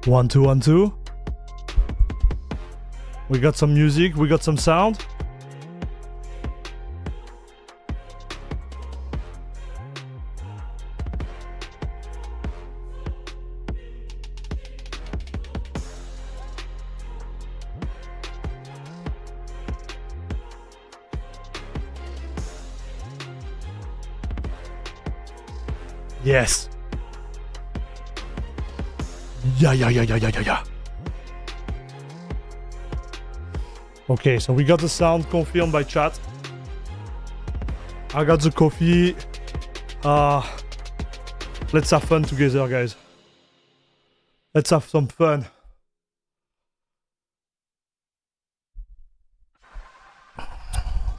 1, 2, 1, 2. We got some music, we got some sound. Yes. Yeah. Okay, so we got the sound confirmed by chat. I got the coffee. Let's have fun together, guys. Let's have some fun.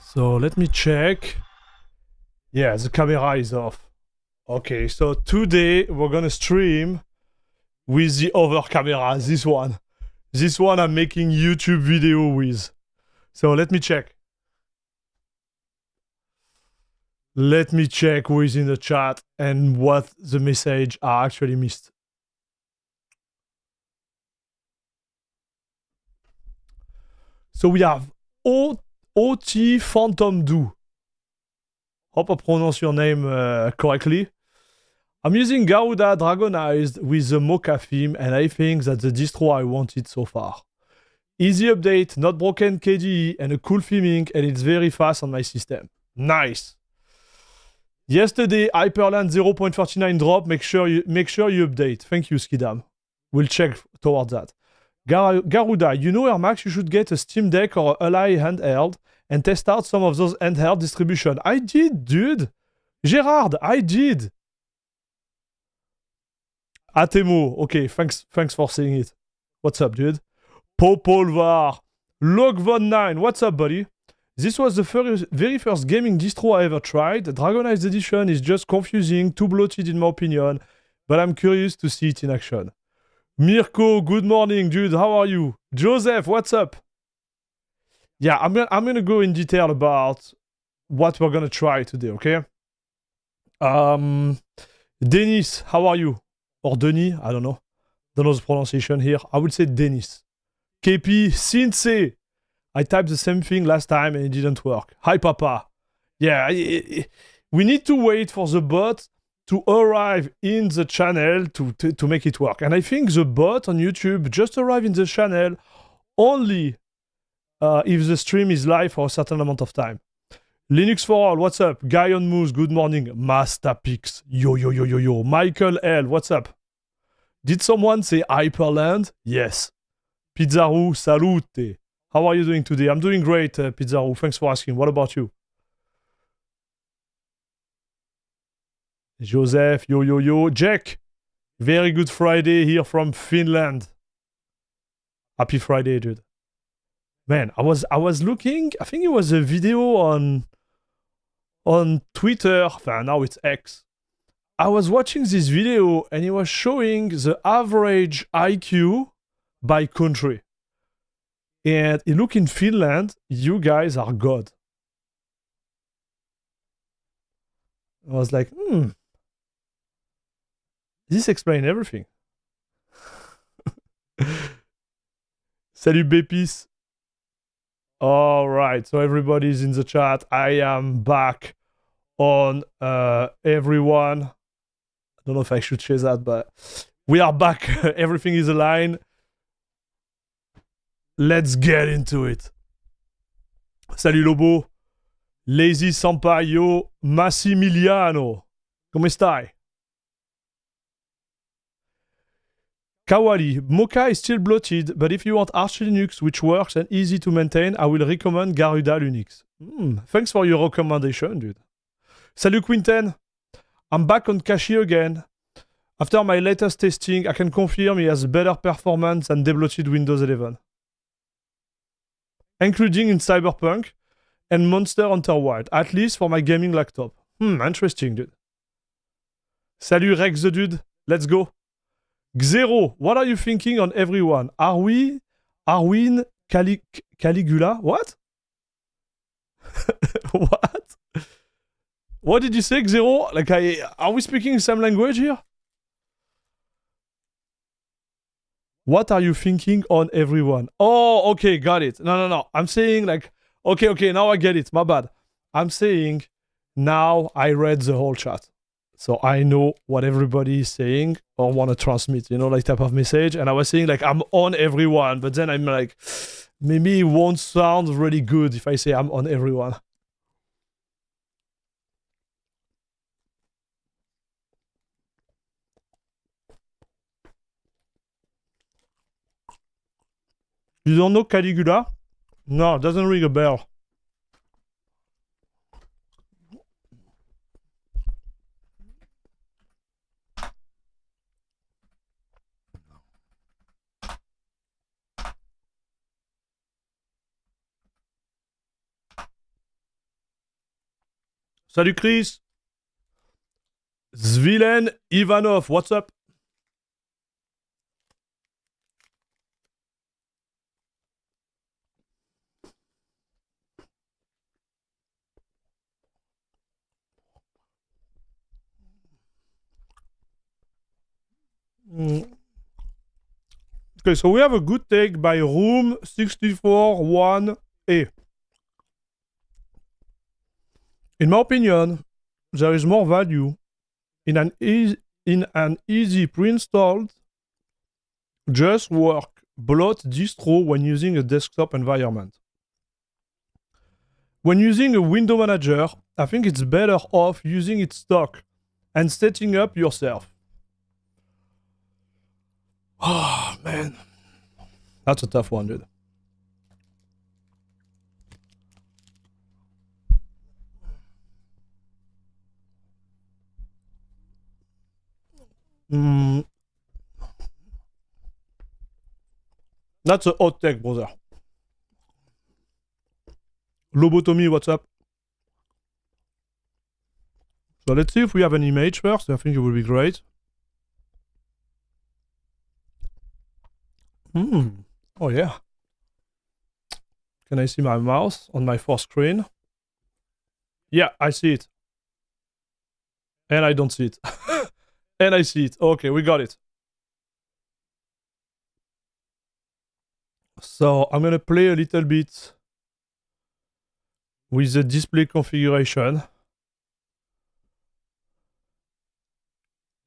So let me check. Yeah, the camera is off. Okay, so today we're gonna stream with the other camera, this one. This one I'm making YouTube video with. So let me check. Let me check who is in the chat and what the message are actually missed. So we have OT Phantom Do. Hope I pronounce your name correctly. I'm using Garuda Dragonized with the Mokka theme, and I think that's the distro I wanted so far. Easy update, not broken KDE, and a cool theming, and it's very fast on my system. Nice. Yesterday, Hyprland 0.49 drop. Make sure you update. Thank you, Skidam. We'll check towards that. Garuda, you know, Air Max, you should get a Steam Deck or Ally handheld and test out some of those handheld distribution. I did, dude. Gerard, I did. Atemo, okay, thanks for saying it. What's up, dude? Popolvar, Log19, what's up, buddy? This was the very first gaming distro I ever tried. The Dragonized edition is just confusing, too bloated in my opinion, but I'm curious to see it in action. Mirko, good morning, dude, how are you? Joseph, what's up? Yeah, I'm gonna go in detail about what we're gonna try today, okay? Denis, how are you? Or Denis, I don't know. Don't know the pronunciation here. I would say Denis. KP, Sinse. I typed the same thing last time and it didn't work. Hi, Papa. Yeah, we need to wait for the bot to arrive in the channel to make it work. And I think the bot on YouTube just arrived in the channel only if the stream is live for a certain amount of time. Linux for all, what's up? Guy on Moose, good morning. Masterpix, yo. Michael L, what's up? Did someone say Hyprland? Yes. Pizzaru, salute. How are you doing today? I'm doing great, Pizzaru. Thanks for asking. What about you? Joseph, yo. Jack, very good Friday here from Finland. Happy Friday, dude. Man, I was looking, I think it was a video on Twitter, now it's X. I was watching this video and it was showing the average IQ by country. And you look in Finland, you guys are God. I was like, this explains everything. Salut Bépis. All right, so everybody's in the chat. I am back on everyone. I don't know if I should say that, but we are back. Everything is aligned. Let's get into it. Salut Lobo. Lazy Sampaio. Massimiliano. Come stai? Kawali, Mokka is still bloated, but if you want Arch Linux, which works and easy to maintain, I will recommend Garuda Linux. Thanks for your recommendation, dude. Salut Quinten. I'm back on Kashi again. After my latest testing, I can confirm he has better performance than debloated Windows 11. Including in Cyberpunk and Monster Hunter Wilds, at least for my gaming laptop. Interesting, dude. Salut Rex the dude. Let's go. Xero, what are you thinking on everyone? Arwin Caligula? What? What? What did you say, Xero? Like, are we speaking the same language here? What are you thinking on everyone? Oh, okay, got it. No. I'm saying like, okay, now I get it. My bad. I'm saying now I read the whole chat. So I know what everybody is saying or want to transmit, you know, like type of message. And I was saying like, I'm on everyone. But then I'm like, maybe it won't sound really good if I say I'm on everyone. You don't know Caligula? No, it doesn't ring a bell. Salut Chris. Zvilen Ivanov, what's up? Okay, so we have a good take by room 641A. In my opinion, there is more value in an easy pre-installed just work bloat distro when using a desktop environment. When using a window manager, I think it's better off using it stock and setting up yourself. Oh, man. That's a tough one, dude. That's a hot take, brother. Lobotomy, what's up? So let's see if we have an image first. I think it will be great. Oh, yeah. Can I see my mouse on my fourth screen? Yeah, I see it. And I don't see it. And I see it. Okay, we got it. So I'm going to play a little bit with the display configuration.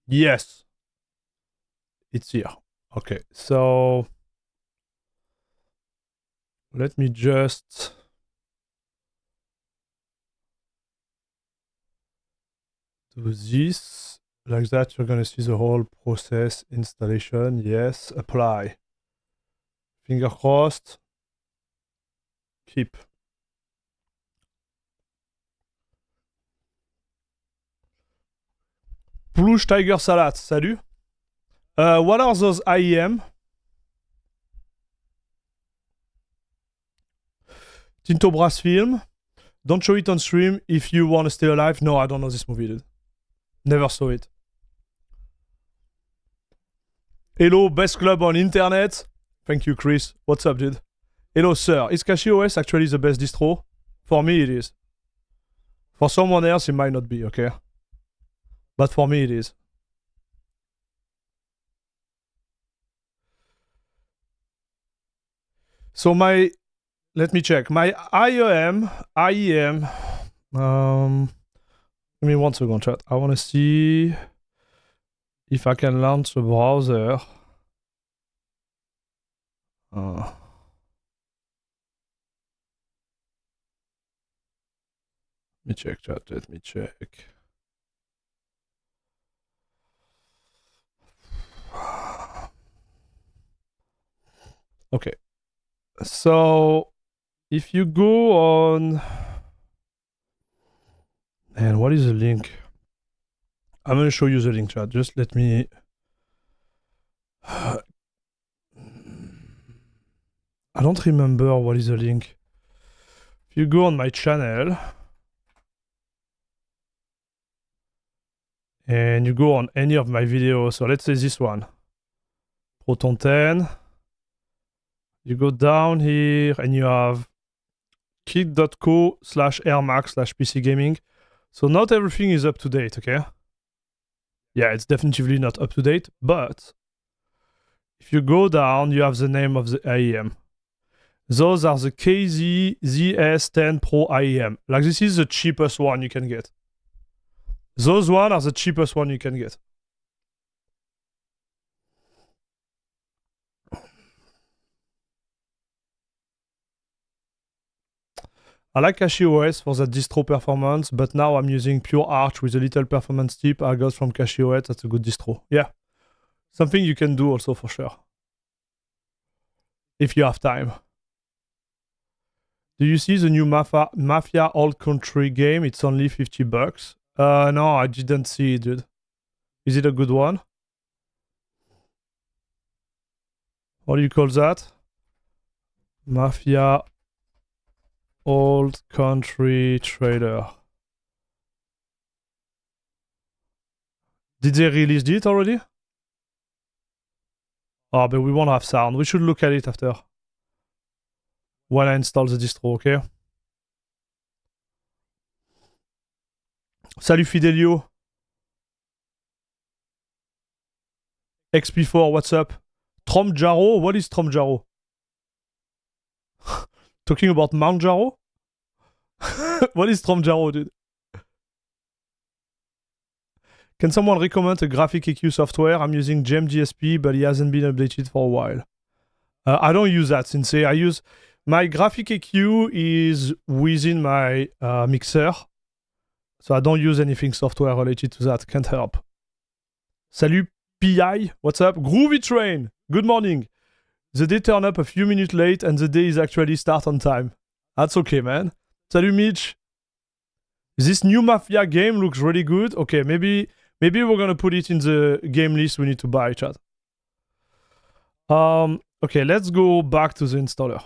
Yes. It's here. Okay, so let me just do this. Like that, you're going to see the whole process installation. Yes, apply. Finger crossed. Keep. Plush Tiger Salad, salut. What are those IEM? Tinto Brass film. Don't show it on stream if you want to stay alive. No, I don't know this movie, dude. Never saw it. Hello, best club on internet. Thank you, Chris. What's up, dude? Hello, sir. Is CachyOS actually the best distro? For me, it is. For someone else, it might not be, okay? But for me, it is. So let me check. My IEM, give me 1 second, chat. I want to see if I can launch the browser. Let me check, chat. Let me check. Okay. So if you go on, and what is the link? I'm going to show you the link, chat. Just let me. I don't remember what is the link. If you go on my channel and you go on any of my videos, so let's say this one, Proton 10. You go down here and you have kit.co/airmax/pcgaming. So not everything is up to date, okay? Yeah, it's definitively not up to date, but If you go down, you have the name of the IEM. Those are the KZ ZS10 Pro IEM. Like, this is the cheapest one you can get. Those one are the cheapest one you can get. I like CachyOS for the distro performance, but now I'm using Pure Arch with a little performance tip I got from CachyOS. That's a good distro. Yeah. Something you can do also for sure. If you have time. Do you see the new Mafia Old Country game? It's only $50. No, I didn't see it, dude. Is it a good one? What do you call that? Mafia Old Country Trader. Did they release it already? Oh, but we won't have sound. We should look at it after. When I install the distro, okay? Salut Fidelio. XP4, what's up? Tromjaro? What is Tromjaro? Talking about Mount Jaro? What is Tromjaro, dude? Can someone recommend a graphic EQ software? I'm using Gem GSP, but it hasn't been updated for a while. I don't use that, Sensei. I use... My graphic EQ is within my mixer. So I don't use anything software related to that. Can't help. Salut PI. What's up? Groovy Train. Good morning. The day turned up a few minutes late and the day is actually start on time. That's okay, man. Salut Mitch. This new Mafia game looks really good. Okay, maybe we're gonna put it in the game list we need to buy, chat. Okay, let's go back to the installer.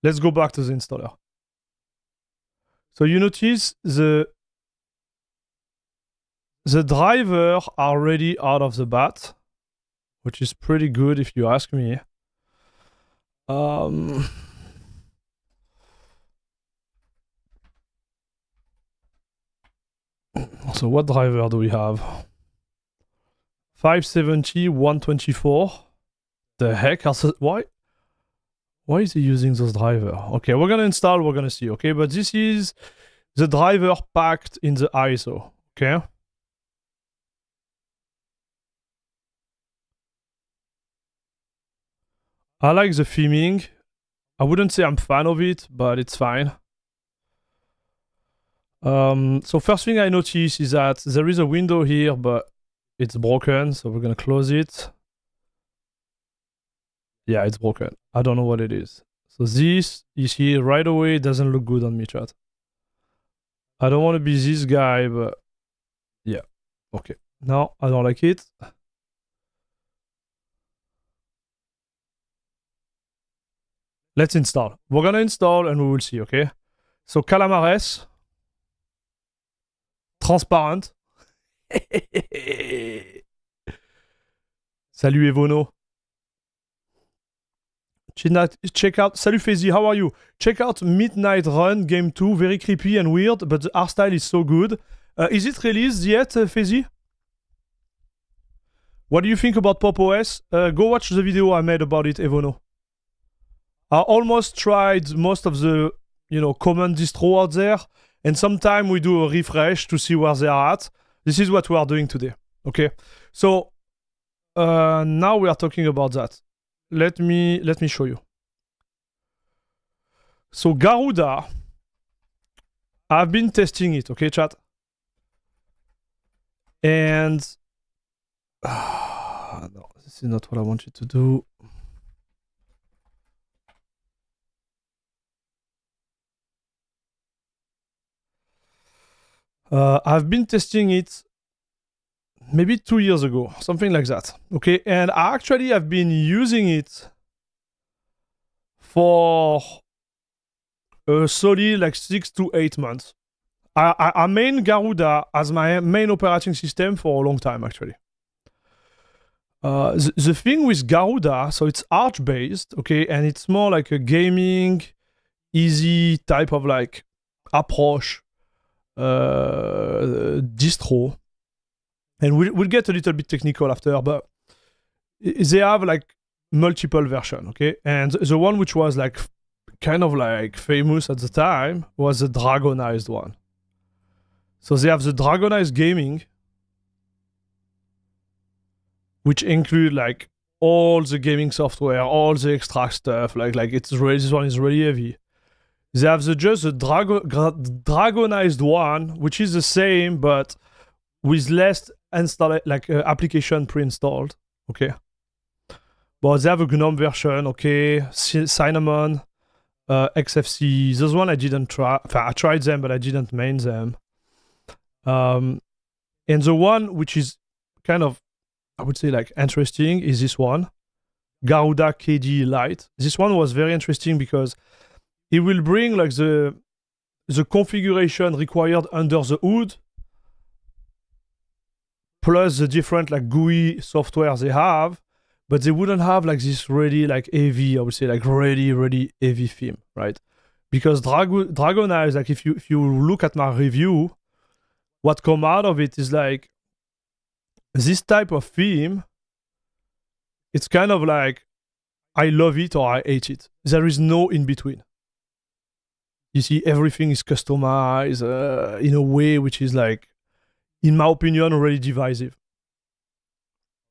Let's go back to the installer. So you notice the driver are already out of the bat, which is pretty good if you ask me. So what driver do we have? 570, 124. The heck? Why is he using those drivers? Okay, we're gonna install, we're gonna see, okay? But this is the driver packed in the ISO, okay? I like the theming. I wouldn't say I'm a fan of it, but it's fine. So first thing I notice is that there is a window here, but it's broken, so we're gonna close it. Yeah, it's broken. I don't know what it is. So this, you see, right away, doesn't look good on me, chat. I don't want to be this guy, but yeah. Okay. No, I don't like it. Let's install. We're gonna install and we will see, okay? So Calamares. Transparent. Salut Evono. Check out, salut Fezi, how are you? Check out Midnight Run Game 2, very creepy and weird, but the art style is so good. Is it released yet, Fezi? What do you think about Pop OS? Go watch the video I made about it, Evono. I almost tried most of the, common distro out there, and sometimes we do a refresh to see where they are at. This is what we are doing today, okay? So, now we are talking about that. Let me show you. So Garuda, I've been testing it, okay, chat? And no, this is not what I wanted to do. I've been testing it maybe 2 years ago, something like that. Okay, and I actually have been using it for a solid like 6 to 8 months. I main Garuda as my main operating system for a long time, actually. The thing with Garuda, so it's Arch based, okay, and it's more like a gaming, easy type of like approach distro. And we'll get a little bit technical after, but they have like multiple version, okay? And the one which was like kind of like famous at the time was the Dragonized one. So they have the Dragonized Gaming, which include like all the gaming software, all the extra stuff. Like it's really, this one is really heavy. They have the Dragonized one, which is the same but with less application pre-installed. Okay. But they have a GNOME version, okay, Cinnamon, XFC. Those one I didn't try. I tried them, but I didn't main them. And the one which is kind of, I would say, like interesting is this one, Garuda KD Lite. This one was very interesting because it will bring like the configuration required under the hood, plus the different like GUI software they have. But they wouldn't have like this really like heavy, I would say like really heavy theme, right? Because Dragonized, like if you look at my review, what come out of it is like this type of theme. It's kind of like I love it or I hate it. There is no in between. You see, everything is customized in a way which is like, in my opinion, really divisive.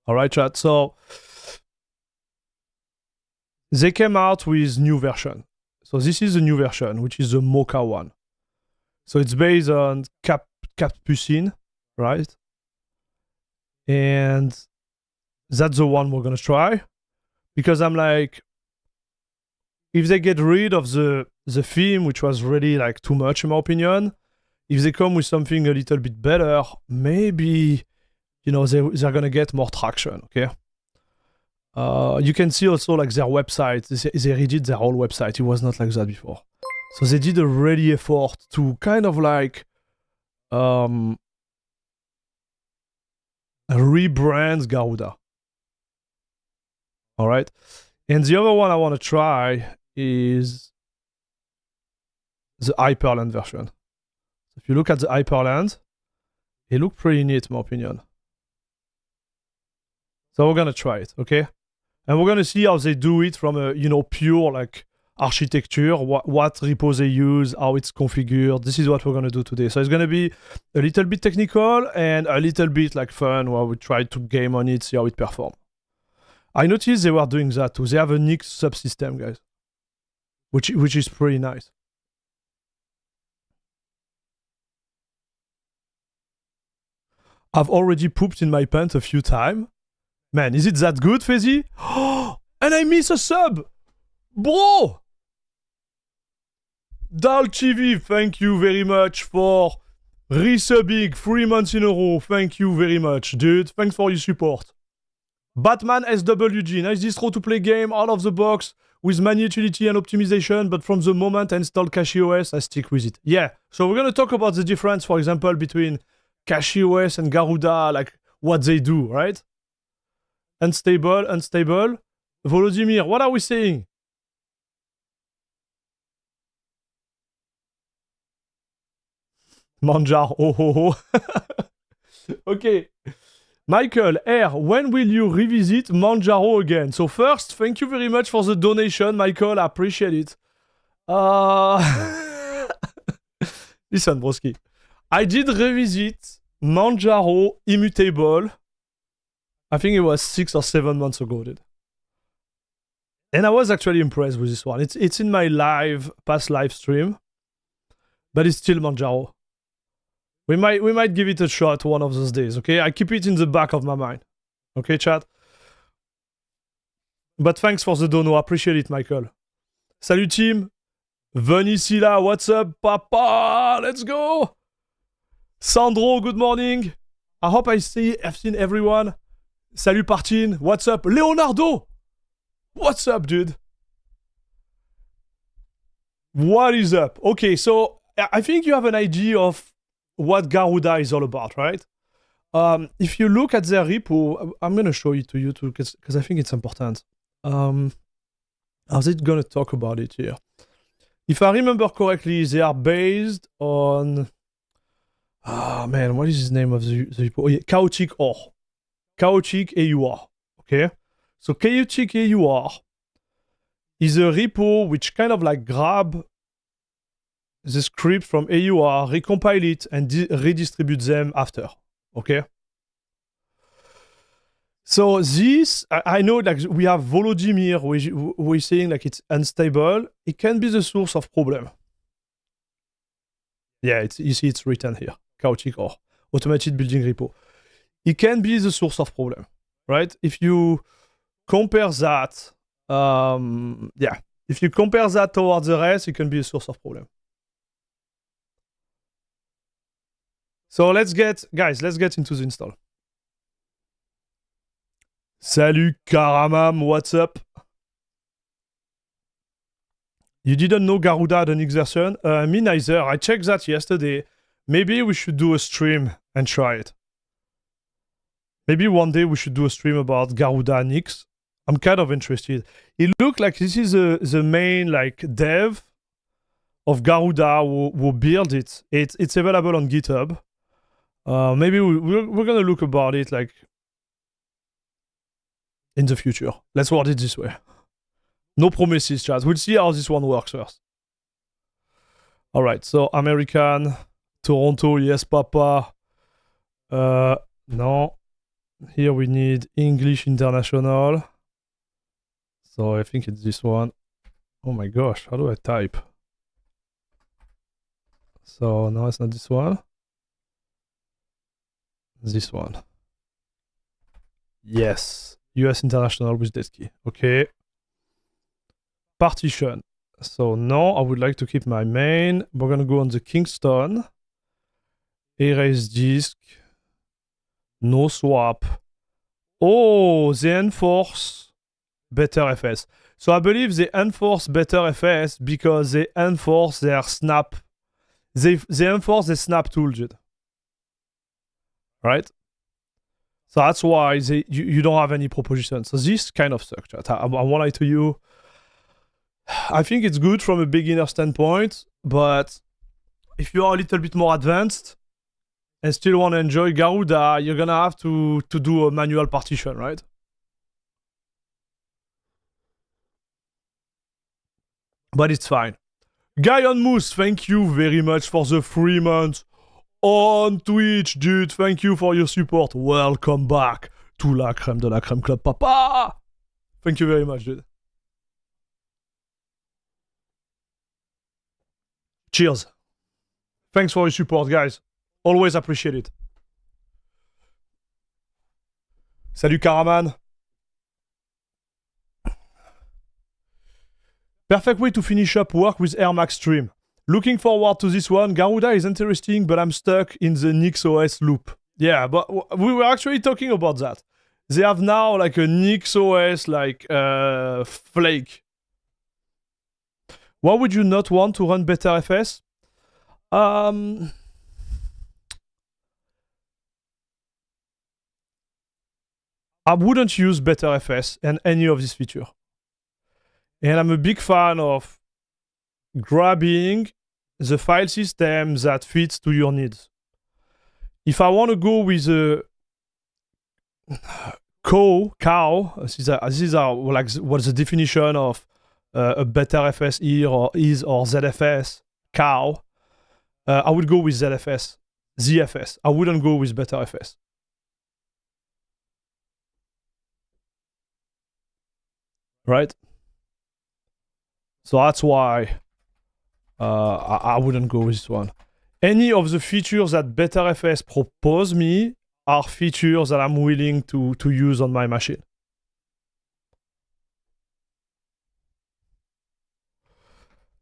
All right, chat. So they came out with new version. So this is the new version, which is the Mokka one. So it's based on Capucine, right? And that's the one we're gonna try. Because I'm like, if they get rid of the theme, which was really like too much in my opinion, if they come with something a little bit better, maybe, you know, they're gonna get more traction, okay? You can see also like their website, they redid their whole website. It was not like that before. So they did a ready effort to kind of like rebrand Garuda. All right. And the other one I want to try is the Hyprland version. If you look at the Hyprland, it looks pretty neat in my opinion. So we're going to try it, okay? And we're going to see how they do it from a, you know, pure like architecture, what repos they use, how it's configured. This is what we're going to do today. So it's going to be a little bit technical and a little bit like fun where we try to game on it, see how it performs. I noticed they were doing that too. They have a Nix subsystem, guys, which is pretty nice. I've already pooped in my pants a few times. Man, is it that good, Fezzy? And I miss a sub! Bro! Dal TV, thank you very much for resubbing 3 months in a row. Thank you very much, dude. Thanks for your support. Batman SWG, nice distro to play game out of the box with many utility and optimization, but from the moment I installed CachyOS, I stick with it. Yeah, so we're gonna talk about the difference, for example, between CachyOS and Garuda, like what they do, right? Unstable. Volodymyr, what are we saying? Manjar, oh ho ho. Okay. Michael R, when will you revisit Manjaro again? So first, thank you very much for the donation, Michael. I appreciate it. Listen, broski. I did revisit Manjaro Immutable. I think it was 6 or 7 months ago, dude. And I was actually impressed with this one. It's in my past live stream, but it's still Manjaro. We might give it a shot one of those days, okay? I keep it in the back of my mind. Okay, chat? But thanks for the dono. Appreciate it, Michael. Salut, team. Venicila, what's up, papa? Let's go. Sandro, good morning. I hope I've seen everyone. Salut, Partin. What's up? Leonardo. What's up, dude? What is up? Okay, so I think you have an idea of what Garuda is all about, right? If you look at their repo, I'm going to show it to you too, because I think it's important. I was going to talk about it here. If I remember correctly, they are based on... Ah, man, what is the name of the repo? Oh, yeah, Chaotic Or. Chaotic AUR, okay? So chaotic AUR is a repo which kind of like grab the script from AUR, recompile it, and redistribute them after. Okay? So this, I know like we have Volodymyr who is saying like it's unstable. It can be the source of problem. Yeah, you see it's written here. Chaotic or automated building repo. It can be the source of problem, right? If you compare that, if you compare that towards the rest, it can be a source of problem. So let's get into the install. Salut Karamam, what's up? You didn't know Garuda had an X version? Me neither. I checked that yesterday. Maybe we should do a stream and try it. Maybe one day we should do a stream about Garuda and X. I'm kind of interested. It looked like this is the main like dev of Garuda who built it. It's available on GitHub. Maybe we're gonna look about it like in the future. Let's word it this way. No promises, chat. We'll see how this one works first. All right, so American, Toronto, yes, papa. No. Here we need English International. So I think it's this one. Oh my gosh, how do I type? So no, it's not this one. This one. Yes. US International with this key. Okay. Partition. So now I would like to keep my main. We're going to go on the Kingston. Erase disk. No swap. Oh, they enforce better FS. So I believe they enforce better FS because they enforce their snap. They enforce the snap tool, dude. Right? So that's why you don't have any proposition. So this kind of sucks, chat. I won't lie to you. I think it's good from a beginner standpoint, but if you are a little bit more advanced and still want to enjoy Garuda, you're gonna have to do a manual partition, right? But it's fine. Guy on Moose, thank you very much for the 3 months on Twitch, dude. Thank you for your support. Welcome back to La Crème de la Crème Club, papa. Thank you very much, dude. Cheers. Thanks for your support, guys. Always appreciate it. Salut, Karaman. Perfect way to finish up work with Air Max stream. Looking forward to this one. Garuda is interesting, but I'm stuck in the NixOS loop. Yeah, but we were actually talking about that. They have now like a NixOS like flake. Why would you not want to run better FS? I wouldn't use better FS and any of these features. And I'm a big fan of grabbing the file system that fits to your needs. If I want to go with a cow, these are like what's the definition of a better FS here or is or ZFS cow. I would go with ZFS, ZFS. I wouldn't go with better FS. Right? So that's why I wouldn't go with this one. Any of the features that BetterFS propose me are features that I'm willing to use on my machine.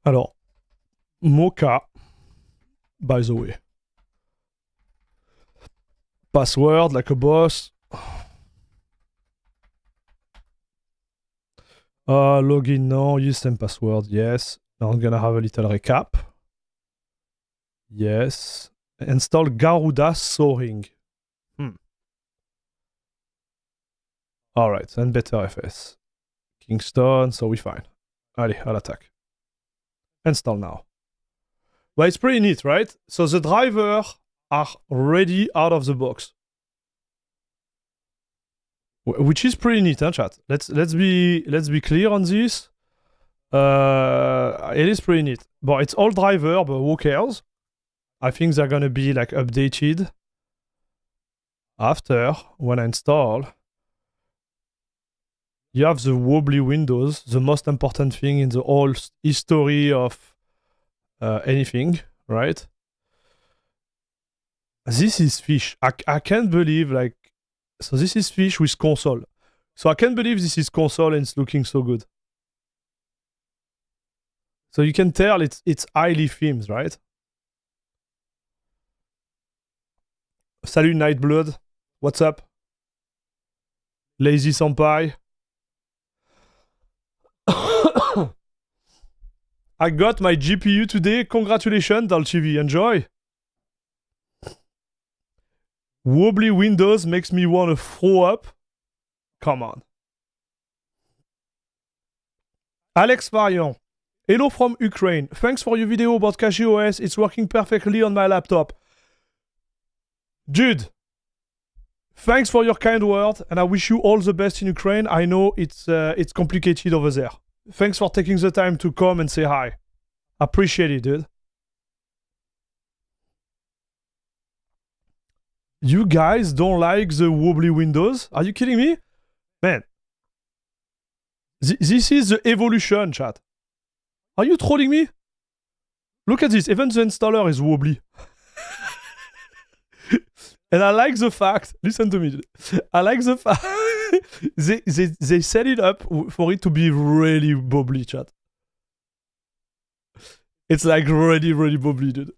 Alors, Mokka, by the way. Password like a boss. Login, no. Use same password, yes. Now I'm gonna have a little recap. Yes. Install Garuda Soaring. Alright, and BetterFS. Kingston, so we're fine. Allez, à l'attaque. Install now. But it's pretty neat, right? So the drivers are ready out of the box. Which is pretty neat, huh, chat? Let's be clear on this. It is pretty neat. But it's all driver, but who cares? I think they're gonna be like updated after when I install. You have the wobbly windows, the most important thing in the whole history of anything, right? This is fish. I can't believe, like, so this is fish with console. So I can't believe this is console and it's looking so good. So you can tell it's highly themed, right? Salut Nightblood. What's up? Lazy Senpai. I got my GPU today. Congratulations, DalTV. Enjoy. Wobbly windows makes me want to throw up. Come on. Alex Variant. Hello from Ukraine. Thanks for your video about CachyOS. It's working perfectly on my laptop. Dude, thanks for your kind word, and I wish you all the best in Ukraine. I know it's complicated over there. Thanks for taking the time to come and say hi. Appreciate it, dude. You guys don't like the wobbly windows? Are you kidding me? Man. This is the evolution, chat. Are you trolling me? Look at this. Even the installer is wobbly. And I like the fact, listen to me. I like the fact they set it up for it to be really bubbly, chat. It's like really, really bubbly, dude.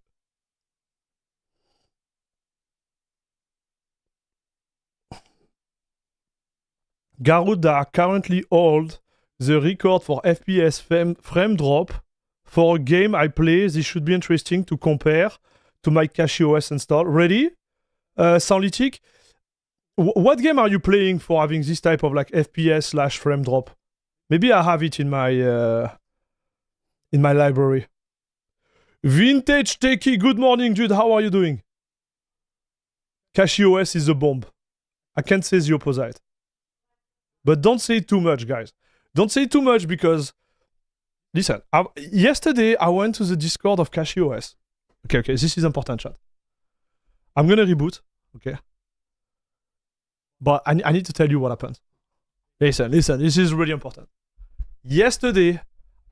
Garuda currently hold the record for FPS frame drop for a game I play. This should be interesting to compare to my CachyOS install. Ready? Sanlitic, what game are you playing for having this type of like FPS / frame drop? Maybe I have it in my library. Vintage Techie, good morning, dude. How are you doing? CachyOS is a bomb. I can't say the opposite. But don't say too much, guys. Don't say too much because, listen, yesterday I went to the Discord of CachyOS. Okay, this is important, chat. I'm gonna reboot, okay? But I need to tell you what happened. Listen, this is really important. Yesterday,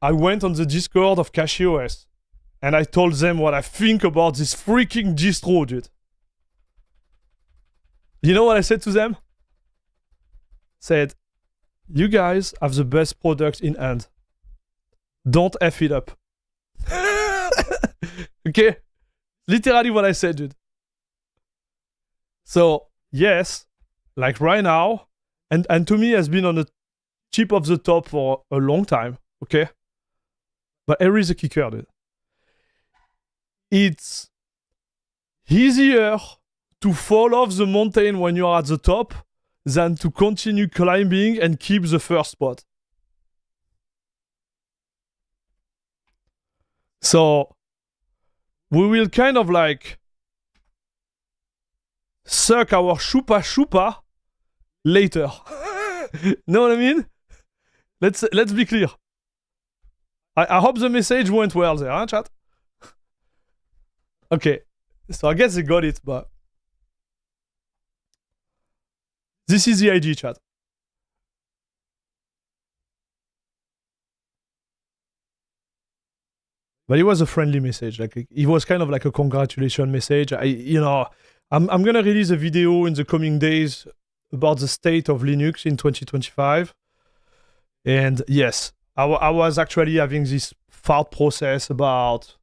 I went on the Discord of CachyOS and I told them what I think about this freaking distro, dude. You know what I said to them? Said, you guys have the best product in hand. Don't F it up. Okay? Literally what I said, dude. So, yes, like right now, and to me has been on the tip of the top for a long time, okay? But here is a kicker, dude. It's easier to fall off the mountain when you're at the top than to continue climbing and keep the first spot. So, we will kind of like suck our shupa later. Know what I mean? Let's be clear. I hope the message went well there, huh, chat? Okay, so I guess they got it, but this is the IG, chat. But it was a friendly message. Like it was kind of like a congratulation message. I'm gonna release a video in the coming days about the state of Linux in 2025. And yes, I was actually having this thought process about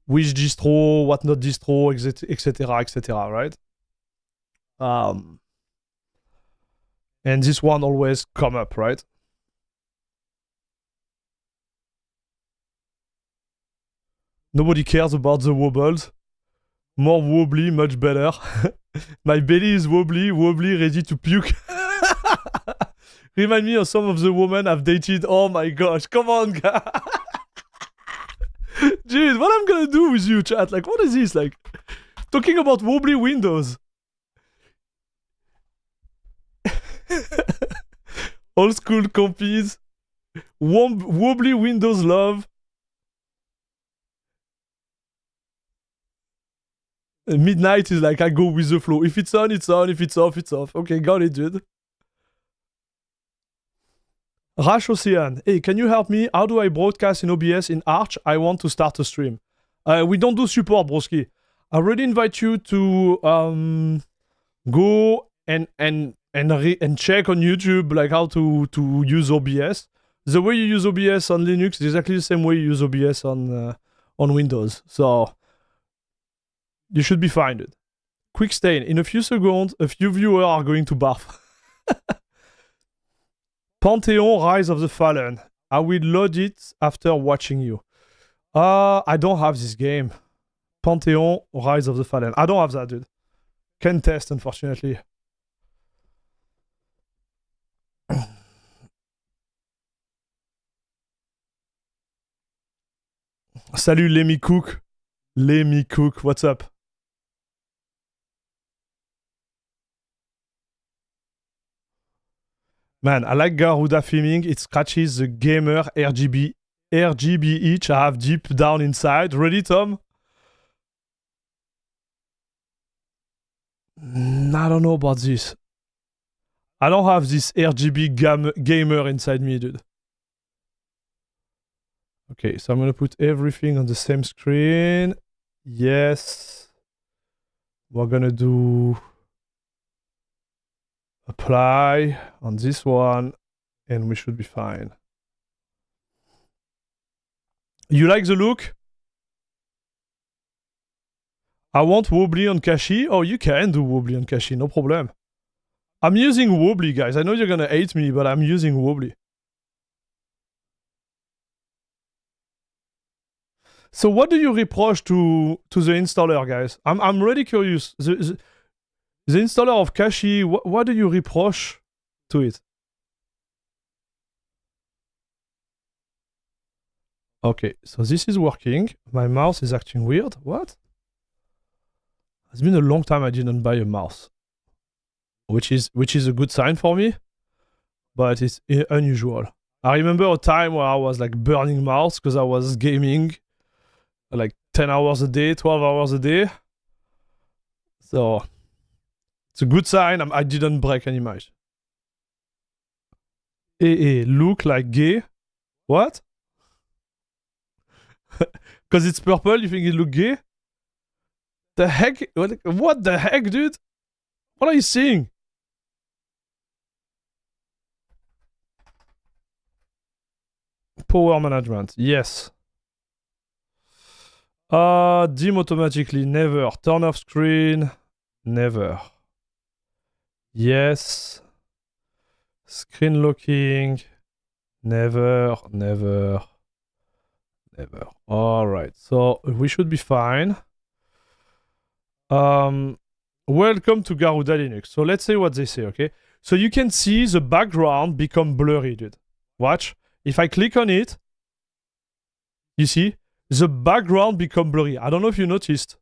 which distro, what not distro, etc., right? And this one always come up, right? Nobody cares about the wobbles. More wobbly, much better. My belly is wobbly, ready to puke. Remind me of some of the women I've dated. Oh my gosh, come on, guys. Dude, what I'm gonna do with you, chat? Like, what is this? Like, talking about wobbly windows. Old school compies. Wobbly Windows love. Midnight is like, I go with the flow. If it's on, it's on. If it's off, it's off. Okay, got it, dude. Rash Ocean. Hey, can you help me? How do I broadcast in OBS in Arch? I want to start a stream. We don't do support, broski. I already invite you to go and check on YouTube like how to use OBS. The way you use OBS on Linux is exactly the same way you use OBS on Windows. So you should be fine, dude. Quick stain. In a few seconds, a few viewers are going to barf. Pantheon Rise of the Fallen. I will load it after watching you. I don't have this game. Pantheon Rise of the Fallen. I don't have that, dude. Can't test, unfortunately. Salut Lemmy Cook. Lemmy Cook, what's up? Man, I like Garuda filming. It scratches the gamer RGB itch I have deep down inside. Ready, Tom? I don't know about this. I don't have this RGB gamer inside me, dude. Okay, so I'm gonna put everything on the same screen. Yes. We're gonna do apply on this one, and we should be fine. You like the look? I want wobbly on Kashi. Oh, you can do wobbly on Kashi, no problem. I'm using wobbly, guys. I know you're gonna hate me, but I'm using wobbly. So what do you reproach to the installer, guys? I'm really curious. The installer of Kashi, what do you reproach to it? Okay, so this is working. My mouse is acting weird. What? It's been a long time I didn't buy a mouse, which is a good sign for me, but it's unusual. I remember a time where I was like burning mouse because I was gaming like 10 hours a day, 12 hours a day. So it's a good sign I didn't break any mouse. Look like gay. What? Because it's purple, you think it look gay? The heck? What the heck, dude? What are you seeing? Power management, yes. Dim automatically, never. Turn off screen, never. Yes. Screen locking, never, never, never. All right, so we should be fine. Welcome to Garuda Linux. So let's say what they say, okay? So you can see the background become blurry, dude. Watch. If I click on it, you see? The background become blurry. I don't know if you noticed.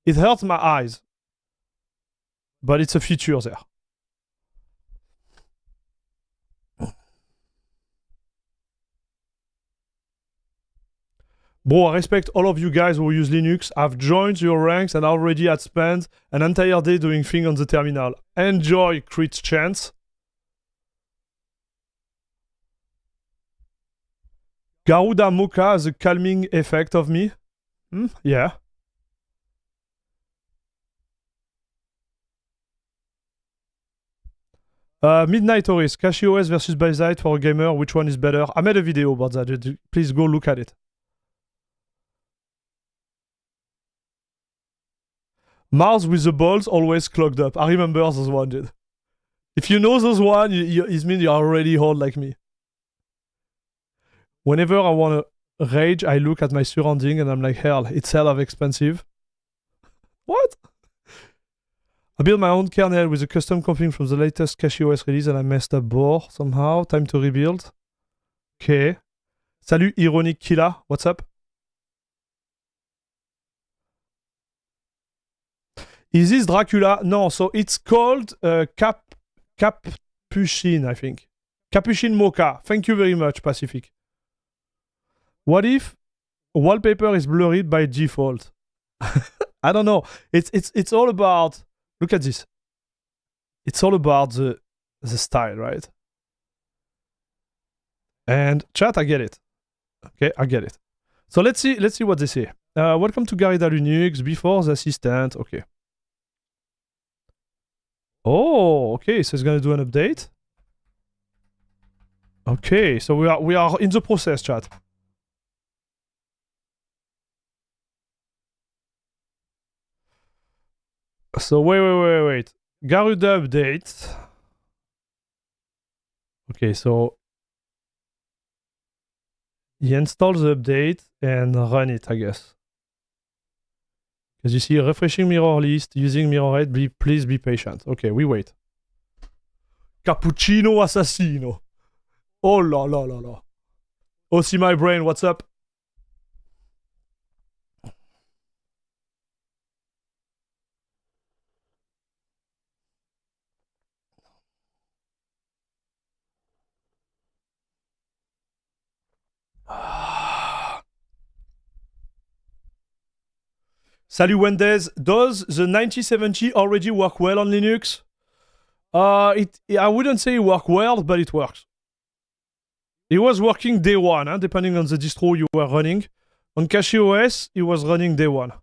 It hurts my eyes. But it's a feature there. Bro, I respect all of you guys who use Linux. I've joined your ranks and already had spent an entire day doing things on the terminal. Enjoy, crit chance. Garuda Mokka has a calming effect of me. Yeah. Midnight Oris, Kashi OS versus Byzite for a gamer. Which one is better? I made a video about that. Please go look at it. Mars with the balls always clogged up. I remember those one, dude. If you know those one, it means you're already old like me. Whenever I want to rage, I look at my surrounding and I'm like, hell, it's hell of expensive. What? I built my own kernel with a custom config from the latest Kashi OS release and I messed up board somehow. Time to rebuild. Okay. Salut, Ironic Killa. What's up? Is this Dracula? No, so it's called Cap Capuchin, I think. Capuchin Mokka. Thank you very much, Pacific. What if wallpaper is blurred by default? I don't know. It's all about, look at this. It's all about the style, right? And chat, I get it. Okay, I get it. So let's see what they say. Welcome to Garuda Linux, before the assistant. Okay. Oh, okay, so it's gonna do an update. Okay, so we are in the process, chat. So wait. Garuda update. Okay, so he installs the update and run it, I guess. Because you see, refreshing mirror list using mirror head. Please be patient. Okay, we wait. Cappuccino assassino. Oh la la la la. Oh, see my brain. What's up? Salut Wendes. Does the 9070 already work well on Linux? I wouldn't say it works well, but it works. It was working day one, depending on the distro you were running. On CachyOS, it was running day one.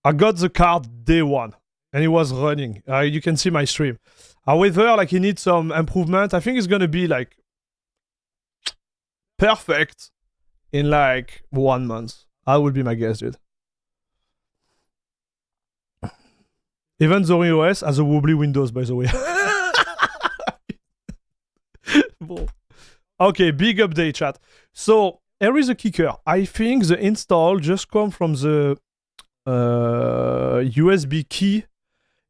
I got the card day one, and it was running. You can see my stream. However, like, it needs some improvement. I think it's gonna be like perfect in like 1 month. I would be my guess, dude. Even Zorin OS has a wobbly Windows, by the way. Okay, big update, chat. So here is a kicker. I think the install just come from the USB key,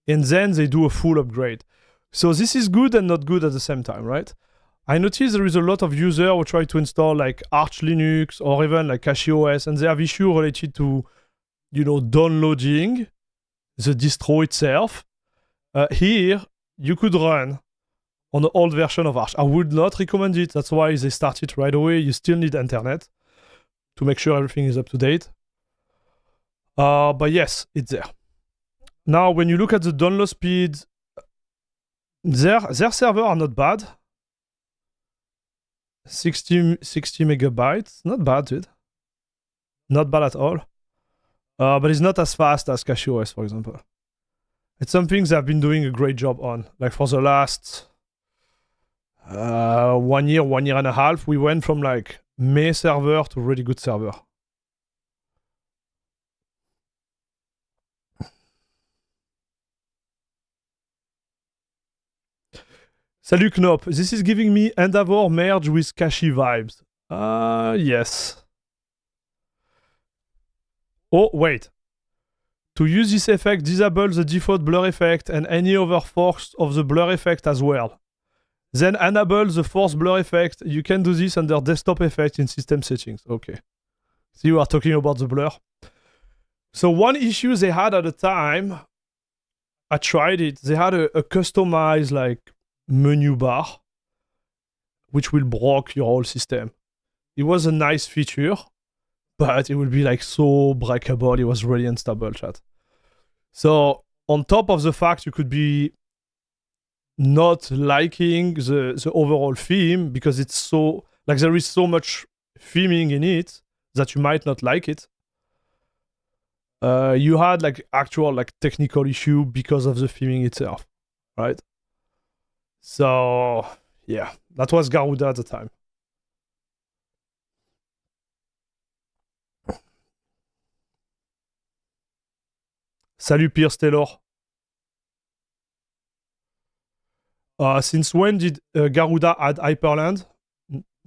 and then they do a full upgrade. So this is good and not good at the same time, right? I noticed there is a lot of users who try to install like Arch Linux or even like CachyOS, and they have issue related to, you know, downloading the distro itself. Here, you could run on the old version of Arch. I would not recommend it. That's why they started right away. You still need internet to make sure everything is up to date. But yes, it's there. Now, when you look at the download speed, their server are not bad. 60 megabytes, not bad, dude. Not bad at all. But it's not as fast as CachyOS, for example. It's something they've been doing a great job on. Like for the last 1 year, 1 year and a half, we went from like May server to really good server. Salut Knop, this is giving me Endeavor merge with Cachy vibes. Yes. Oh, wait. To use this effect, disable the default blur effect and any other force of the blur effect as well. Then enable the force blur effect. You can do this under desktop effect in system settings. Okay. So you are talking about the blur. So one issue they had at the time, I tried it. They had a customized like menu bar, which will block your whole system. It was a nice feature, but it will be like so breakable. It was really unstable, chat. So on top of the fact you could be not liking the overall theme because it's so like there is so much theming in it that you might not like it. You had like actual like technical issue because of the theming itself, right? So yeah, that was Garuda at the time. Salut Pierce Taylor. Since when did Garuda add Hyprland?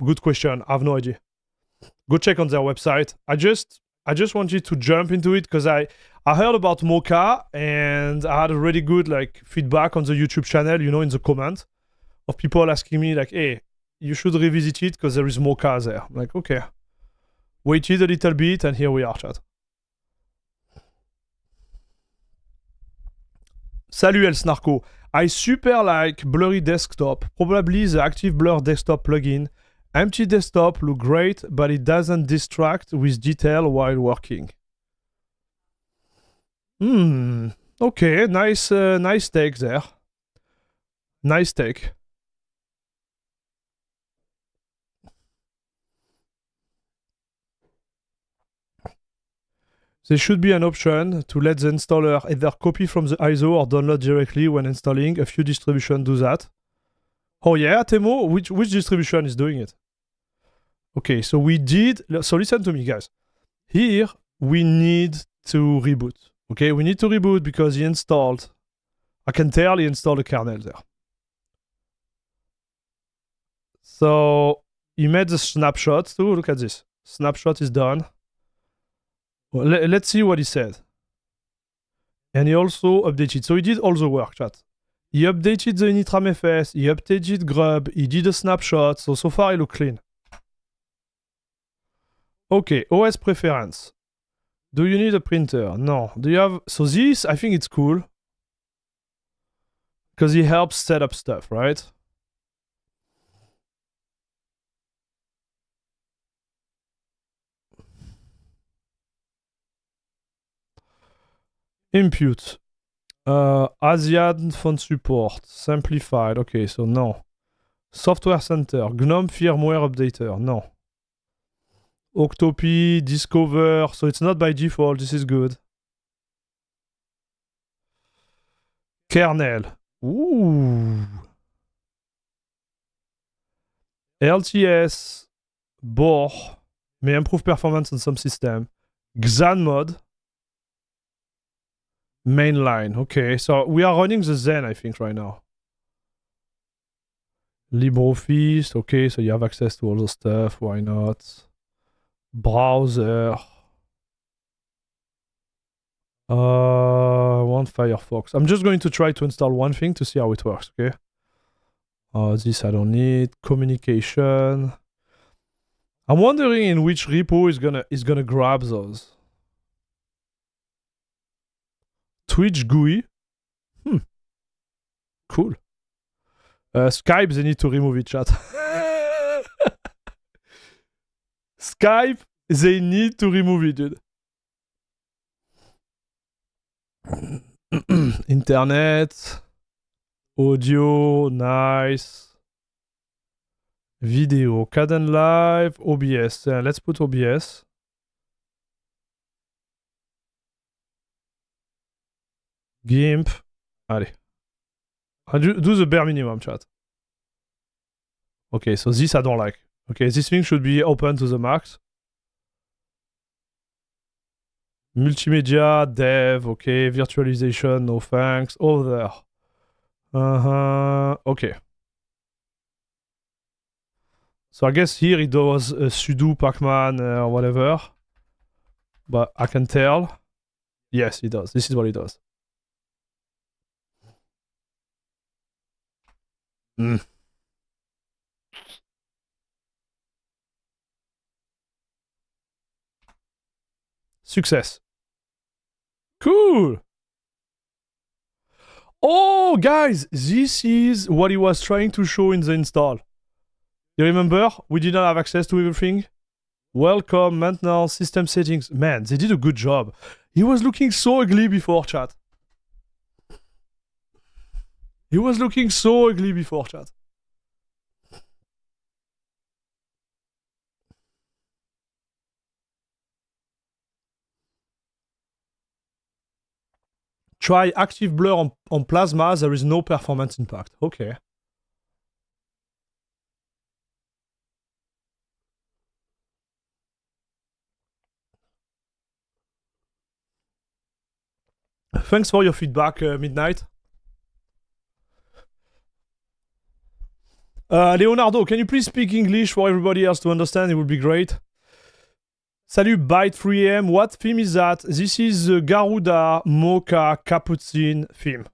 Good question. I have no idea. Go check on their website. I just wanted to jump into it because I heard about Mokka and I had a really good like feedback on the YouTube channel, you know, in the comment of people asking me like, hey, you should revisit it because there is Mokka there. I'm like, okay. Waited a little bit and here we are, chat. Salut El Snarko. I super like blurry desktop. Probably the active blur desktop plugin. Empty desktop look great, but it doesn't distract with detail while working. Okay, nice take there. Nice take. There should be an option to let the installer either copy from the ISO or download directly when installing. A few distributions do that. Oh yeah, Temo? Which distribution is doing it? Okay, so we did... So listen to me, guys. Here, we need to reboot. Okay, we need to reboot because he installed... I can tell he installed a kernel there. So, he made the snapshot too. Look at this. Snapshot is done. Well, let's see what he said. And he also updated. So he did all the work, chat. He updated the initram FS, he updated grub, he did a snapshot. So far, he looks clean. Okay, OS preference. Do you need a printer? No. Do you have... So this, I think it's cool. Because he helps set up stuff, right? Impute. ASIAN font support. Simplified. Okay, so no. Software Center. GNOME firmware updater. No. Octopi, Discover. So it's not by default. This is good. Kernel. Ooh. LTS. Bohr. May improve performance on some system. Xan mode. Mainline. Okay, so we are running the Zen, I think, right now. LibreOffice. Okay, so you have access to all the stuff. Why not? Browser. Want Firefox. I'm just going to try to install one thing to see how it works, okay? This I don't need. Communication. I'm wondering in which repo is gonna grab those. Twitch GUI. Cool. Skype, they need to remove it, chat. Skype, they need to remove it, dude. Internet. Audio, nice. Video, Caden Live, OBS. Let's put OBS. GIMP. Allez. Do the bare minimum, chat. Okay, so this I don't like. Okay, this thing should be open to the max. Multimedia, dev, okay. Virtualization, no thanks. Other. Okay. So I guess here it does sudo pacman or whatever. But I can tell. Yes, it does. This is what it does. Success. Cool. Oh, guys, this is what he was trying to show in the install. You remember? We didn't have access to everything. Welcome, maintenance, system settings. Man, they did a good job. He was looking so ugly before, chat. He was looking so ugly before, chat. Try active blur on Plasma. There is no performance impact. Okay. Thanks for your feedback, Midnight. Leonardo, can you please speak English for everybody else to understand? It would be great. Salut, Byte 3am. What theme is that? This is the Garuda Mokka Capuchin theme.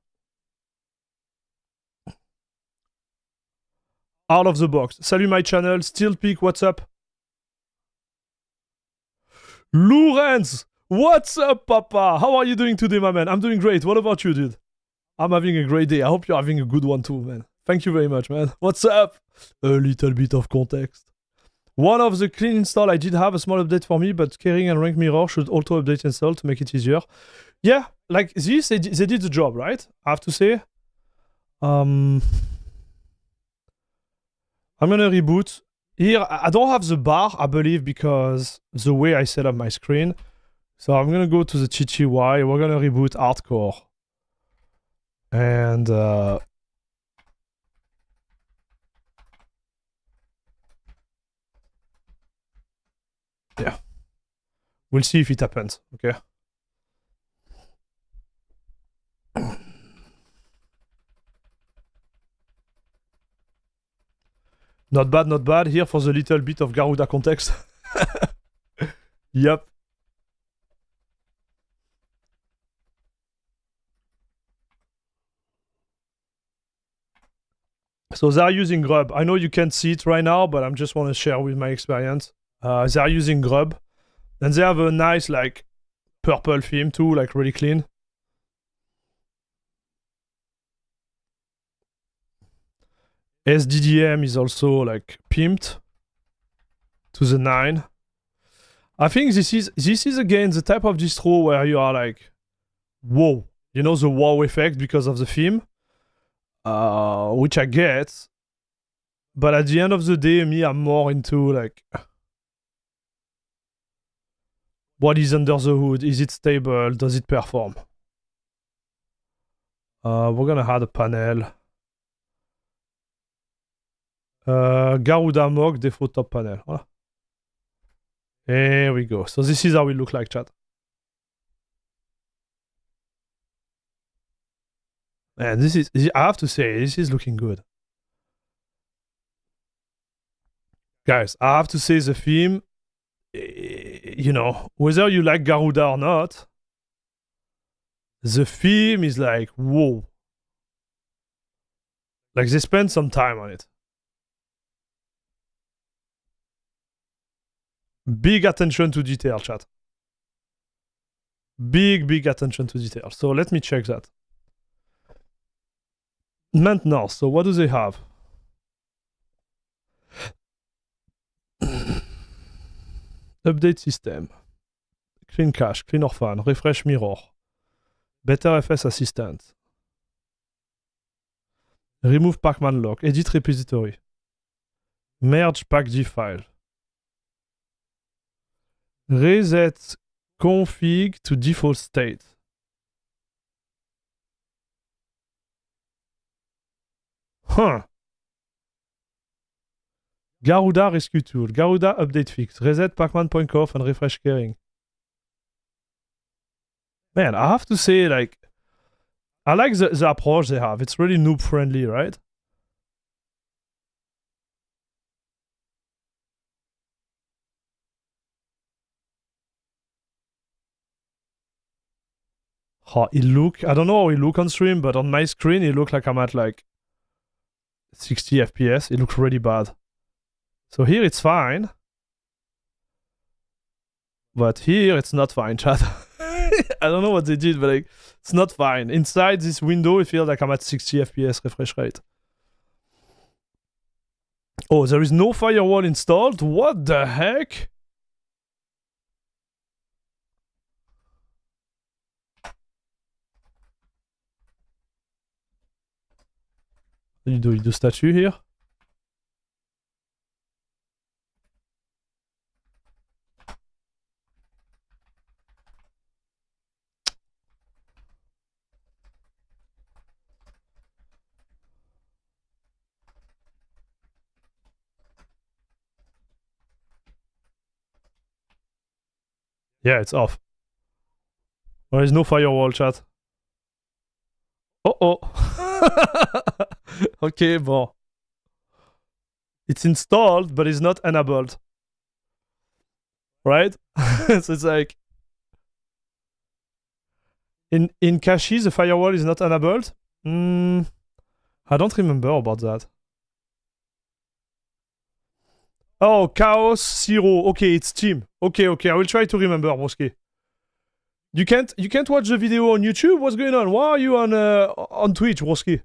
Out of the box. Salut, my channel. Still Peak, what's up? Lorenz, what's up, Papa? How are you doing today, my man? I'm doing great. What about you, dude? I'm having a great day. I hope you're having a good one too, man. Thank you very much, man. What's up? A little bit of context. One of the clean install, I did have a small update for me, but Kering and Rank Mirror should auto update install to make it easier. Yeah, like this, they did the job, right? I have to say. I'm gonna reboot. Here, I don't have the bar, I believe, because the way I set up my screen. So I'm gonna go to the TTY. We're gonna reboot hardcore. And yeah, we'll see if it happens. Okay. Not bad, not bad. Here for the little bit of Garuda context. Yep. So they're using Grub. I know you can't see it right now, but I just want to share with my experience. They're using Grub. And they have a nice, like, purple theme too, like really clean. SDDM is also, like, pimped to the 9. I think this is again the type of distro where you are like, whoa. You know, the wow effect because of the theme. Which I get, but at the end of the day, me, I'm more into like, what is under the hood? Is it stable? Does it perform? We're gonna add a panel. Garuda Mokka default top panel. Voilà. There we go. So this is how it look like, chat. And this is, I have to say, this is looking good. Guys, I have to say the theme, you know, whether you like Garuda or not, the theme is like, whoa. Like they spend some time on it. Big attention to detail, chat. Big attention to detail. So let me check that. Maintenance. So what do they have? Update system. Clean cache, clean orphan, refresh mirror. Better FS assistant. Remove Pacman lock. Edit repository. Merge packg file. Reset config to default state. Huh. Garuda rescue tool. Garuda update fix. Reset pacman.conf and refresh Kering. Man, I have to say, like, I like the approach they have. It's really noob friendly, right? How it look, I don't know how it look on stream, but on my screen it look like I'm at like 60 FPS. It looks really bad. So here it's fine. But here it's not fine, chat. I don't know what they did, but like, it's not fine. Inside this window, it feels like I'm at 60 FPS refresh rate. Oh, there is no firewall installed? What the heck? You do statue here? Yeah, it's off. There is no firewall, chat. Oh. Okay, bon. It's installed, but it's not enabled. Right? So it's like... In cache, the firewall is not enabled? I don't remember about that. Oh, Chaos Zero. Okay, it's Team. Okay, I will try to remember, Broski. You can't watch the video on YouTube? What's going on? Why are you on Twitch, Woski?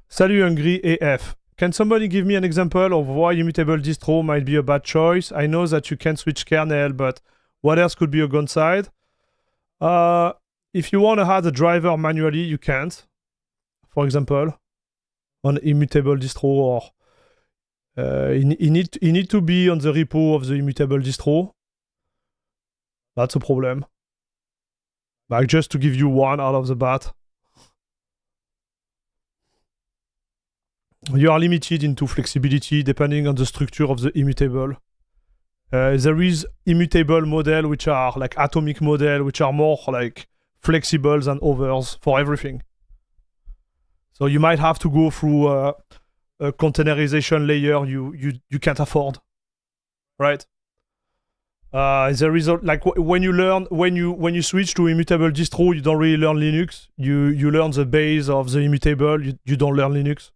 Salut Hungry AF. Can somebody give me an example of why immutable distro might be a bad choice? I know that you can switch kernel, but what else could be a downside? If you want to add a driver manually, you can't. For example, on immutable distro, or you need to be on the repo of the immutable distro. That's a problem. Like, just to give you one out of the bat. You are limited into flexibility depending on the structure of the immutable. There is immutable model which are like atomic model, which are more like flexible than others for everything. So you might have to go through a containerization layer you can't afford, right? There is like when you switch to immutable distro, you don't really learn Linux. You learn the base of the immutable. You don't learn Linux.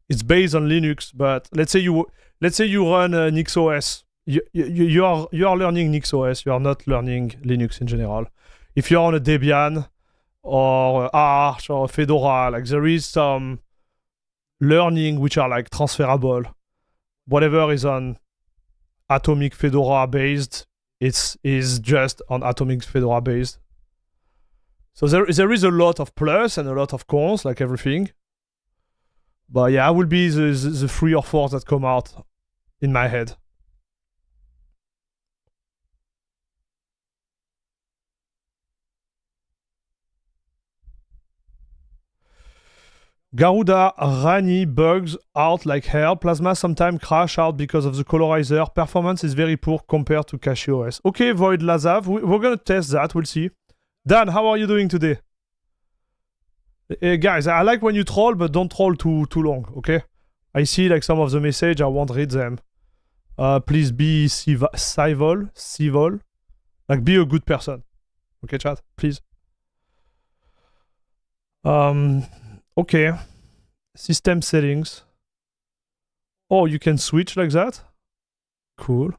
It's based on Linux, but let's say you run NixOS. You are learning NixOS. You are not learning Linux in general. If you're on a Debian or Arch or Fedora, like there is some learning which are like transferable. Whatever is on Atomic Fedora based, is just on Atomic Fedora based. So there is a lot of plus and a lot of cons, like everything. But yeah, I will be the 3 or 4 that come out in my head. Garuda Rani bugs out like hell. Plasma sometimes crash out because of the colorizer. Performance is very poor compared to CachyOS. Okay, Void Lazav, we're gonna test that. We'll see. Dan, how are you doing today? Guys, I like when you troll, but don't troll too long, okay? I see like some of the message, I won't read them. Please be civil. Like, be a good person. Okay, chat, please. Okay. System settings. Oh, you can switch like that? Cool.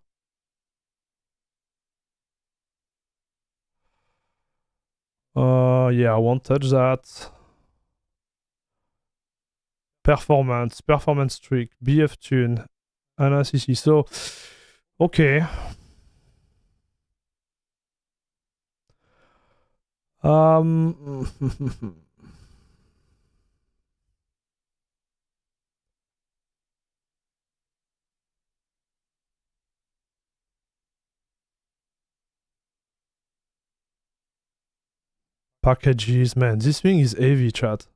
Yeah, I won't touch that. Performance streak, BF tune, NACC. So, okay. Packages, man, this thing is heavy, chat.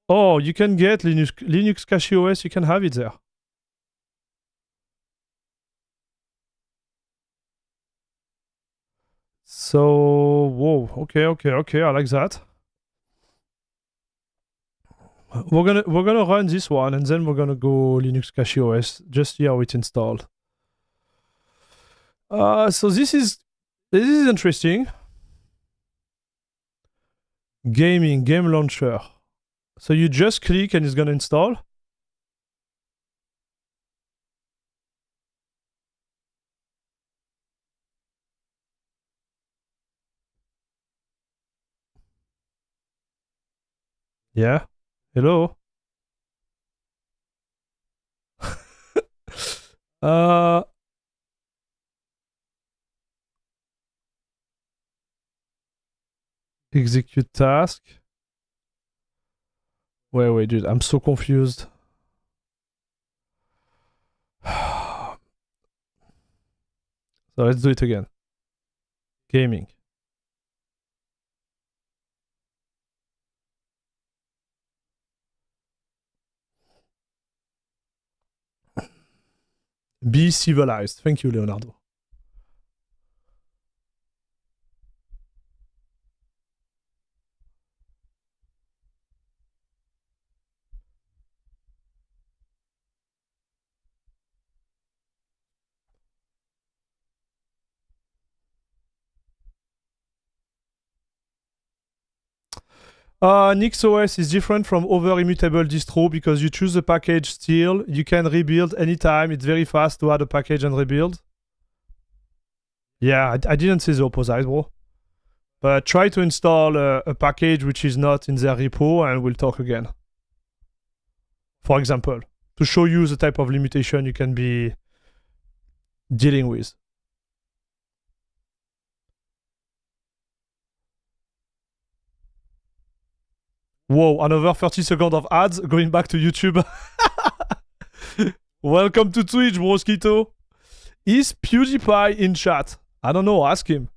Oh, you can get Linux CachyOS, you can have it there. So, whoa, okay, I like that. We're gonna run this one, and then we're gonna go Linux CachyOS, just see how it's installed. So this is interesting. Game launcher. So you just click and it's gonna install. Yeah. Hello. Execute task. Wait, dude, I'm so confused. So let's do it again. Gaming. Be civilized. Thank you, Leonardo. NixOS is different from other immutable distro because you choose the package still. You can rebuild anytime. It's very fast to add a package and rebuild. Yeah, I didn't say the opposite, bro. But try to install a package which is not in their repo and we'll talk again. For example, to show you the type of limitation you can be dealing with. Whoa, another 30 seconds of ads going back to YouTube. Welcome to Twitch, Broskito. Is PewDiePie in chat? I don't know, ask him.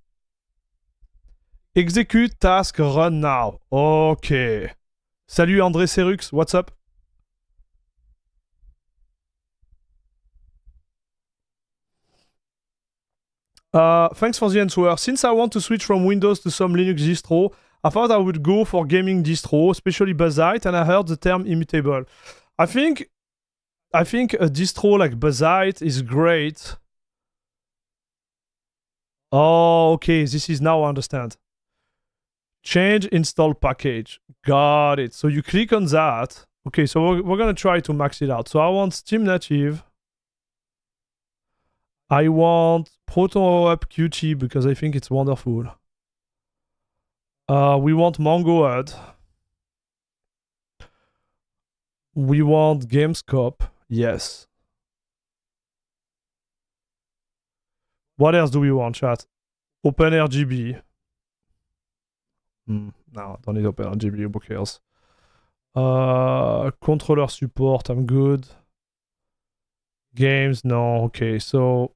Execute task run now. Okay. Salut André Serux, what's up? Thanks for the answer. Since I want to switch from Windows to some Linux distro, I thought I would go for gaming distro, especially Bazzite, and I heard the term immutable. I think a distro like Bazzite is great. Oh, okay, this is now I understand. Change install package. Got it. So you click on that. Okay, so we're gonna try to max it out. So I want Steam Native. I want Proton Up Qt because I think it's wonderful. We want MongoAd. We want GameScope. Yes. What else do we want, chat? OpenRGB. No, don't need OpenRGB. Who cares? Controller support. I'm good. Games, no. Okay, so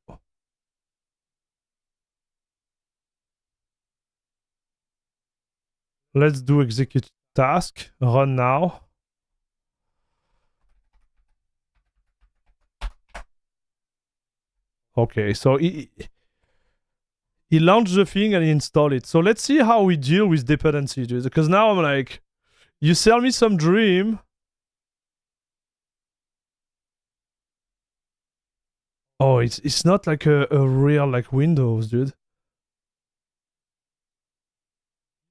let's do execute task. Run now. Okay, so he launched the thing and he installed it. So let's see how we deal with dependency, dude. Because now I'm like, you sell me some dream. Oh, it's not like a real like Windows, dude.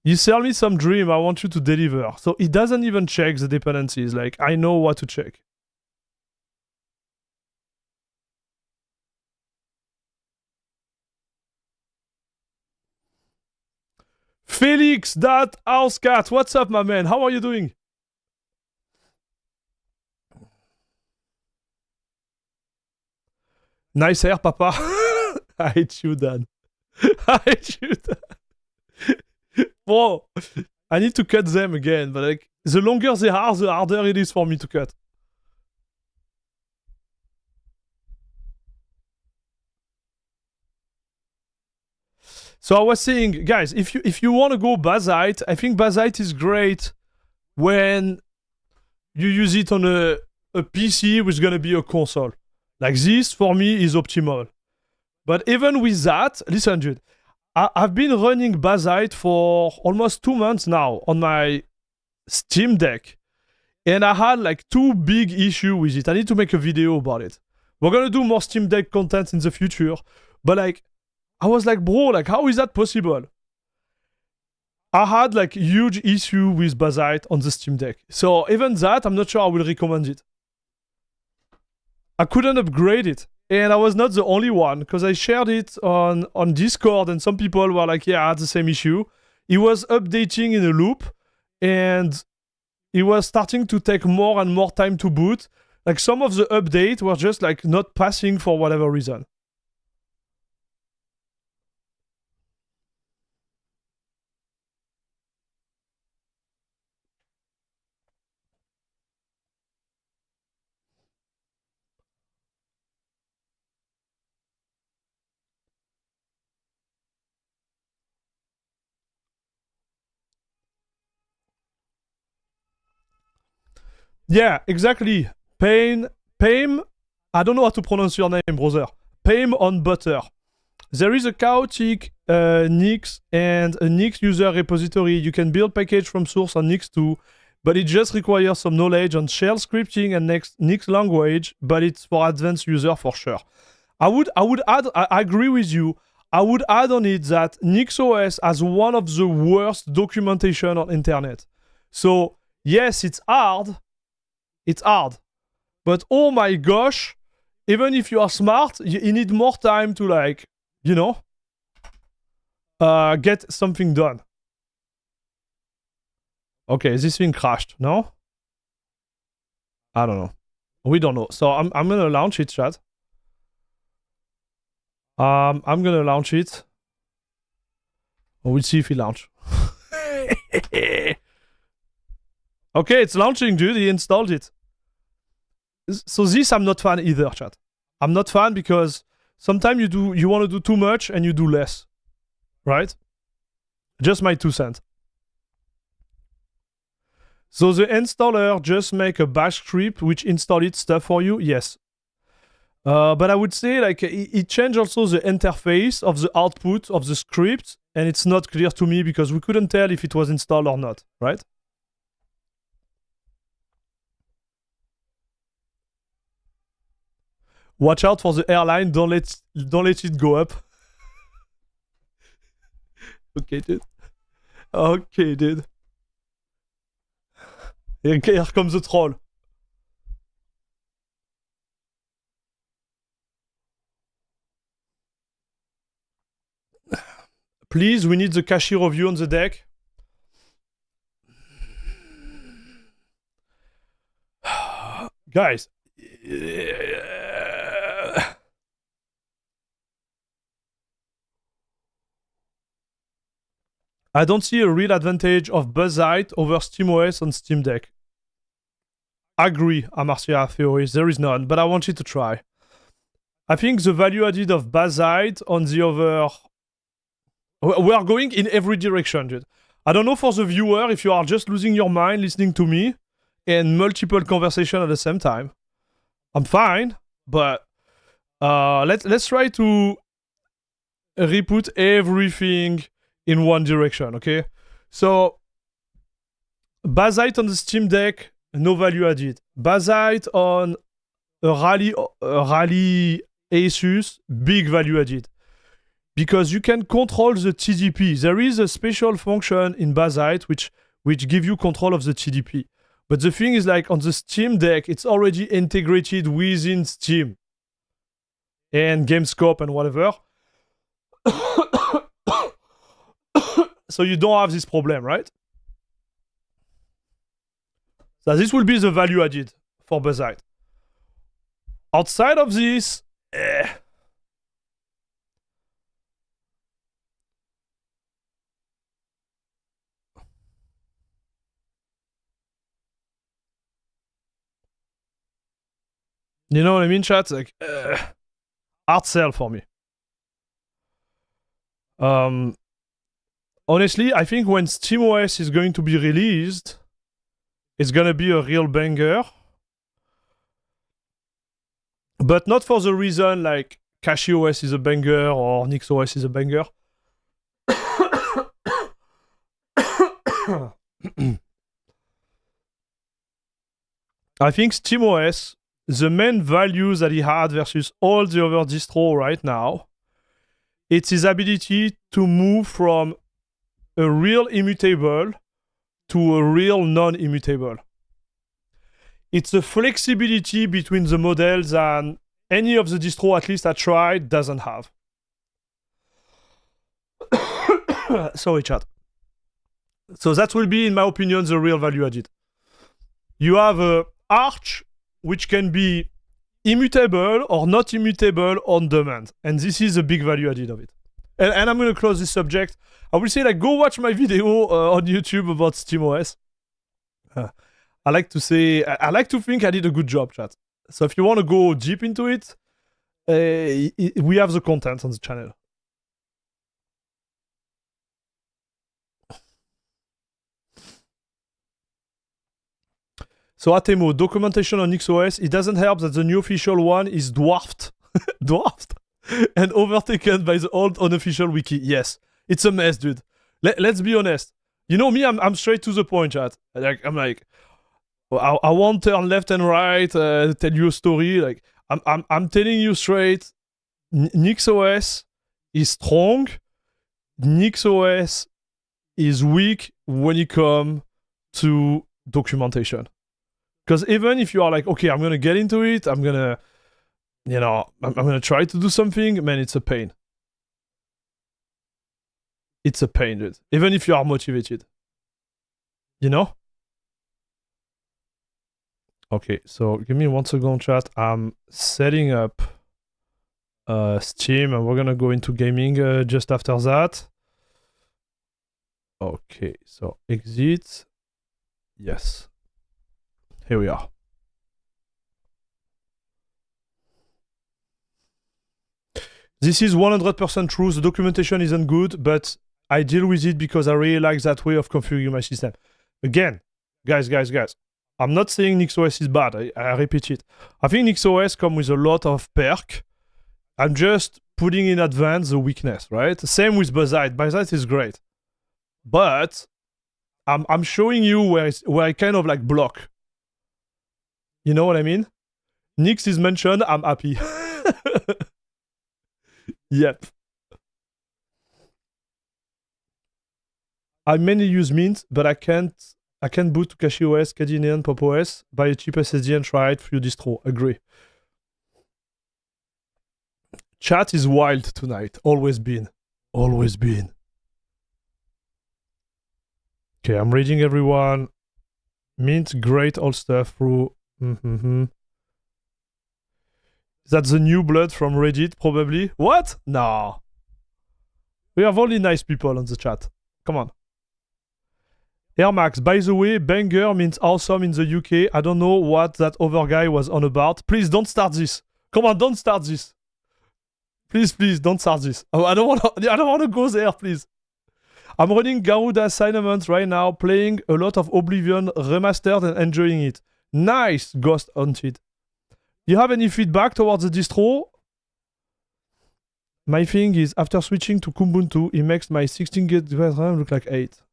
You sell me some dream, I want you to deliver. So it doesn't even check the dependencies. Like, I know what to check. Felix.housecat, what's up, my man? How are you doing? Nice hair, papa. I hate you, Dan. I hate you, Dan. Bro, I need to cut them again, but like, the longer they are, the harder it is for me to cut. So I was saying, guys, if you want to go Bazzite, I think Bazzite is great when you use it on a PC which is gonna be a console. Like this, for me, is optimal. But even with that, listen, dude, I've been running Bazzite for almost 2 months now on my Steam Deck. And I had like 2 big issues with it. I need to make a video about it. We're gonna do more Steam Deck content in the future. But like, I was like, bro, like, how is that possible? I had like huge issue with Bazzite on the Steam Deck. So even that, I'm not sure I will recommend it. I couldn't upgrade it. And I was not the only one, because I shared it on Discord and some people were like, yeah, I had the same issue. It was updating in a loop and it was starting to take more and more time to boot. Like some of the updates were just like not passing for whatever reason. Yeah, exactly. Paim, I don't know how to pronounce your name, brother. Paim on butter. There is a chaotic Nix and a Nix user repository. You can build package from source on Nix too, but it just requires some knowledge on shell scripting and Nix language, but it's for advanced user for sure. I would add, I agree with you, I would add on it that NixOS has one of the worst documentation on internet. So yes, it's hard. It's hard. But oh my gosh, even if you are smart, you need more time to like, you know, get something done. Okay, this thing crashed, no? I don't know. We don't know. So I'm gonna launch it, chat. I'm gonna launch it. We'll see if it launch. Okay, it's launching, dude. He installed it. So this I'm not fan either, chat. I'm not fan because sometimes you want to do too much and you do less. Right? Just my 2 cents. So the installer just make a bash script which install it stuff for you? Yes. But I would say like it changed also the interface of the output of the script, and it's not clear to me because we couldn't tell if it was installed or not, right? Watch out for the airline, don't let it go up. Okay, dude. Okay, dude. Here comes the troll. Please, we need the cache review on the deck. Guys. I don't see a real advantage of Buzzite over SteamOS on Steam Deck. Agree, Amarcia Theories, there is none, but I want you to try. I think the value added of Buzzite on the other... We are going in every direction, dude. I don't know for the viewer if you are just losing your mind listening to me and multiple conversations at the same time. I'm fine, but let's try to re-put everything in one direction, okay? So, Buzzite on the Steam Deck, no value added. Buzzite on a Rally Asus, big value added. Because you can control the TDP. There is a special function in Buzzite which give you control of the TDP. But the thing is, like, on the Steam Deck, it's already integrated within Steam. And GameScope and whatever. So you don't have this problem, right? So this will be the value added for Buzzite. Outside of this, you know what I mean, chat? Like, hard sell for me. Honestly, I think when SteamOS is going to be released, it's gonna be a real banger. But not for the reason like CacheOS is a banger or NixOS is a banger. I think SteamOS, the main value that he had versus all the other distro right now, it's his ability to move from a real immutable to a real non-immutable. It's a flexibility between the models and any of the distro, at least I tried, doesn't have. Sorry, chat. So that will be, in my opinion, the real value added. You have a Arch, which can be immutable or not immutable on demand. And this is a big value added of it. And I'm going to close this subject. I will say, like, go watch my video on YouTube about SteamOS. I like to say, I like to think I did a good job, chat. So if you want to go deep into it, we have the content on the channel. So Atemo, documentation on NixOS, it doesn't help that the new official one is dwarfed. Dwarfed? And overtaken by the old unofficial wiki. Yes. It's a mess, dude. Let's be honest. You know me, I'm straight to the point, chat. Like, I'm like, I won't turn left and right, tell you a story. Like, I'm telling you straight, NixOS is strong. NixOS is weak when it comes to documentation. Because even if you are like, okay, I'm gonna get into it, I'm gonna try to do something, man, it's a pain. It's a pain, dude. Even if you are motivated. You know? Okay, so give me 1 second, chat. I'm setting up Steam, and we're gonna go into gaming just after that. Okay, so exit. Yes. Here we are. This is 100% true. The documentation isn't good, but I deal with it because I really like that way of configuring my system. Again, guys, I'm not saying NixOS is bad. I repeat it. I think NixOS comes with a lot of perk. I'm just putting in advance the weakness, right? Same with Buzzite. Buzzite is great. But I'm showing you where I kind of like block. You know what I mean? Nix is mentioned, I'm happy. Yep. I mainly use Mint, but I can't boot to CachyOS, KDE, Pop OS, buy a cheap SSD and try it through distro. Agree. Chat is wild tonight. Always been. Always been. Okay, I'm reading everyone. Mint, great old stuff through. That's the new blood from Reddit, probably. What? No. We have only nice people on the chat. Come on. Air Max, by the way, banger means awesome in the UK. I don't know what that other guy was on about. Please don't start this. Come on, don't start this. Please, don't start this. Oh, I don't want to go there, please. I'm running Garuda assignments right now, playing a lot of Oblivion remastered and enjoying it. Nice, Ghost Hunted. You have any feedback towards the distro? My thing is, after switching to Kubuntu, it makes my 16 GB RAM look like 8.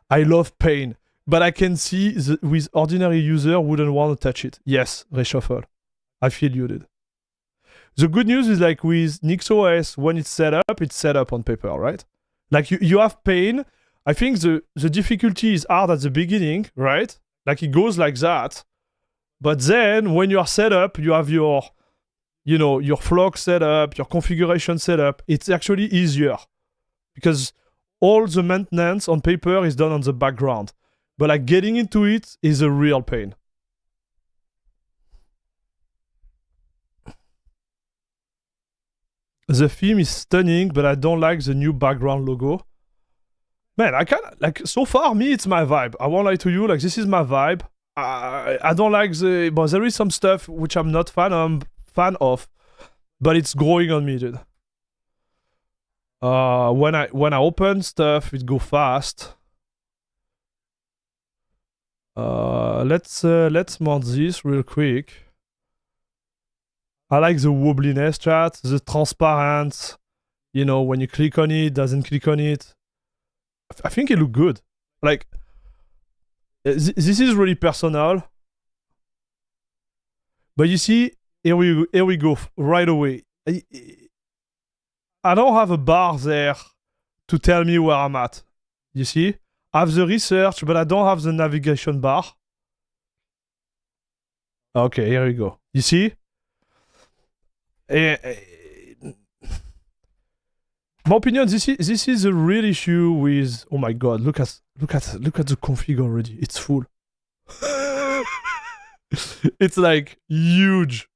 I love pain, but I can see with ordinary user wouldn't want to touch it. Yes, reshuffle. I feel you did. The good news is like with NixOS, when it's set up on paper, right? Like you have pain. I think the difficulty is hard at the beginning, right? Like it goes like that. But then when you are set up, you have your flock set up, your configuration set up. It's actually easier because all the maintenance on paper is done on the background. But like getting into it is a real pain. The theme is stunning, but I don't like the new background logo. Man, I kind of like, so far, me, it's my vibe. I won't lie to you, like this is my vibe. I don't like but there is some stuff which I'm not fan of, but it's growing on me, dude. When I open stuff, it go fast. Let's mod this real quick. I like the wobbliness, chat, the transparent. You know, when you click on it, doesn't click on it. I think it look good. Like. This is really personal. But you see, here we go right away. I don't have a bar there to tell me where I'm at. You see? I have the research, but I don't have the navigation bar. Okay, here we go. You see? My opinion, this is a real issue with. Oh my god! Look at the config already. It's full. It's like huge.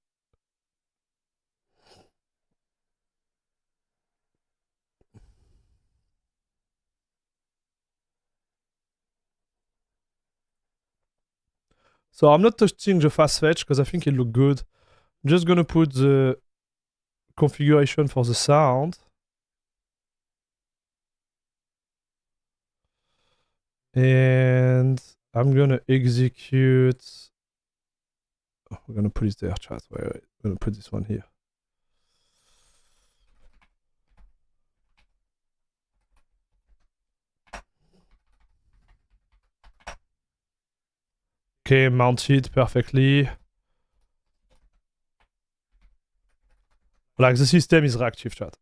So I'm not touching the fast fetch because I think it look good. I'm just gonna put the configuration for the sound. And I'm gonna execute. Oh, we're gonna put it there, chat. Wait. I'm gonna put this one here. Okay, mounted perfectly. Like the system is reactive, chat.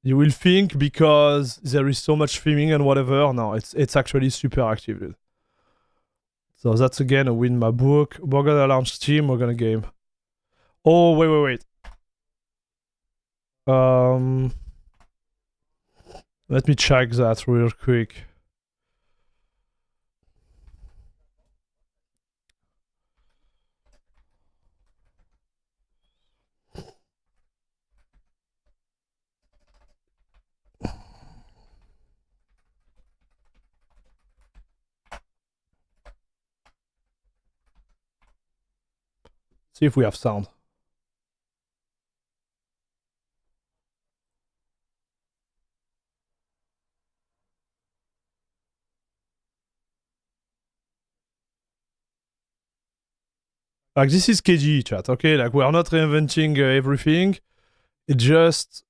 You will think because there is so much streaming and whatever. No, it's actually super active, dude. So that's again a win in my book. We're gonna launch Steam, we're gonna game. Oh, wait. Let me check that real quick. See if we have sound. Like, this is KG chat, okay? Like, we are not reinventing everything. It just,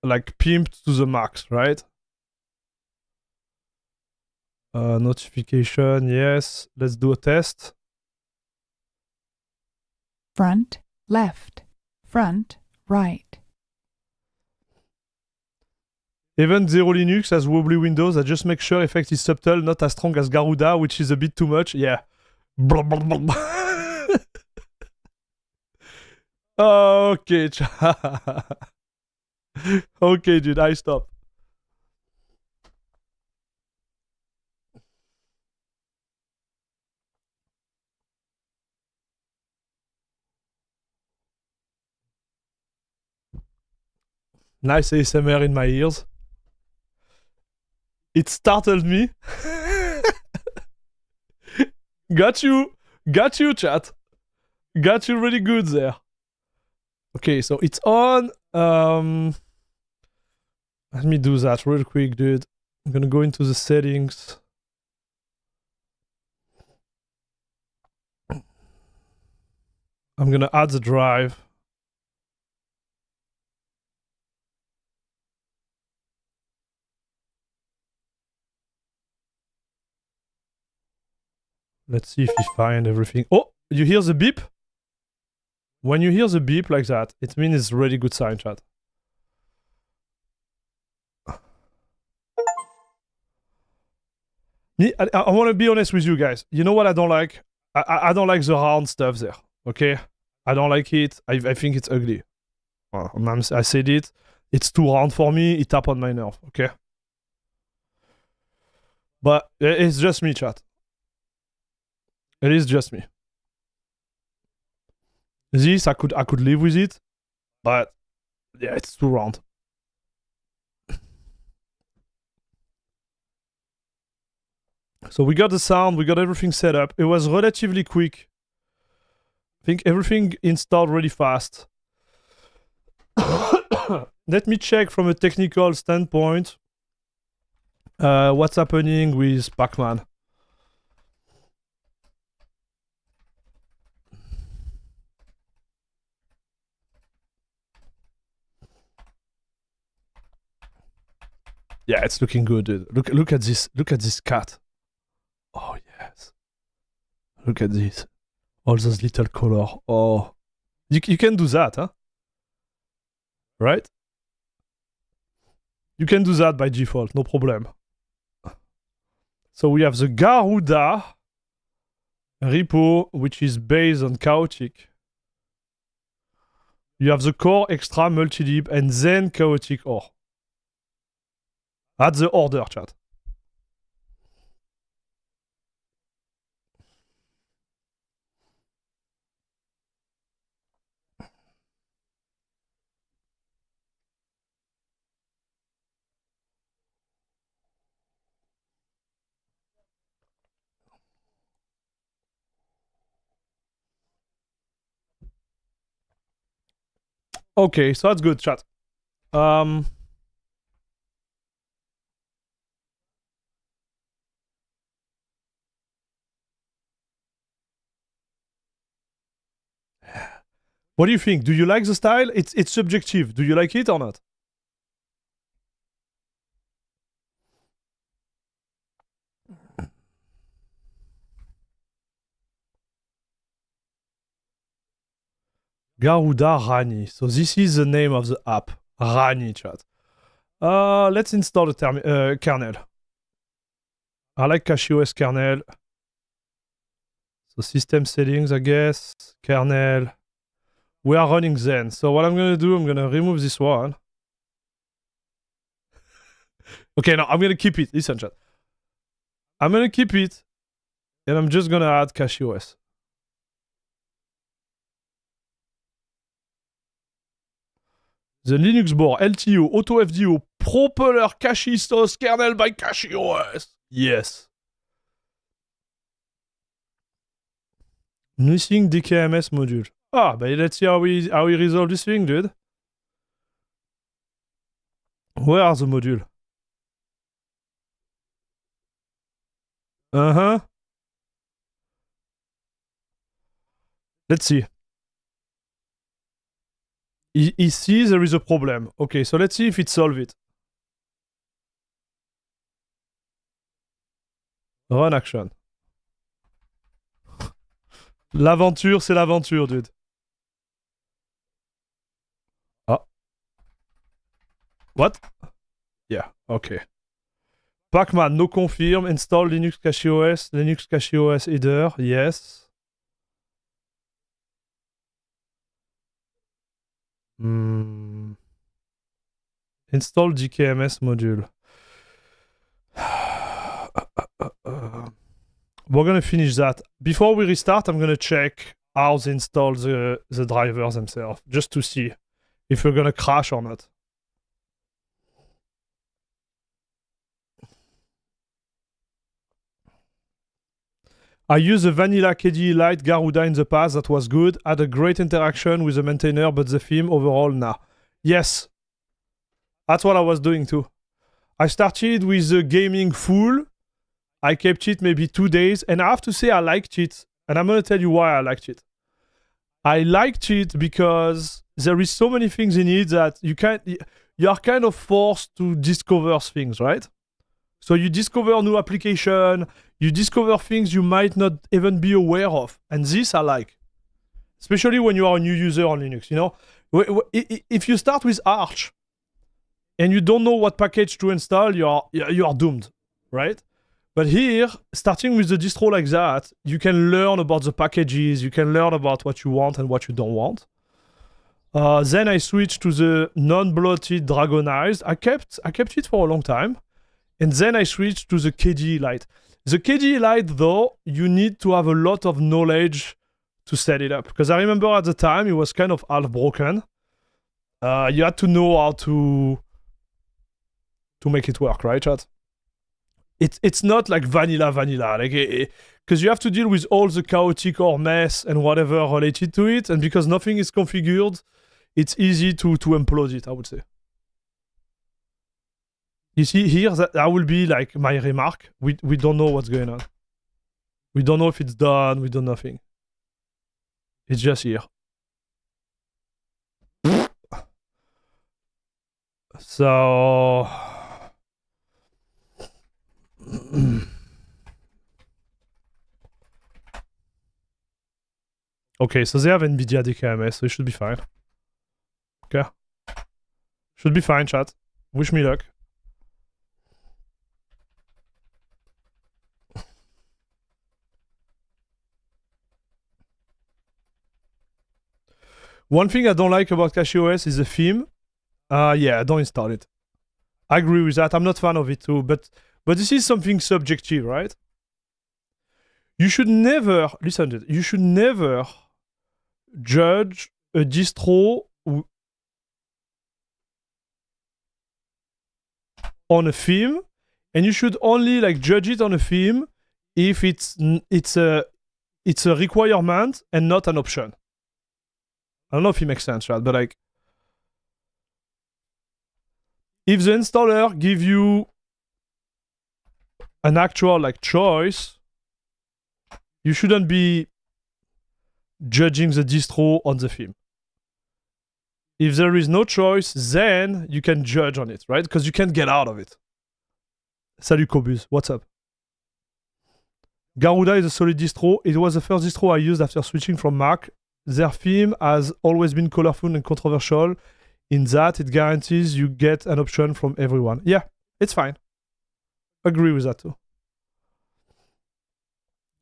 like, pimped to the max, right? Notification, yes. Let's do a test. Front, left, front, right. Even Zero Linux has wobbly windows. I just make sure effect is subtle, not as strong as Garuda, which is a bit too much. Yeah. Okay, okay, dude, I stop. Nice ASMR in my ears. It startled me. Got you, chat. Got you really good there. Okay, so it's on. Let me do that real quick, dude. I'm gonna go into the settings. I'm gonna add the drive. Let's see if we find everything. Oh, you hear the beep? When you hear the beep like that, it means it's really good sign, chat. I want to be honest with you guys. You know what I don't like? I don't like the round stuff there, okay? I don't like it. I think it's ugly. I said it. It's too round for me. It tap on my nerve, okay? But it's just me, chat. It is just me. This, I could live with it. But, yeah, it's too round. So we got the sound, we got everything set up. It was relatively quick. I think everything installed really fast. Let me check from a technical standpoint what's happening with Pac-Man. Yeah, it's looking good, dude. Look at this. Look at this cat. Oh yes. Look at this. All those little color. Oh. You can do that, huh? Right? You can do that by default, no problem. So we have the Garuda repo, which is based on chaotic. You have the core, extra, multi-lib, and then chaotic ore. That's the order, chat. Okay, so that's good, chat. What do you think? Do you like the style? It's subjective. Do you like it or not? Garuda Rani. So this is the name of the app. Rani, chat. Let's install the kernel. I like CachyOS kernel. So system settings, I guess. Kernel. We are running Zen. So what I'm going to do, I'm going to remove this one. Okay, no, I'm going to keep it. Listen, chat. I'm going to keep it. And I'm just going to add CachyOS. The Linux board, LTO, Auto FDO, propeller CachyOS kernel by CachyOS. Yes. Missing DKMS module. Ah, but let's see how we resolve this thing, dude. Where are the module? Uh-huh. Let's see. He sees there is a problem. Okay, so let's see if it solves it. Run action. L'aventure, c'est l'aventure, dude. Ah. What? Yeah, okay. Pacman, no confirm. Install Linux CachyOS. Linux CachyOS header. Yes. Install DKMS module. We're gonna finish that. Before we restart, I'm gonna check how they install the drivers themselves, just to see if we're gonna crash or not. I used the vanilla KDE Lite Garuda in the past. That was good. Had a great interaction with the maintainer, but the theme overall, nah. Yes. That's what I was doing too. I started with the gaming full. I kept it maybe 2 days. And I have to say I liked it. And I'm going to tell you why I liked it. I liked it because there is so many things in it that you are kind of forced to discover things, right? So you discover new application, you discover things you might not even be aware of. And this I like. Especially when you are a new user on Linux, you know? If you start with Arch and you don't know what package to install, you are doomed, right? But here, starting with the distro like that, you can learn about the packages, you can learn about what you want and what you don't want. Then I switched to the non-bloated Dragonized. I kept it for a long time. And then I switched to the KDE Lite. The KDE Lite, though, you need to have a lot of knowledge to set it up. Because I remember at the time, it was kind of half broken. You had to know how to make it work, right, chat? It's not like vanilla, like, because you have to deal with all the chaotic or mess and whatever related to it. And because nothing is configured, it's easy to implode it, I would say. You see here, that will be like my remark. We don't know what's going on. We don't know if it's done. We don't know nothing. It's just here. So... Okay, so they have NVIDIA DKMS, so it should be fine. Okay. Should be fine, chat. Wish me luck. One thing I don't like about CachyOS is the theme. Yeah, don't install it. I agree with that. I'm not a fan of it too, but this is something subjective, right? You should never, listen to it, you should never judge a distro on a theme, and you should only like judge it on a theme if it's a requirement and not an option. I don't know if it makes sense, right? But like, if the installer give you an actual like choice, you shouldn't be judging the distro on the theme. If there is no choice, then you can judge on it, right? Because you can't get out of it. Salut Cobus, what's up? Garuda is a solid distro. It was the first distro I used after switching from Mac. Their theme has always been colorful and controversial. in that it guarantees you get an option from everyone. Yeah, it's fine. Agree with that too.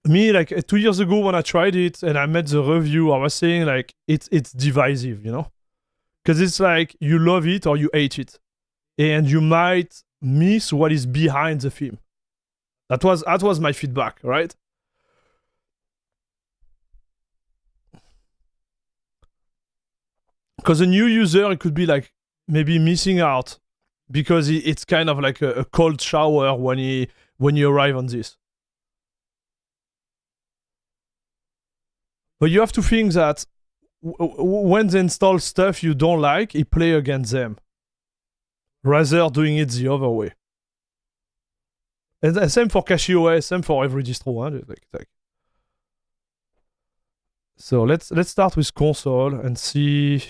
Me, like 2 years ago when I tried it and I made the review, I was saying like it's divisive, you know? Because it's like you love it or you hate it. And you might miss what is behind the theme. That was my feedback, right? Because a new user, it could be like maybe missing out because it's kind of like a cold shower when you arrive on this. But you have to think that when they install stuff you don't like, it play against them. Rather doing it the other way. And same for CachyOS, same for every distro. Huh? So let's start with console and see.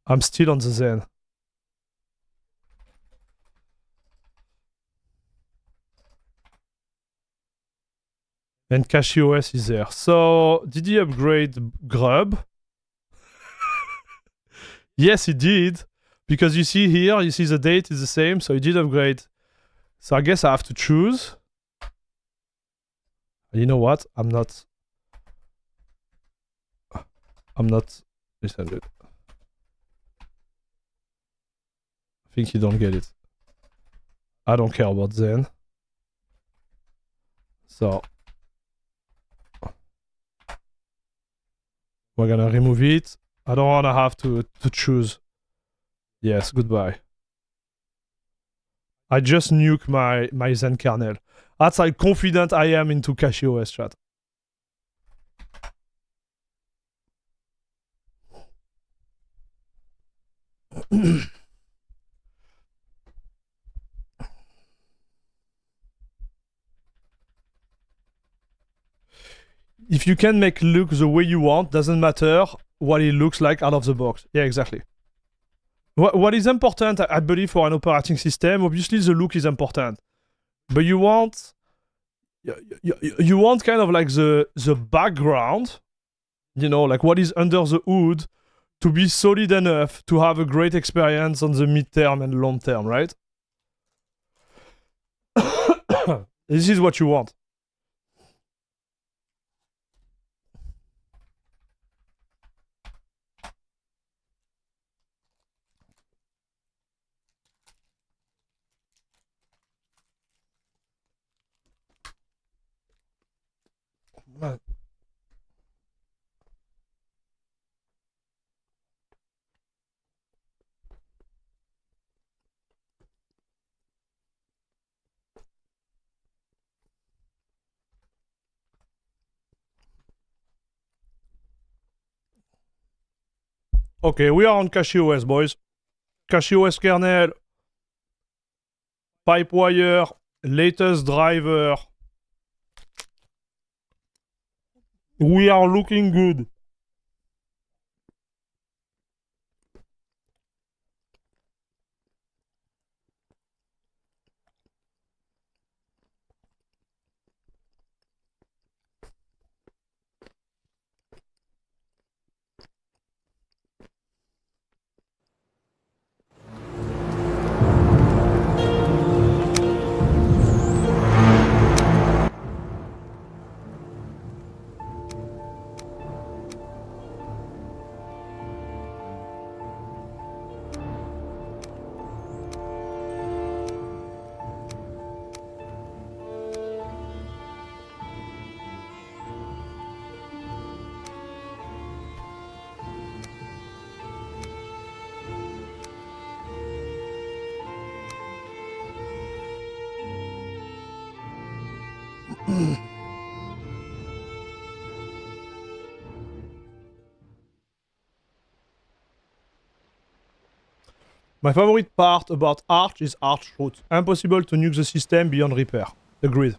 I'm still on the Zen. And CachyOS is there. So, did he upgrade Grub? Yes, he did. Because you see here, you see the date is the same, so he did upgrade. So I guess I have to choose. You know what? I'm not. Listen, dude. I think you don't get it. I don't care about Zen. So we're gonna remove it. I don't wanna have to choose. Yes, goodbye. I just nuke my Zen kernel. That's how confident I am into CachyOS, chat. If you can make look the way you want, doesn't matter what it looks like out of the box. Yeah, exactly. What is important, I believe, for an operating system, obviously the look is important. But you want kind of like the background, you know, like what is under the hood to be solid enough to have a great experience on the mid-term and long term, right? This is what you want. Okay, we are on CachyOS, boys. CachyOS kernel, Pipewire, latest driver. We are looking good. My favorite part about Arch is Arch root. Impossible to nuke the system beyond repair. Agreed.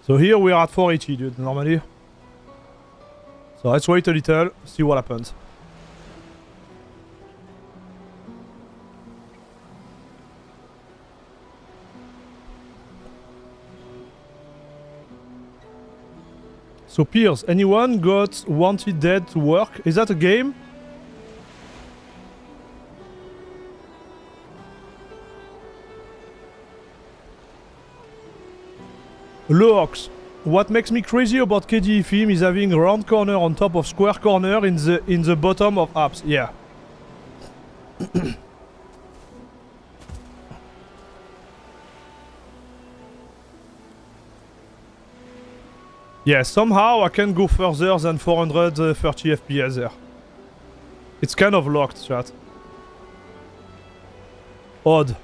So here we are at 480, dude, normally. So let's wait a little, see what happens. So Piers, anyone got Wanted Dead to work? Is that a game? Lurks. What makes me crazy about KDE theme is having a round corner on top of square corner in the bottom of apps. Yeah. Yeah, somehow I can go further than 430 FPS there. It's kind of locked, chat. Odd.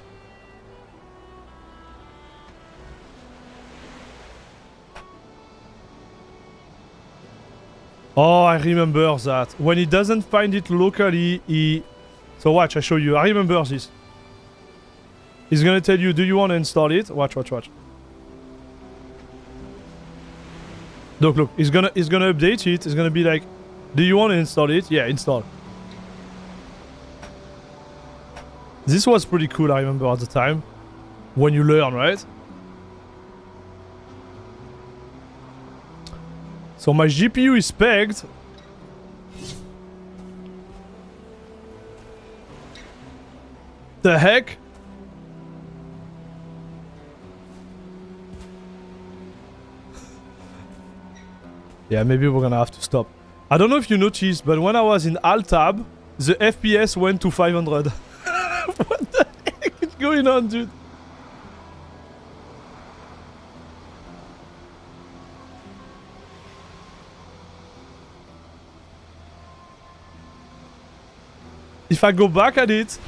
Oh, I remember that. When he doesn't find it locally, he... So watch, I show you. I remember this. He's gonna tell you, do you want to install it? Watch, watch, watch. Look, look. He's gonna update it. He's gonna be like, do you want to install it? Yeah, install. This was pretty cool, I remember at the time. When you learn, right? So my GPU is pegged. The heck? Yeah, maybe we're gonna have to stop. I don't know if you noticed, but when I was in Alt-Tab, the FPS went to 500. What the heck is going on, dude? If I go back at it...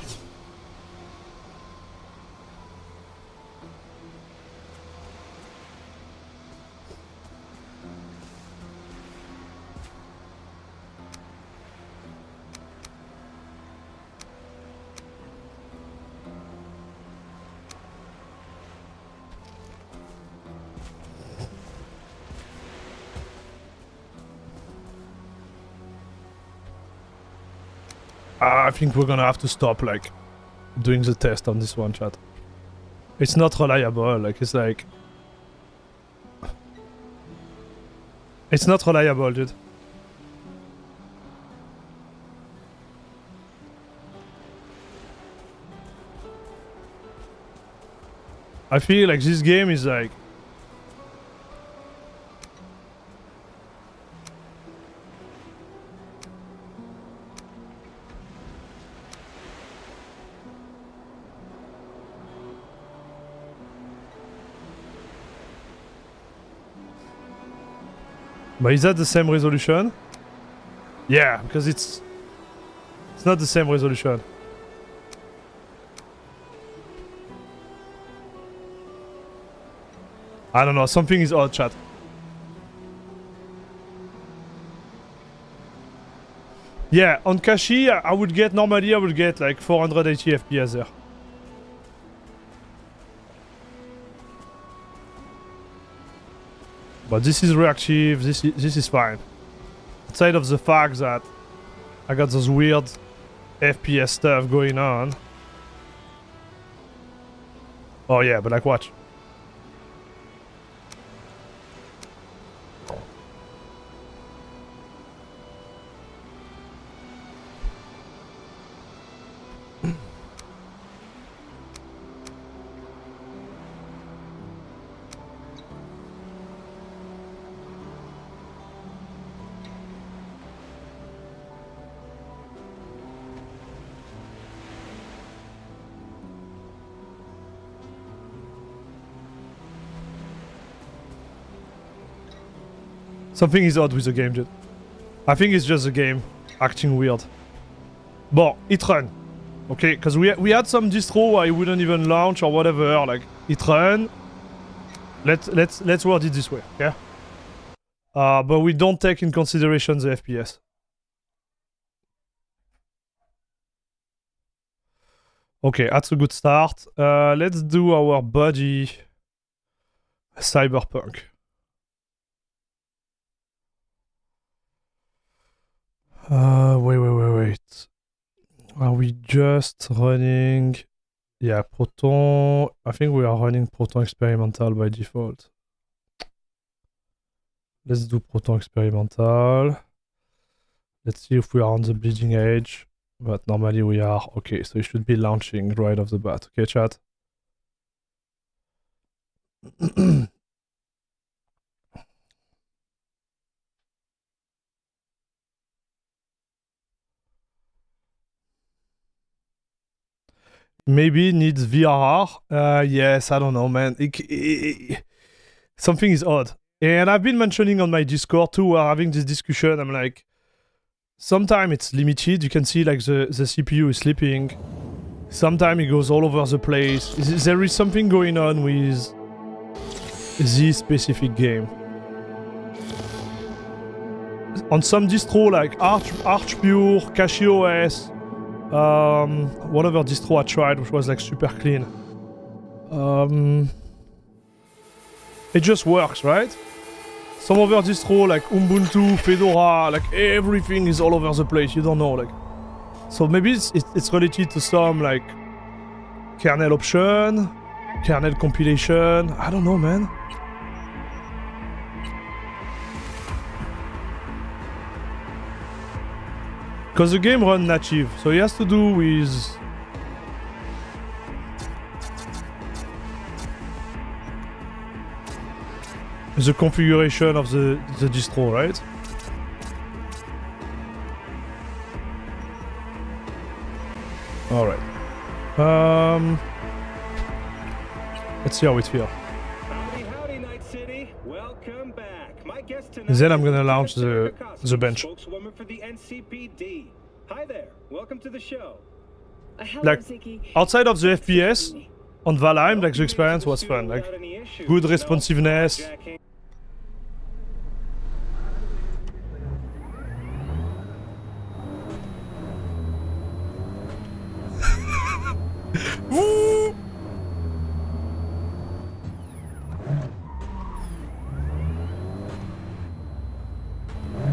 I think we're gonna have to stop, like, doing the test on this one, chat. It's not reliable, like, it's like... It's not reliable, dude. I feel like this game is like... But is that the same resolution? Yeah, because it's not the same resolution. I don't know, something is odd, chat. Yeah, on Kashi, I would get, normally I would get like 480 FPS there. But this is reactive, this is fine. Outside of the fact that I got those weird FPS stuff going on. Oh yeah, but like watch. Something is odd with the game, dude. I think it's just the game acting weird. But it run, okay? Because we had some distro where it wouldn't even launch or whatever. Like it run. Let's word it this way, yeah. But we don't take in consideration the FPS. Okay, that's a good start. Let's do our body cyberpunk. Wait. Are we just running? Yeah, Proton. I think we are running Proton Experimental by default. Let's do Proton Experimental. Let's see if we are on the bleeding edge. But normally we are. Okay, so it should be launching right off the bat. Okay, chat. Maybe needs VRR. Yes, I don't know, man. Something is odd. And I've been mentioning on my Discord too, we're having this discussion. I'm like, sometimes it's limited. You can see like the CPU is sleeping. Sometimes it goes all over the place. There is something going on with this specific game. On some distro like Archpure, CachyOS, one other distro I tried which was like super clean. It just works, right? Some other distro like Ubuntu, Fedora, like everything is all over the place. You don't know, like. So maybe it's related to some like kernel option, kernel compilation. I don't know, man. Because the game runs native, so it has to do with the configuration of the distro, right? All right. Let's see how it feels. Howdy, Night City. Welcome back. My guest tonight. Then I'm gonna launch the bench. Spokeswoman for the NCPD. Hi there. Welcome to the show. Like outside of the FPS on Valheim, like the experience was fun. Like good responsiveness.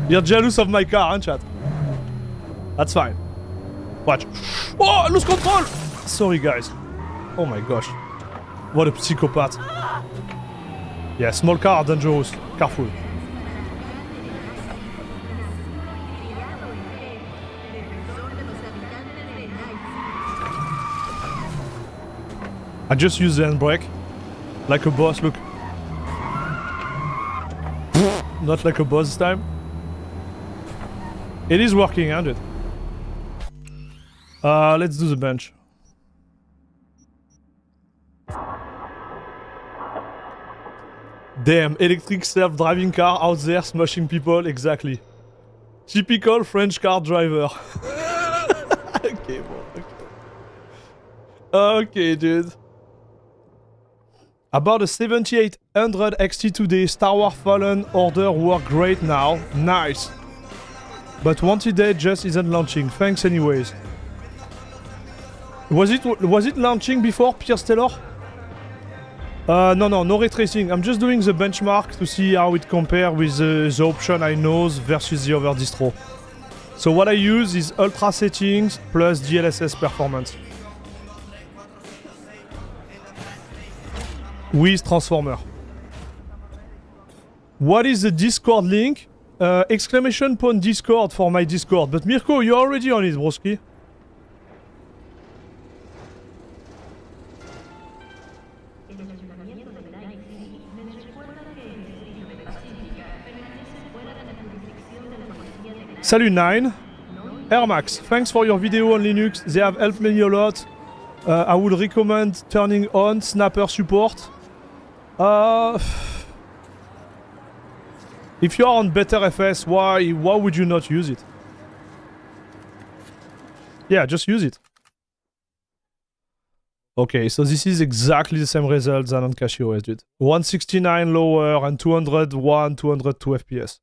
You're jealous of my car, huh, chat? That's fine. Watch. Oh, lose control! Sorry, guys. Oh my gosh. What a psychopath. Yeah, small car are dangerous. Careful. I just used the handbrake. Like a boss, look. Not like a boss this time. It is working, huh, dude? Let's do the bench. Damn, electric self-driving car out there smashing people, exactly. Typical French car driver. Okay, bro, okay. Okay, dude. About a 7800 XT today, Star Wars Fallen Order work great now. Nice. But Wanted Dead just isn't launching. Thanks anyways. Was it launching before Pierce Taylor? No ray tracing. I'm just doing the benchmark to see how it compares with the option I know versus the other distro. So what I use is ultra settings plus DLSS performance. With transformer. What is the Discord link? Exclamation point Discord for my Discord. But Mirko, you're already on it, broski. Salut 9. Air Max, thanks for your video on Linux. They have helped me a lot. I would recommend turning on snapper support. If you are on better FS, why would you not use it? Yeah, just use it. Okay, so this is exactly the same results than on CachyOS, dude. 169 lower and 201, 202 FPS.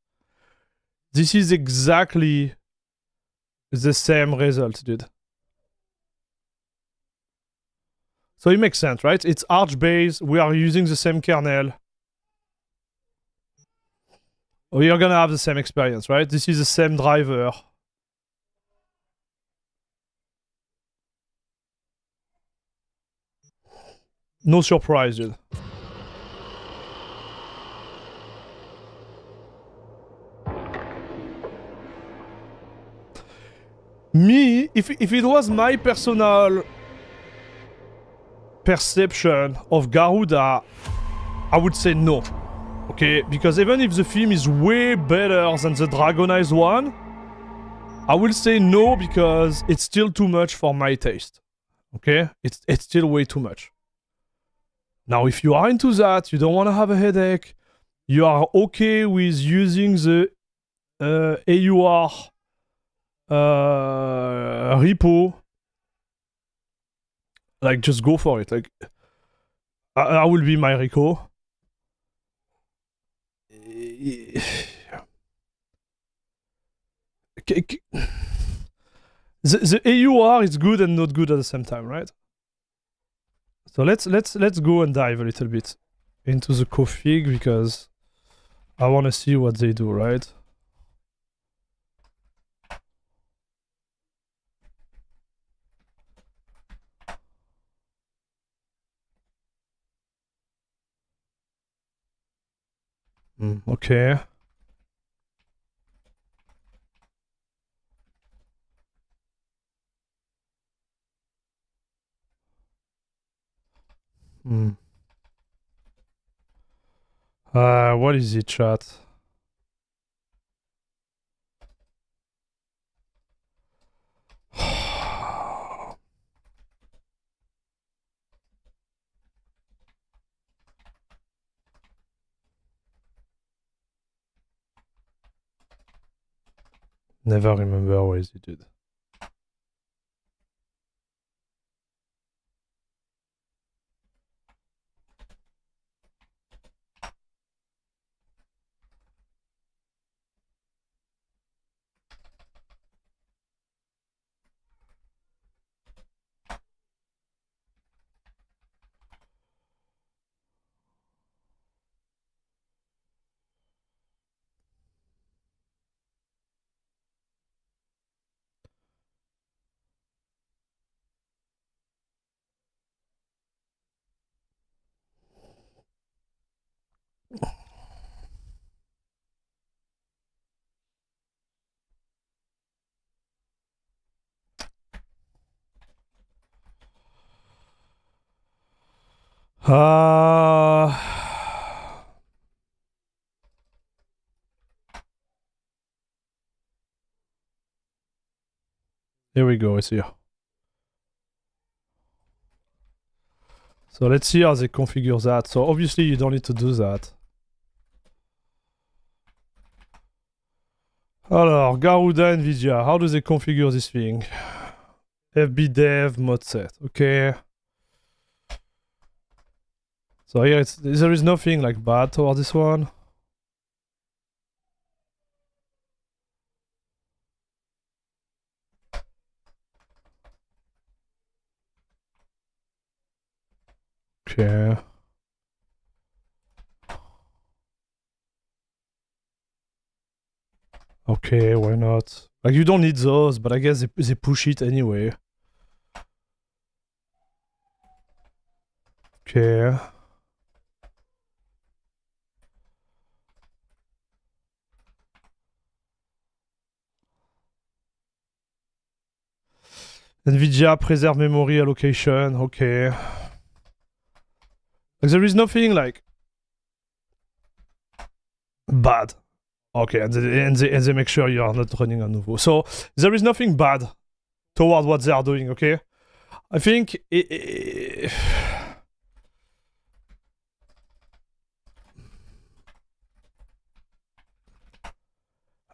This is exactly the same result, dude. So it makes sense, right? It's Arch based, we are using the same kernel. We are gonna have the same experience, right? This is the same driver. No surprise, dude. Me, if it was my personal perception of Garuda, I would say no. Okay, because even if the theme is way better than the Dragonized one, I will say no because it's still too much for my taste. Okay, it's still way too much. Now, if you are into that, you don't want to have a headache, you are okay with using the AUR repo, like just go for it. Like I will be my Rico. The AUR is good and not good at the same time, right? So let's go and dive a little bit into the config because I want to see what they do, right? Okay. What is it, chat? Never remember what is it, dude. Here we go, it's here. So let's see how they configure that. So obviously you don't need to do that. Alors, Garuda NVIDIA, how do they configure this thing? FB dev mod set, okay. So here there is nothing like bad toward this one. Okay. Okay, why not? Like, you don't need those, but I guess they push it anyway. Okay. NVIDIA preserve memory allocation, okay. Like, there is nothing like bad. Okay, and they make sure you are not running on Nouveau. So there is nothing bad toward what they are doing, okay? I think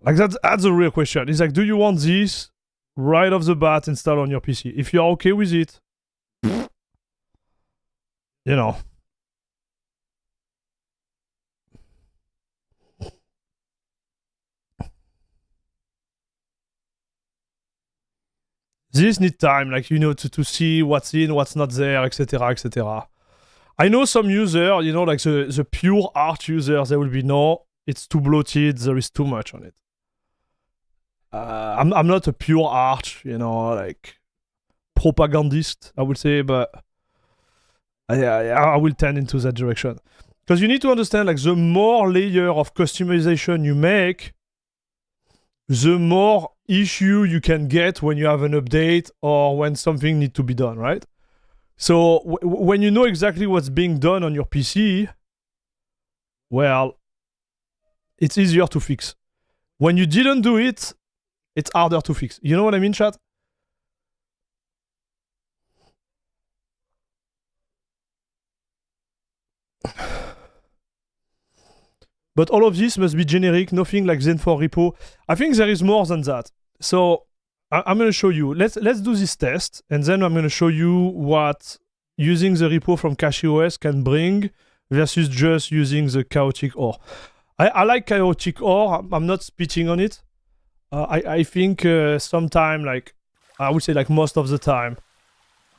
like that's a real question. It's like, do you want this right off the bat installed on your PC? If you're okay with it, you know. This need time, like, you know, to see what's in, what's not there, etc., etc. I know some user, you know, like the pure art users, they will be, no, it's too bloated, there is too much on it. I'm not a pure art, you know, like, propagandist, I would say, but I will tend into that direction. Because you need to understand, like, the more layer of customization you make, the more issue you can get when you have an update or when something needs to be done, right? So when you know exactly what's being done on your PC, well, it's easier to fix. When you didn't do it, it's harder to fix. You know what I mean, chat? But all of this must be generic, nothing like Zen4 repo. I think there is more than that. So I'm going to show you. Let's do this test, and then I'm going to show you what using the repo from CacheOS can bring versus just using the chaotic OR. I like chaotic OR. I'm not spitting on it. I think sometime, like, I would say like most of the time,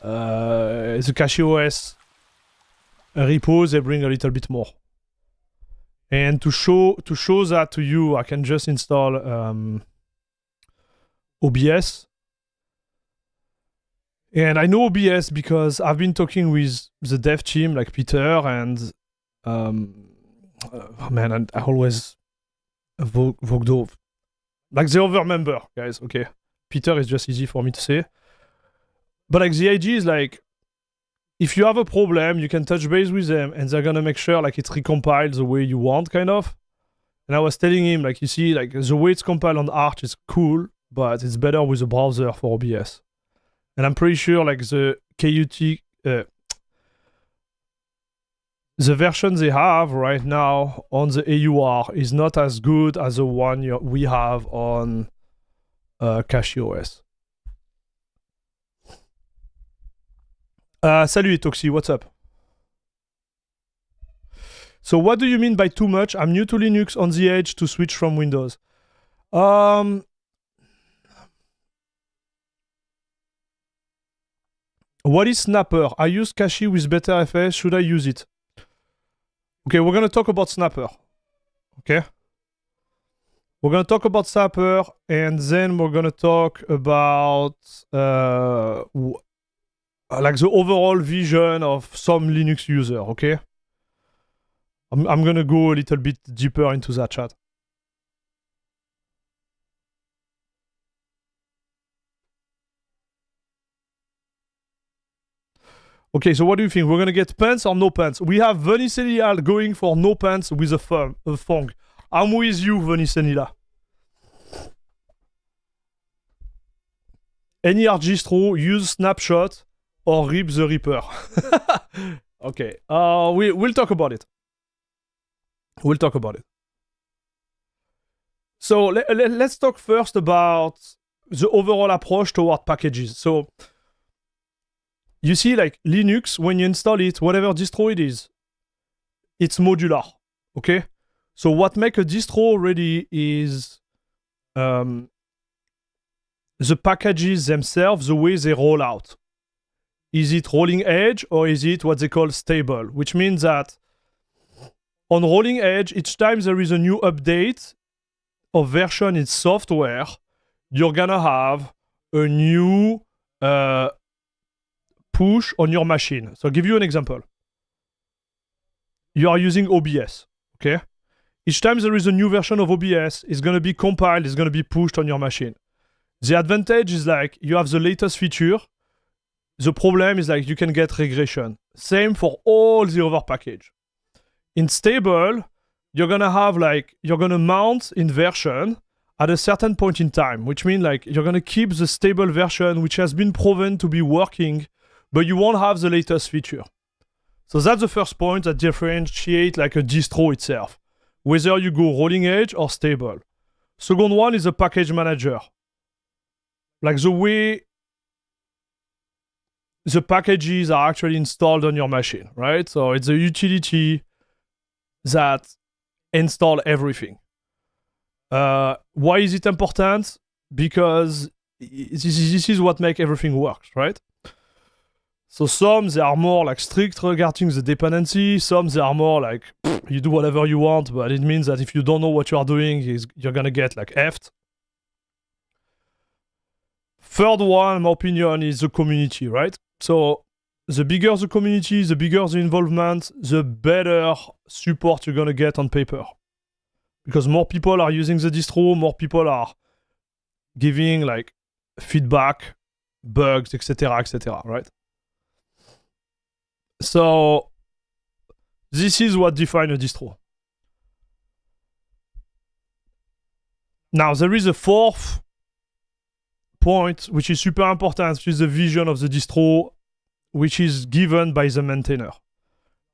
the CacheOS repos, they bring a little bit more. And to show that to you, I can just install OBS. And I know OBS because I've been talking with the dev team, like Peter, and man, I always Vogdo, like the other member, guys. Okay, Peter is just easy for me to say. But like the idea is like, if you have a problem, you can touch base with them, and they're gonna make sure like it's recompiled the way you want, kind of. And I was telling him, like, you see, like the way it's compiled on Arch is cool, but it's better with a browser for OBS. And I'm pretty sure like the KUT, the version they have right now on the AUR is not as good as the one we have on CacheOS. Salut Toxi, what's up? So what do you mean by too much? I'm new to Linux, on the edge to switch from Windows. What is Snapper? I use Cache with better FS. Should I use it? Okay, we're going to talk about Snapper. Okay? We're going to talk about Snapper, and then we're going to talk about like the overall vision of some Linux user, okay? I'm going to go a little bit deeper into that, chat. Okay, so what do you think? We're going to get pants or no pants? We have Venicellia going for no pants with a thong. I'm with you, Venicellia. Any registro, use snapshot, or rip the Reaper. Okay, we'll talk about it. We'll talk about it. So let's talk first about the overall approach toward packages. So you see, like Linux, when you install it, whatever distro it is, it's modular, okay? So what makes a distro ready is the packages themselves, the way they roll out. Is it rolling edge or is it what they call stable? Which means that on rolling edge, each time there is a new update of version in software, you're gonna have a new push on your machine. So I'll give you an example. You are using OBS, okay? Each time there is a new version of OBS, it's gonna be compiled, it's gonna be pushed on your machine. The advantage is like you have the latest feature. The problem is like you can get regression. Same for all the other package. In stable, you're gonna have like, you're gonna mount in version at a certain point in time, which means like you're gonna keep the stable version which has been proven to be working, but you won't have the latest feature. So that's the first point that differentiates like a distro itself, whether you go rolling edge or stable. Second one is a package manager. Like the way the packages are actually installed on your machine, right? So it's a utility that install everything. Why is it important? Because this is what makes everything work, right? So some, they are more like strict regarding the dependency. Some, they are more like, you do whatever you want, but it means that if you don't know what you are doing, you're gonna get like effed. Third one, in my opinion, is the community, right? So the bigger the community, the bigger the involvement, the better support you're gonna get on paper. Because more people are using the distro, more people are giving like feedback, bugs, etc., right? So this is what defines a distro. Now there is a fourth point which is super important, which is the vision of the distro, which is given by the maintainer.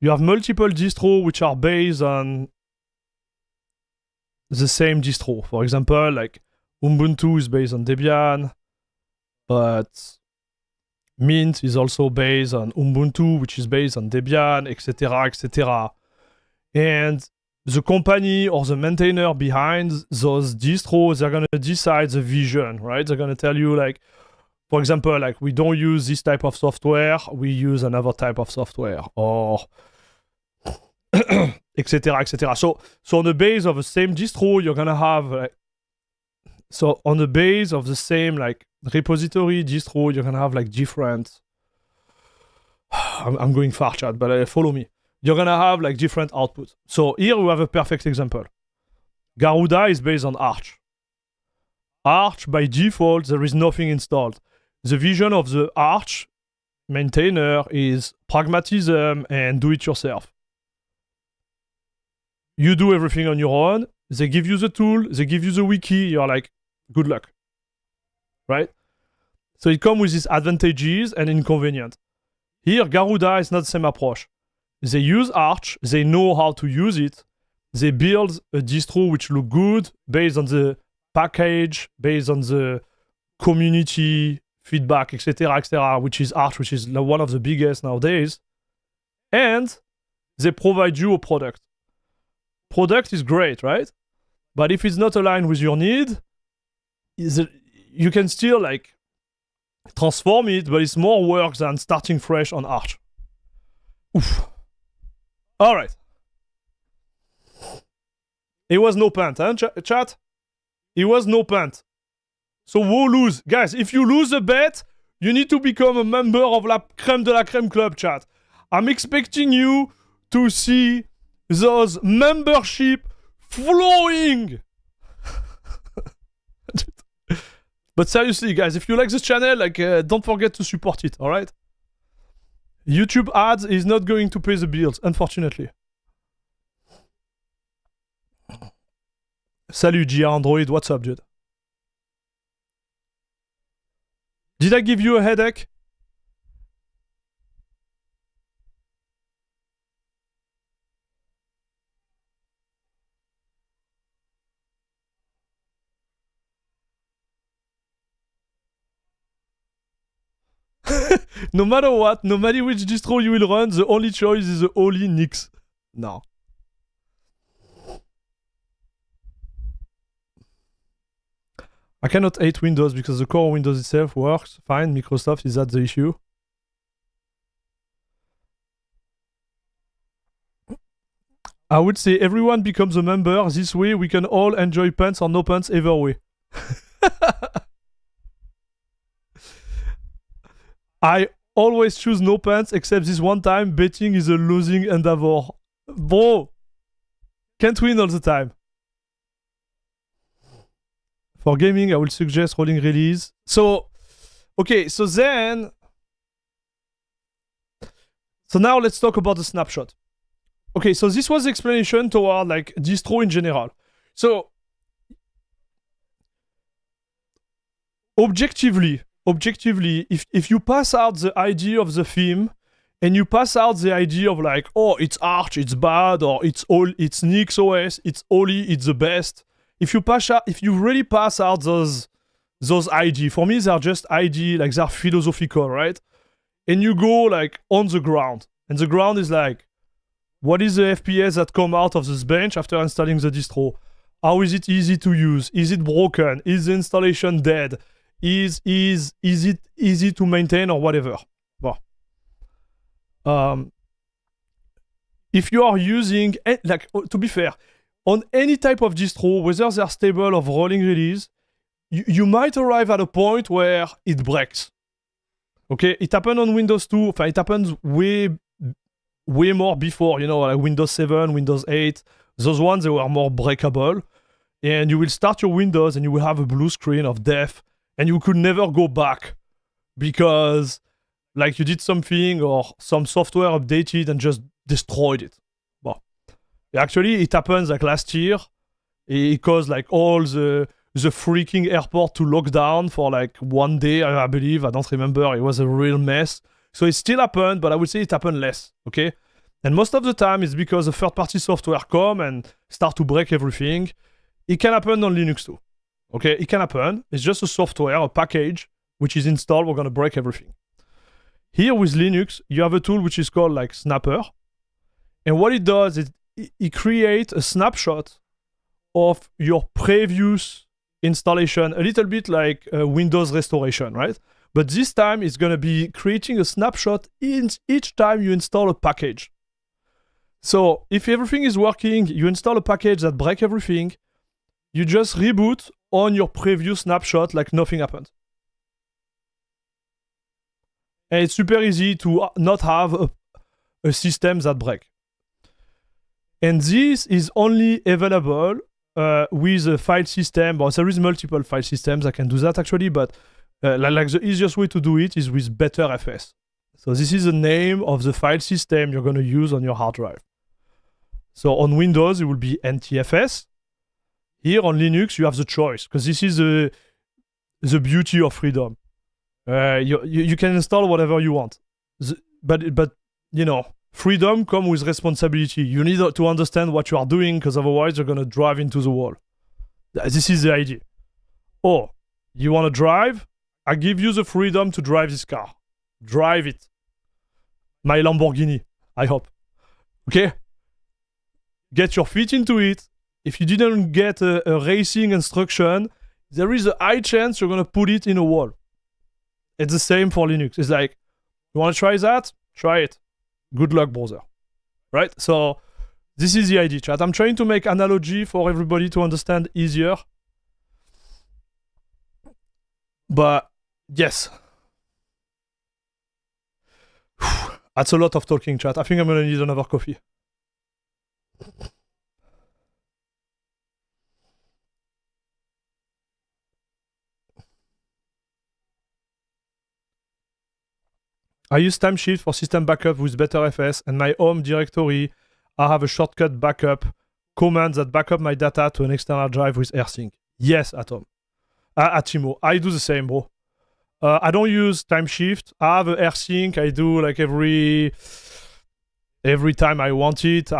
You have multiple distros which are based on the same distro. For example, like Ubuntu is based on Debian, but Mint is also based on Ubuntu, which is based on Debian, etc. And the company or the maintainer behind those distros, they're going to decide the vision, right? They're going to tell you, like, for example, like, we don't use this type of software, we use another type of software, or etc. So on the base of the same distro, you're going to have, so on the base of the same, like, repository distro, you're going to have, like, different, I'm going far, chat, but follow me. You're going to have, like, different outputs. So here we have a perfect example. Garuda is based on Arch. Arch, by default, there is nothing installed. The vision of the Arch maintainer is pragmatism and do-it-yourself. You do everything on your own. They give you the tool. They give you the wiki. You're like, good luck. Right? So it comes with these advantages and inconvenience. Here, Garuda is not the same approach. They use Arch. They know how to use it. They build a distro which look good based on the package, based on the community feedback, etc., which is Arch, which is one of the biggest nowadays. And they provide you a product. Product is great, right? But if it's not aligned with your need, you can still, like, transform it, but it's more work than starting fresh on Arch. Oof. All right. It was no pant, huh, chat? It was no pant. So who lose? Guys, if you lose a bet, you need to become a member of La Crème de la Crème Club, chat. I'm expecting you to see those membership flowing. But seriously, guys, if you like this channel, like, don't forget to support it, all right? YouTube ads is not going to pay the bills, unfortunately. Salut, GR Android. What's up, dude? Did I give you a headache? No matter what, no matter which distro you will run, the only choice is the Oli Nix. No. I cannot hate Windows because the core Windows itself works fine. Microsoft, is that the issue? I would say everyone becomes a member. This way we can all enjoy pants or no pants either way. I always choose no pants except this one time. Betting is a losing endeavor. Bro, can't win all the time. For gaming, I would suggest rolling release. So, okay, so now let's talk about the snapshot. Okay, so this was the explanation toward, like, distro in general. So, objectively, if you pass out the idea of the theme and you pass out the idea of, like, oh, it's Arch, it's bad, or it's Nix OS, it's Oli, it's the best. If you really pass out those ID, for me they're just ID, like, they're philosophical, right? And you go, like, on the ground, and the ground is like, what is the FPS that come out of this bench after installing the distro? How is it easy to use? Is it broken? Is the installation dead? Is it easy to maintain or whatever? Well, if you are using, like, to be fair, on any type of distro, whether they're stable or rolling release, you might arrive at a point where it breaks. Okay, it happened on Windows 2. It happened way more before, like Windows 7, Windows 8. Those ones, they were more breakable. And you will start your Windows and you will have a blue screen of death and you could never go back because like you did something or some software updated and just destroyed it. Well, actually, it happens like last year. It caused like all the freaking airport to lock down for like 1 day, I believe. I don't remember. It was a real mess. So it still happened, but I would say it happened less, okay? And most of the time, it's because the third-party software come and start to break everything. It can happen on Linux too, okay? It can happen. It's just a software, a package, which is installed. We're going to break everything. Here with Linux, you have a tool which is called like Snapper. And what it does is it creates a snapshot of your previous installation, a little bit like Windows restoration, right? But this time it's going to be creating a snapshot each time you install a package. So if everything is working, you install a package that breaks everything, you just reboot on your previous snapshot like nothing happened. And it's super easy to not have a system that breaks. And this is only available with a file system. Well, there is multiple file systems that can do that actually, but like the easiest way to do it is with BetterFS. So this is the name of the file system you're going to use on your hard drive. So on Windows, it will be NTFS. Here on Linux, you have the choice because this is the beauty of freedom. You can install whatever you want, but freedom comes with responsibility. You need to understand what you are doing because otherwise you're going to drive into the wall. This is the idea. Or you want to drive? I give you the freedom to drive this car. Drive it. My Lamborghini, I hope. Okay? Get your feet into it. If you didn't get a racing instruction, there is a high chance you're going to put it in a wall. It's the same for Linux. It's like, you want to try that? Try it. Good luck, brother. Right? So this is the idea, chat. I'm trying to make analogy for everybody to understand easier. But yes. That's a lot of talking, chat. I think I'm going to need another coffee. I use timeshift for system backup with BetterFS and my home directory. I have a shortcut backup command that backup my data to an external drive with AirSync. Yes, Atom. Atimo. I do the same, bro. I don't use timeshift. I have a AirSync. I do like every time I want it.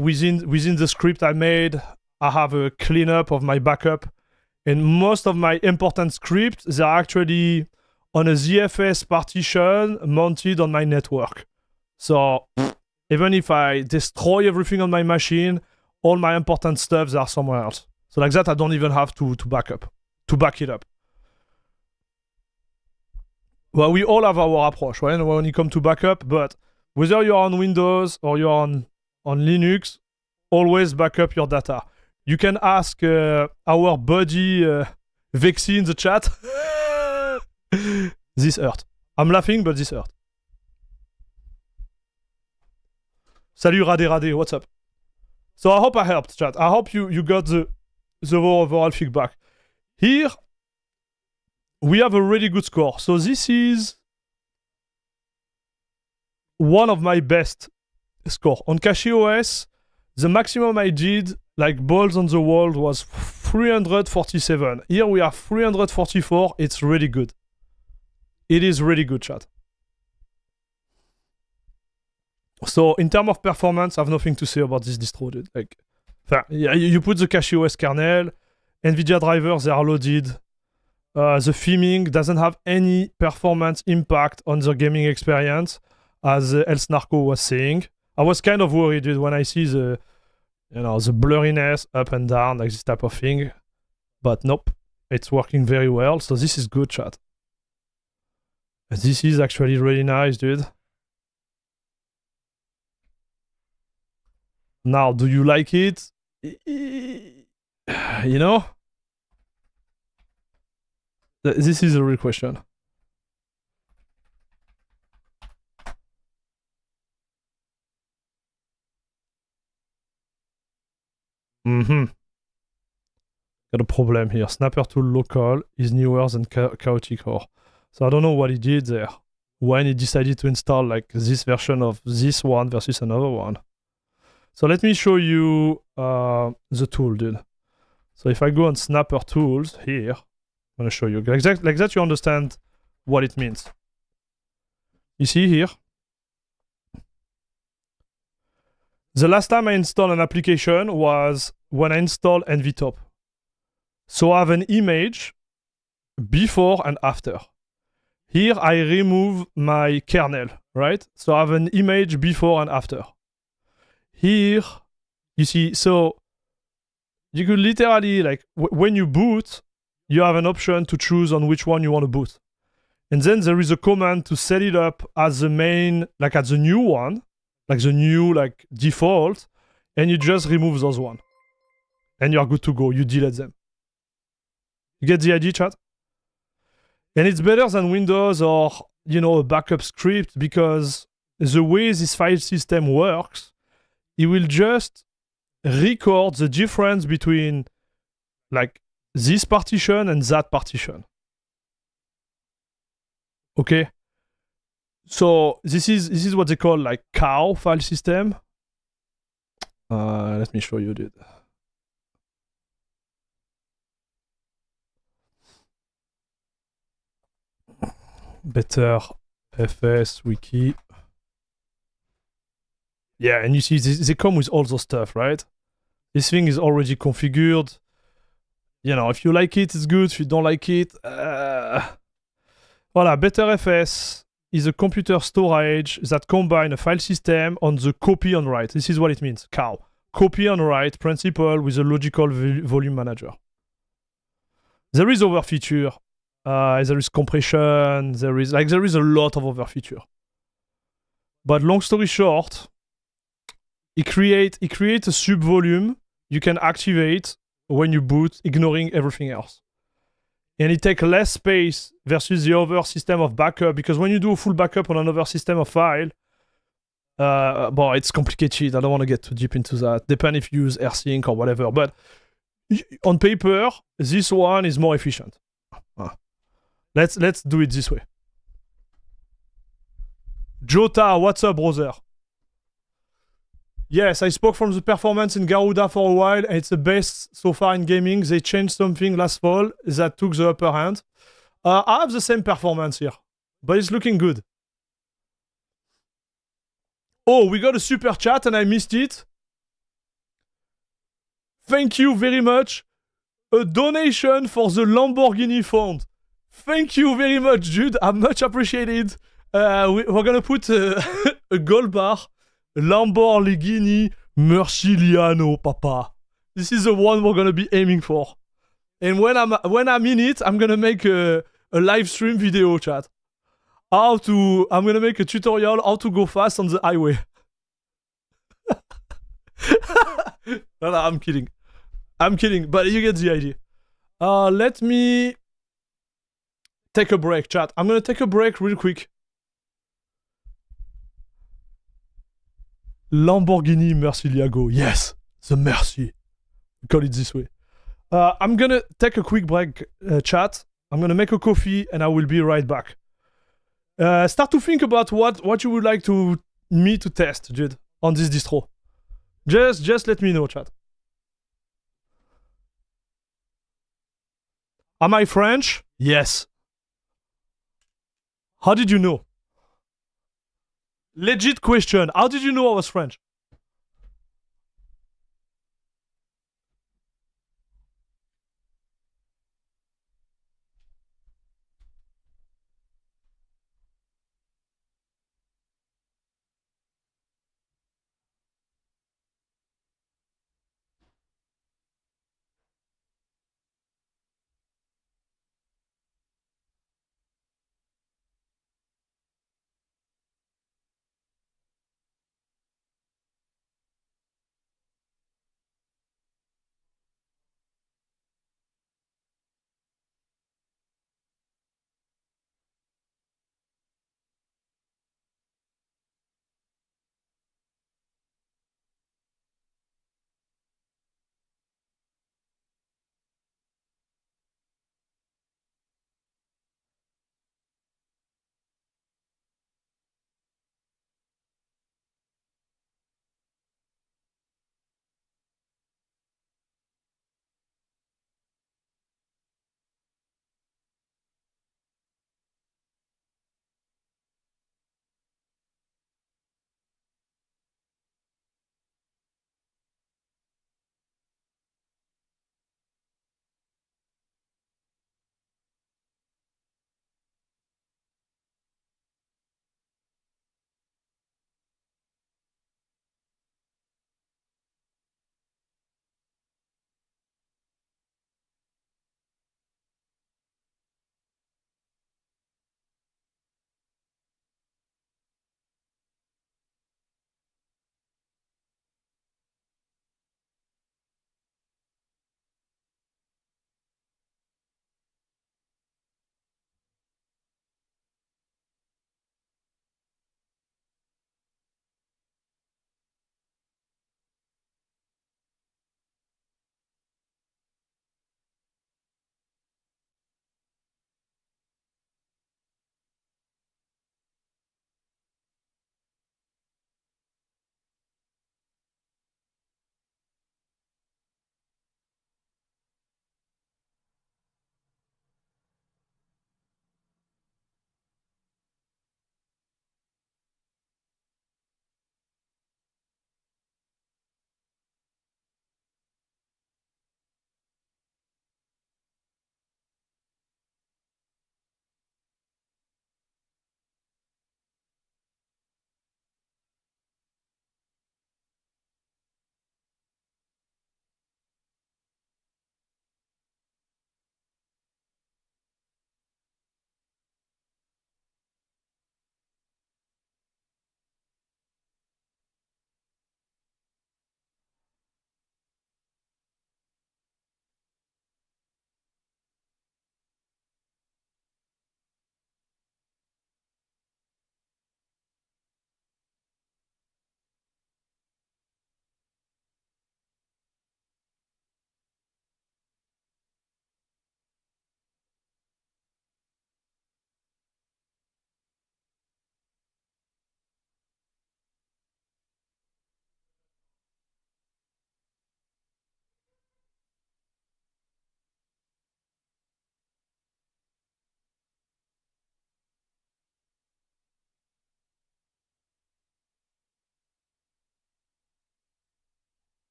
Within the script I made, I have a cleanup of my backup. And most of my important scripts, they're actually on a ZFS partition mounted on my network. So even if I destroy everything on my machine, all my important stuff are somewhere else. So like that, I don't even have to back it up. Well, we all have our approach, right? When it comes to backup, but whether you're on Windows or you're on Linux, always back up your data. You can ask our buddy Vexy in the chat. This hurt. I'm laughing, but this hurt. Salut Radé, what's up? So I hope I helped, chat. I hope you got the overall feedback. Here, we have a really good score. So this is one of my best score. On CachyOS, the maximum I did, like balls on the wall, was 347. Here we are 344. It's really good. It is really good, chat. So in terms of performance, I have nothing to say about this distro, dude. Like, you put the CachyOS kernel, NVIDIA drivers, they are loaded. The theming doesn't have any performance impact on the gaming experience, as Elsnarko was saying. I was kind of worried, dude, when I see the blurriness up and down, like this type of thing. But nope, it's working very well. So this is good, chat. This is actually really nice, dude. Now, do you like it? You know? This is a real question. Got a problem here. Snapper tool local is newer than chaotic core. So I don't know what he did there when he decided to install like this version of this one versus another one. So let me show you the tool, dude. So if I go on Snapper tools here, I'm gonna show you like that you understand what it means. You see here, the last time I installed an application was when I installed NVTop. So I have an image before and after. Here I remove my kernel, right? So I have an image before and after. Here, you see, so you could literally, like, when you boot, you have an option to choose on which one you want to boot. And then there is a command to set it up as the main, like as the new one, like the new, like, default, and you just remove those one. And you're good to go. You delete them. You get the idea, chat? And it's better than Windows or, you know, a backup script because the way this file system works, it will just record the difference between like this partition and that partition. Okay? So this is what they call like cow file system. Let me show you, dude. Better FS wiki. Yeah, and you see they come with all those stuff, right? This thing is already configured. You know, if you like it, it's good. If you don't like it, voilà. Better FS is a computer storage that combines a file system on the copy and write. This is what it means. Cow. Copy and write principle with a logical volume manager. There is other feature. There is compression. There is a lot of other feature. But long story short, it creates a subvolume you can activate when you boot, ignoring everything else. And it takes less space versus the other system of backup, because when you do a full backup on another system of file, it's complicated. I don't want to get too deep into that. Depends if you use AirSync or whatever. But on paper, this one is more efficient. Let's do it this way. Jota, what's up, brother? Yes, I spoke from the performance in Garuda for a while, and it's the best so far in gaming. They changed something last fall that took the upper hand. I have the same performance here, but it's looking good. Oh, we got a super chat and I missed it. Thank you very much. A donation for the Lamborghini fund. Thank you very much, Jude. I much appreciated. We're gonna put a gold bar. Lamborghini Murcieliano, papa. This is the one we're gonna be aiming for. And when I'm in it, I'm gonna make a live stream video, chat. I'm gonna make a tutorial how to go fast on the highway. No, I'm kidding. But you get the idea. Let me take a break, chat. I'm gonna take a break real quick. Lamborghini Murcielago. Yes, the Mercy. We call it this way. I'm gonna take a quick break, chat. I'm gonna make a coffee and I will be right back. Start to think about what you would like me to test, Jude, on this distro. Just let me know, chat. Am I French? Yes. How did you know? Legit question. How did you know I was French?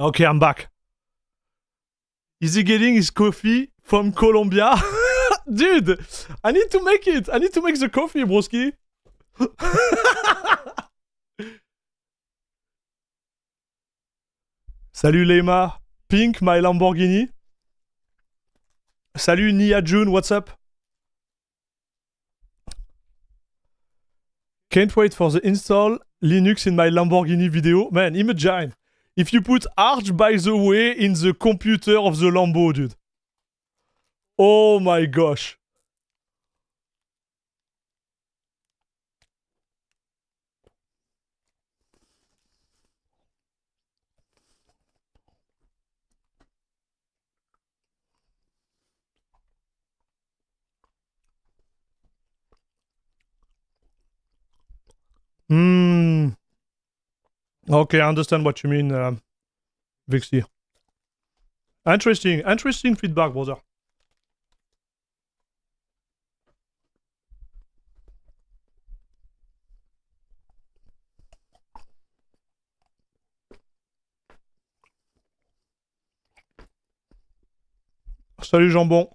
Okay, I'm back. Is he getting his coffee from Colombia? Dude, I need to make it. I need to make the coffee, broski. Salut Leima. Pink, my Lamborghini. Salut Nia June, what's up? Can't wait for the install Linux in my Lamborghini video. Man, imagine if you put Arch, by the way, in the computer of the Lambo, dude. Oh my gosh. Okay, I understand what you mean, Vixie. Interesting feedback, brother. Salut Jambon.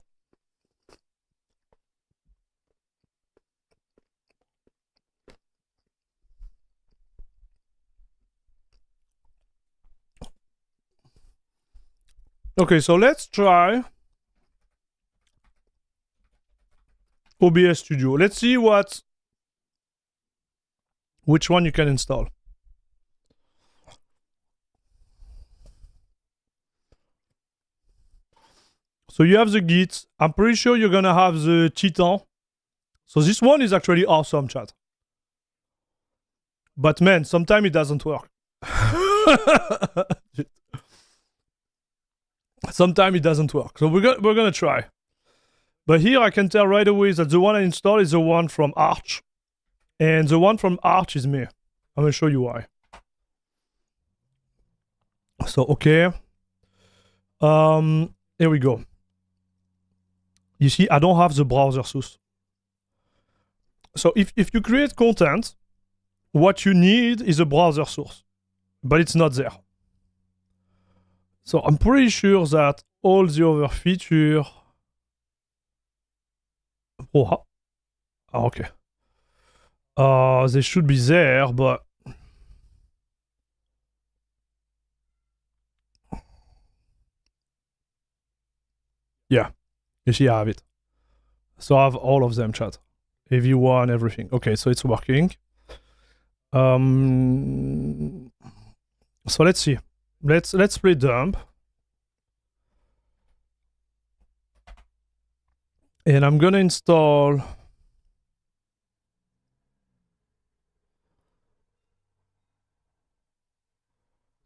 Okay, so let's try OBS Studio. Let's see which one you can install. So you have the Git. I'm pretty sure you're gonna have the Titan. So this one is actually awesome, chat. But man, sometimes it doesn't work. Sometimes it doesn't work. So we're gonna try. But here I can tell right away that the one I installed is the one from Arch. And the one from Arch is me. I'm gonna show you why. So okay. Here we go. You see, I don't have the browser source. So if you create content, what you need is a browser source. But it's not there. So I'm pretty sure that all the other features... Oh, okay. They should be there, but... Yeah. You see, I have it. So I have all of them, chat. AV1, everything. Okay, so it's working. So let's see. Let's play dump. And I'm gonna install...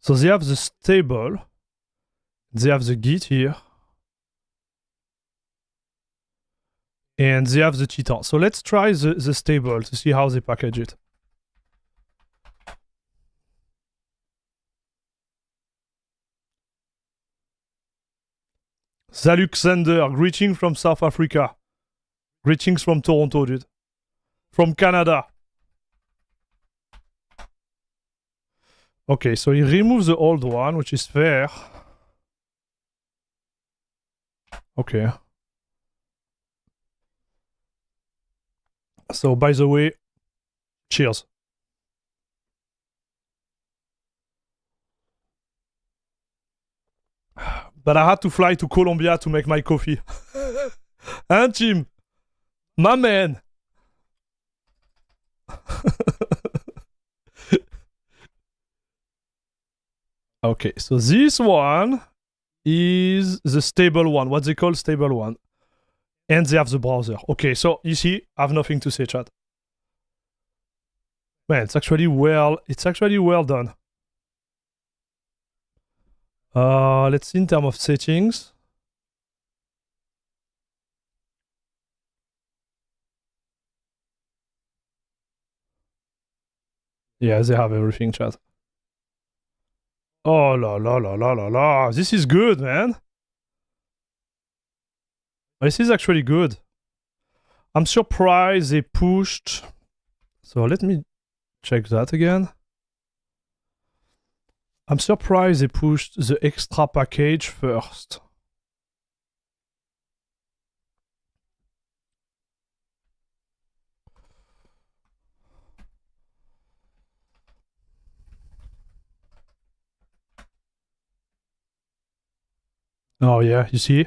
So they have the stable. They have the Git here. And they have the Titan. So let's try the stable to see how they package it. Salut Xander, greetings from South Africa. Greetings from Toronto, dude. From Canada. Okay, so he removes the old one, which is fair. Okay. So, by the way, cheers. But I had to fly to Colombia to make my coffee. And Tim, my man. Okay, so this one is the stable one. What they call stable one. And they have the browser. Okay, so you see, I have nothing to say, chat. Man, it's actually well done. Let's see in terms of settings. Yeah, they have everything, chat. Oh la la la la la la. This is good, man. This is actually good. I'm surprised they pushed. So let me check that again. I'm surprised they pushed the extra package first. Oh yeah, you see?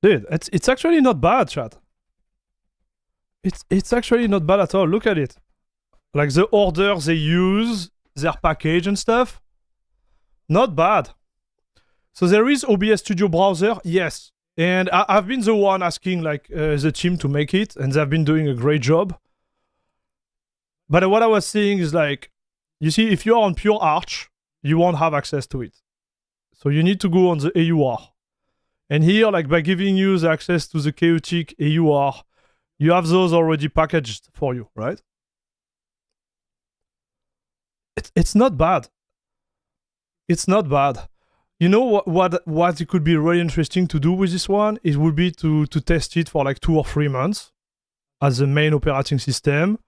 Dude, it's actually not bad, chat. It's actually not bad at all. Look at it. Like the order they use, their package and stuff. Not bad. So there is OBS Studio browser, yes. And I've been the one asking like the team to make it, and they've been doing a great job. But what I was saying is like, you see, if you're on pure Arch, you won't have access to it. So you need to go on the AUR. And here, like by giving you the access to the chaotic AUR, you have those already packaged for you, right? It's not bad. It's not bad. You know what it could be really interesting to do with this one? It would be to test it for like 2 or 3 months as the main operating system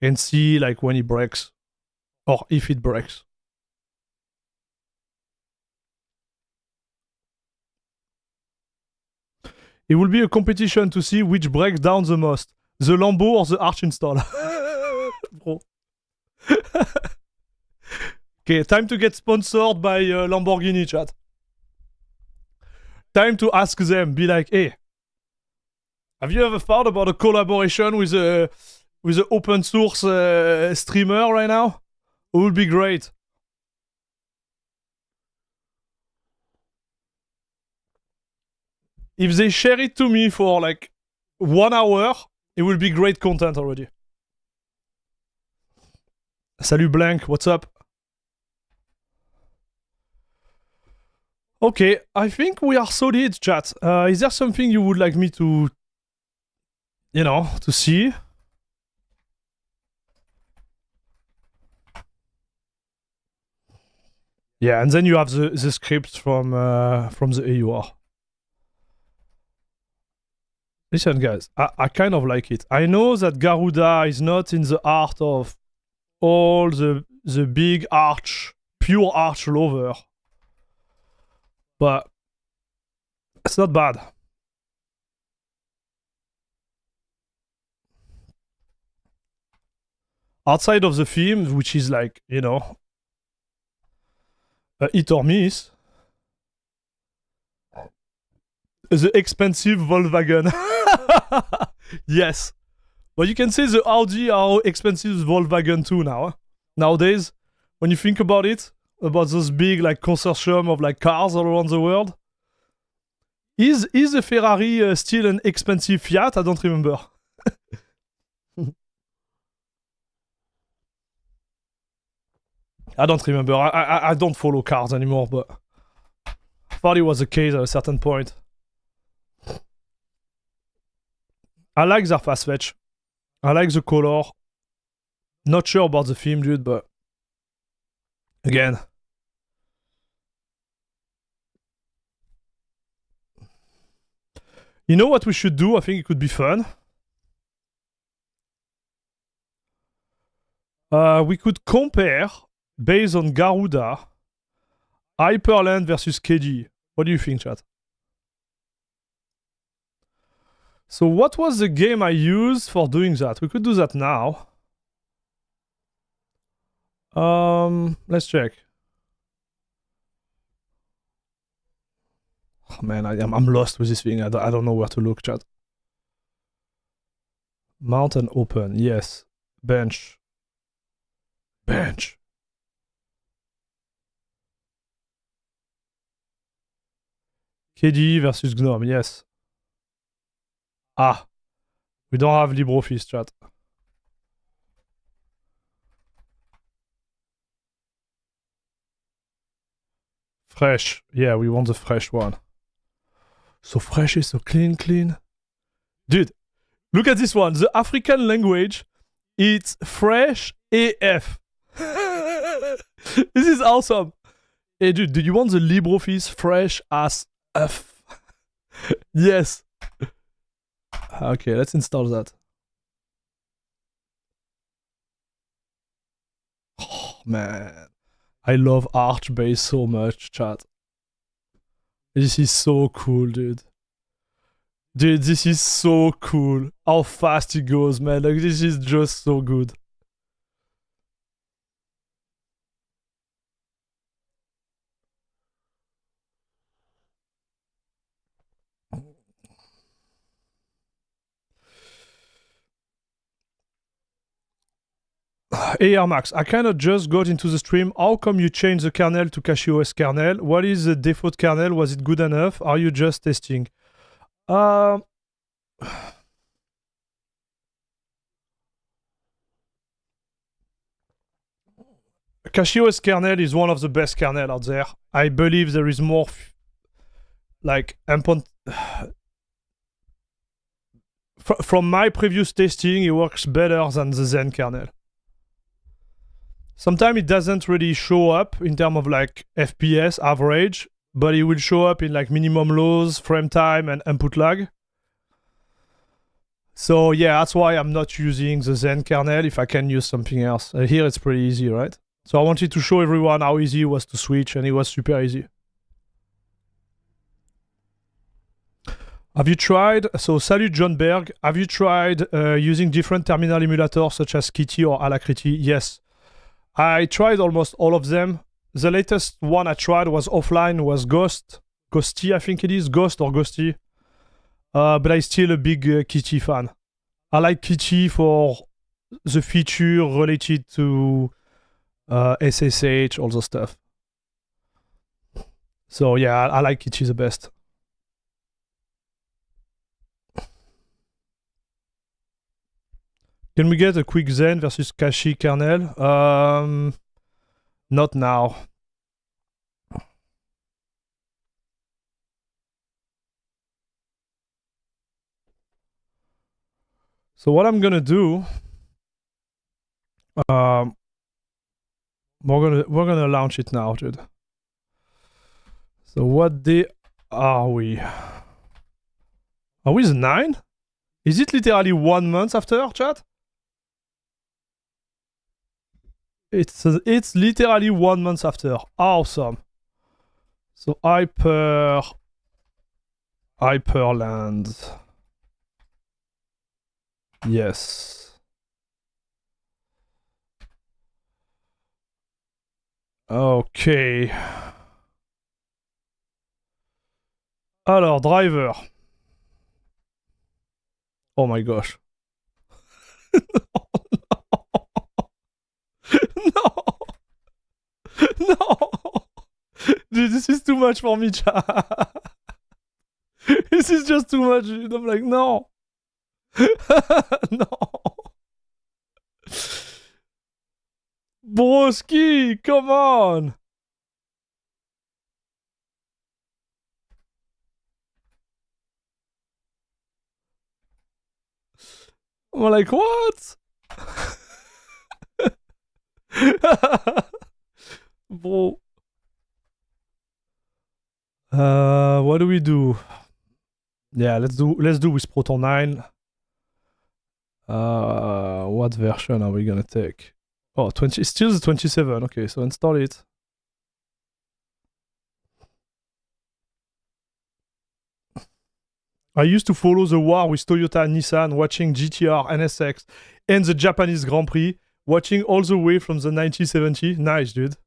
and see like when it breaks or if it breaks. It will be a competition to see which breaks down the most, the Lambo or the Arch install. Bro. Okay, time to get sponsored by Lamborghini, chat. Time to ask them, be like, hey, have you ever thought about a collaboration with a open source streamer right now? It would be great. If they share it to me for like 1 hour, it will be great content already. Salut Blank, what's up? Okay, I think we are solid, chat. Is there something you would like me to, you know, to see? Yeah, and then you have the script from the AUR. Listen, guys, I kind of like it. I know that Garuda is not in the heart of all the big Arch, pure Arch lover. But it's not bad. Outside of the theme, which is like, you know, hit or miss, the expensive Volkswagen. Yes. But you can say the Audi are expensive Volkswagen too now. Huh? Nowadays, when you think about it, about those big like consortium of like cars all around the world. Is the Ferrari still an expensive Fiat? I don't remember. I don't remember. I don't follow cars anymore, but I thought it was the case at a certain point. I like their fast fetch. I like the color. Not sure about the theme, dude, but again. You know what we should do? I think it could be fun. We could compare, based on Garuda, Hyprland versus KD. What do you think, chat? So what was the game I used for doing that? We could do that now. Let's check. Oh man, I'm lost with this thing. I don't know where to look, chat. Mount and open. Yes. Bench. KDE versus GNOME. Yes. Ah. We don't have LibreOffice, chat. Fresh. Yeah, we want the fresh one. So fresh is so clean. Dude, look at this one. The African language, it's fresh AF. This is awesome. Hey, dude, do you want the LibreOffice fresh as F? Yes. Okay, let's install that. Oh. man. I love Archbase so much, chat. This is so cool, dude. Dude, this is so cool. How fast it goes, man. Like, this is just so good. AR Max, I kind of just got into the stream. How come you changed the kernel to CachyOS kernel? What is the default kernel? Was it good enough? Are you just testing? CachyOS kernel is one of the best kernel out there. I believe there is more from my previous testing, it works better than the Zen kernel. Sometimes it doesn't really show up in terms of like FPS average, but it will show up in like minimum lows, frame time, and input lag. So yeah, that's why I'm not using the Zen kernel if I can use something else. Here it's pretty easy, right? So I wanted to show everyone how easy it was to switch, and it was super easy. Have you tried, so salut John Berg, have you tried using different terminal emulators such as Kitty or Alacrity? Yes. I tried almost all of them. The latest one I tried was offline, was Ghosty, I think it is, Ghost or Ghosty. But I'm still a big Kitty fan. I like Kitty for the feature related to SSH, all the stuff. So yeah, I like Kitty the best. Can we get a quick Zen versus Cache kernel? Not now. So what I'm gonna do, we're gonna launch it now, dude. So what day are we? Are we the 9? Is it literally 1 month after, chat? It's literally 1 month after. Awesome. So Hyprland. Yes. Okay. Alors, driver. Oh my gosh. No. No. Dude, this is too much for me, chat. This is just too much, dude. I'm like, no. No. Broski, come on. I'm like, what? Bro. What do we do? Yeah, let's do with Proton 9. What version are we gonna take? Oh, 20, still the 27. Okay, so install it. I used to follow the war with Toyota and Nissan, watching GTR, NSX, and the Japanese Grand Prix, watching all the way from the 1970. Nice, dude.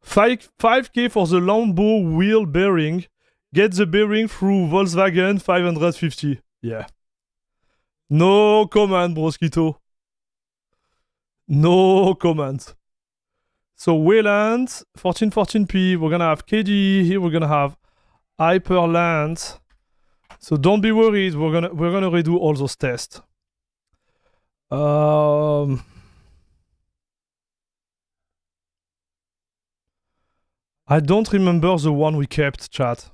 5K for the Lambo wheel bearing. Get the bearing through Volkswagen 550. Yeah. No comment, Broskito. No comment. So Wayland, 1414p. We're gonna have KDE here. We're gonna have Hyprland. So don't be worried. We're gonna redo all those tests. I don't remember the one we kept, chat.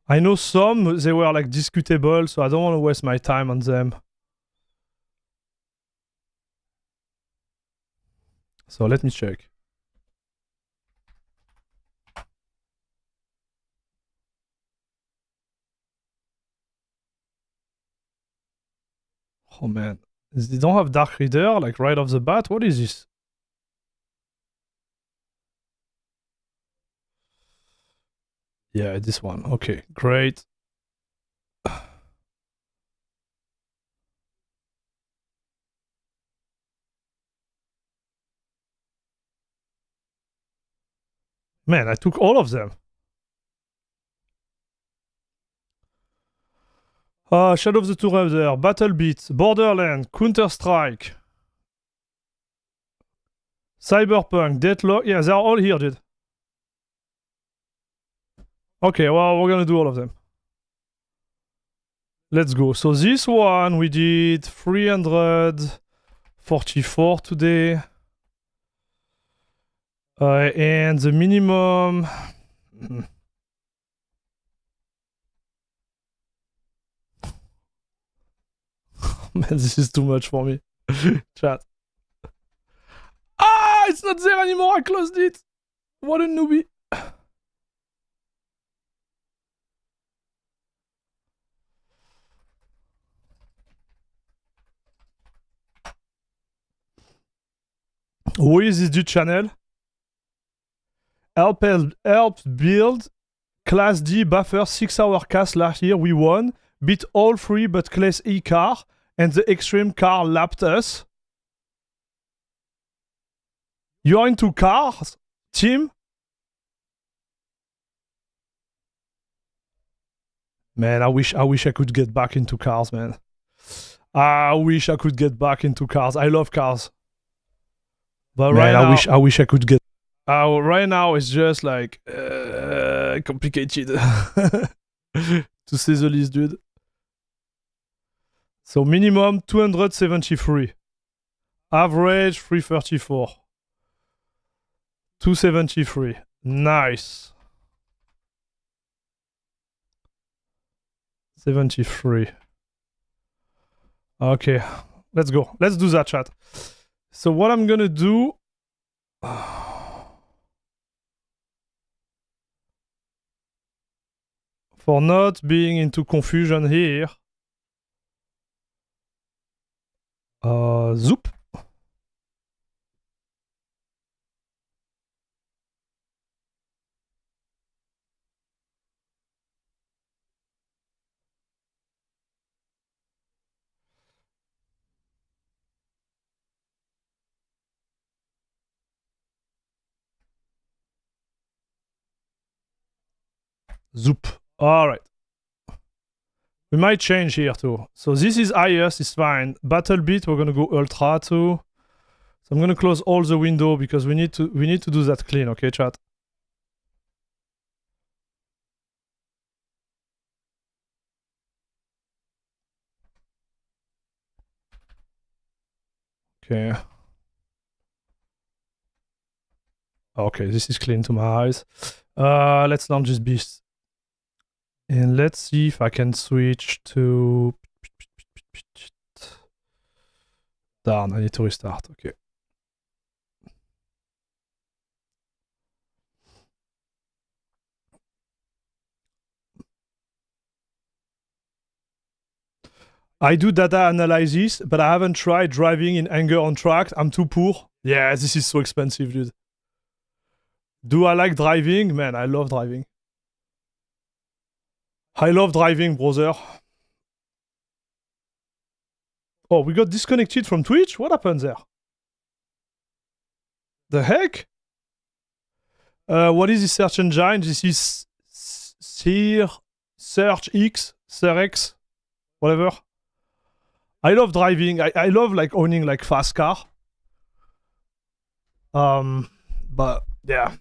I know some, they were like discutable, so I don't want to waste my time on them. So let me check. Oh man. They don't have Dark Reader, like right off the bat. What is this? Yeah, this one. Okay, great. Man, I took all of them. Shadow of the Tomb Raider, Battle Beat, Borderlands, Counter-Strike, Cyberpunk, Deathlock. Yeah, they're all here, dude. Okay, well, we're gonna do all of them. Let's go. So this one, we did 344 today. And the minimum... Man, this is too much for me. Chat. Ah, it's not there anymore. I closed it. What a newbie. Who is this dude channel? Help build Class D buffer 6-hour cast last year. We won. Beat all three but Class E car. And the extreme car lapped us. You're into cars, team? Man, I wish I could get back into cars, man. I wish I could get back into cars. I love cars. But man, right now, I wish I could get. Right now, it's just like complicated, to say the least, dude. So minimum 273. Average 334. 273. Nice. 73. Okay, let's go. Let's do that, chat. So what I'm gonna do... for not being into confusion here... zoop. Zoop. All right. We might change here too. So this is highest, it's fine. Battle Beat, we're gonna go ultra too. So I'm gonna close all the window because we need to do that clean, okay, chat? Okay. Okay, this is clean to my eyes. Let's launch this beast. And let's see if I can switch to... Darn, I need to restart, okay. I do data analysis, but I haven't tried driving in anger on track. I'm too poor. Yeah, this is so expensive, dude. Do I like driving? Man, I love driving. I love driving, brother. Oh, we got disconnected from Twitch? What happened there? The heck? What is this search engine? This is Search X, whatever. I love driving. I love like owning like fast car. But yeah.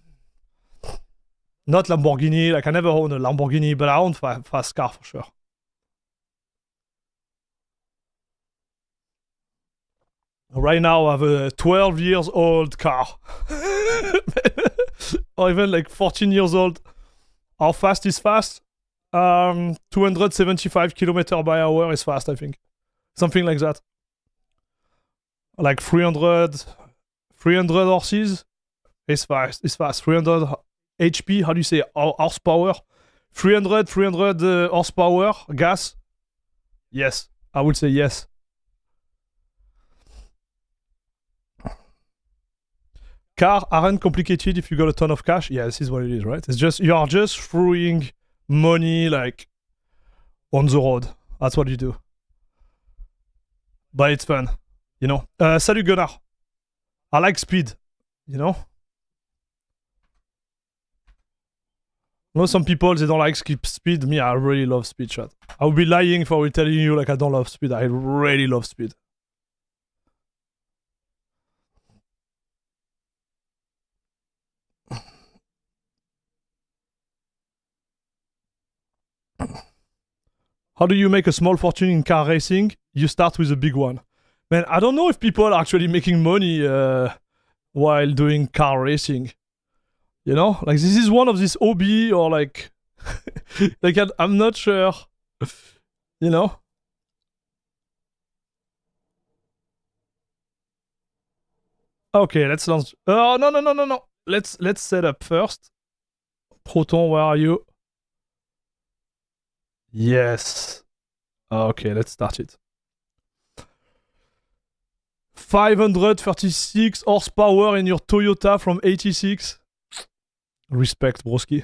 Not Lamborghini, like I never own a Lamborghini, but I own fast car for sure. Right now I have a 12 years old car. Or even like 14 years old. How fast is fast? 275 km/h is fast, I think. Something like that. Like 300 horses is fast. It's fast. 300 HP, how do you say horsepower? 300 horsepower gas? Yes, I would say yes. Car aren't complicated if you got a ton of cash. Yeah, this is what it is, right? It's just, you are just throwing money like on the road. That's what you do. But it's fun, you know. Salut Gunnar. I like speed, you know. I know some people, they don't like speed. Me, I really love speed, chat. I would be lying if I were telling you like I don't love speed. I really love speed. How do you make a small fortune in car racing? You start with a big one. Man, I don't know if people are actually making money while doing car racing. You know? Like, this is one of these hobby or like... like, I'm not sure. You know? Okay, let's launch... Oh, no. Let's set up first. Proton, where are you? Yes. Okay, let's start it. 536 horsepower in your Toyota from 86. Respect, broski.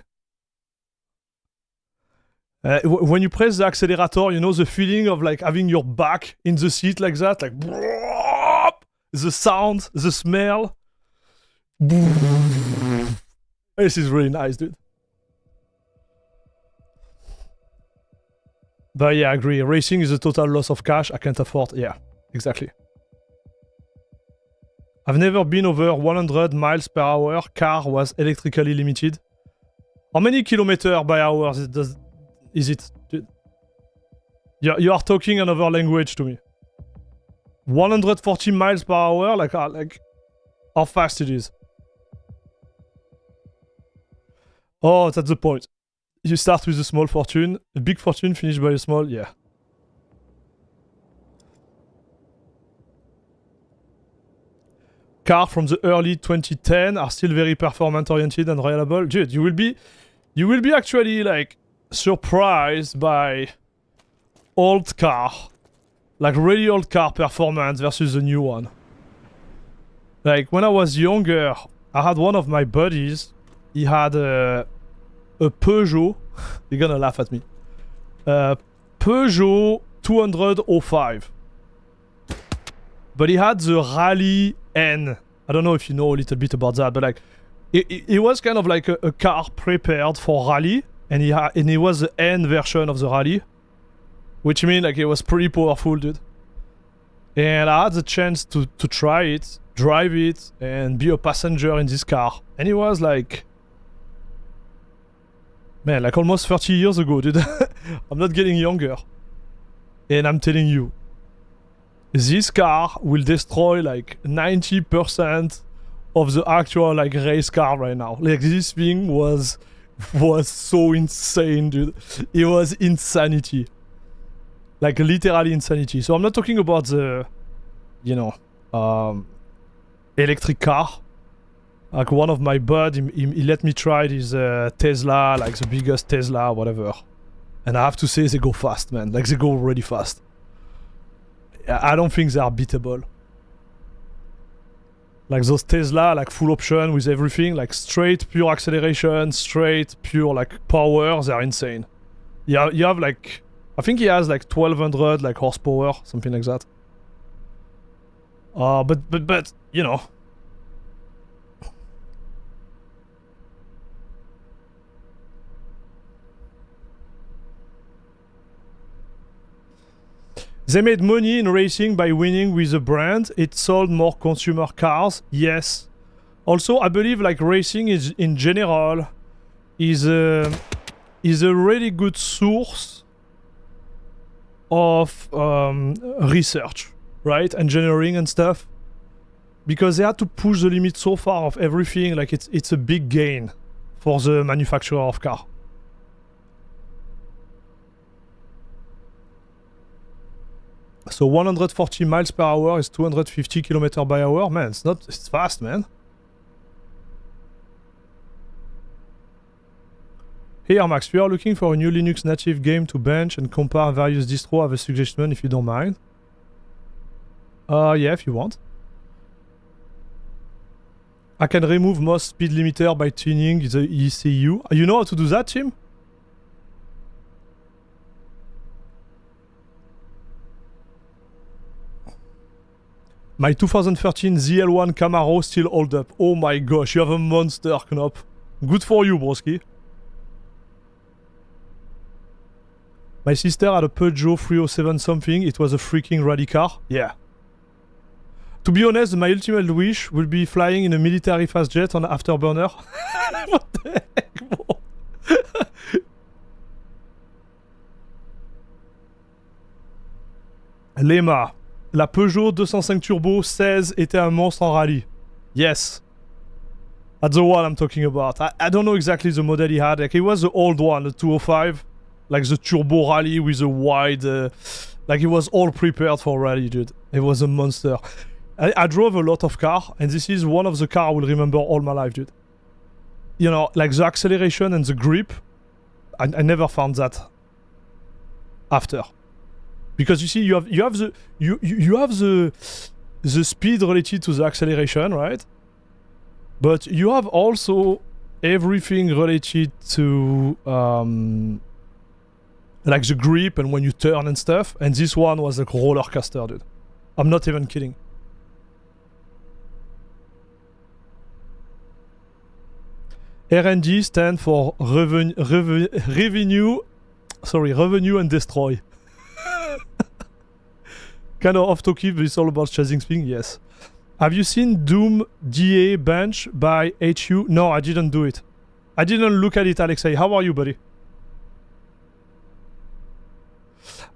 When you press the accelerator, you know the feeling of like having your back in the seat like that, like the sound, the smell. This is really nice, dude. But yeah, I agree. Racing is a total loss of cash. I can't afford. Yeah, exactly. I've never been over 100 miles per hour. Car was electrically limited. How many kilometers by hour is it? You are talking another language to me. 140 miles per hour? Like how fast it is. Oh, that's the point. You start with a small fortune. A big fortune finished by a small, yeah. Cars from the early 2010 are still very performance oriented and reliable. Dude, you will be actually like surprised by old car, like really old car performance versus the new one. Like when I was younger, I had one of my buddies. He had a Peugeot. You're gonna laugh at me. Peugeot 205. But he had the Rally N. I don't know if you know a little bit about that, but like it was kind of like a car prepared for rally, and it was the N version of the Rally, which means like it was pretty powerful, dude. And I had the chance to try it, drive it, and be a passenger in this car. And it was like, man, like almost 30 years ago, dude. I'm not getting younger. And I'm telling you, this car will destroy like 90% of the actual like race car right now. Like this thing was so insane, dude. It was insanity. Like literally insanity. So I'm not talking about the, you know, electric car. Like one of my buds, he let me try this Tesla, like the biggest Tesla, whatever. And I have to say they go fast, man. Like they go really fast. I don't think they are beatable. Like those Tesla, like full option with everything, like straight pure acceleration, straight pure like power, they are insane. Yeah, you have like, I think he has like 1200 like horsepower, something like that. But you know. They made money in racing by winning with the brand. It sold more consumer cars. Yes. Also, I believe like racing is in general is a really good source of research, right? Engineering and stuff. Because they had to push the limit so far of everything. Like it's a big gain for the manufacturer of car. So 140 miles per hour is 250 km by hour. Man, it's fast, man. Here, Max, we are looking for a new Linux native game to bench and compare various distros. I have a suggestion if you don't mind. Yeah, if you want. I can remove most speed limiter by tuning the ECU. You know how to do that, Tim? My 2013 ZL1 Camaro still hold up. Oh my gosh, you have a monster, Knop. Good for you, broski. My sister had a Peugeot 307 something. It was a freaking rally car. Yeah. To be honest, my ultimate wish would be flying in a military fast jet on afterburner. What the heck, bro? Lema. La Peugeot 205 Turbo 16 était un monstre en rallye. Yes. That's the one I'm talking about. I don't know exactly the model he had. Like, it was the old one, the 205. Like the turbo rally with a wide... like it was all prepared for rally, dude. It was a monster. I drove a lot of car, and this is one of the car I will remember all my life, dude. You know, like the acceleration and the grip, I never found that after. Because you see, you have the speed related to the acceleration, right? But you have also everything related to like the grip and when you turn and stuff. And this one was a roller coaster, dude. I'm not even kidding. R&D stand for revenue and destroy. Kind of off topic, but it's all about chasing speed, yes. Have you seen Doom DA Bench by HU? No, I didn't do it. I didn't look at it, Alexei. How are you, buddy?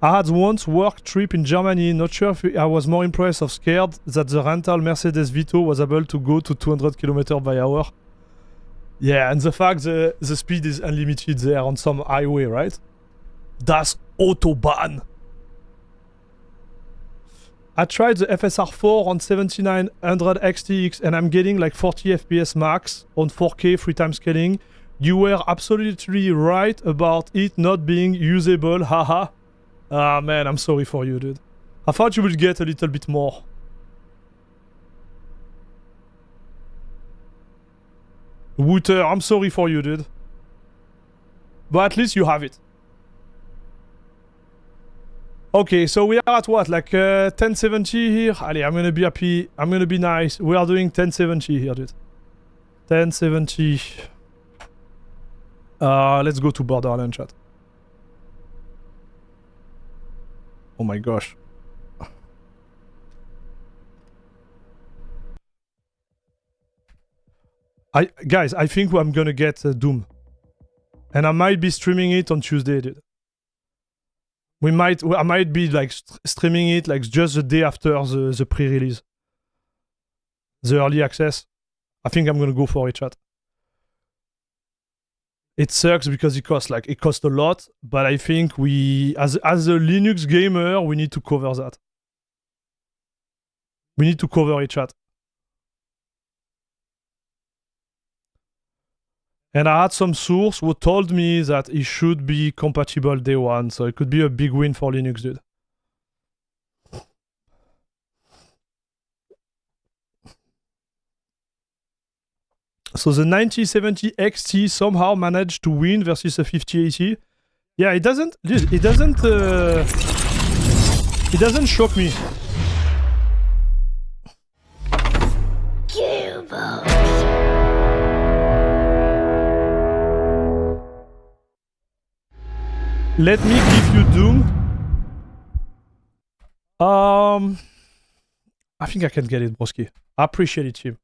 I had once work trip in Germany. Not sure if I was more impressed or scared that the rental Mercedes Vito was able to go to 200 km by hour. Yeah, and the fact the speed is unlimited there on some highway, right? Das Autobahn. I tried the FSR4 on 7900 XTX and I'm getting like 40 FPS max on 4K 3x scaling. You were absolutely right about it not being usable, haha. Ah man, I'm sorry for you, dude. I thought you would get a little bit more. Wooter, I'm sorry for you, dude. But at least you have it. Okay, so we are at what? Like 1070 here? Allez, I'm gonna be happy. I'm gonna be nice. We are doing 1070 here, dude. 1070. Let's go to Borderland chat. Oh my gosh. Guys, I think I'm gonna get Doom. And I might be streaming it on Tuesday, dude. I might be like streaming it like just the day after the pre-release. The early access. I think I'm gonna go for it, chat. It sucks because it costs a lot, but I think we as a Linux gamer, we need to cover that. We need to cover it, chat. And I had some source who told me that it should be compatible day one, so it could be a big win for Linux, dude. So the 9070 XT somehow managed to win versus a 5080. Yeah, it doesn't shock me. Let me give you Doom. I think I can get it, broski. I appreciate it, Tim.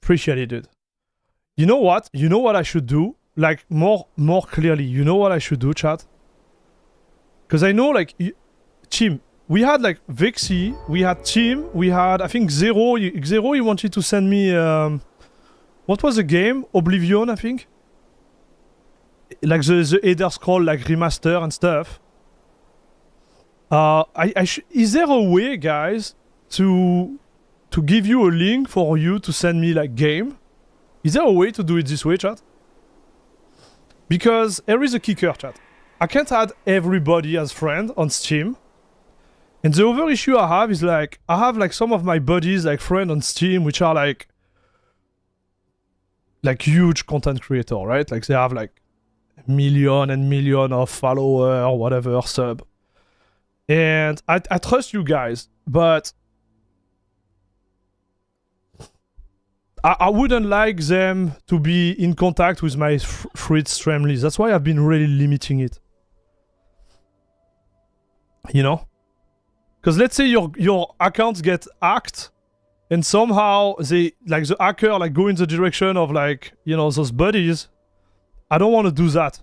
Appreciate it, dude. You know what? You know what I should do? Like, more clearly. You know what I should do, chat? Because I know, like, Tim, we had, like, Vexy, we had Tim, we had, I think, Zero. Zero, you wanted to send me, what was the game? Oblivion, I think? Like the Elder Scroll like remaster and stuff. Is there a way, guys, to give you a link for you to send me like game? Is there a way to do it this way, chat? Because there is a kicker, chat. I can't add everybody as friend on Steam. And the other issue I have is like, I have like some of my buddies, like friends on Steam, which are like huge content creator, right? Like they have like million and million of follower or whatever sub. And I trust you guys, but I wouldn't like them to be in contact with my free stream list. That's why I've been really limiting it. You know? Because let's say your accounts get hacked and somehow they, like the hacker, like go in the direction of like, you know, those buddies. I don't want to do that.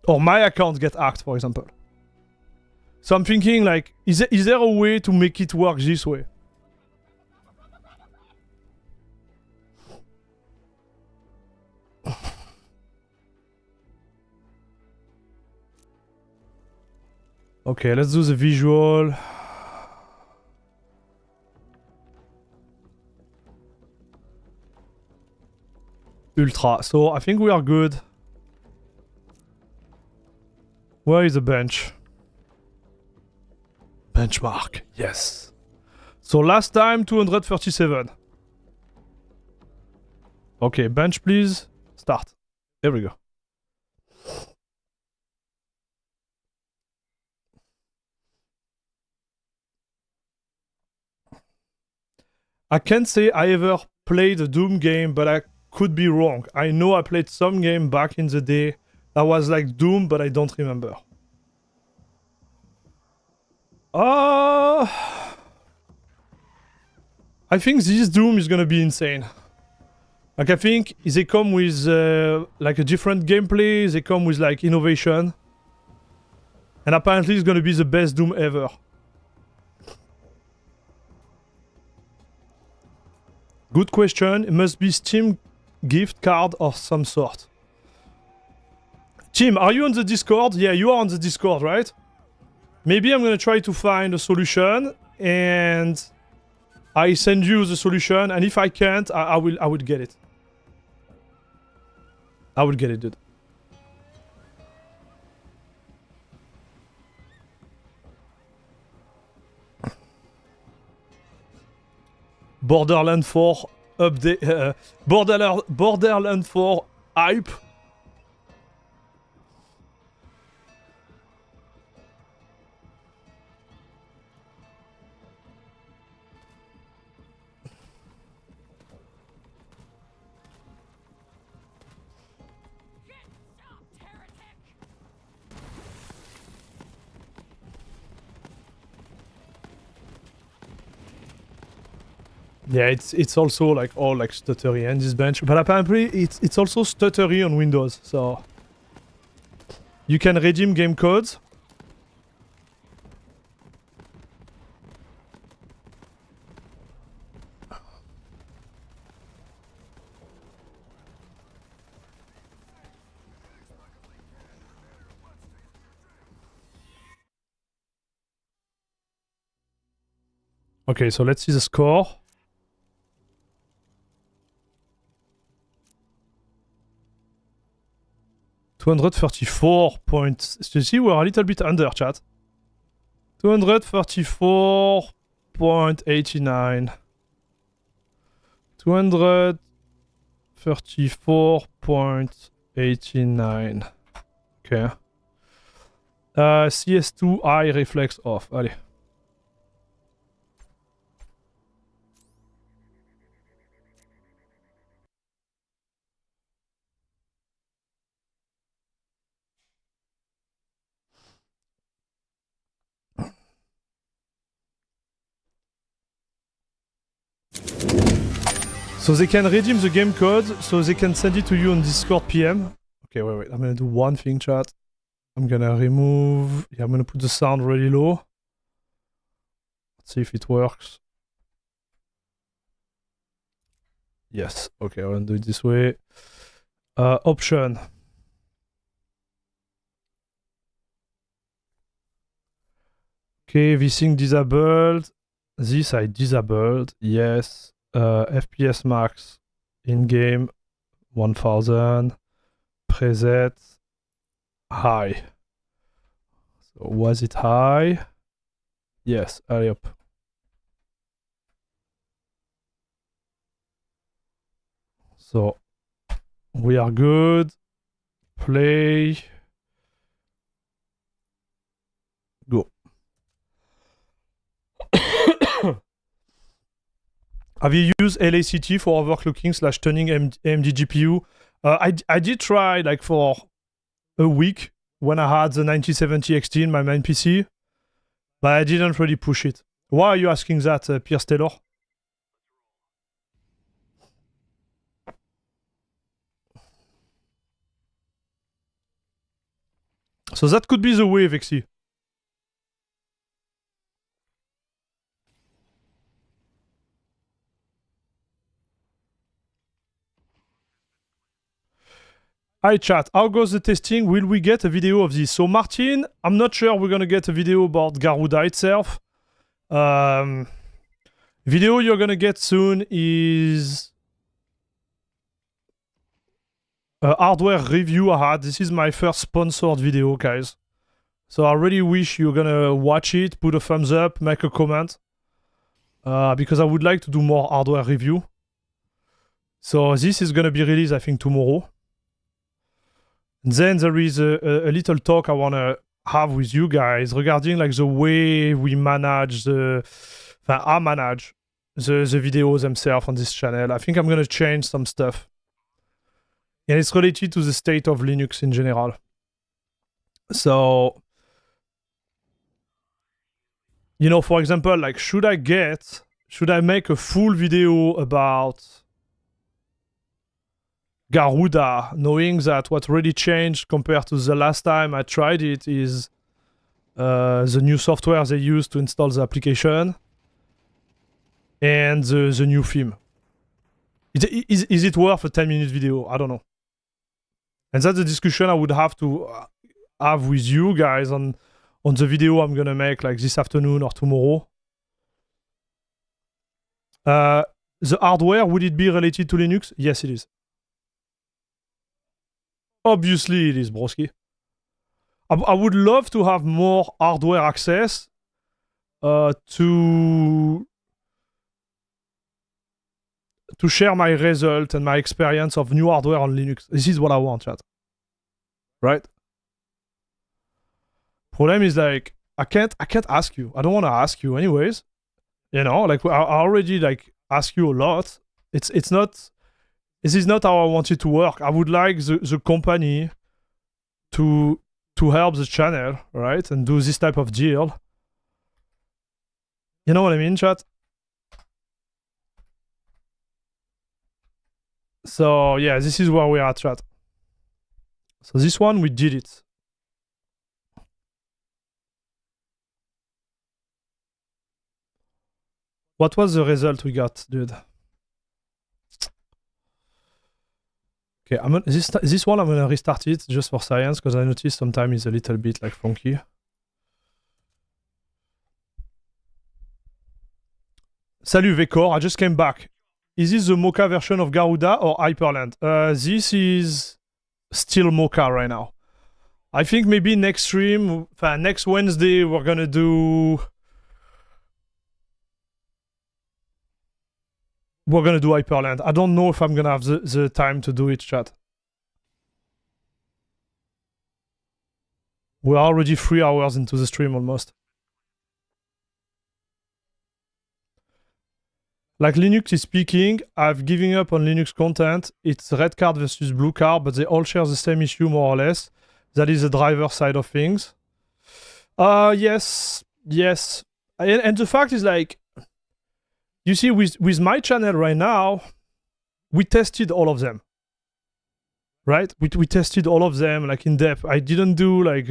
Or my account get hacked, for example. So I'm thinking like, is there a way to make it work this way? Okay, let's do the visual. Ultra. So I think we are good. Where is the bench? Benchmark. Yes. So last time 237. Okay, bench please. Start. There we go. I can't say I ever played a Doom game, but I could be wrong. I know I played some game back in the day that was like Doom, but I don't remember. I think this Doom is gonna be insane. Like I think they come with like a different gameplay, they come with like innovation. And apparently it's gonna be the best Doom ever. Good question. It must be Steam gift card of some sort. Tim, are you on the Discord? Yeah, you are on the Discord, right? Maybe I'm gonna try to find a solution and I send you the solution, and if I can't, I will get it. I will get it, dude. Borderlands 4 update. Borderlands 4 hype. Yeah, it's also like all like stuttery in this bench, but apparently it's also stuttery on Windows, so you can redeem game codes. Okay, so let's see the score. You see, we're a little bit under, chat. 234.89. 234.89. Okay. CS2 eye reflex off. Allez. So they can redeem the game code, so they can send it to you on Discord PM. Okay, wait. I'm gonna do one thing, chat. I'm gonna remove... Yeah, I'm gonna put the sound really low. Let's see if it works. Yes, okay, I'm gonna do it this way. Option. Okay, VSync disabled. This I disabled, yes. FPS max in-game 1000. Preset high. So was it high? Yes, hurry up. So we are good. Play. Go. Have you used LACT for overclocking / tuning AMD GPU? I did try like for a week when I had the 9070 XT in my main PC, but I didn't really push it. Why are you asking that, Pierce Taylor? So that could be the way, Vexy. Hi chat, how goes the testing? Will we get a video of this? So Martin, I'm not sure we're gonna get a video about Garuda itself. Video you're gonna get soon is a hardware review I had. This is my first sponsored video, guys. So I really wish you're gonna watch it, put a thumbs up, make a comment. Because I would like to do more hardware review. So this is gonna be released, I think, tomorrow. And then there is a little talk I wanna have with you guys regarding like the way we manage I manage the videos themselves on this channel. I think I'm gonna change some stuff. And it's related to the state of Linux in general. So, you know, for example, like should I make a full video about Garuda, knowing that what really changed compared to the last time I tried it is the new software they use to install the application and the new theme. Is it worth a 10-minute video? I don't know. And that's the discussion I would have to have with you guys on the video I'm gonna make like this afternoon or tomorrow. The hardware, would it be related to Linux? Yes, it is. Obviously it is, broski. I would love to have more hardware access to share my result and my experience of new hardware on Linux. This is what I want, chat. Right? Problem is like I can't ask you. I don't want to ask you anyways. You know, like I already like ask you a lot. It's not. This is not how I want it to work. I would like the company to help the channel, right, and do this type of deal. You know what I mean, chat? So yeah, this is where we are, chat. So this one, we did it. What was the result we got, dude? Okay, this one I'm gonna restart it just for science because I noticed sometimes it's a little bit like funky. Salut Vekor, I just came back. Is this the Mokka version of Garuda or Hyprland? This is still Mokka right now. I think maybe next stream, next Wednesday, we're gonna do Hyprland. I don't know if I'm gonna have the time to do it, chat. We're already 3 hours into the stream almost. Like Linux is speaking, I've given up on Linux content. It's red card versus blue card, but they all share the same issue more or less. That is the driver side of things. Yes. And the fact is like, you see, with my channel right now, we tested all of them, right? We tested all of them like in depth. I didn't do like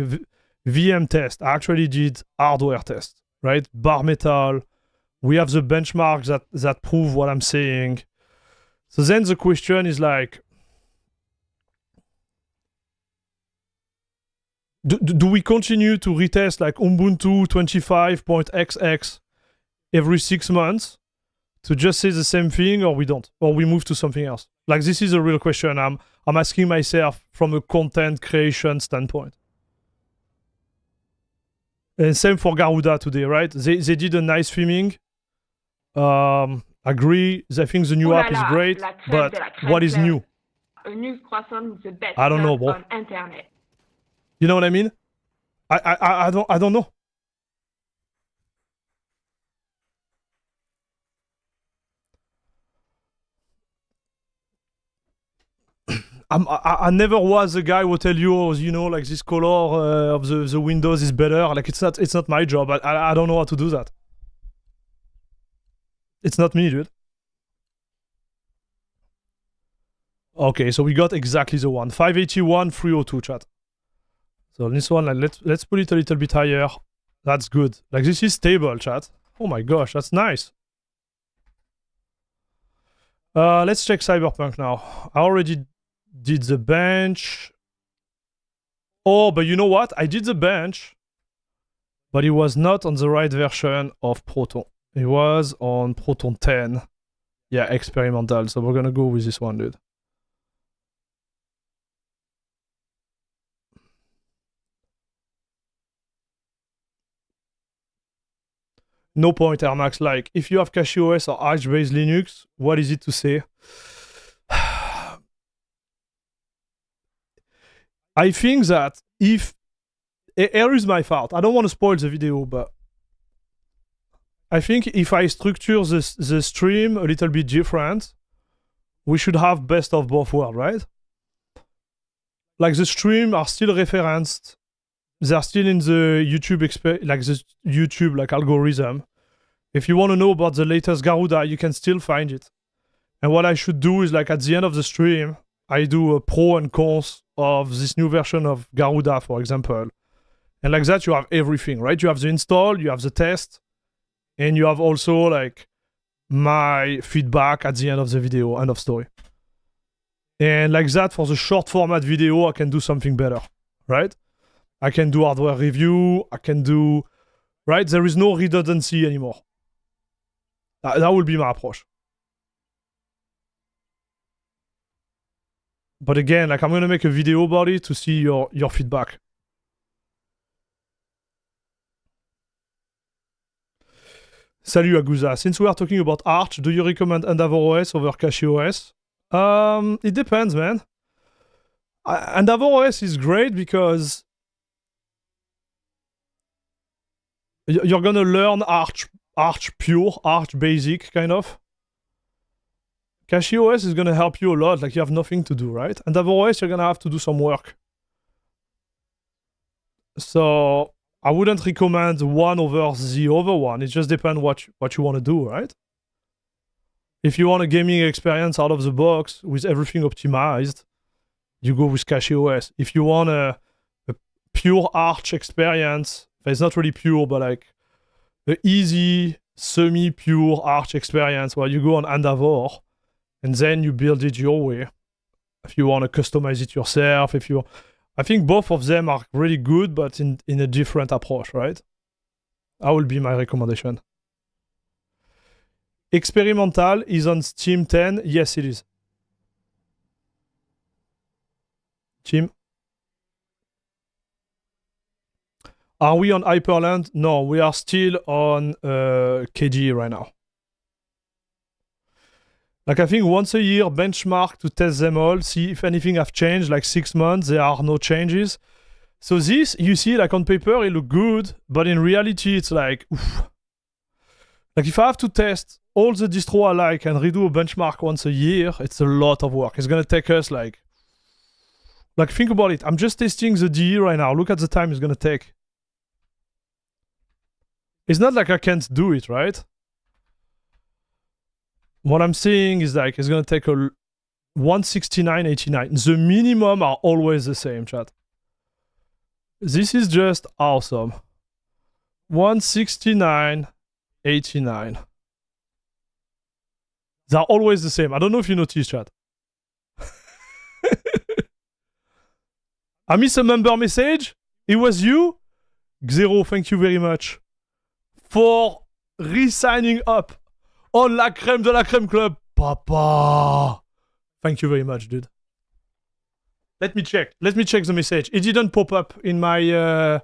VM test. I actually did hardware test, right? Bare metal. We have the benchmarks that prove what I'm saying. So then the question is like, do we continue to retest like Ubuntu 25.xx every 6 months? To just say the same thing, or we don't, or we move to something else? Like this is a real question I'm asking myself from a content creation standpoint. And same for Garuda today, right? They did a nice streaming. Agree. I think the new Oh là app is là, great, la crème but de la crème, what is crème. new? A new croissant is the best I don't know, snack bro. on internet. You know what I mean? I don't know. I never was the guy who tell you, oh, you know, like this color of the windows is better. Like it's not my job. I don't know how to do that. It's not me, dude. Okay, so we got exactly the one. 581, 302, chat. So this one, like, let's put it a little bit higher. That's good. Like this is stable, chat. Oh my gosh, that's nice. Let's check Cyberpunk now. I already did the bench. Oh, but you know what? I did the bench, but it was not on the right version of Proton. It was on Proton 10. Yeah, experimental. So we're gonna go with this one, dude. No point, Air Max. Like, if you have CachyOS or Arch-based Linux, what is it to say? I think that if... Here is my fault. I don't want to spoil the video, but... I think if I structure the stream a little bit different, we should have best of both worlds, right? Like, the stream are still referenced. They're still in the YouTube algorithm. If you want to know about the latest Garuda, you can still find it. And what I should do is, like, at the end of the stream, I do a pro and cons of this new version of Garuda, for example. And like that, you have everything, right? You have the install, you have the test, and you have also, like, my feedback at the end of the video, end of story. And like that, for the short format video, I can do something better, right? I can do hardware review, I can do, right? There is no redundancy anymore. That will be my approach. But again, like, I'm gonna make a video about it to see your feedback. Salut Aguza. Since we are talking about Arch, do you recommend EndeavourOS over CachyOS? It depends, man. EndeavourOS is great because you're gonna learn Arch pure, Arch basic, kind of. CachyOS is gonna help you a lot, like you have nothing to do, right? EndeavourOS, you're gonna have to do some work. So I wouldn't recommend one over the other one. It just depends what you want to do, right? If you want a gaming experience out of the box with everything optimized, you go with CachyOS. If you want a pure Arch experience, it's not really pure, but like the easy, semi-pure Arch experience where you go on Endeavour and then you build it your way. If you want to customize it yourself, I think both of them are really good, but in a different approach, right? That will be my recommendation. Experimental is on Steam 10. Yes, it is. Team. Are we on Hyprland? No, we are still on KDE right now. Like, I think once a year, benchmark to test them all, see if anything have changed, like 6 months, there are no changes. So this, you see, like on paper, it look good, but in reality, it's like, oof. Like if I have to test all the distro I like and redo a benchmark once a year, it's a lot of work. It's gonna take us like think about it. I'm just testing the DE right now. Look at the time it's gonna take. It's not like I can't do it, right? What I'm saying is like it's gonna take a 169.89. The minimum are always the same, chat. This is just awesome. 169.89. They're always the same. I don't know if you noticed, chat. I miss a member message. It was you? Xero, thank you very much for re-signing up on La Crème de la Crème Club. Papa. Thank you very much, dude. Let me check. Let me check the message. It didn't pop up in my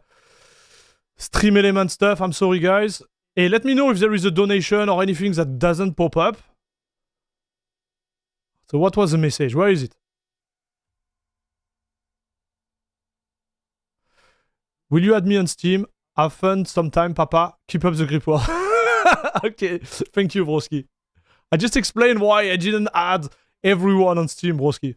Stream Element stuff. I'm sorry, guys. Hey, let me know if there is a donation or anything that doesn't pop up. So what was the message? Where is it? Will you add me on Steam? Have fun sometime, Papa. Keep up the grip war. Okay, thank you, broski. I just explained why I didn't add everyone on Steam, broski.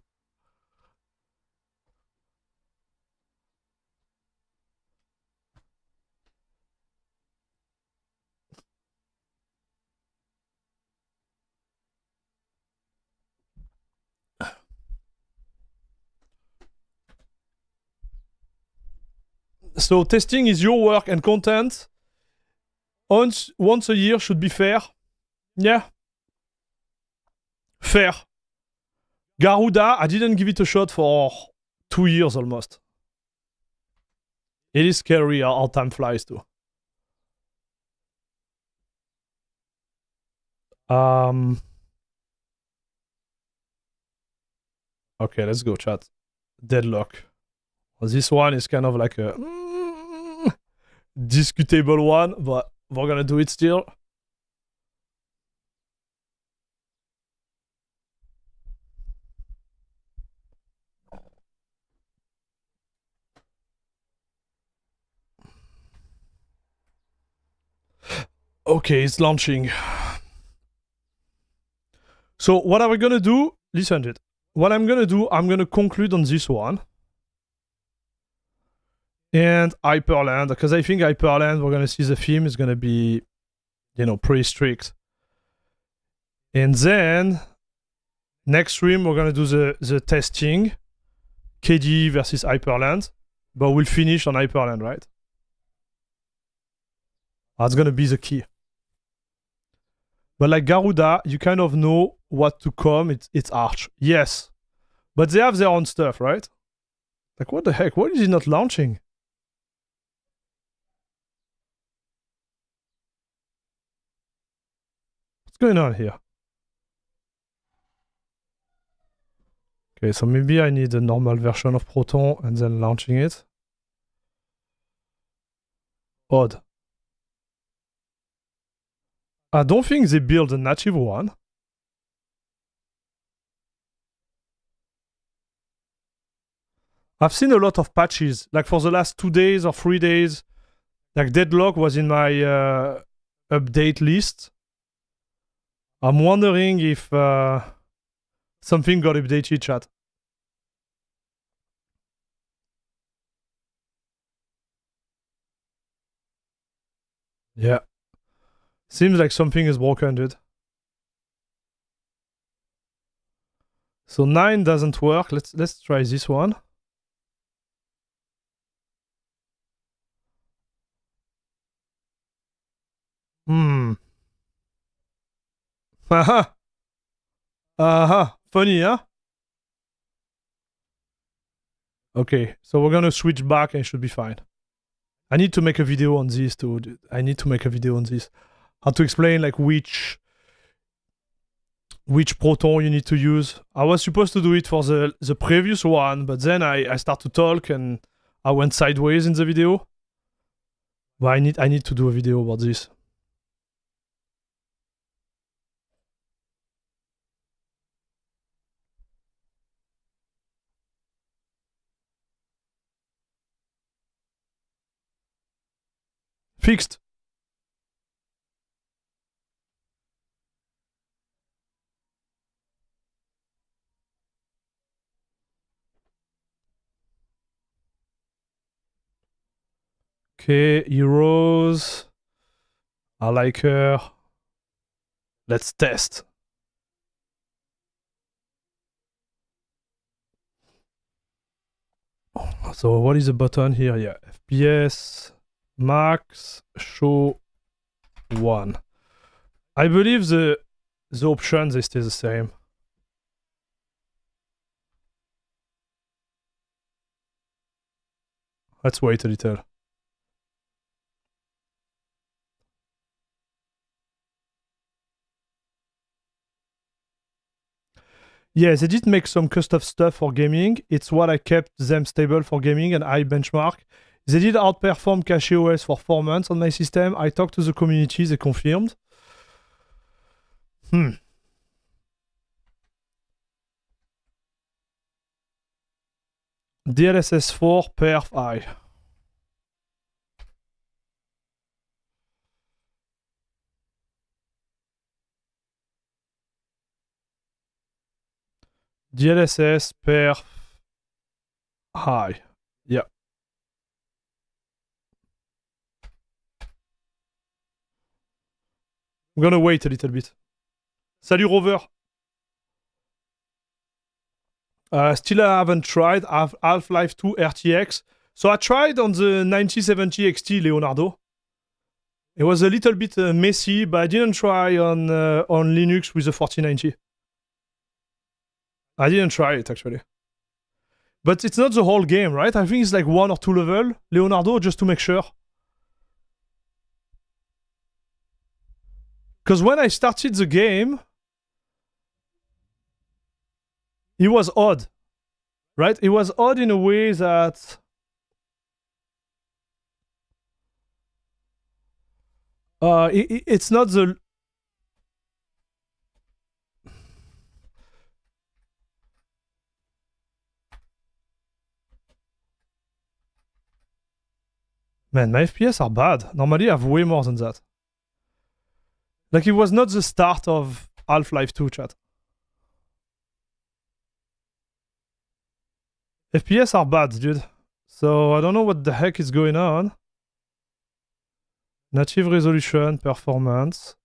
So testing is your work and content. Once a year should be fair. Yeah. Fair. Garuda, I didn't give it a shot for 2 years almost. It is scary how time flies too. Okay, let's go, chat. Deadlock. This one is kind of like a discutable one, but we're gonna do it still. Okay, it's launching. So what are we gonna do? Listen to it. What I'm gonna do, I'm gonna conclude on this one. And Hyprland, because I think Hyprland, we're gonna see the theme is gonna be, you know, pretty strict. And then next stream we're gonna do the testing, KDE versus Hyprland, but we'll finish on Hyprland, right? That's gonna be the key. But like Garuda, you kind of know what to come. It's Arch, yes, but they have their own stuff, right? Like what the heck? Why is it not launching? What's going on here? Okay, so maybe I need a normal version of Proton and then launching it. Odd. I don't think they built a native one. I've seen a lot of patches, like for the last 2 days or 3 days. Like Deadlock was in my update list. I'm wondering if something got updated, chat. Yeah. Seems like something is broken, dude. So 9 doesn't work. Let's try this one. Aha. Aha. Funny, huh? Okay, so we're gonna switch back and it should be fine. I need to make a video on this too. I need to make a video on this. How to explain like which Proton you need to use. I was supposed to do it for the previous one, but then I start to talk and I went sideways in the video. But I need to do a video about this. Fixed. Okay, Heroes. I like her. Let's test. So what is the button here? Yeah, FPS, max, show 1. I believe the options, they stay the same. Let's wait a little. Yes, they did make some custom stuff for gaming. It's what I kept them stable for gaming and high benchmark. They did outperform Cache OS for 4 months on my system. I talked to the community, they confirmed. DLSS 4 perf high. DLSS perf high. Yeah. I'm gonna wait a little bit. Salut Rover. Still I haven't tried Half-Life 2 RTX. So I tried on the 9070 XT Leonardo. It was a little bit messy, but I didn't try on Linux with the 4090. I didn't try it actually. But it's not the whole game, right? I think it's like 1 or 2 level, Leonardo, just to make sure. Because when I started the game, it was odd, right? It was odd in a way that it's not the... Man, my FPS are bad. Normally I have way more than that. Like, it was not the start of Half-Life 2, chat. FPS are bad, dude. So I don't know what the heck is going on. Native resolution, performance.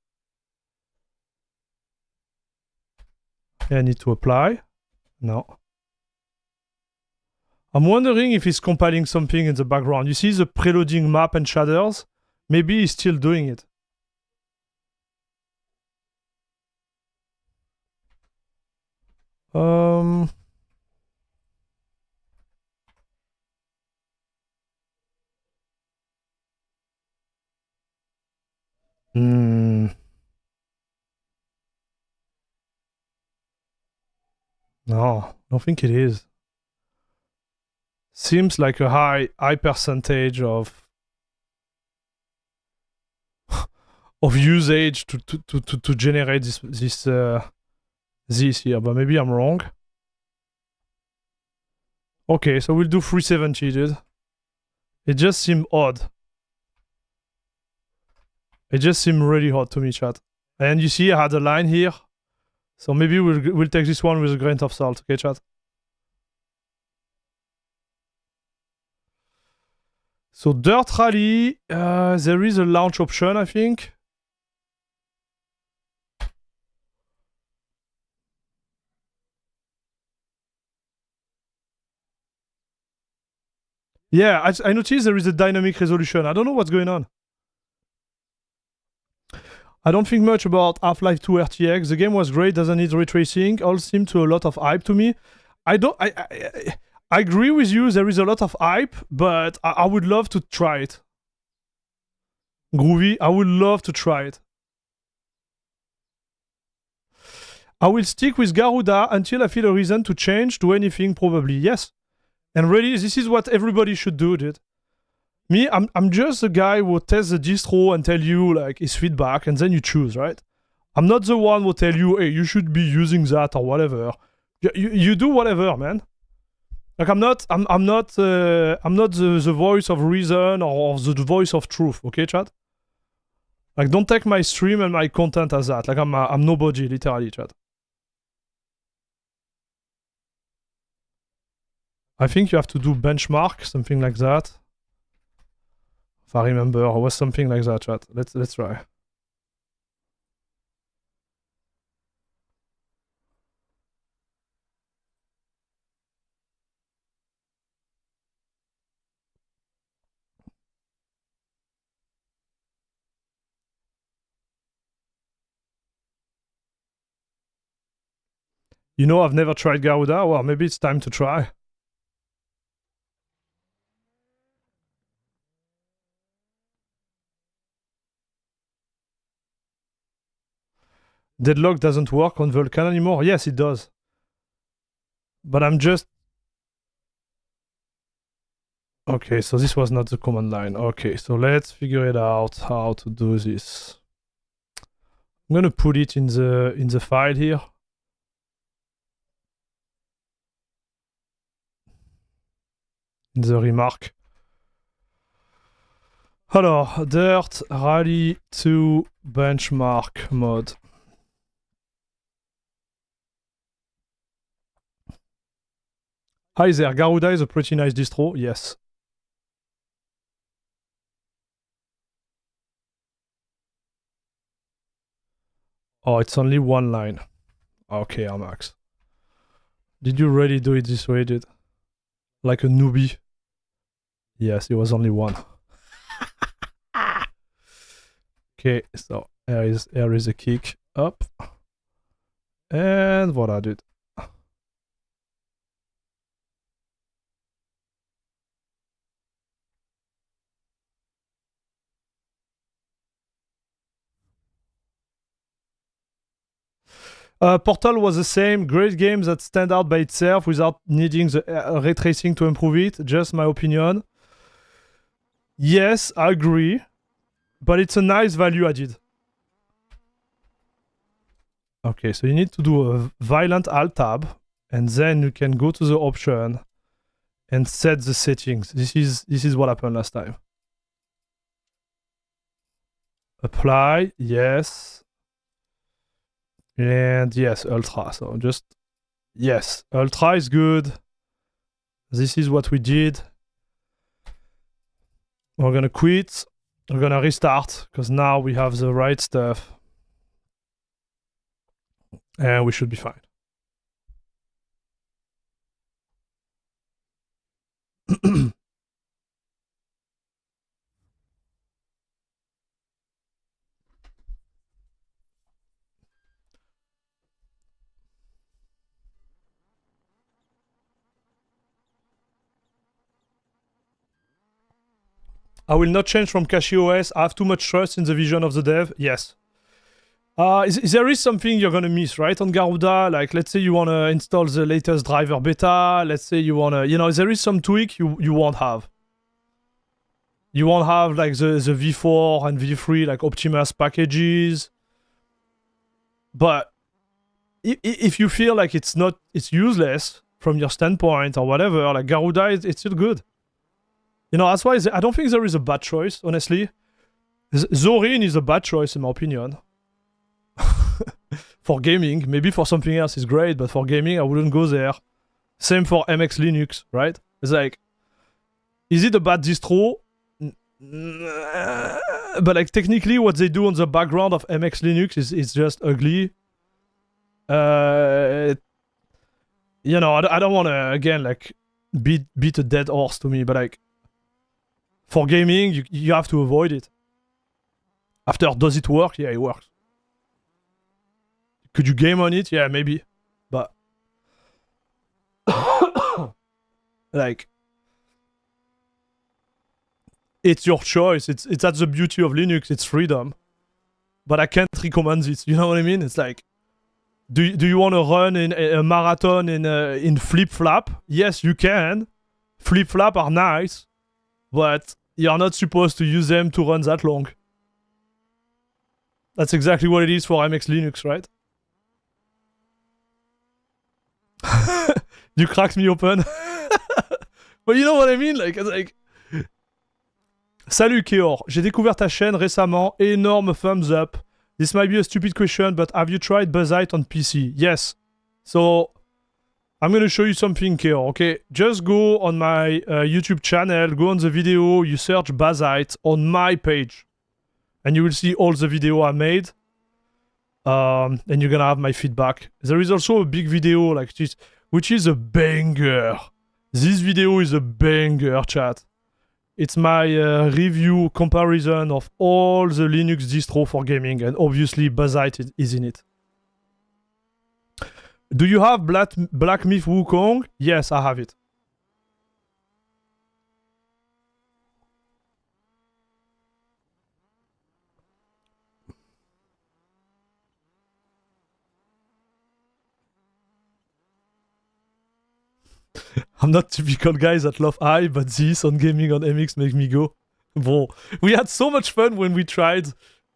Yeah, I need to apply. No. I'm wondering if he's compiling something in the background. You see the preloading map and shaders? Maybe he's still doing it. No, I don't think it is. Seems like a high percentage of usage to generate this here, but maybe I'm wrong. Okay, so we'll do 370, dude. It just seemed odd. It just seemed really hot to me, chat. And you see I had a line here. So maybe we'll take this one with a grain of salt, okay, chat? So Dirt Rally, there is a launch option, I think. Yeah, I noticed there is a dynamic resolution. I don't know what's going on. I don't think much about Half-Life 2 RTX. The game was great, doesn't need ray tracing. All seemed to a lot of hype to me. I agree with you, there is a lot of hype, but I would love to try it. Groovy, I would love to try it. I will stick with Garuda until I feel a reason to change to anything, probably. Yes. And really, this is what everybody should do, dude. Me, I'm just the guy who tests the distro and tell you like his feedback, and then you choose, right? I'm not the one who tell you, hey, you should be using that or whatever. You do whatever, man. Like I'm not the voice of reason or the voice of truth, okay, chat? Like don't take my stream and my content as that. Like I'm nobody, literally, chat. I think you have to do benchmark, something like that. If I remember, it was something like that, chat. Let's try. You know, I've never tried Garuda. Well, maybe it's time to try. Deadlock doesn't work on Vulkan anymore. Yes, it does. But I'm just... Okay, so this was not the command line. Okay, so let's figure it out how to do this. I'm gonna put it in the file here. In the remark. Alors, dirt rally to benchmark mode. Hi there, Garuda is a pretty nice distro, yes. Oh, it's only one line. Okay, Armax. Did you really do it this way, dude? Like a newbie? Yes, it was only one. Okay, so here is a kick up. And voila, dude. Portal was the same. Great game that stand out by itself without needing the ray tracing to improve it. Just my opinion. Yes, I agree. But it's a nice value added. Okay, so you need to do a violent alt tab. And then you can go to the option and set the settings. This is what happened last time. Apply, yes. And yes, ultra. So just, yes, ultra is good. This is what we did. We're gonna quit. We're gonna restart because now we have the right stuff. And we should be fine. I will not change from CachyOS. I have too much trust in the vision of the dev. Yes. There is something you're gonna miss, right? On Garuda, like let's say you wanna install the latest driver beta. Let's say you wanna, there is some tweak you won't have. You won't have like the V4 and V3 like Optimus packages. But if you feel like it's useless from your standpoint or whatever, like Garuda, it's still good. That's why I don't think there is a bad choice, honestly. Zorin is a bad choice in my opinion. For gaming, maybe for something else is great, but for gaming I wouldn't go there. Same for MX Linux, right? It's like, is it a bad distro? But like technically what they do on the background of MX Linux is just ugly. I don't want to again like beat a dead horse to me, but like for gaming you have to avoid it. After, does it work? Yeah, it works. Could you game on it? Yeah, maybe. But like it's your choice. It's that's the beauty of Linux. It's freedom. But I can't recommend this. You know what I mean? It's like, do you want to run in a marathon in flip flap? Yes, you can. Flip flap are nice, but you're not supposed to use them to run that long. That's exactly what it is for MX Linux, right? You cracked me open. But you know what I mean? Like, Salut Keor, j'ai découvert ta chaîne récemment. Énorme thumbs up. This might be a stupid question, but have you tried Buzzite on PC? Yes. So, I'm gonna show you something, Keor, okay? Just go on my YouTube channel, go on the video, you search Buzzite on my page. And you will see all the video I made. And you're gonna have my feedback. There is also a big video like this, which is a banger. This video is a banger, chat. It's my review comparison of all the Linux distro for gaming, and obviously Buzzite is in it. Do you have Black Myth Wukong? Yes, I have it. I'm not typical guys that love high, but this on gaming on MX makes me go. Bro, we had so much fun when we tried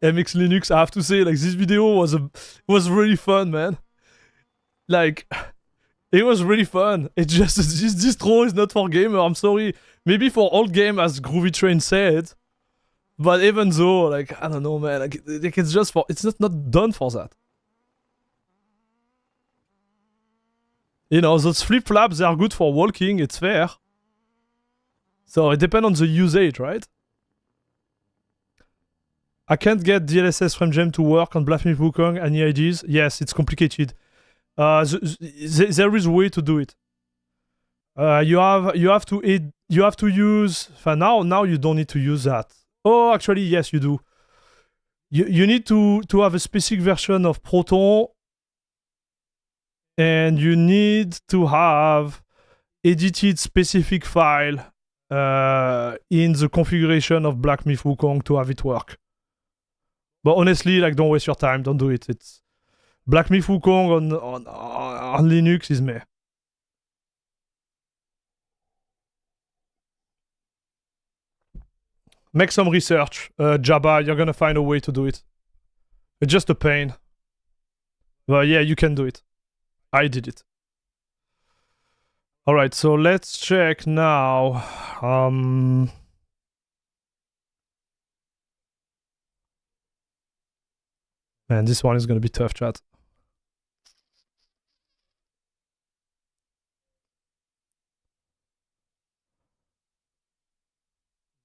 MX Linux. I have to say, like, this video was really fun, man. Like, it was really fun. It's just this distro is not for gamer. I'm sorry. Maybe for old game, as Groovy Train said. But even though, like, I don't know, man. Like it's just for. It's not done for that. You know, those flip flaps, they are good for walking. It's fair. So it depends on the usage, right? I can't get DLSS frame gem to work on Black Myth Wukong. Any ideas? Yes, it's complicated. There is a way to do it. You have to use. Now you don't need to use that. Oh, actually, yes, you do. You need to have a specific version of Proton, and you need to have edited specific file in the configuration of Black Myth Wukong to have it work. But honestly, like, don't waste your time. Don't do it. It's Black Myth Wukong on Linux is meh. Make some research, Jabba. You're gonna find a way to do it. It's just a pain. But yeah, you can do it. I did it. Alright, so let's check now. Man, this one is gonna be tough, chat.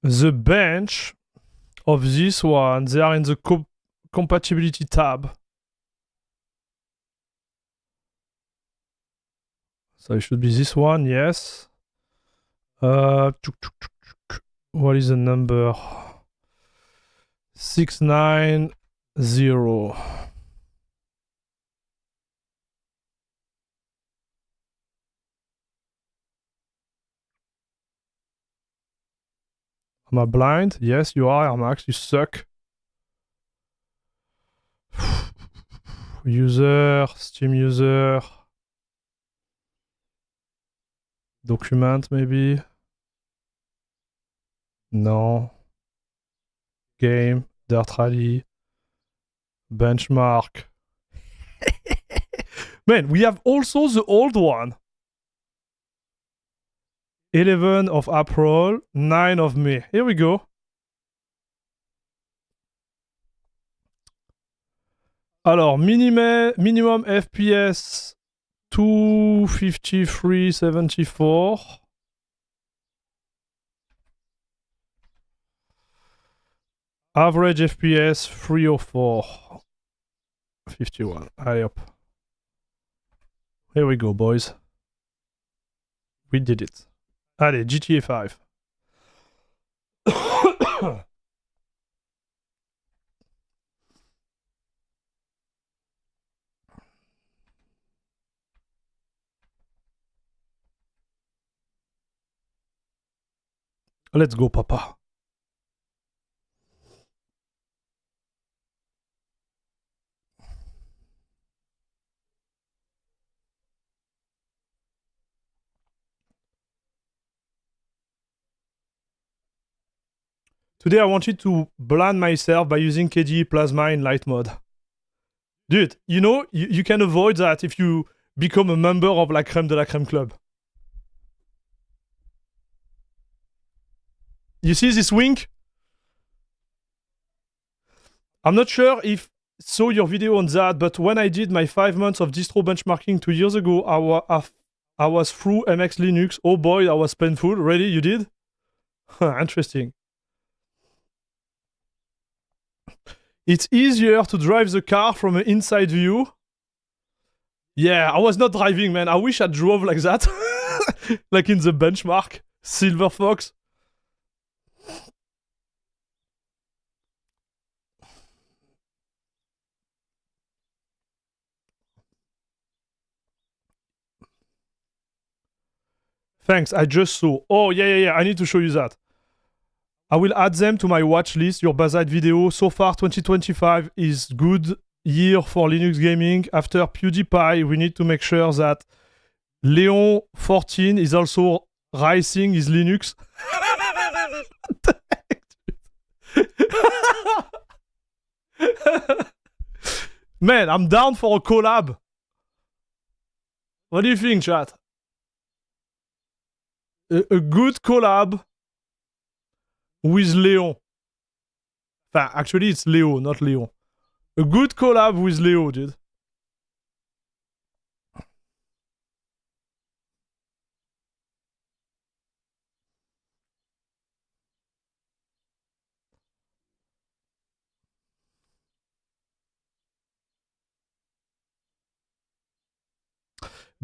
The bench of this one, they are in the compatibility tab. So it should be this one, yes. What is the number? 690. Am I blind? Yes, you are, Armax. You suck. User, Steam user. Document, maybe. No. Game, Dirt Rally. Benchmark. Man, we have also the old one. 11 of April, 9 of May. Here we go. Alors, minimum FPS 253.74. Average FPS 304.51. Allez hop. Here we go, boys. We did it. Allez, GTA 5. Let's go, papa. Today I wanted to blind myself by using KDE Plasma in light mode. Dude, you know, you can avoid that if you become a member of La Crème de la Crème Club. You see this wink? I'm not sure if saw your video on that, but when I did my 5 months of distro benchmarking 2 years ago, I was through MX Linux. Oh boy, that was painful. Really? You did? Interesting. It's easier to drive the car from an inside view. Yeah, I was not driving, man. I wish I drove like that. Like in the benchmark. Silver Fox. Thanks, I just saw. Oh, yeah. I need to show you that. I will add them to my watch list, your Bazite video. So far, 2025 is good year for Linux gaming. After PewDiePie, we need to make sure that Leon 14 is also rising his Linux. Man, I'm down for a collab. What do you think, chat? A good collab with Leon. Actually, it's Leo, not Leon. A good collab with Leo, dude.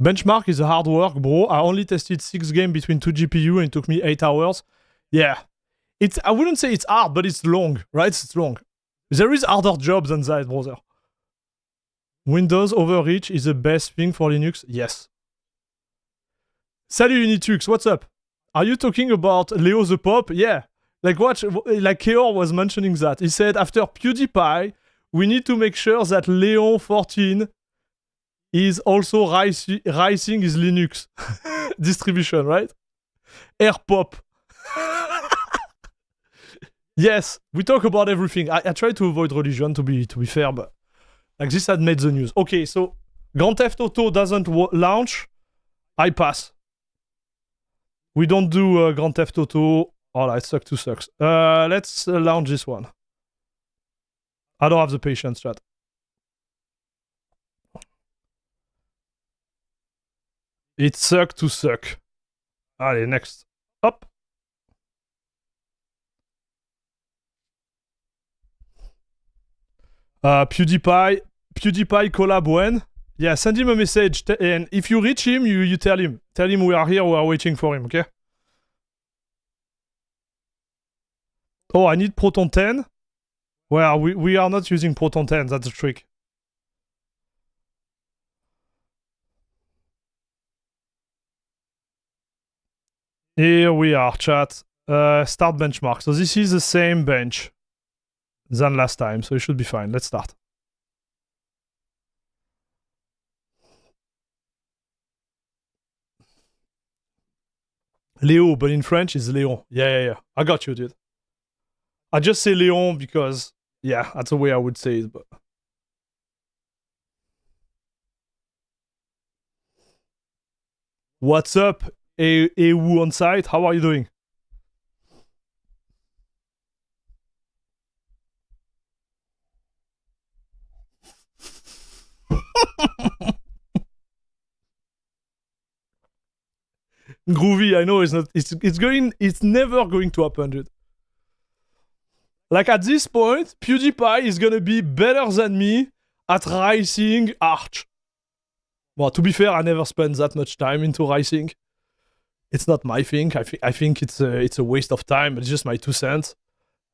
Benchmark is a hard work, bro. I only tested 6 games between 2 GPU and it took me 8 hours. Yeah. I wouldn't say it's hard, but it's long, right? It's long. There is harder jobs than that, brother. Windows Overreach is the best thing for Linux? Yes. Salut Unitux, what's up? Are you talking about Leo the Pop? Yeah. Like Keor was mentioning that. He said after PewDiePie, we need to make sure that Leon 14 is also rising his Linux distribution, right? AirPop. Yes, we talk about everything. I try to avoid religion to be fair, but like this had made the news. Okay, so Grand Theft Auto doesn't launch. I pass. We don't do Grand Theft Auto. Alright, sucks. Let's launch this one. I don't have the patience, chat. It suck to suck. Allez, next. Hop. PewDiePie collab when? Yeah, send him a message. And if you reach him, you tell him. Tell him we are here, we are waiting for him, okay? Oh, I need Proton 10? Well, we are not using Proton 10, that's the trick. Here we are, chat. Start benchmark. So this is the same bench than last time, so it should be fine. Let's start. Léo, but in French it's Léon. Yeah. I got you, dude. I just say Léon because, yeah, that's the way I would say it, but... What's up, Ewu on site? How are you doing? Groovy, I know it's not. It's never going to happen, dude. Like at this point, PewDiePie is gonna be better than me at racing Arch. Well, to be fair, I never spent that much time into racing. It's not my thing. I think it's a waste of time. It's just my 2 cents.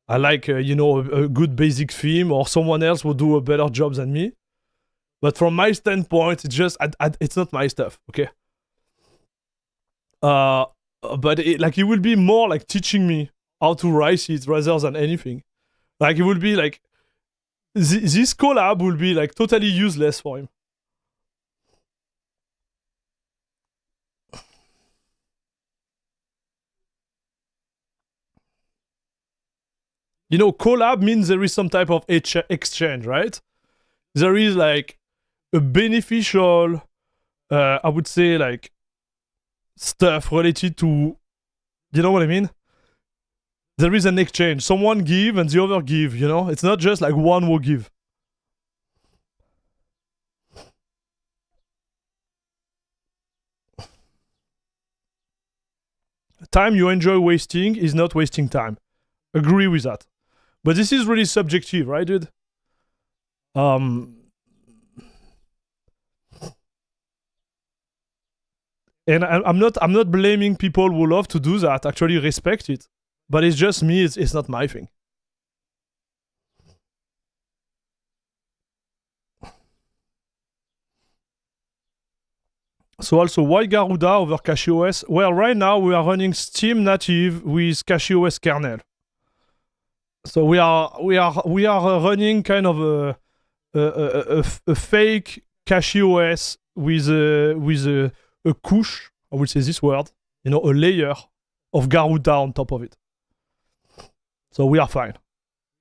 I like a good basic theme, or someone else will do a better job than me. But from my standpoint, it's just it's not my stuff. Okay. But it will be more like teaching me how to race it rather than anything. Like it will be like this collab will be like totally useless for him. Collab means there is some type of exchange, right? There is like a beneficial, I would say, like stuff related to, you know what I mean? There is an exchange. Someone give and the other give, It's not just like one will give. Time you enjoy wasting is not wasting time. Agree with that. But this is really subjective, right, dude? And I'm not blaming people who love to do that. Actually, respect it. But it's just me. It's not my thing. So also, why Garuda over CachyOS? Well, right now we are running Steam native with CachyOS kernel. So we are running kind of a fake CachyOS with a a couche, I would say this word, you know, a layer of Garuda on top of it. So we are fine.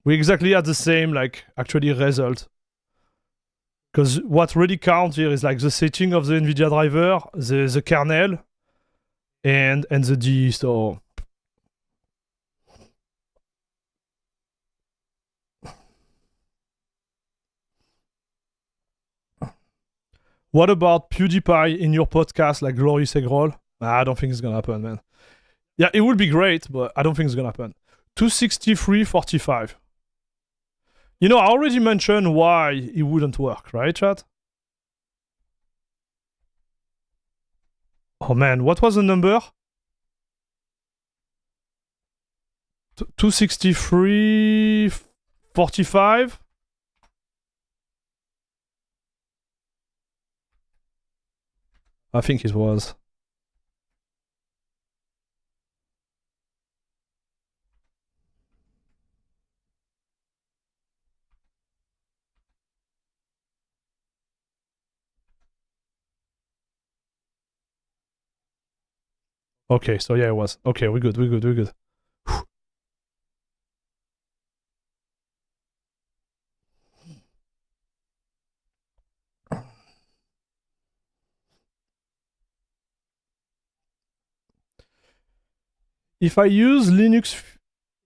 We exactly had the same, like, actually result. Because what really counts here is like the setting of the NVIDIA driver, the kernel, and the D. So what about PewDiePie in your podcast, like Glorious Egg Roll? I don't think it's gonna happen, man. Yeah, it would be great, but I don't think it's gonna happen. 263.45. You know, I already mentioned why it wouldn't work, right, chat? Oh man, what was the number? 263.45? I think it was. Okay, so yeah, it was. Okay, we're good. Whew. If I use Linux,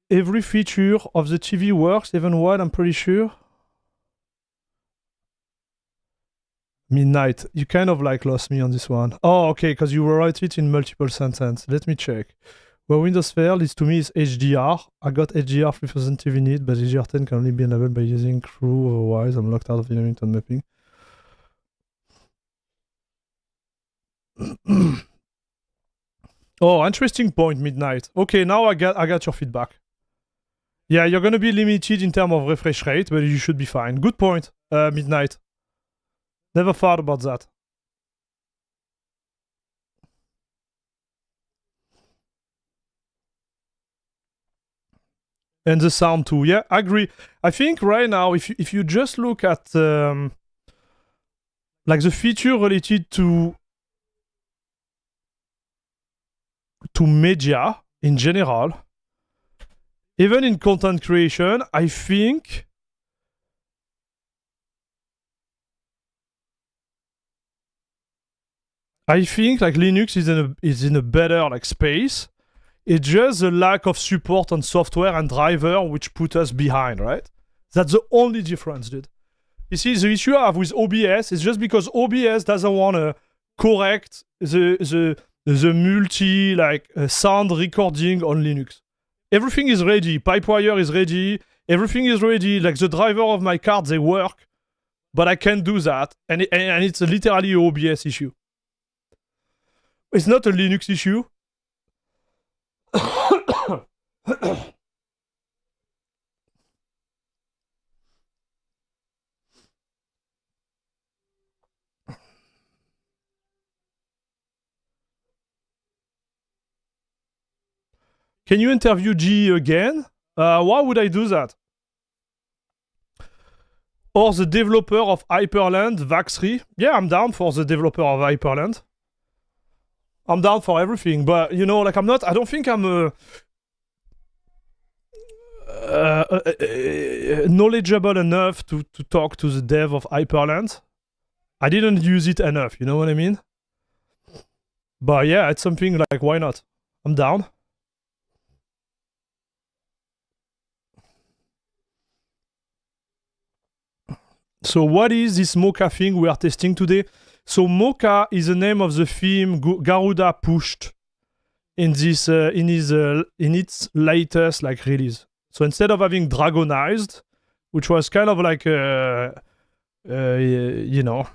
every feature of the TV works, even while I'm pretty sure. Midnight, you kind of like lost me on this one. Oh, okay, because you wrote it in multiple sentences. Let me check. Where Windows failed is to me is HDR. I got HDR 3000 TV need, but HDR 10 can only be enabled by using crew, otherwise I'm locked out of intermittent mapping. Oh, interesting point, Midnight. Okay, now I got your feedback. Yeah, you're gonna be limited in terms of refresh rate, but you should be fine. Good point, Midnight. Never thought about that. And the sound too. Yeah, I agree. I think right now, if you just look at like the feature related to media in general, even in content creation, I think like Linux is in a better like space. It's just the lack of support on software and driver which put us behind, right? That's the only difference, dude. You see, the issue I have with OBS is just because OBS doesn't want to correct the multi sound recording on Linux. Everything is ready. Pipewire is ready. Everything is ready. Like the driver of my card, they work, but I can't do that, and it's literally an OBS issue. It's not a Linux issue. Can you interview G again? Why would I do that? Or the developer of Hyprland, Vax3? Yeah, I'm down for the developer of Hyprland. I'm down for everything, but you know, like I don't think I'm knowledgeable enough to talk to the dev of Hyprland. I didn't use it enough, you know what I mean? But yeah, it's something like, why not? I'm down. So what is this Mokka thing we are testing today? So Mokka is the name of the theme Garuda pushed in this in its latest like release. So instead of having Dragonized, which was kind of like you know,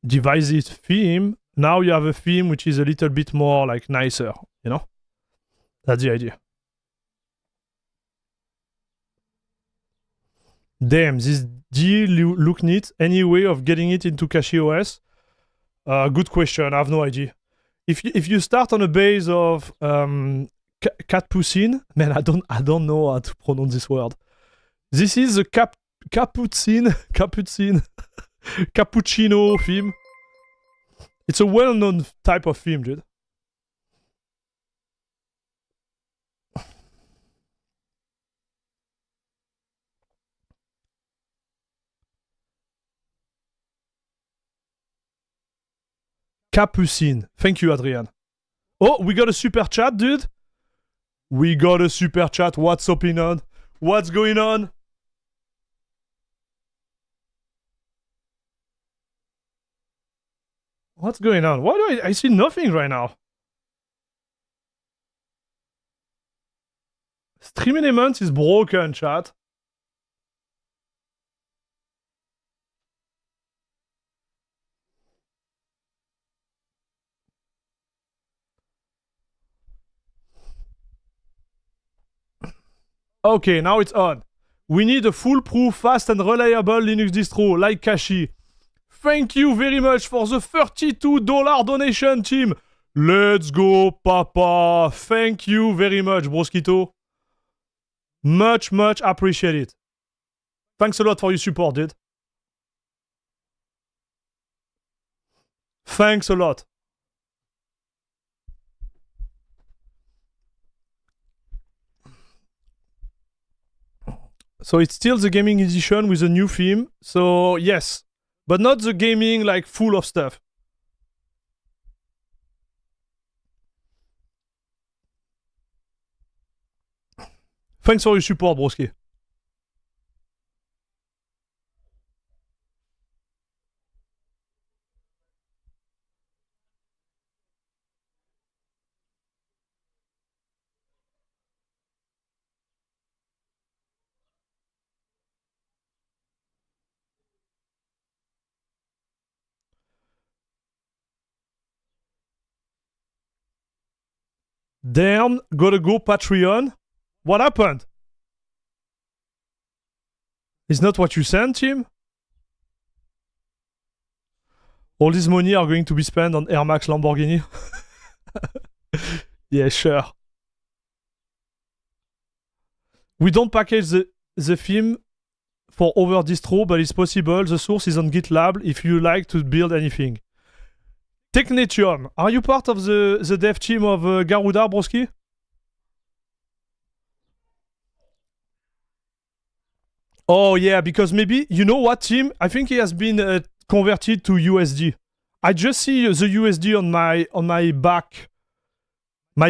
divisive theme, now you have a theme which is a little bit more like nicer, you know? That's the idea. Damn, this D look neat. Any way of getting it into CacheOS? Good question. I have no idea. If you start on a base of Catpuccin, man, I don't know how to pronounce this word. This is the Cappuccino theme. It's a well-known type of film, dude. Capucine. Thank you, Adrian. Oh, we got a super chat, dude. We got a super chat. What's up, on? What's going on? What's going on? Why do I see nothing right now? Stream Elements is broken, chat. Okay, now it's on. We need a foolproof, fast and reliable Linux distro like Kashi. Thank you very much for the $32 donation, team. Let's go, papa. Thank you very much, Broskito. Much, much appreciated. Thanks a lot for your support, dude. Thanks a lot. So it's still the gaming edition with a new theme. So yes, but not the gaming like full of stuff. Thanks for your support, broski. Damn, gotta go Patreon. What happened? It's not what you sent, team? All this money are going to be spent on Air Max Lamborghini? Yeah, sure. We don't package the theme for over distro, but it's possible. The source is on GitLab if you like to build anything. Technetium, are you part of the dev team of Garuda, broski? Oh yeah, because maybe, you know what, team? I think he has been converted to USD. I just see the USD on my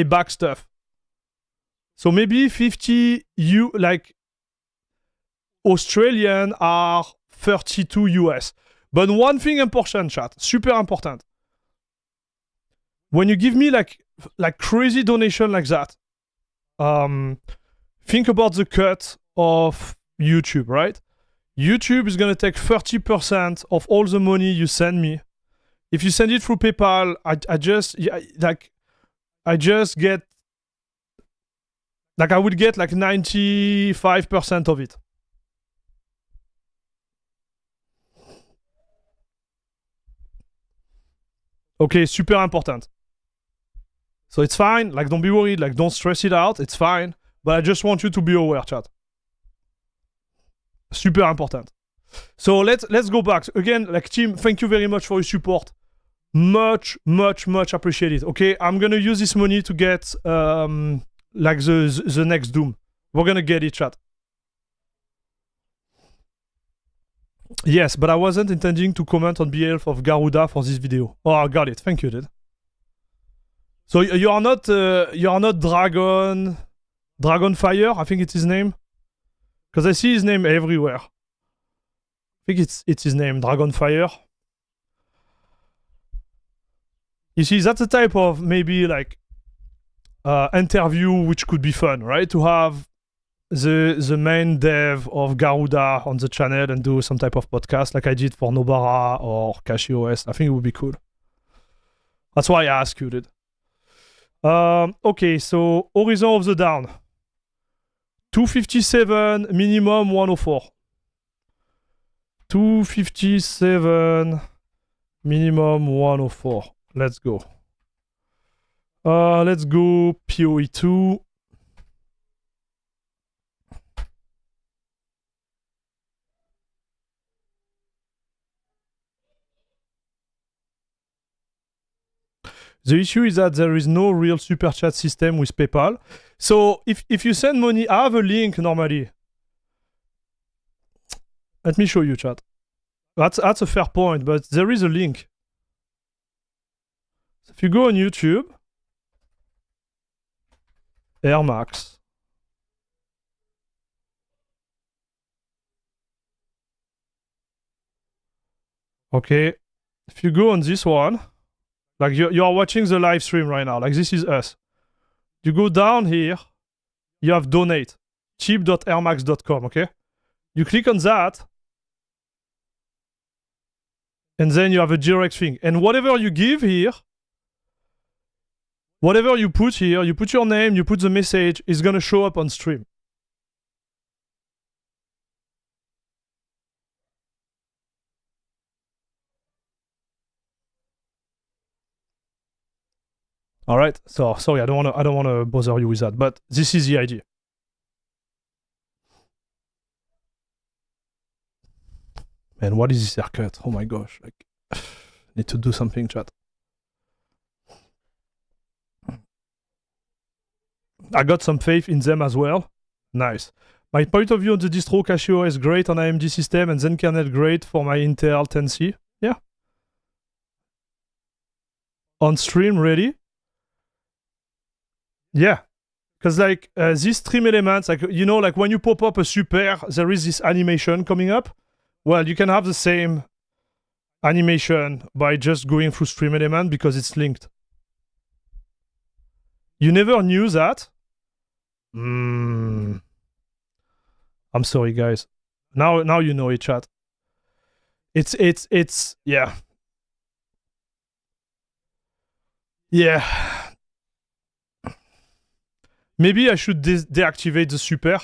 back stuff. So maybe 50 like Australian are 32 US. But one thing important, chat, super important. When you give me like crazy donation like that, think about the cut of YouTube, right? YouTube is gonna take 30% of all the money you send me. If you send it through PayPal, I just get I would get like 95% of it. Okay, super important. So it's fine, like don't be worried, like don't stress it out, it's fine. But I just want you to be aware, chat. Super important. So let's go back. Again, like team, thank you very much for your support. Much, much, much appreciated. Okay, I'm gonna use this money to get like the next Doom. We're gonna get it, chat. Yes, but I wasn't intending to comment on behalf of Garuda for this video. Oh, I got it. Thank you, dude. So you are not Dragonfire, I think it's his name. Because I see his name everywhere. I think it's his name, Dragonfire. You see, that's a type of maybe like interview which could be fun, right? To have the main dev of Garuda on the channel and do some type of podcast like I did for Nobara or CashiOS. I think it would be cool. That's why I asked you, dude. Okay, so Horizon of the Dawn. 257, minimum 104. 257, minimum 104. Let's go. Let's go PoE2. The issue is that there is no real super chat system with PayPal. So if you send money, I have a link normally. Let me show you, chat. That's a fair point, but there is a link. So if you go on YouTube, Air Max. Okay, if you go on this one, like you are watching the live stream right now, like this is us. You go down here, you have donate, cheap.airmax.com, okay? You click on that, and then you have a direct thing. And whatever you give here, whatever you put here, you put your name, you put the message, it's gonna show up on stream. All right. So sorry, I don't wanna bother you with that, but this is the idea. Man, what is this haircut? Oh my gosh! Like, need to do something, chat. I got some faith in them as well. Nice. My point of view on the distro Casio is great on AMD system and Zen kernel great for my Intel 10C. Yeah. On stream, really? Yeah, because like these stream elements, like you know, like when you pop up a super, there is this animation coming up. Well, you can have the same animation by just going through stream element because it's linked. You never knew that? I'm sorry, guys. Now you know it, chat. It's yeah. Yeah. Maybe I should deactivate the super.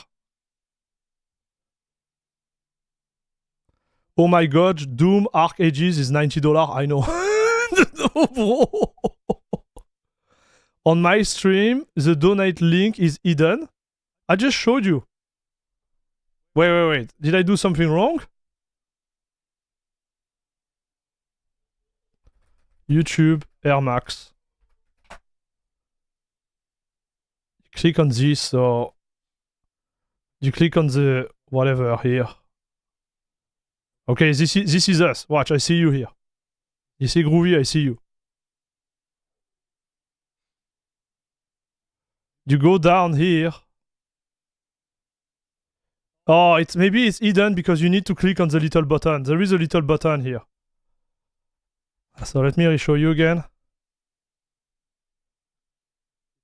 Oh my god, Doom Arc Ages is $90. I know. No, bro. On my stream, the donate link is hidden. I just showed you. Wait. Did I do something wrong? YouTube Air Max. Click on this, or you click on the whatever here. Okay, this is us. Watch, I see you here. You see Groovy, I see you. You go down here. Oh, maybe it's hidden because you need to click on the little button. There is a little button here. So let me show you again.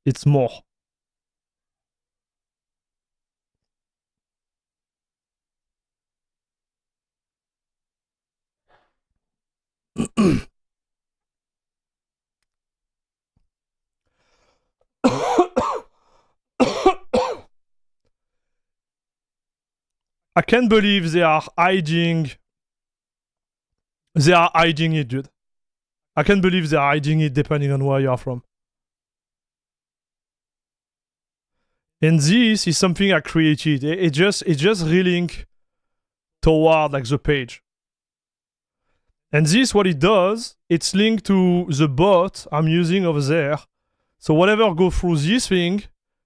It's more. I can't believe they are hiding. They are hiding it, dude. I can't believe they are hiding it depending on where you are from. And this is something I created. It just relink toward like the page. And this, what it does, it's linked to the bot I'm using over there. So whatever go through this thing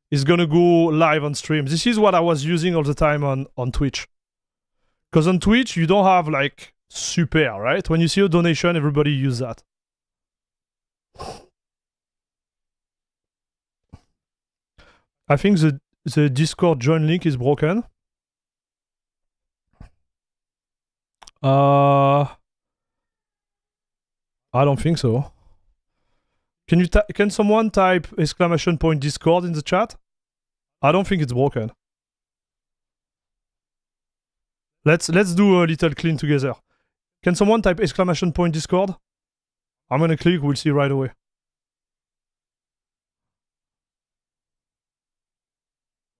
is gonna go live on stream. This is what I was using all the time on Twitch. Because on Twitch, you don't have like super, right? When you see a donation, everybody use that. I think the Discord join link is broken. I don't think so. Can someone type !Discord in the chat? I don't think it's broken. Let's do a little clean together. Can someone type !Discord? I'm gonna click, we'll see right away.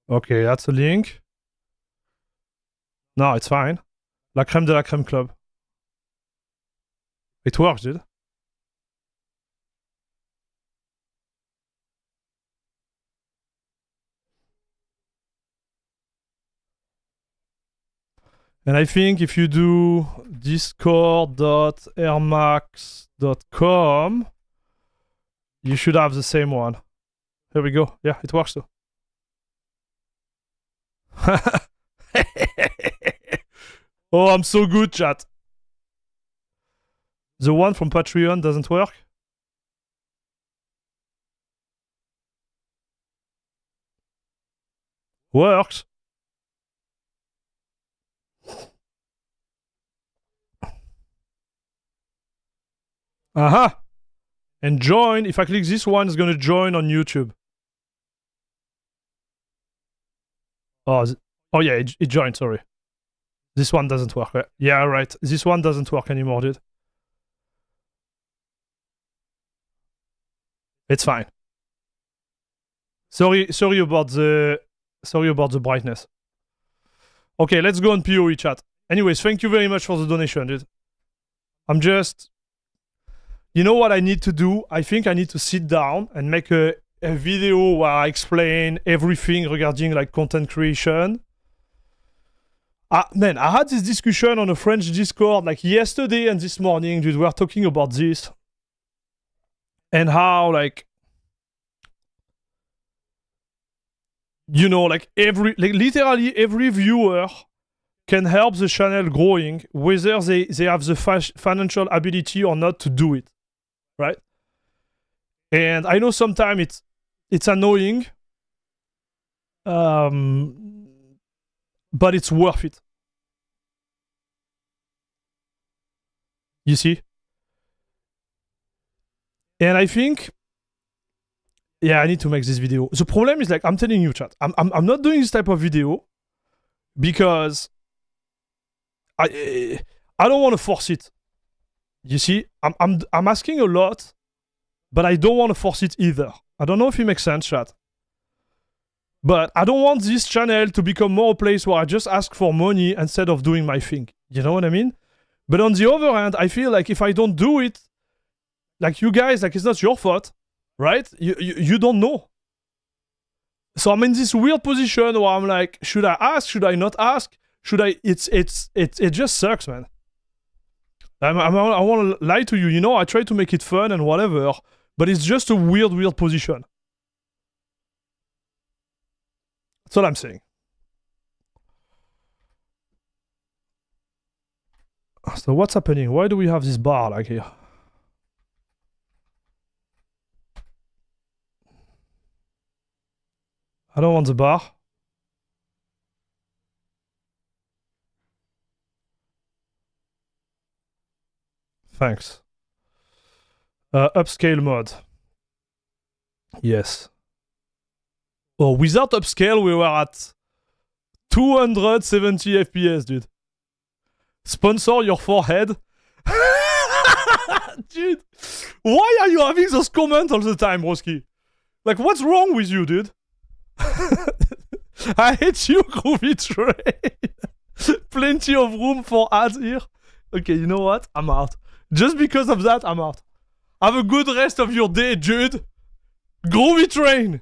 Okay, that's a link. No, it's fine. La crème de la crème club. It works, dude. And I think if you do discord.airmax.com, You should have the same one. Here we go. Yeah, it works too. Oh, I'm so good, chat. The one from Patreon doesn't work. Works. Aha. And join. If I click this one, it's gonna join on YouTube. Oh, oh yeah, it joined. Sorry. This one doesn't work. Right? Yeah, right. This one doesn't work anymore, dude. It's fine. Sorry about the brightness. Okay, let's go on POE chat. Anyways, thank you very much for the donation, dude. I'm just... You know what I need to do? I think I need to sit down and make a video where I explain everything regarding like content creation. Man, I had this discussion on a French Discord like yesterday and this morning, dude. We were talking about this. And how like... You know, like literally every viewer can help the channel growing, whether they have the financial ability or not to do it, right? And I know sometimes it's annoying, but it's worth it. You see? And I think, yeah, I need to make this video. The problem is, like, I'm telling you, chat, I'm not doing this type of video because I don't want to force it. You see, I'm asking a lot, but I don't want to force it either. I don't know if it makes sense, chat. But I don't want this channel to become more a place where I just ask for money instead of doing my thing. You know what I mean? But on the other hand, I feel like if I don't do it, like you guys, like it's not your fault, right? You don't know. So I'm in this weird position where I'm like, should I ask? Should I not ask? Should I? It just sucks, man. I want to lie to you. You know, I try to make it fun and whatever, but it's just a weird position. That's all I'm saying. So what's happening? Why do we have this bar like here? I don't want the bar. Thanks. Upscale mode. Yes. Oh, without upscale, we were at 270 FPS, dude. Sponsor your forehead. Dude, why are you having those comments all the time, broski? Like, what's wrong with you, dude? I hate you, Groovy Train. Plenty of room for ads here. Okay, you know what? I'm out. Just because of that, I'm out. Have a good rest of your day, dude. Groovy Train.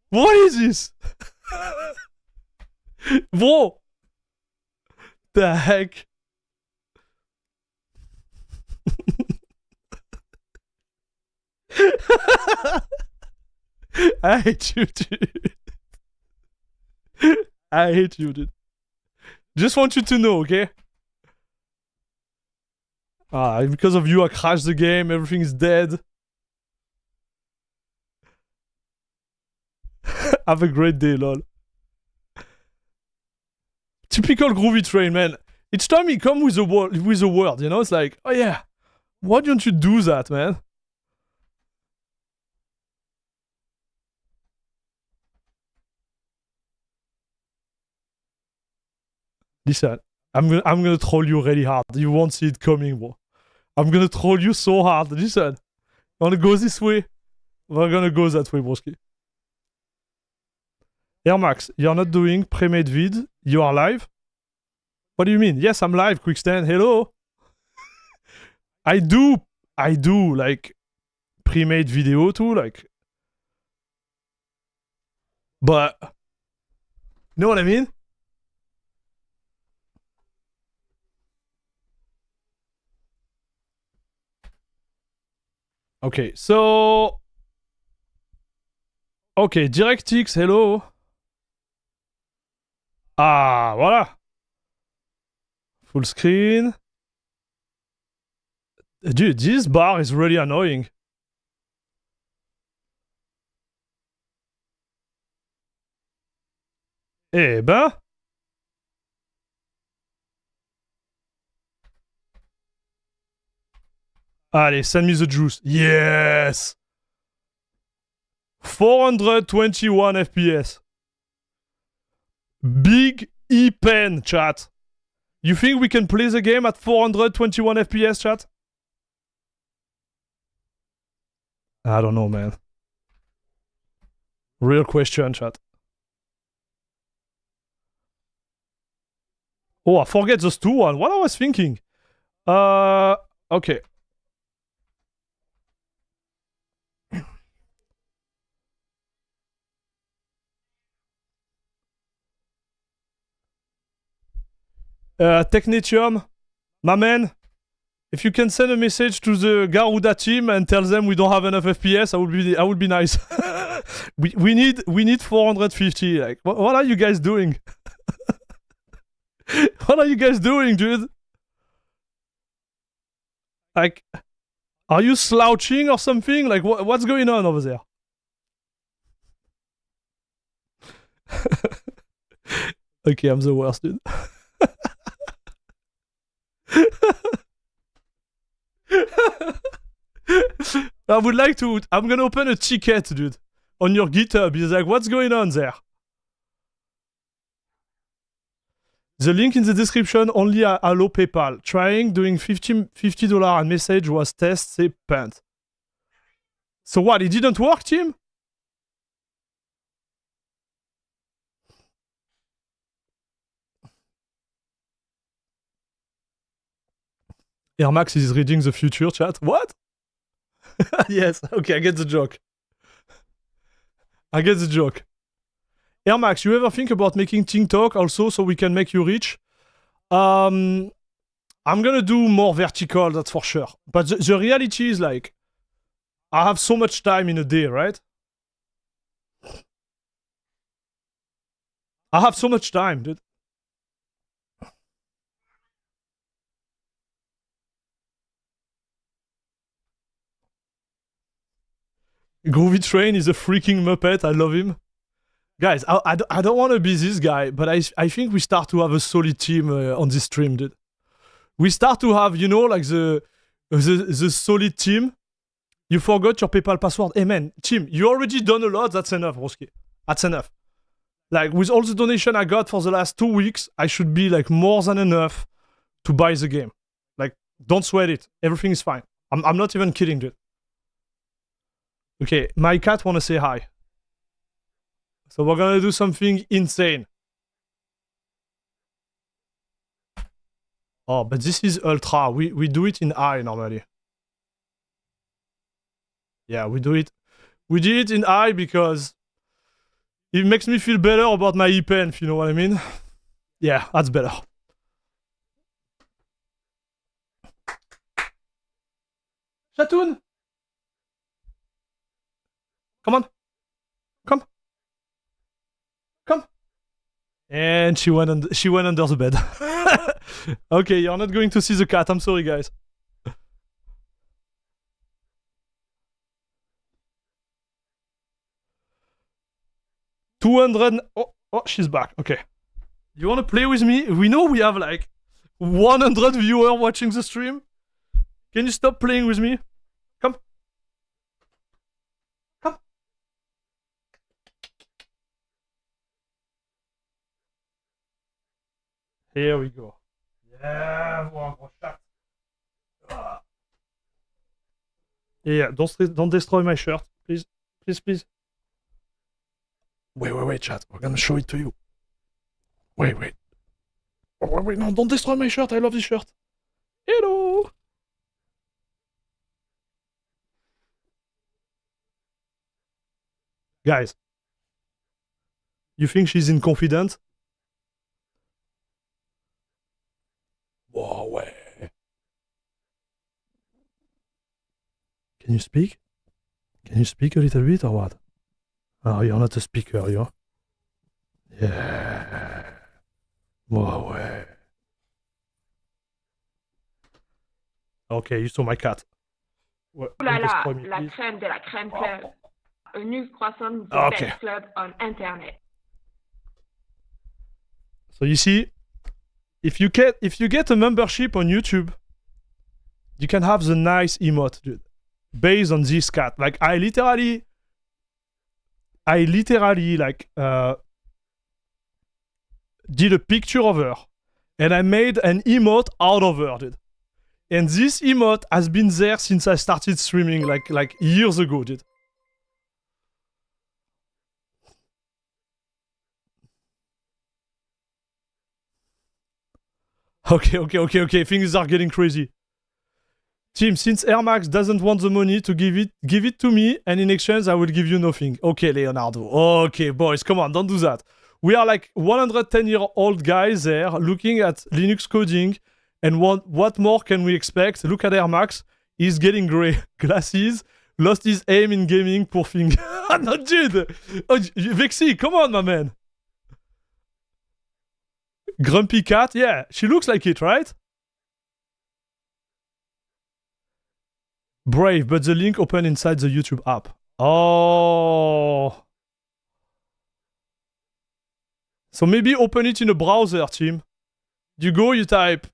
What is this? Bro. The heck? I hate you, dude. I hate you, dude. Just want you to know, okay? Because of you, I crashed the game. Everything is dead. Have a great day, lol. Typical Groovy Train, man. Each time he comes with a word, you know, it's like, oh yeah, why don't you do that, man? Listen, I'm gonna troll you really hard. You won't see it coming, bro. I'm gonna troll you so hard. Listen, you wanna go this way? We're gonna go that way, broski. Air Max, you're not doing pre-made vid. You are live? What do you mean? Yes, I'm live, Quickstand. Hello. I do like pre-made video too, like. But you know what I mean? Okay, so... Okay, DirectX, hello. Ah, voilà. Full screen. Dude, this bar is really annoying. Eh ben... Allez, send me the juice. Yes! 421 FPS. Big E-pen, chat. You think we can play the game at 421 FPS, chat? I don't know, man. Real question, chat. Oh, I forget those two one. What I was thinking? Okay. Technetium, my man, if you can send a message to the Garuda team and tell them we don't have enough FPS, I would be nice. we need 450. Like, what are you guys doing? What are you guys doing, dude? Like, are you slouching or something? Like, what's going on over there? Okay, I'm the worst, dude. I would like to... I'm gonna open a ticket, dude. On your GitHub. He's like, what's going on there? The link in the description only allow PayPal. Trying doing $50 and message was test, say pant. So what, it didn't work, team? Air Max is reading the future, chat. What? Yes, okay, I get the joke. I get the joke. Air Max, you ever think about making TikTok also so we can make you rich? I'm gonna do more vertical, that's for sure. But the reality is like, I have so much time in a day, right? I have so much time, dude. Groovy Train is a freaking Muppet, I love him. Guys, I don't want to be this guy, but I think we start to have a solid team on this stream, dude. We start to have, you know, like the solid team. You forgot your PayPal password. Hey man, team, you already done a lot. That's enough, Roski. That's enough. Like, with all the donation I got for the last 2 weeks, I should be like more than enough to buy the game. Like, don't sweat it. Everything is fine. I'm not even kidding, dude. Okay, my cat wanna say hi. So we're gonna do something insane. Oh, but this is ultra. We do it in high normally. Yeah, we do it. We did it in high because it makes me feel better about my E-pen, if you know what I mean. Yeah, that's better. Shatoon! Come on. Come. Come. And she went under the bed. Okay, you're not going to see the cat. I'm sorry, guys. Oh, she's back. Okay. You want to play with me? We know we have like 100 viewers watching the stream. Can you stop playing with me? Come. Come. Here we go. Yeah, gros chat. Yeah, don't destroy my shirt, please, please, please. Wait, chat. We're gonna show it to you. Wait. Wait, no, don't destroy my shirt. I love this shirt. Hello. Guys, you think she's in confidence? Whoa, way. Can you speak? Can you speak a little bit or what? Oh, you're not a speaker, you're... Yeah. Wow, ouais. Okay, you saw my cat. What, Ouh là just là, call me, la please. crème de la crème club. A new croissant, the Okay. best club on internet. So you see, if you get a membership on YouTube, you can have the nice emote, dude, based on this cat. Like I literally like did a picture of her, and I made an emote out of her, dude. And this emote has been there since I started streaming, like years ago, dude. Okay. Things are getting crazy. Team, since Air Max doesn't want the money to give it to me, and in exchange I will give you nothing. Okay, Leonardo. Okay, boys, come on, don't do that. We are like 110-year-old guys there looking at Linux coding, and what more can we expect? Look at Air Max. He's getting grey glasses, lost his aim in gaming, poor thing. No, dude. Oh, Vexy, come on, my man. Grumpy cat, yeah, she looks like it, right? Brave, but the link open inside the YouTube app. Oh. So maybe open it in a browser, team. You go, you type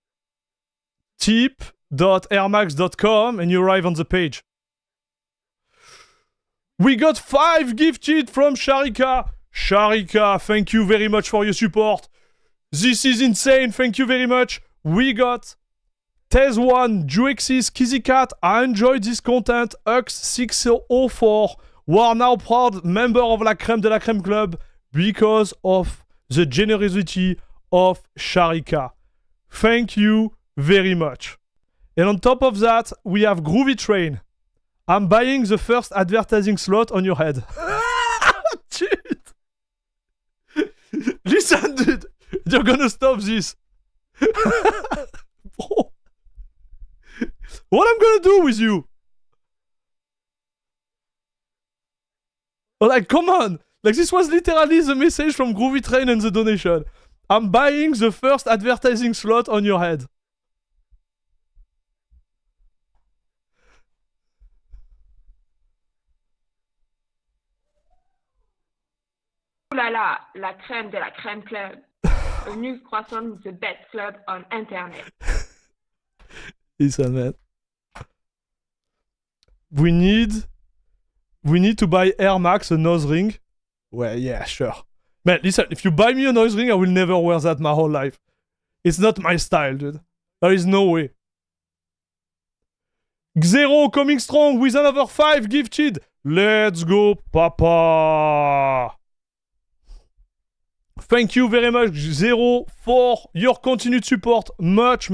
tip.airmax.com and you arrive on the page. We got 5 gifted from Sharika. Sharika, thank you very much for your support. This is insane, thank you very much. We got Tez1, Juexis, Kizzycat, I enjoyed this content, Ux604, we are now proud member of La Crème de la Crème Club because of the generosity of Sharika. Thank you very much. And on top of that, we have Groovy Train. I'm buying the first advertising slot on your head. Dude. Listen, dude. You're gonna stop this. Bro. What I'm gonna do with you? Like, come on. Like, this was literally the message from Groovy Train and the donation. I'm buying the first advertising slot on your head. Ouh là là, la crème de la crème club. A new croissant, the best club on internet. Listen, man. We need to buy Air Max a nose ring. Well, yeah, sure. Man, listen, if you buy me a nose ring, I will never wear that my whole life. It's not my style, dude. There is no way. Xero coming strong with another 5 gifted. Let's go, Papa. Thank you very much, Xero, for your continued support. Much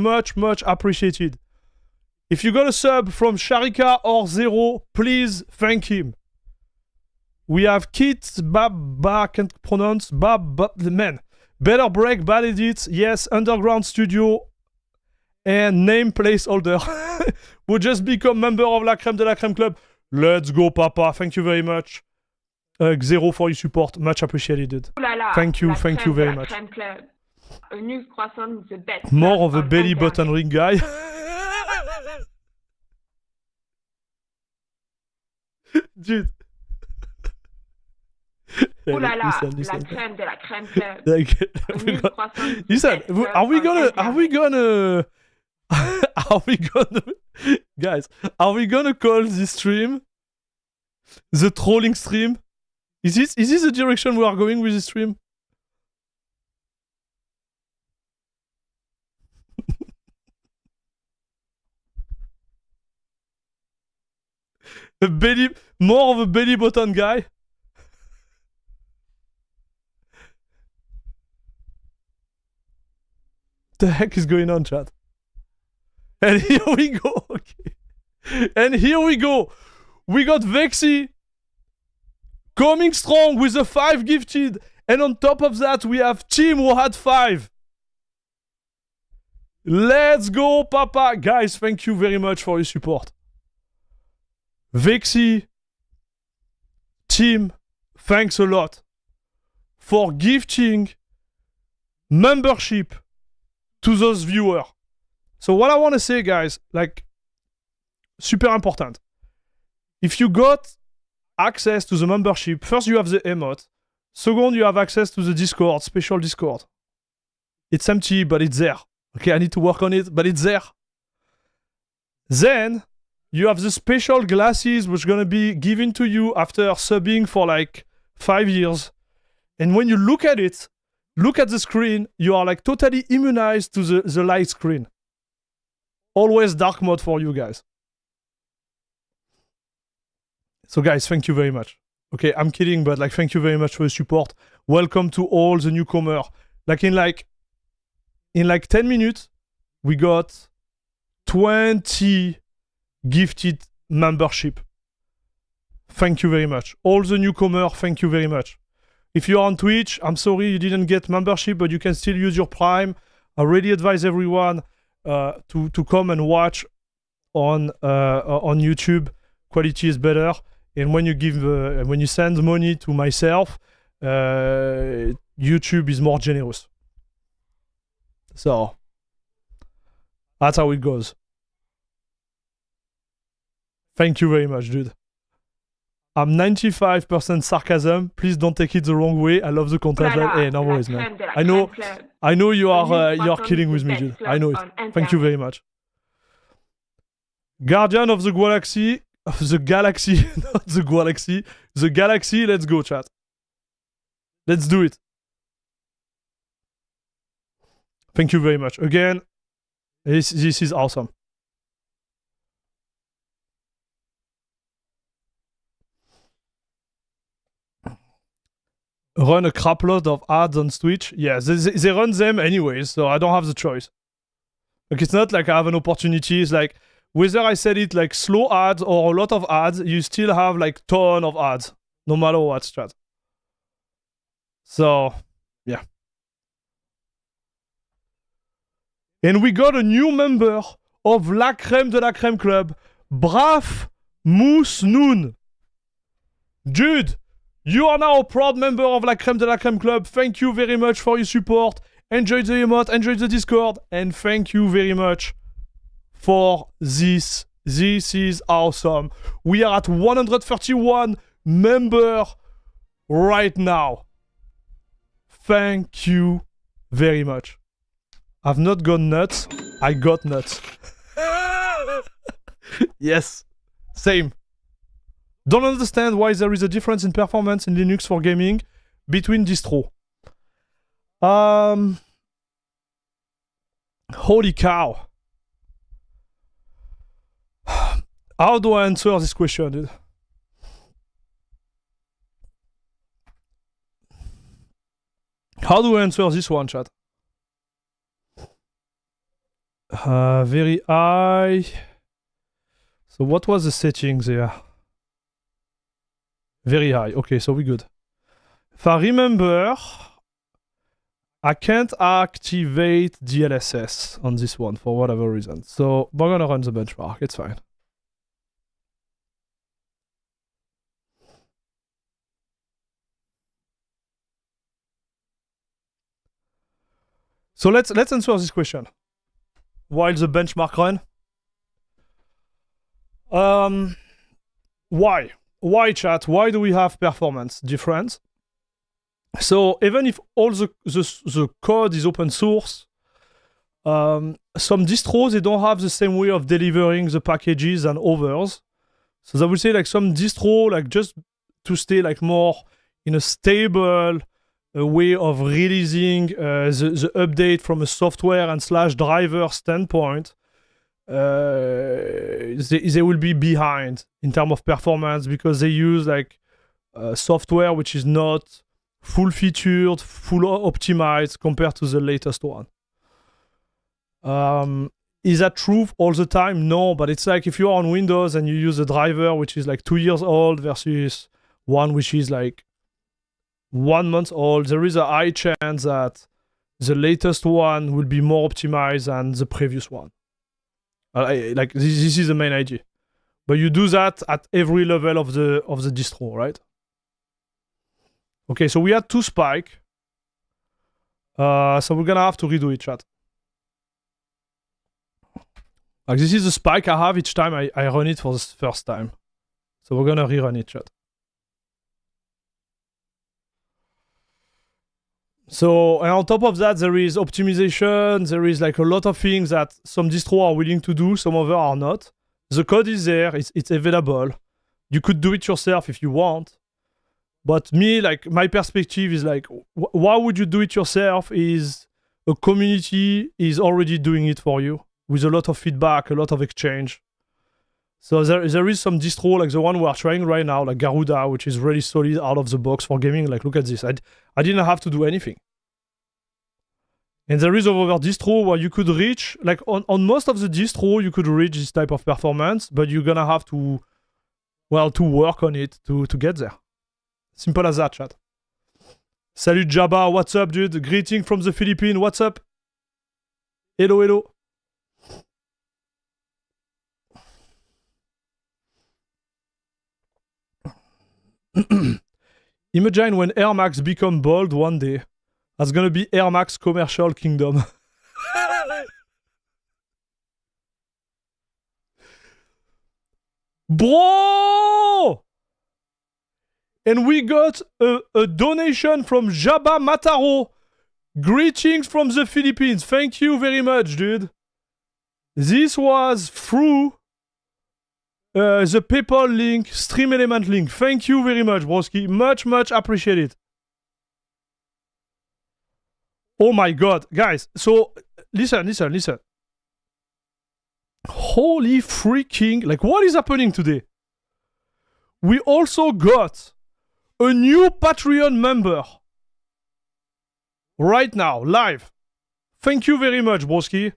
appreciated. If you got a sub from Sharika or Xero, please thank him. We have Kit, Baba, can't pronounce, the man. Better Break, Bad Edits, yes, Underground Studio, and name placeholder. Would just become member of La Crème de la Crème Club. Let's go, Papa. Thank you very much. Xero for your support. Much appreciated. Ouh là là, Thank you la very crème de la much. crème club. A new croissant, the best More club of a on belly internet. button ring guy. Dude. Ouh là là, Listen. la crème de la crème club. Like, A new croissant, the listen, best club are we on gonna guys, are we gonna call this stream the trolling stream? Is this the direction we are going with this stream? More of a belly button guy. The heck is going on, chat? And here we go. Okay. And here we go. We got Vexy coming strong with a 5 gifted. And on top of that, we have Team who had 5. Let's go, Papa. Guys, thank you very much for your support. Vexi team, thanks a lot for gifting membership to those viewers. So what I want to say, guys, like, super important. If you got access to the membership, first you have the emote. Second, you have access to the Discord, special Discord. It's empty, but it's there. Okay, I need to work on it, but it's there. Then, you have the special glasses which are gonna be given to you after subbing for like 5 years. And when you look at it, look at the screen, you are like totally immunized to the light screen. Always dark mode for you guys. So guys, thank you very much. Okay, I'm kidding, but like, thank you very much for the support. Welcome to all the newcomers. In 10 minutes, we got 20 gifted membership. Thank you very much. All the newcomers, thank you very much. If you're on Twitch, I'm sorry you didn't get membership, but you can still use your Prime. I really advise everyone to come and watch on YouTube. Quality is better. And when you send money to myself, YouTube is more generous. So that's how it goes. Thank you very much, dude. I'm 95% sarcasm. Please don't take it the wrong way. I love the content. Hey, no worries, man. I know you are kidding with me, dude. I know it. Thank you very much. Guardian of the Galaxy. The Galaxy, not the Galaxy. The Galaxy, let's go, chat. Let's do it. Thank you very much. Again, this is awesome. Run a crap load of ads on Twitch. Yeah, they run them anyways, so I don't have the choice. Like, it's not like I have an opportunity. It's like, whether I said it like slow ads or a lot of ads, you still have like ton of ads, no matter what, chat. So, yeah. And we got a new member of La Crème de la Crème Club, Braf Mousse Noon. Dude, you are now a proud member of La Crème de la Crème Club. Thank you very much for your support. Enjoy the emote, enjoy the Discord, and thank you very much for this. This is awesome. We are at 131 members right now. Thank you very much. I've not gone nuts. I got nuts. Yes. Same. Don't understand why there is a difference in performance in Linux for gaming between distro. Holy cow. How do I answer this question, dude? How do I answer this one, chat? Very high. So what was the settings here? Very high. Okay, so we're good. If I remember, I can't activate DLSS on this one for whatever reason. So we're gonna run the benchmark. It's fine. So let's answer this question while the benchmark run. Why, chat? Why do we have performance difference? So even if all the code is open source, some distros, they don't have the same way of delivering the packages than others. So I would say like some distro, like just to stay like more in a stable way of releasing the update from a software and / driver standpoint, they will be behind in terms of performance because they use like software which is not full featured, full optimized compared to the latest one. Is that true all the time? No, but it's like if you're on Windows and you use a driver which is like 2 years old versus one which is like 1 month old, there is a high chance that the latest one will be more optimized than the previous one. Like this is the main idea. But you do that at every level of the distro, right? Okay, so we had 2 spike. So we're gonna have to redo it, chat. Like, this is the spike I have each time I run it for the first time. So we're gonna rerun it, chat. So, and on top of that, there is optimization. There is like a lot of things that some distro are willing to do, some of them are not. The code is there, it's available. You could do it yourself if you want. But me, like, my perspective is like, why would you do it yourself? Is a community is already doing it for you with a lot of feedback, a lot of exchange. So there is some distro, like the one we are trying right now, like Garuda, which is really solid out of the box for gaming. Like, look at this. I didn't have to do anything. And there is over distro where you could reach, like on most of the distro, you could reach this type of performance, but you're gonna have to, well, to work on it to get there. Simple as that, chat. Salut Jabba, what's up, dude? Greeting from the Philippines, what's up? Hello, hello. Imagine when Air Max become bold one day. That's gonna be Air Max Commercial Kingdom. Bro! And we got a donation from Jabba Mataro. Greetings from the Philippines. Thank you very much, dude. This was through the PayPal link, Stream Element link. Thank you very much, broski. Much, much appreciated. Oh my god, guys. So, listen. Holy freaking... Like, what is happening today? We also got a new Patreon member. Right now, live. Thank you very much, broski.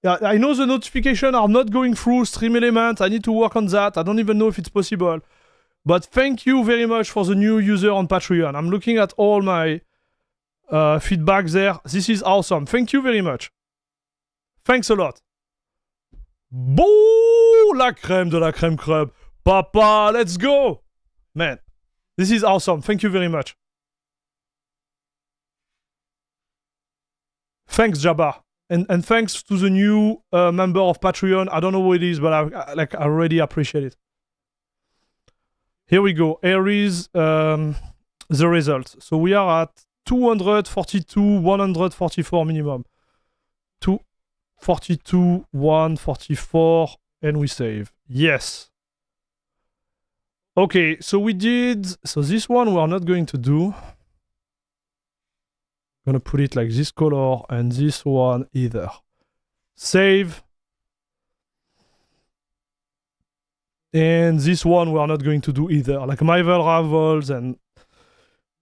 Yeah, I know the notifications are not going through Stream Element. I need to work on that. I don't even know if it's possible. But thank you very much for the new user on Patreon. I'm looking at all my feedback there. This is awesome. Thank you very much. Thanks a lot. Boo! La crème de la crème crème. Papa, let's go! Man, this is awesome. Thank you very much. Thanks, Jabba. And thanks to the new member of Patreon. I don't know who it is, but I really appreciate it. Here we go. Here is the result. So we are at 242, 144 minimum. 242, 144, and we save. Yes. Okay, so we did... So this one we are not going to do. I'm gonna put it like this color, and this one either. Save. And this one we are not going to do either. Like Marvel Rivals and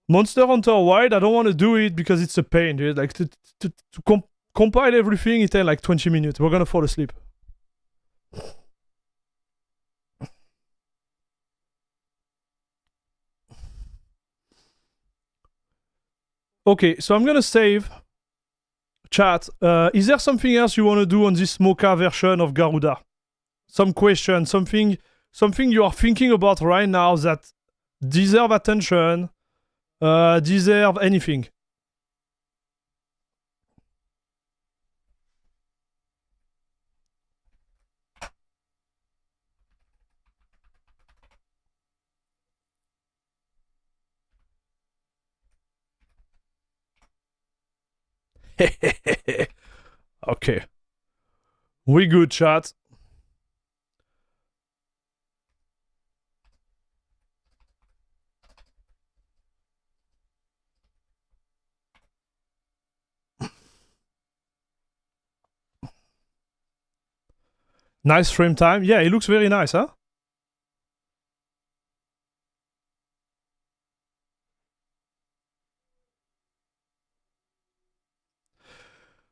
Monster Hunter Wild, I don't want to do it because it's a pain, dude. Like to compile everything, it takes like 20 minutes. We're gonna fall asleep. Okay, so I'm gonna save. Chat, is there something else you want to do on this Mokka version of Garuda? Some question, something you are thinking about right now that deserve attention, deserve anything? Okay. We good, chat. Nice frame time. Yeah, it looks very nice, huh?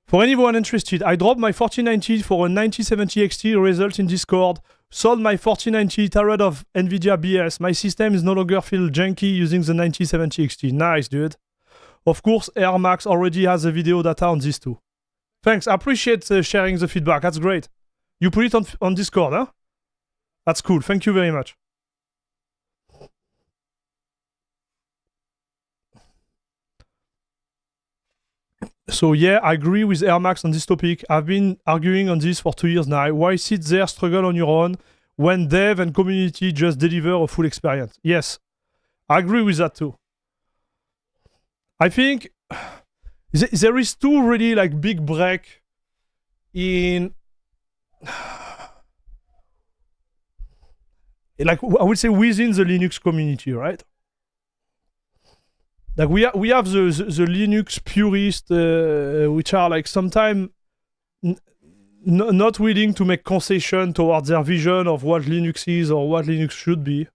For anyone interested, I dropped my 4090 for a 9070 XT result in Discord. Sold my 4090, tired of NVIDIA BS. My system is no longer feel janky using the 9070 XT. Nice, dude. Of course, Air Max already has a video data on this too. Thanks, I appreciate sharing the feedback. That's great. You put it on Discord, huh? That's cool. Thank you very much. So yeah, I agree with Air Max on this topic. I've been arguing on this for 2 years now. Why sit there, struggle on your own, when dev and community just deliver a full experience? Yes, I agree with that too. I think there is two really like big break in like I would say within the Linux community, right? Like we have the Linux purists, which are like sometimes not willing to make concession towards their vision of what Linux is or what Linux should be.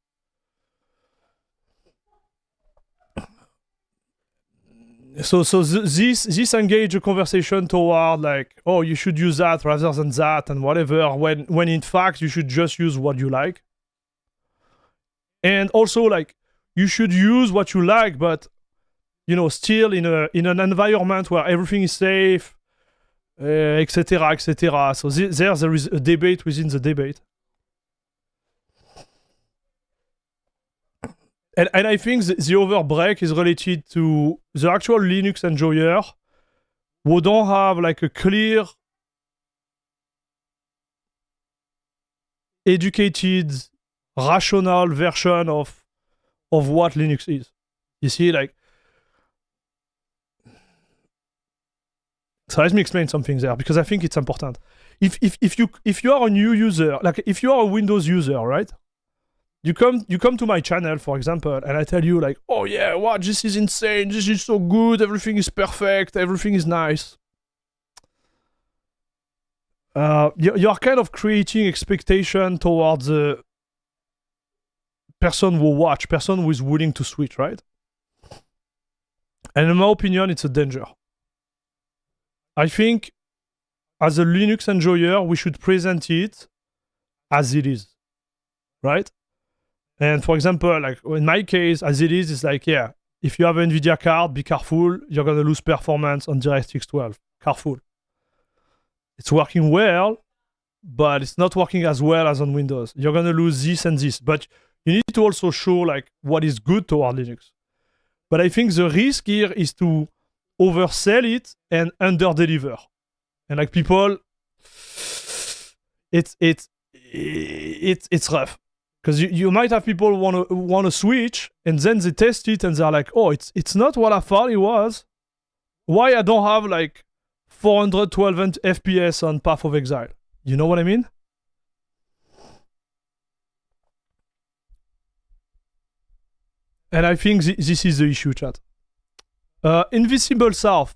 So this engage a conversation toward like, oh, you should use that rather than that and whatever, when in fact you should just use what you like. And also like you should use what you like, but you know, still in an environment where everything is safe, etc., etc. So there is a debate within the debate. And I think the other break is related to the actual Linux enjoyer who don't have like a clear, educated, rational version of what Linux is. You see, like, so let me explain something there because I think it's important. If you are a new user, like if you are a Windows user, right? You come to my channel, for example, and I tell you like, oh yeah, wow, this is insane, this is so good, everything is perfect, everything is nice. You're kind of creating expectation towards the person who is willing to switch, right? And in my opinion, it's a danger. I think as a Linux enjoyer, we should present it as it is, right? And for example, like in my case, as it is, it's like, yeah, if you have an NVIDIA card, be careful, you're going to lose performance on DirectX 12. Careful. It's working well, but it's not working as well as on Windows. You're going to lose this and this, but you need to also show like what is good toward Linux. But I think the risk here is to oversell it and under-deliver. And like people, it's rough. Because you might have people want to switch, and then they test it, and they're like, "Oh, it's not what I thought it was. Why I don't have like 412 FPS on Path of Exile?" You know what I mean? And I think this is the issue, chat. Invisible South,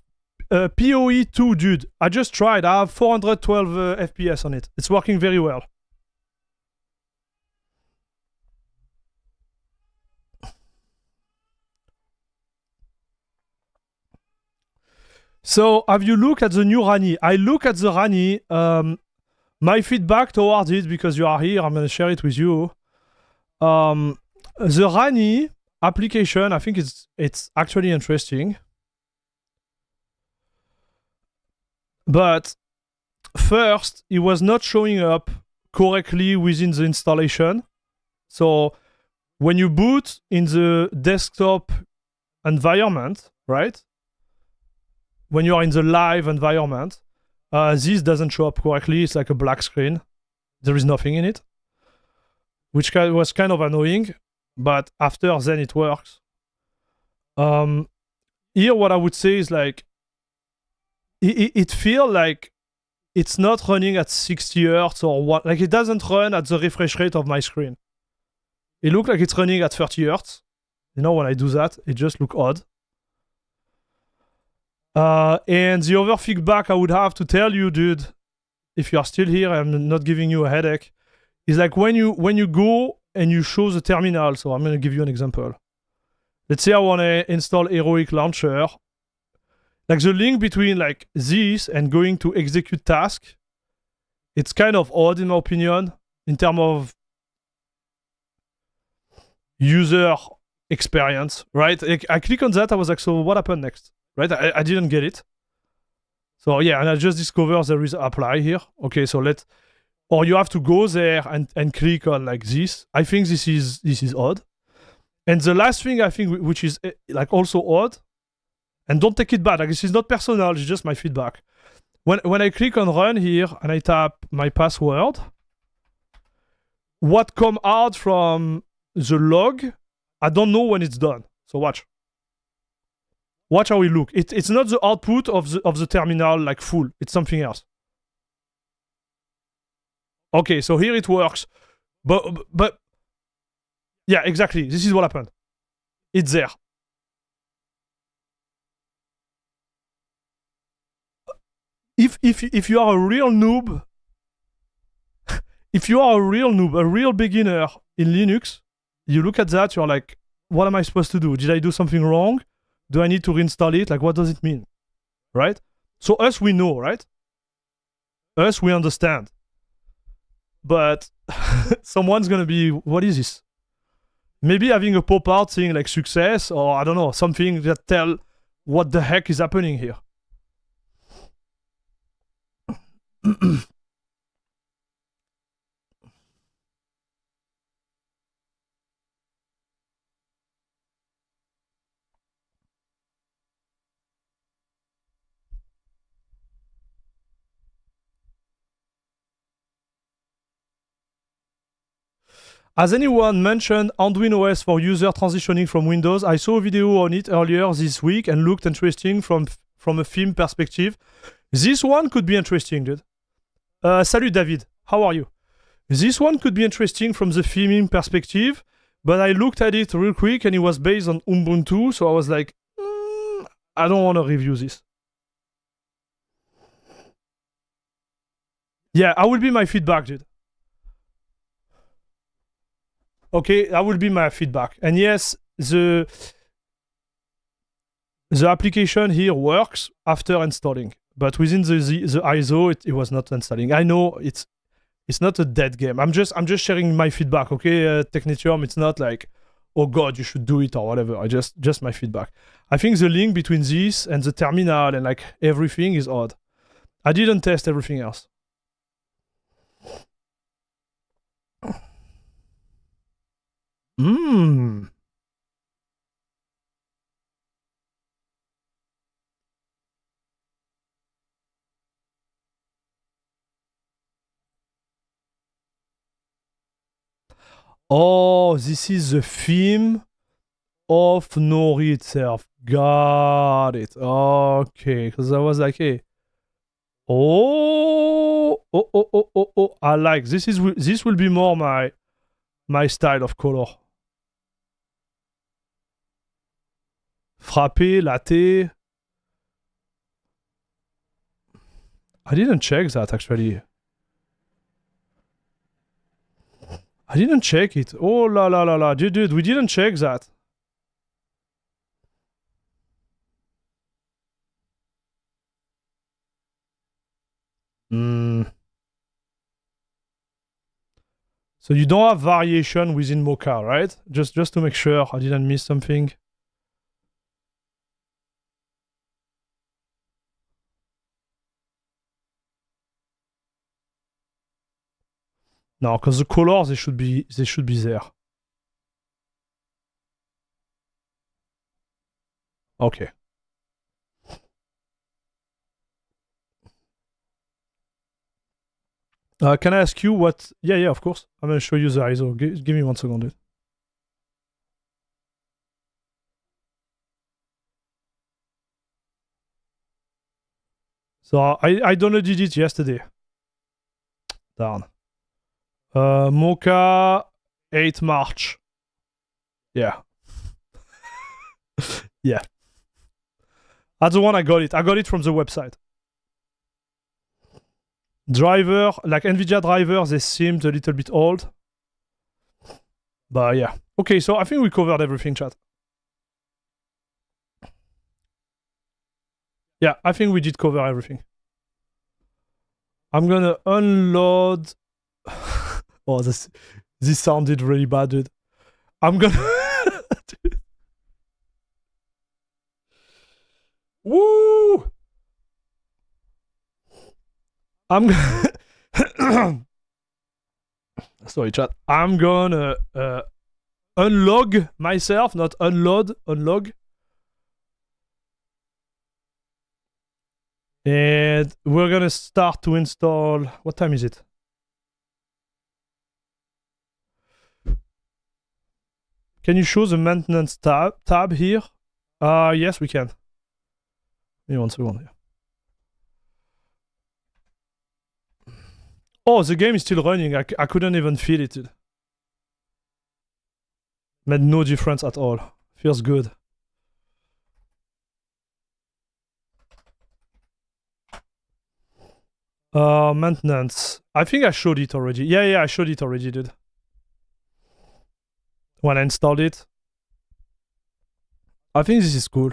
PoE 2, dude. I just tried. I have 412 FPS on it. It's working very well. So, have you looked at the new Rani? I look at the Rani. My feedback towards it, because you are here, I'm going to share it with you. The Rani application, I think it's actually interesting. But first, it was not showing up correctly within the installation. So, when you boot in the desktop environment, right? When you are in the live environment, this doesn't show up correctly. It's like a black screen. There is nothing in it, which was kind of annoying. But after then it works. Here, what I would say is like, it feels like it's not running at 60 Hertz or what. Like it doesn't run at the refresh rate of my screen. It looks like it's running at 30 Hertz. You know, when I do that, it just looks odd. And the other feedback I would have to tell you, dude, if you are still here, I'm not giving you a headache, is like when you go and you show the terminal. So I'm going to give you an example. Let's say I want to install Heroic Launcher. Like the link between like this and going to execute task, it's kind of odd in my opinion in terms of user experience, right? Like, I click on that, I was like, so what happened next? Right? I didn't get it. So yeah, and I just discovered there is apply here. Okay, so or you have to go there and click on like this. I think this is odd. And the last thing I think, which is like also odd, and don't take it bad, like this is not personal, it's just my feedback. When I click on run here and I tap my password, what come out from the log, I don't know when it's done. So watch. Watch how it look. It's not the output of the terminal like full. It's something else. Okay, so here it works. But yeah, exactly. This is what happened. It's there. If you are a real noob, if you are a real noob, a real beginner in Linux, you look at that, you're like, what am I supposed to do? Did I do something wrong? Do I need to reinstall it? Like, what does it mean? Right? So us, we know, right? Us, we understand. But someone's gonna be, what is this? Maybe having a pop-out saying like success, or I don't know, something that tell what the heck is happening here. Has anyone mentioned Arduino OS for user transitioning from Windows? I saw a video on it earlier this week and looked interesting from a theme perspective. This one could be interesting, dude. Salut David, how are you? This one could be interesting from the theming perspective, but I looked at it real quick and it was based on Ubuntu, so I was like, I don't want to review this. Yeah, that will be my feedback, dude. Okay, that will be my feedback. And yes, the application here works after installing, but within the ISO, it was not installing. I know it's not a dead game. I'm just sharing my feedback. Okay, Technetium, it's not like, oh god, you should do it or whatever. I just my feedback. I think the link between this and the terminal and like everything is odd. I didn't test everything else. Oh, this is the theme of Nori itself. Got it. Okay, because I was like, hey. Oh. I like this. This will be more my style of color. Frappé, latte. I didn't check that actually. I didn't check it. Oh la la la la. Dude, we didn't check that. So you don't have variation within Mokka, right? Just to make sure I didn't miss something. No, because the colors they should be there. Okay. Can I ask you what? Yeah, of course. I'm gonna show you the ISO. Give me 1 second, dude. So I downloaded it yesterday. Darn. Mokka 8 March. Yeah. Yeah. That's the one I got it. I got it from the website. Driver, like NVIDIA drivers, they seemed a little bit old. But yeah. Okay, so I think we covered everything, chat. Yeah, I think we did cover everything. I'm gonna unload... Oh, this sounded really bad, dude. I'm gonna... Woo! I'm gonna... Sorry, chat. I'm gonna unlog myself, not unload, unlog. And we're gonna start to install. What time is it? Can you show the maintenance tab here? Yes, we can. Give me 1 second here. Oh, the game is still running. I couldn't even feel it. Dude. Made no difference at all. Feels good. Maintenance. I think I showed it already. Yeah, I showed it already, dude. When I installed it. I think this is cool.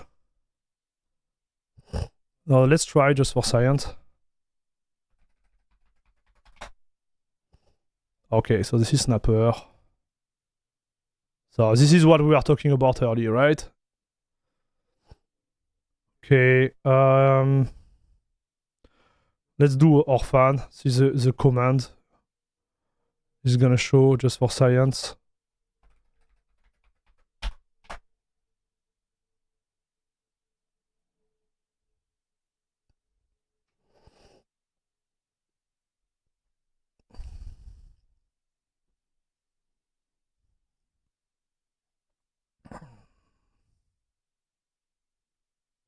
Now let's try just for science. Okay, so this is Snapper. So this is what we were talking about earlier, right? Okay, let's do Orphan. This is the command. This is gonna show just for science.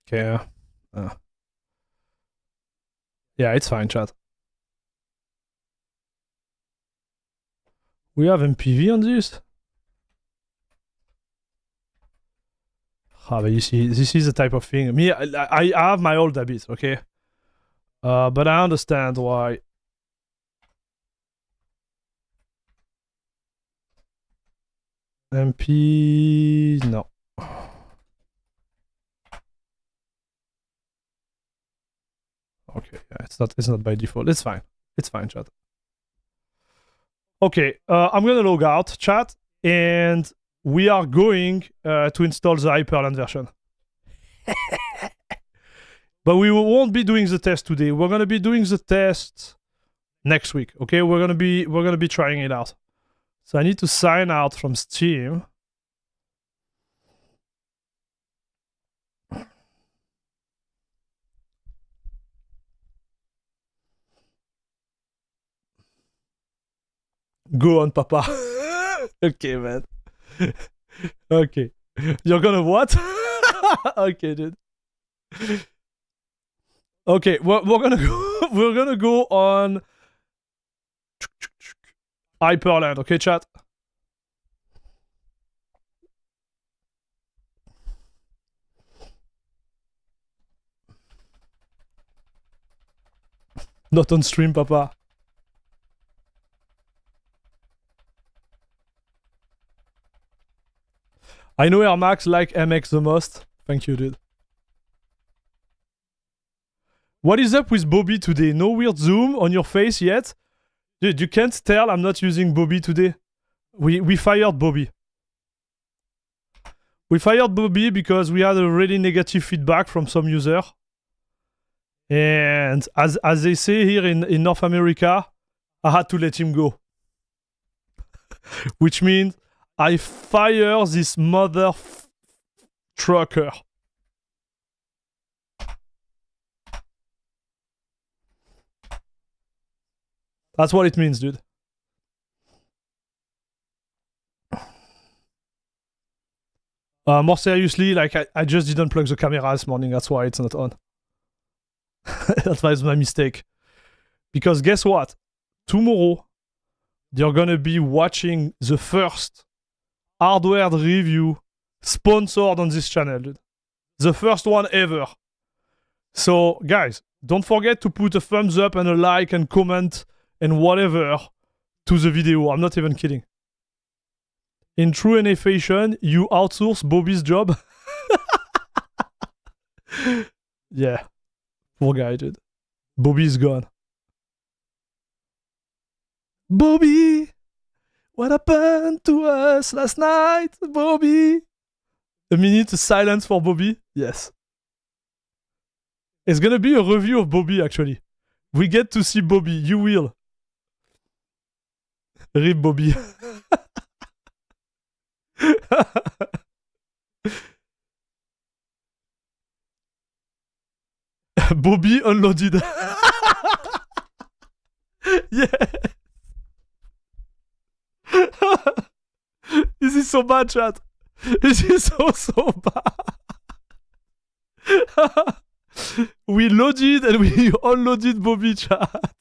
Okay. Yeah, it's fine, chat. We have MPV on this? Ah, but you see, this is the type of thing. Me, I have my old habits, okay? But I understand why. MP... No. Okay, yeah, it's not by default. It's fine. It's fine, chat. Okay, I'm gonna log out, chat, and we are going to install the Hyprland version. But we won't be doing the test today. We're gonna be doing the test next week. Okay, we're gonna be trying it out. So I need to sign out from Steam. Go on, Papa. Okay, man. Okay. You're gonna what? Okay, dude. Okay, we're gonna go. We're gonna go on Hyprland. Okay, chat. Not on stream, Papa. I know Air Max like MX the most. Thank you, dude. What is up with Bobby today? No weird zoom on your face yet? Dude, you can't tell I'm not using Bobby today. We fired Bobby. We fired Bobby because we had a really negative feedback from some user. And as they say here in North America, I had to let him go. Which means I fire this mother trucker. That's what it means, dude. More seriously, like I just didn't plug the camera this morning. That's why it's not on. That's my mistake. Because guess what? Tomorrow, you're gonna be watching the first hardware review sponsored on this channel, dude. The first one ever. So, guys, don't forget to put a thumbs up and a like and comment and whatever to the video. I'm not even kidding. In true NA fashion, you outsource Bobby's job. Yeah. Poor guy, dude. Bobby's gone. Bobby! What happened to us last night, Bobby? A minute of silence for Bobby? Yes. It's gonna be a review of Bobby, actually. We get to see Bobby. You will. Rip Bobby. Bobby unloaded. Yeah. This is so bad, chat. This is so bad. We loaded and we unloaded Bobby, chat.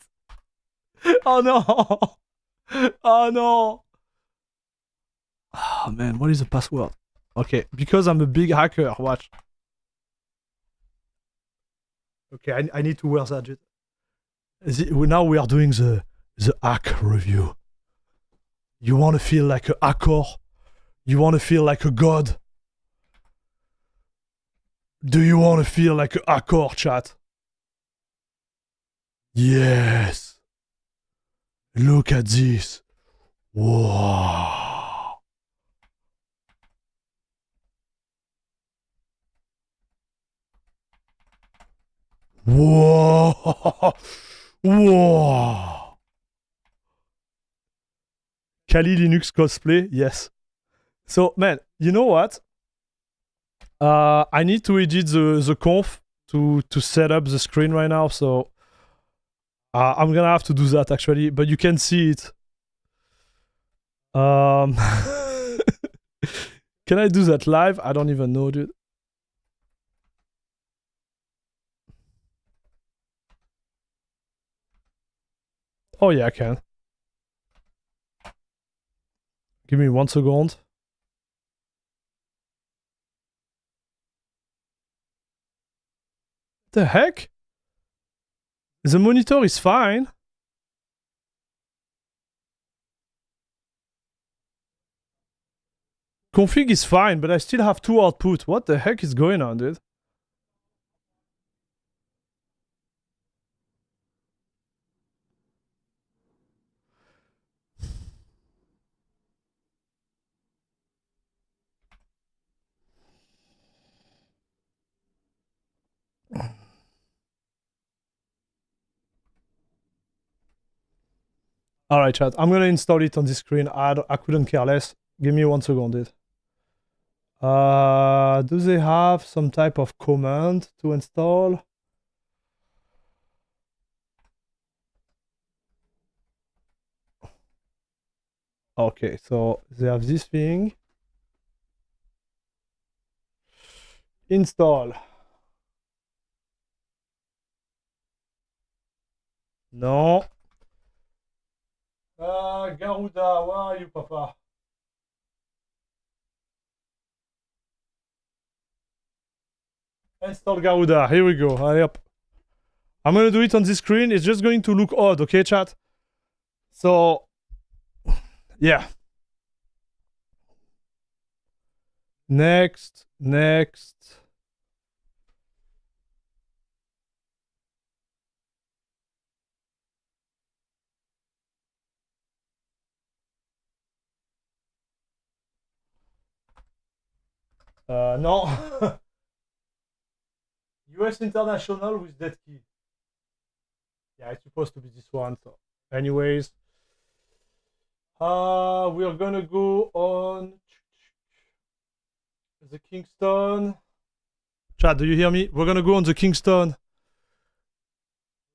Oh no. Oh no. Oh man, what is the password? Okay, because I'm a big hacker, watch. Okay, I need to wear that. Now we are doing the hack review. You want to feel like a hacker? You want to feel like a god? Do you want to feel like a hacker, chat? Yes. Look at this. Wow. Whoa. Whoa. Kali Linux cosplay, yes. So, man, you know what? I need to edit the conf to set up the screen right now, so I'm gonna have to do that actually, but you can see it. Can I do that live? I don't even know, dude. Oh yeah, I can. Give me 1 second. The heck? The monitor is fine. Config is fine, but I still have 2 output. What the heck is going on, dude? Alright, chat. I'm gonna install it on this screen. I couldn't care less. Give me 1 second, dude. Do they have some type of command to install? Okay, so they have this thing. Install. No. Garuda, where are you, papa? Install Garuda. Here we go. Hurry up. I'm gonna do it on this screen. It's just going to look odd, okay, chat? So, yeah. Next. No. US International with that key. Yeah, it's supposed to be this one. So, anyways, we are gonna go on the Kingston. Chat, do you hear me? We're gonna go on the Kingston.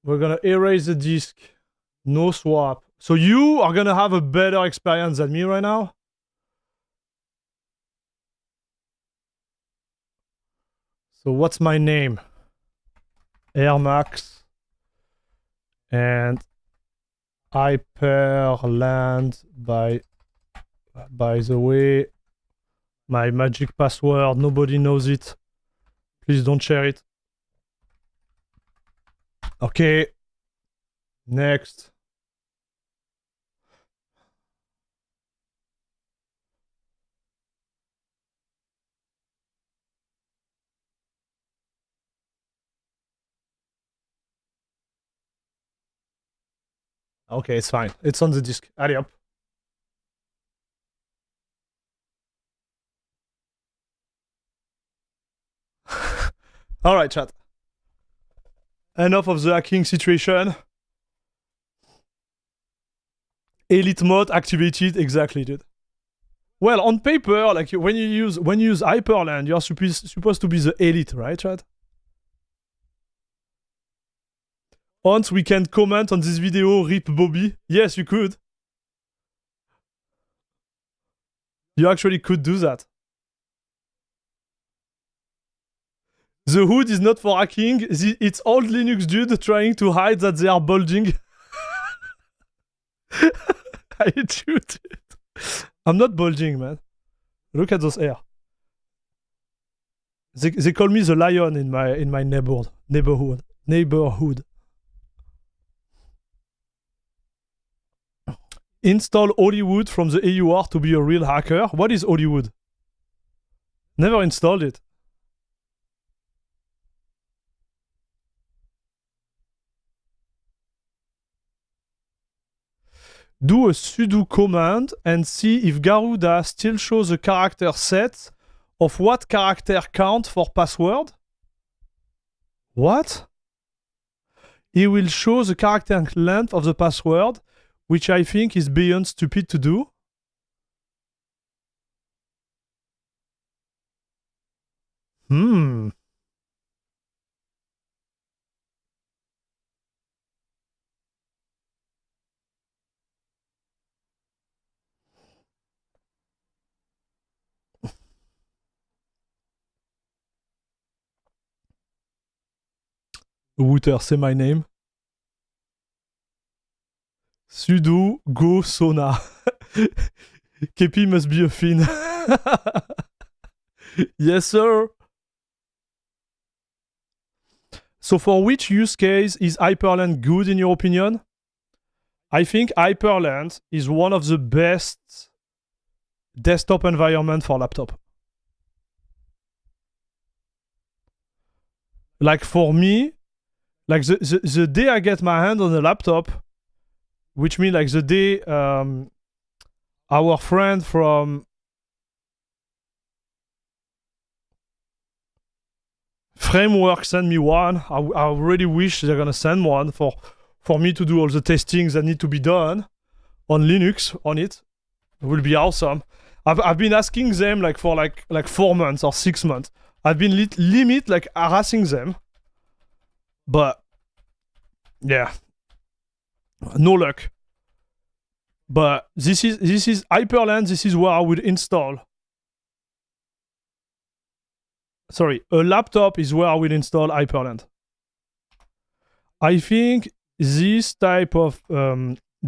We're gonna erase the disk. No swap. So you are gonna have a better experience than me right now. So what's my name? Air Max and Hyprland. By the way, my magic password, nobody knows it. Please don't share it. Okay. Next. Okay, it's fine. It's on the disk. Hurry up. Alright, chat. Enough of the hacking situation. Elite mode activated, exactly, dude. Well, on paper, like when you use Hyprland, you're supposed to be the elite, right, Chad? Once we can comment on this video, rip Bobby. Yes, you could. You actually could do that. The hood is not for hacking. It's old Linux dude trying to hide that they are bulging. I hate you, dude. I'm not bulging, man. Look at those hair. They call me the lion in my neighborhood. Install Hollywood from the AUR to be a real hacker. What is Hollywood? Never installed it. Do a sudo command and see if Garuda still shows a character set of what character count for password. What? It will show the character length of the password, which I think is beyond stupid to do. Wouter, say my name. Sudo go Sona. KP must be a Finn. Yes, sir. So for which use case is Hyprland good in your opinion? I think Hyprland is one of the best desktop environment for laptop. Like for me, like the day I get my hand on a laptop, which means like the day our friend from Framework send me one, I really wish they're gonna send one for me to do all the testings that need to be done on Linux on it. It will be awesome. I've been asking them like for like 4 months or 6 months. I've been limit like harassing them, but yeah, no luck. But this is Hyprland. This is where I would install. Sorry, a laptop is where I will install Hyprland. I think this type of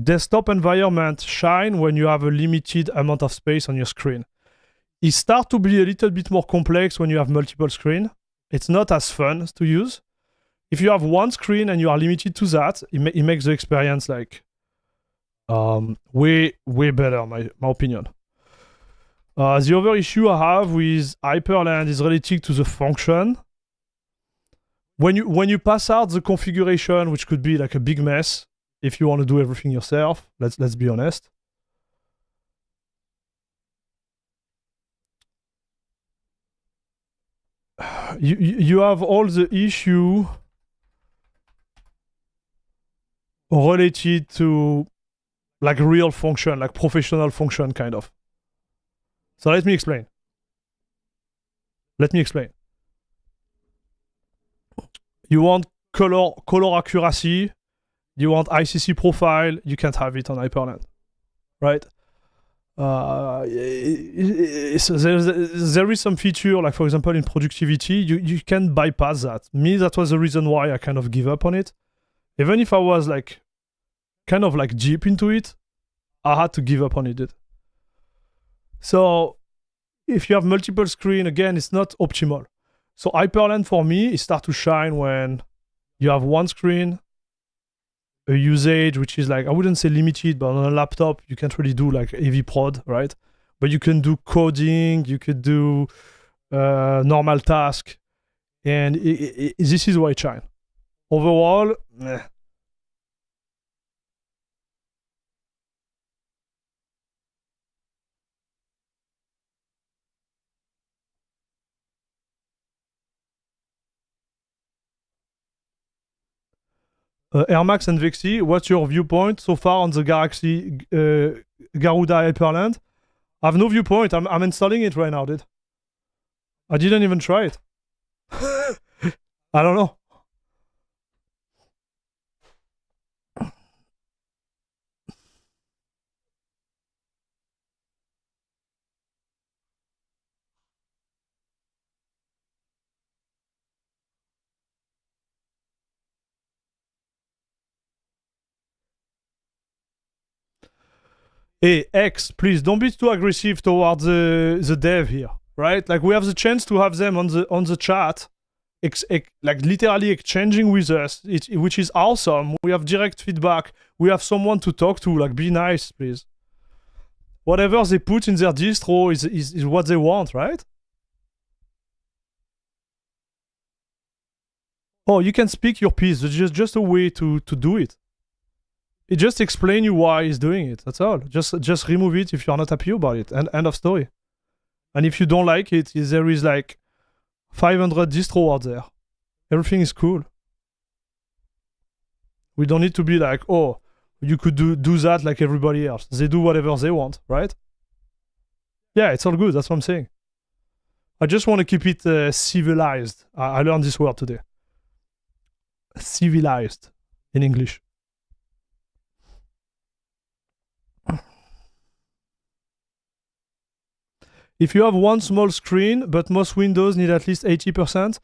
desktop environment shine when you have a limited amount of space on your screen. It starts to be a little bit more complex when you have multiple screens. It's not as fun to use. If you have one screen and you are limited to that, it makes the experience like way better, my opinion. The other issue I have with Hyprland is related to the function. When you pass out the configuration, which could be like a big mess if you want to do everything yourself, let's be honest. You have all the issue related to like real function, like professional function kind of. So let me explain. You want color accuracy, you want ICC profile, you can't have it on Hyprland, right? So there is some feature, like for example in productivity, you can bypass that. Me, that was the reason why I kind of give up on it. Even if I was like kind of like deep into it, I had to give up on it. So if you have multiple screen, again, it's not optimal. So Hyprland for me, it starts to shine when you have one screen, a usage which is like, I wouldn't say limited, but on a laptop, you can't really do like heavy prod, right? But you can do coding, you could do normal task, and this is why it shines. Overall, meh. Air Max and Vexy, what's your viewpoint so far on the Galaxy Garuda Hyprland? I have no viewpoint. I'm installing it right now, dude. I didn't even try it. I don't know. Hey, X, please don't be too aggressive towards the dev here, right? Like we have the chance to have them on the chat, like literally exchanging with us, which is awesome. We have direct feedback. We have someone to talk to. Like, be nice, please. Whatever they put in their distro is what they want, right? Oh, you can speak your piece. It's just a way to do it. It just explain you why he's doing it. That's all. Just remove it if you're not happy about it. And end of story. And if you don't like it, there is like 500 distro out there. Everything is cool. We don't need to be like, oh, you could do that like everybody else. They do whatever they want, right? Yeah, it's all good. That's what I'm saying. I just want to keep it civilized. I learned this word today. Civilized in English. If you have one small screen, but most windows need at least 80%.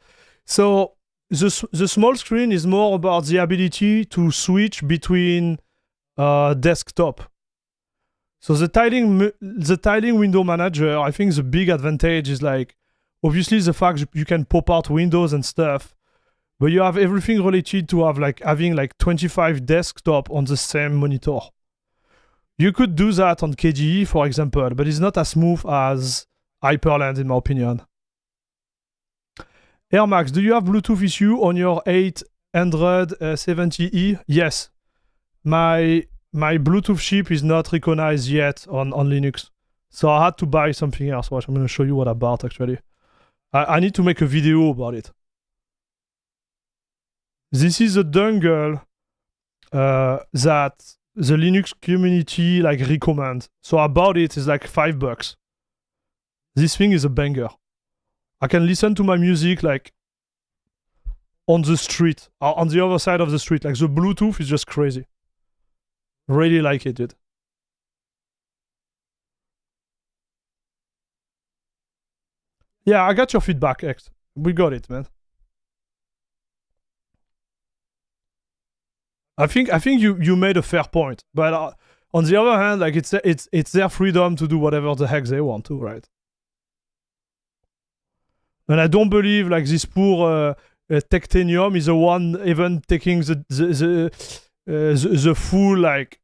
So the small screen is more about the ability to switch between desktop. So the tiling window manager, I think the big advantage is like, obviously the fact you can pop out windows and stuff, but you have everything related to having like 25 desktop on the same monitor. You could do that on KDE, for example, but it's not as smooth as Hyprland, in my opinion. Air Max, do you have Bluetooth issue on your 870E? Yes. My Bluetooth chip is not recognized yet on Linux. So I had to buy something else. Watch, I'm going to show you what I bought, actually. I need to make a video about it. This is a dongle that the Linux community like recommend. So I bought it. It's like $5. This thing is a banger. I can listen to my music like on the street, or on the other side of the street. Like the Bluetooth is just crazy. Really like it, dude. Yeah, I got your feedback, X. We got it, man. I think you made a fair point, but on the other hand, like it's their freedom to do whatever the heck they want to, right? And I don't believe like this poor Tectenium is the one even taking the full like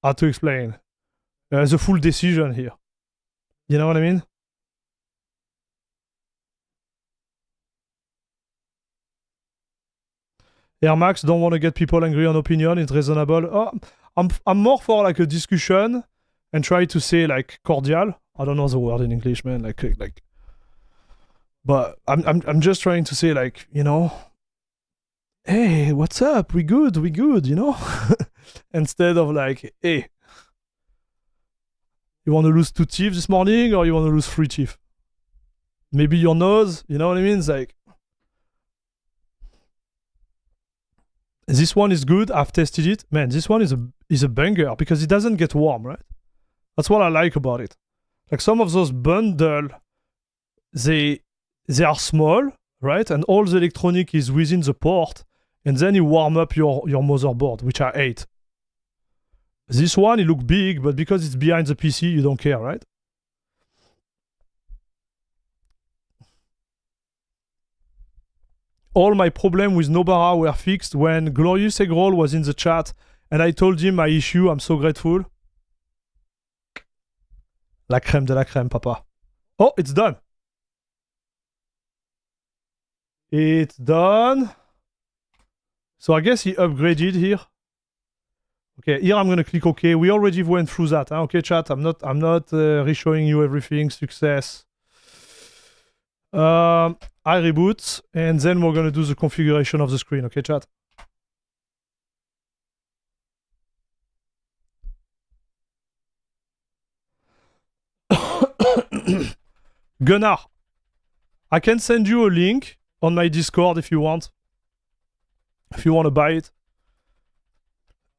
how to explain the full decision here. You know what I mean? Air Max, don't want to get people angry on opinion. It's reasonable. Oh, I'm more for like a discussion and try to say like cordial. I don't know the word in English, man. Like. But I'm just trying to say like, you know, hey, what's up? We good, you know? Instead of like, hey, you want to lose 2 teeth this morning or you want to lose 3 teeth? Maybe your nose, you know what I mean? It's like, this one is good. I've tested it. Man, this one is a banger because it doesn't get warm, right? That's what I like about it. Like some of those bundle, they are small, right? And all the electronic is within the port, and then you warm up your motherboard, which I hate. This one, it looks big, but because it's behind the PC, you don't care, right? All my problems with Nobara were fixed when Glorious Eggroll was in the chat, and I told him my issue. I'm so grateful. La crème de la crème, papa. Oh, it's done. It's done. So I guess he upgraded here. Okay, here I'm gonna click OK. We already went through that. Huh? Okay, chat. I'm not re-showing you everything. Success. I reboot, and then we're gonna do the configuration of the screen. Okay, chat. Gunnar, I can send you a link on my Discord if you want. If you want to buy it.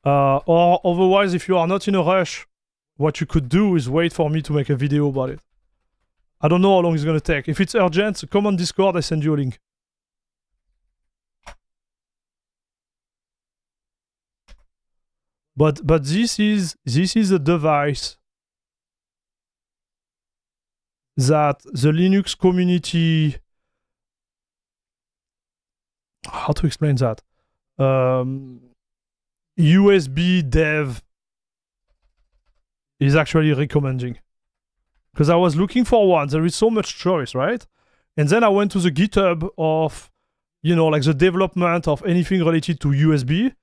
Or otherwise, if you are not in a rush, what you could do is wait for me to make a video about it. I don't know how long it's going to take. If it's urgent, come on Discord, I send you a link. But this is a device that the Linux community, how to explain that? USB dev is actually recommending. Because I was looking for one. There is so much choice, right? And then I went to the GitHub of, you know, like the development of anything related to USB.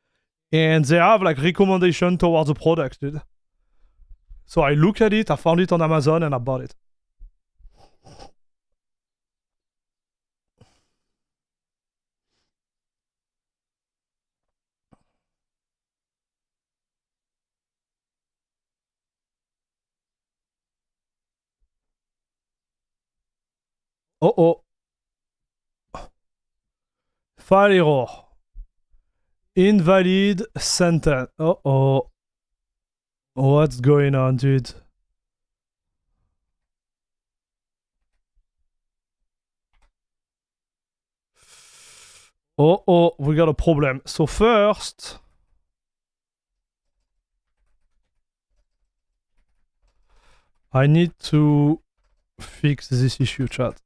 And they have like recommendation towards the product, dude. So I looked at it, I found it on Amazon, and I bought it. Uh-oh. File error. Invalid sentence. Uh-oh. What's going on, dude? Uh-oh, we got a problem. So first... I need to fix this issue, chat.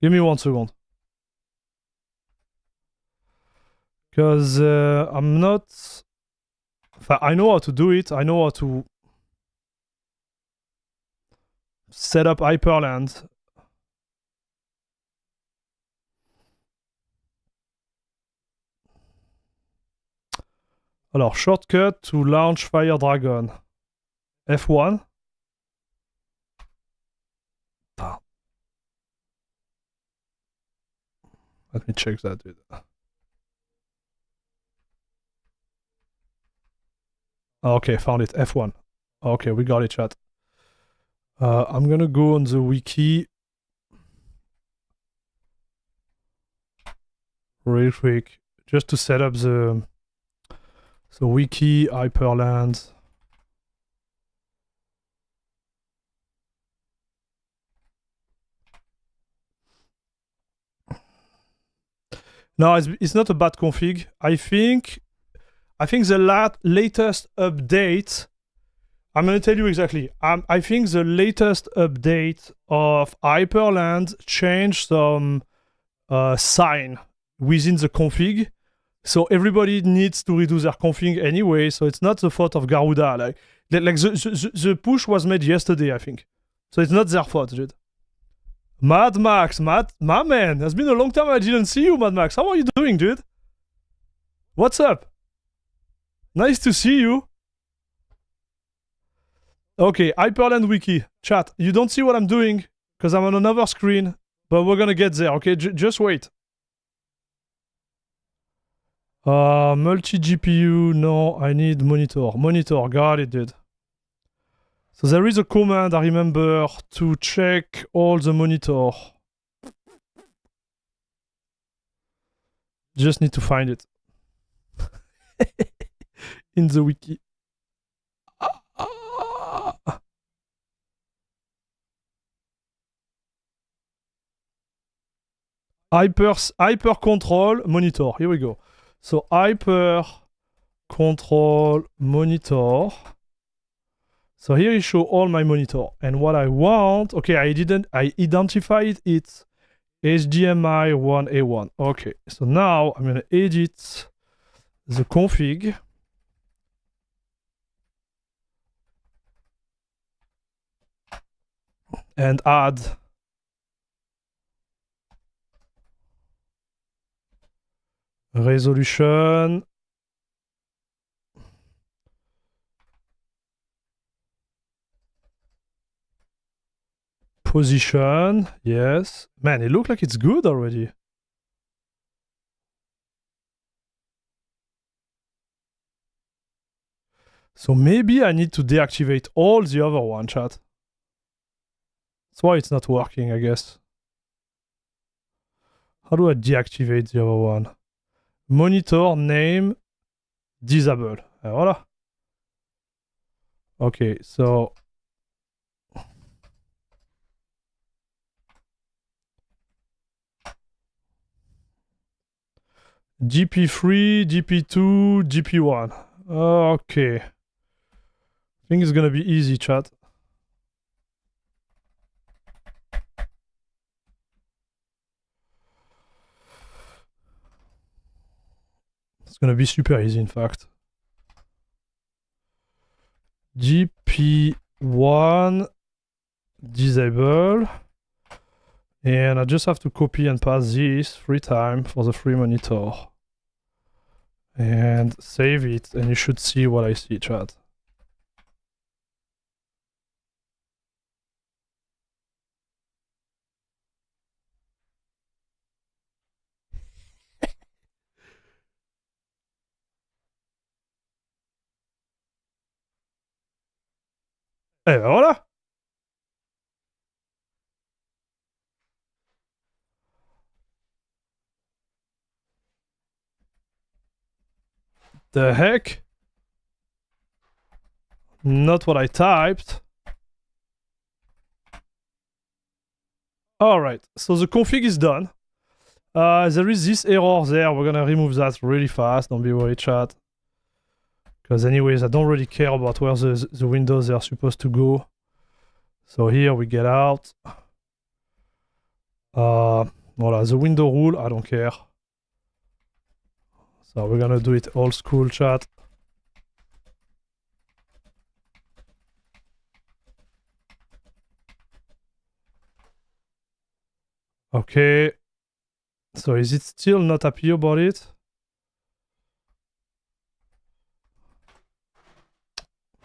Give me 1 second. Because I'm not... I know how to do it. I know how to set up Hyprland. Alors, shortcut to launch Fire Dragon. F1. Let me check that, dude. Okay, found it. F1. Okay, we got it, chat. I'm gonna go on the wiki real quick, just to set up the wiki Hyprland. No, it's not a bad config. I think the latest update, I'm going to tell you exactly. I think the latest update of Hyprland changed some sign within the config. So everybody needs to redo their config anyway. So it's not the fault of Garuda. Like the push was made yesterday, I think. So it's not their fault, dude. Mad Max, my man. It's been a long time I didn't see you, Mad Max. How are you doing, dude? What's up? Nice to see you. Okay, Hyprland wiki. Chat, you don't see what I'm doing because I'm on another screen, but we're gonna get there, okay? Just wait. Multi-GPU, no, I need monitor. Monitor, got it, dude. So there is a command, I remember, to check all the monitor. Just need to find it. In the wiki. Hyper control monitor. Here we go. So hyper control monitor. So here you show all my monitor. And what I want, okay, I identified it HDMI 1A1. Okay, so now I'm gonna edit the config. And add resolution. Position, yes. Man, it looks like it's good already. So maybe I need to deactivate all the other one, chat. That's why it's not working, I guess. How do I deactivate the other one? Monitor name disable. Et voilà. Okay, so GP3, GP2, GP1. Okay. I think it's gonna be easy, chat. It's gonna be super easy, in fact. GP1 disable. And I just have to copy and paste this 3 times for the free monitor. And save it, and you should see what I see, chat. Et ben voilà. The heck? Not what I typed. Alright, so the config is done. There is this error there. We're gonna remove that really fast. Don't be worried, chat. Because anyways, I don't really care about where the windows are supposed to go. So here we get out. Voilà, the window rule, I don't care. So we're gonna do it old school, chat. Okay. So is it still not happy about it?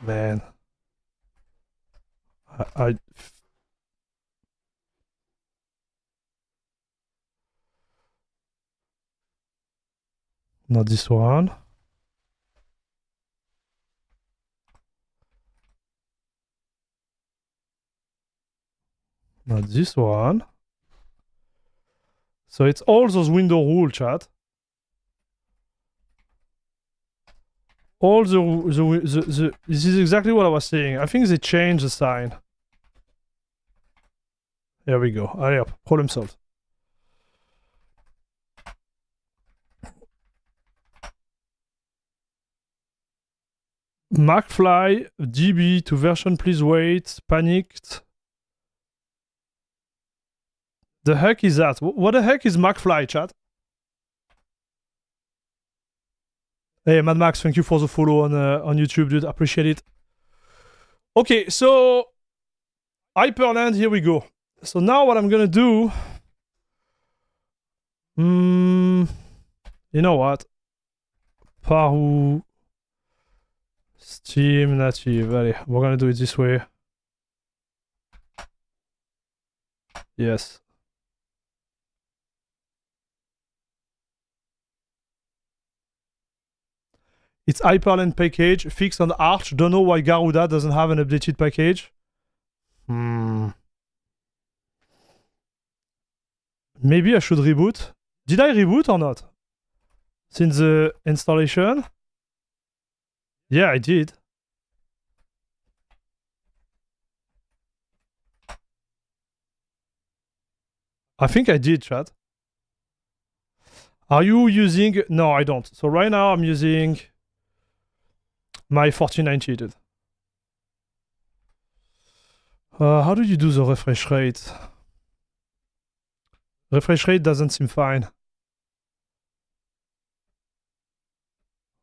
Man. I not this one. Not this one. So it's all those window rule, chat. All the this is exactly what I was saying. I think they changed the sign. There we go. Allez hop, problem solved. McFly, DB to version, please wait. Panicked. The heck is that? What the heck is McFly, chat? Hey, Mad Max, thank you for the follow on YouTube, dude. Appreciate it. Okay, so Hyprland, here we go. So now what I'm gonna do... you know what? Paru... Steam native. Allez, we're gonna do it this way. Yes. It's Hyprland package, fixed on Arch. Don't know why Garuda doesn't have an updated package. Maybe I should reboot. Did I reboot or not? Since the installation? Yeah, I did. I think I did, chat. Are you using... No, I don't. So right now I'm using my 4090, dude. How do you do the refresh rate? Refresh rate doesn't seem fine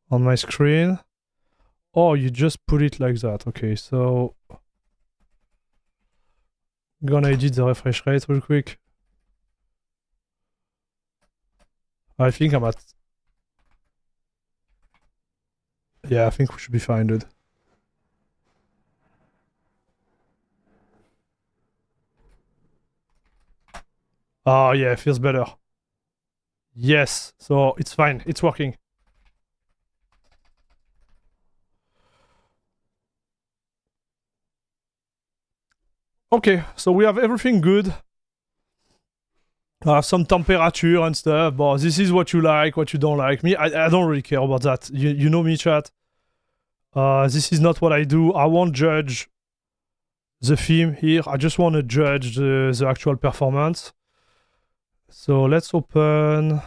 on my screen. Oh, you just put it like that. Okay, so I'm gonna edit the refresh rate real quick. I think I'm at... Yeah, I think we should be fine, dude. Oh, yeah, it feels better. Yes, so it's fine. It's working. Okay, so we have everything good. Some temperature and stuff, but this is what you like, what you don't like. Me, I don't really care about that. You know me, chat. This is not what I do. I won't judge the theme here. I just want to judge the actual performance. So let's open...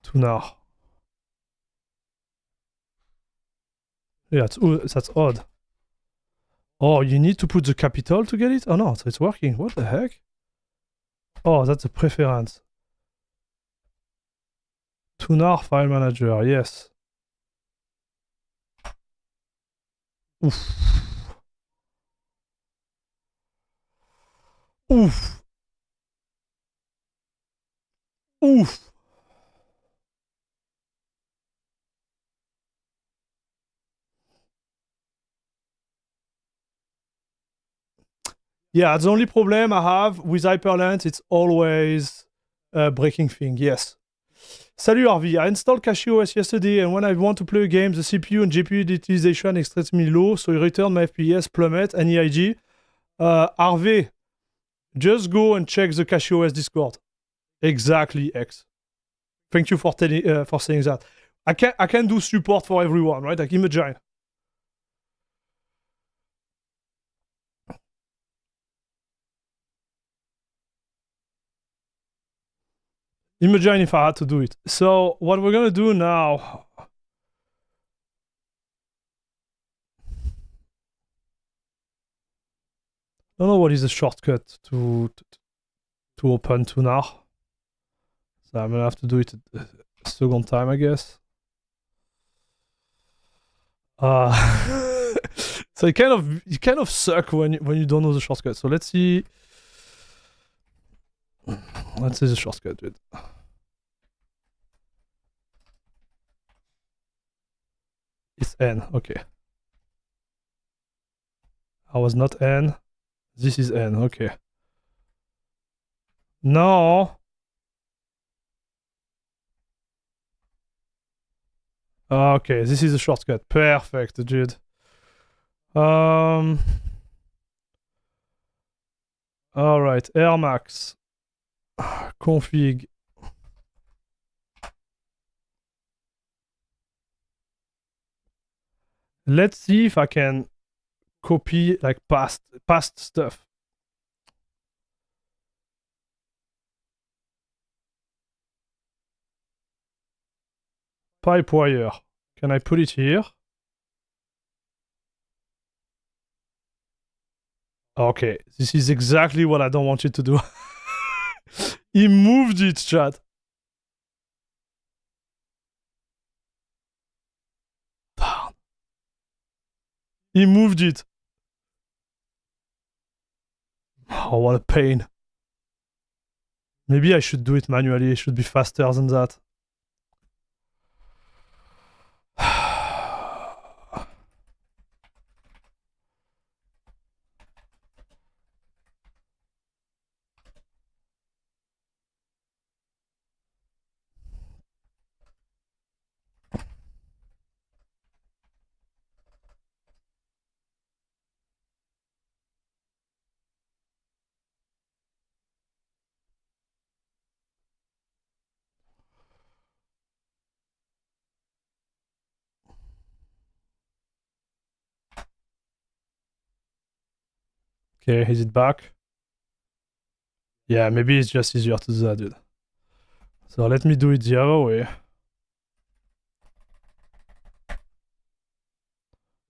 Tunar. Yeah, that's odd. Oh, you need to put the capital to get it? Oh no, so it's working. What the heck? Oh, that's a preference. Tunar file manager, yes. Oof. Oof. Oof. Yeah, the only problem I have with Hyprland, it's always a breaking thing, yes. Salut RV, I installed CacheOS yesterday and when I want to play a game, the CPU and GPU utilization is extremely low, so I return my FPS plummet and EIG. RV, just go and check the CacheOS Discord. Exactly, X. Thank you for saying that. I can do support for everyone, right? Like Imagine. Imagine if I had to do it. So what we're gonna do now... I don't know what is the shortcut to open Tunar. So I'm gonna have to do it a second time, I guess. So you kind of suck when you don't know the shortcut. So let's see. Let's see the shortcut, dude. It's N, okay. I was not N. This is N, okay. No. Okay, this is a shortcut. Perfect, dude. Alright, Air Max. Config. Let's see if I can copy like past stuff. Pipe wire. Can I put it here? Okay, this is exactly what I don't want you to do. He moved it, chat. Darn. He moved it. Oh, what a pain. Maybe I should do it manually. It should be faster than that. Okay, is it back? Yeah, maybe it's just easier to do that, dude. So let me do it the other way.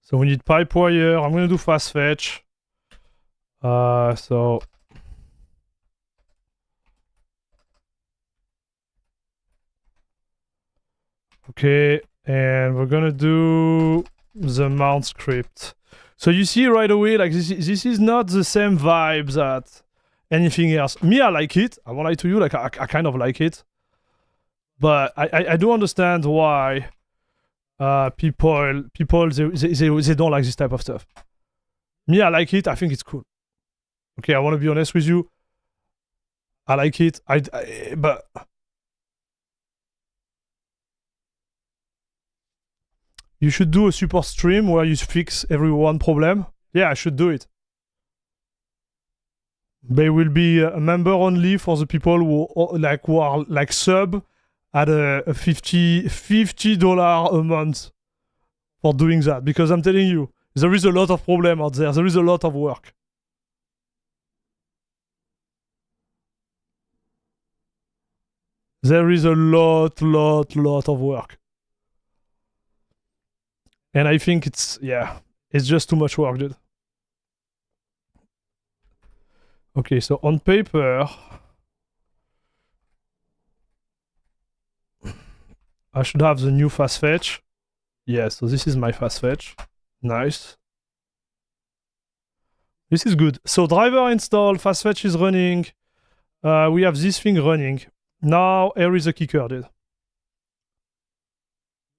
So we need pipe wire. I'm gonna do fast fetch. So okay, and we're gonna do the mount script. So you see right away, like this is not the same vibes that anything else. Me, I like it. I won't lie to you, like I kind of like it. But I do understand why people they don't like this type of stuff. Me, I like it. I think it's cool. Okay, I want to be honest with you. I like it. But you should do a support stream where you fix every one problem. Yeah, I should do it. They will be a member only for the people who are like sub at a $50 a month for doing that. Because I'm telling you, there is a lot of problem out there. There is a lot of work. There is a lot of work. And I think it's just too much work, dude. Okay, so on paper, I should have the new fast fetch. Yeah, so this is my fast fetch. Nice. This is good. So driver installed, fast fetch is running. We have this thing running. Now, here is a kicker, dude.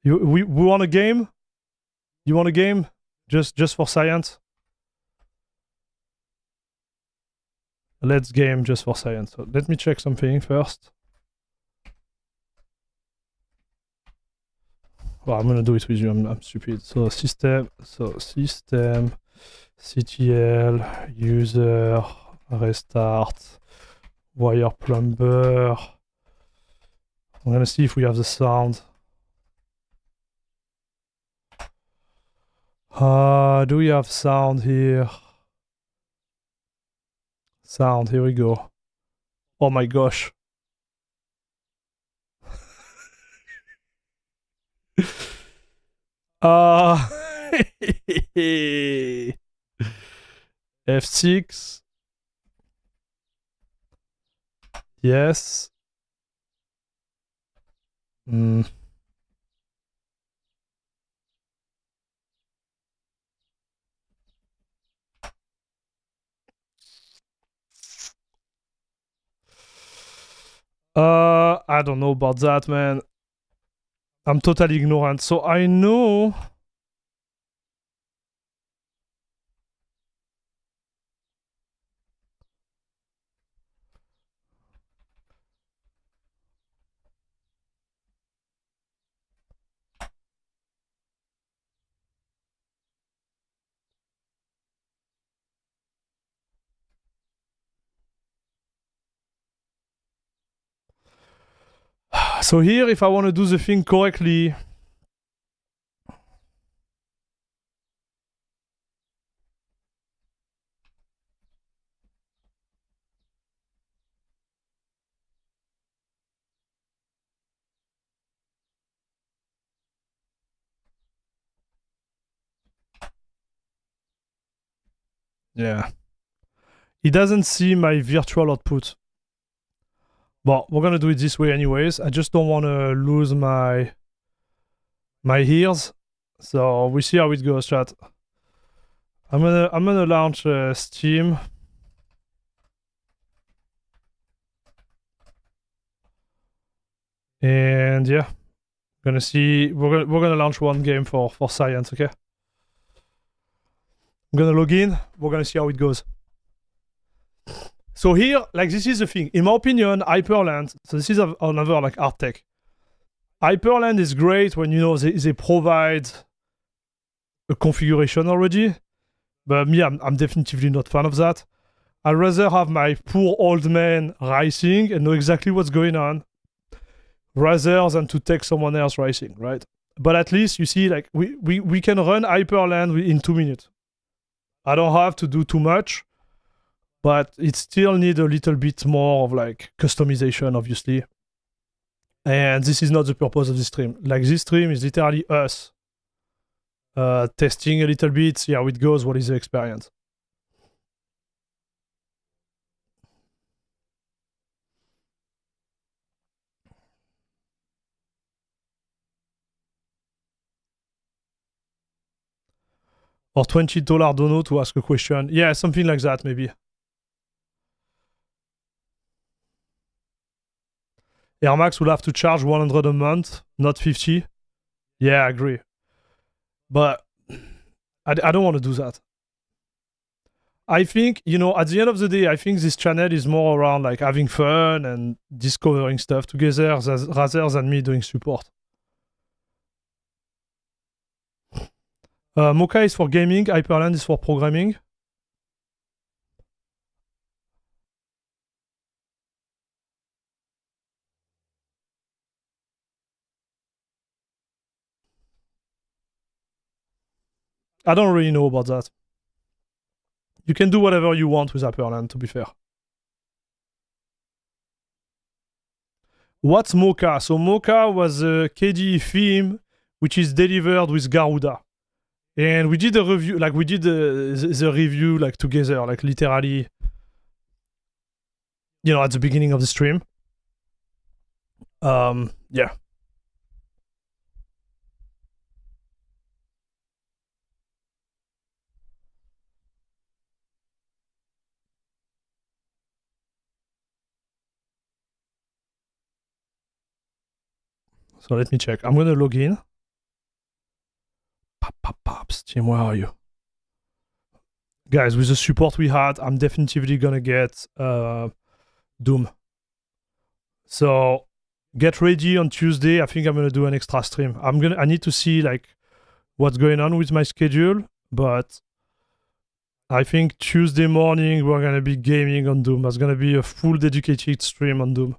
We want a game? You want a game? Just for science? Let's game just for science. So let me check something first. Well, I'm gonna do it with you. I'm stupid. So system, CTL, user, restart, wire plumber. I'm gonna see if we have the sound. Do we have sound here? Sound, here we go. Oh my gosh. F6. Yes. I don't know about that, man. I'm totally ignorant. So I know... So here, if I want to do the thing correctly... Yeah. It doesn't see my virtual output. But we're gonna do it this way anyways. I just don't want to lose my ears. So we see how it goes, chat. I'm gonna launch Steam. And yeah, gonna see. We're gonna launch one game for science, okay? I'm gonna log in. We're gonna see how it goes. So here, like, this is the thing. In my opinion, Hyprland. So this is another like art tech. Hyprland is great when, you know, they provide a configuration already. But me, I'm definitively not fan of that. I'd rather have my poor old man racing and know exactly what's going on, rather than to take someone else racing, right? But at least you see, like, we can run Hyprland in 2 minutes. I don't have to do too much, but it still needs a little bit more of like customization, obviously. And this is not the purpose of this stream. Like, this stream is literally us testing a little bit, see how it goes, what is the experience. Or $20 dono to ask a question. Yeah, something like that, maybe. Air Max will have to charge 100 a month, not 50. Yeah, I agree. But I don't want to do that. I think, you know, at the end of the day, I think this channel is more around like having fun and discovering stuff together rather than me doing support. Mokka is for gaming, Hyprland is for programming. I don't really know about that. You can do whatever you want with Hyprland, to be fair. What's Mokka? So Mokka was a KDE theme which is delivered with Garuda. And we did a review, like we did the review like together, like literally, you know, at the beginning of the stream. Yeah. So let me check. I'm gonna log in. Pops, team, where are you? Guys, with the support we had, I'm definitively gonna get Doom. So get ready on Tuesday. I think I'm gonna do an extra stream. I need to see like what's going on with my schedule, but I think Tuesday morning we're gonna be gaming on Doom. There's gonna be a full dedicated stream on Doom.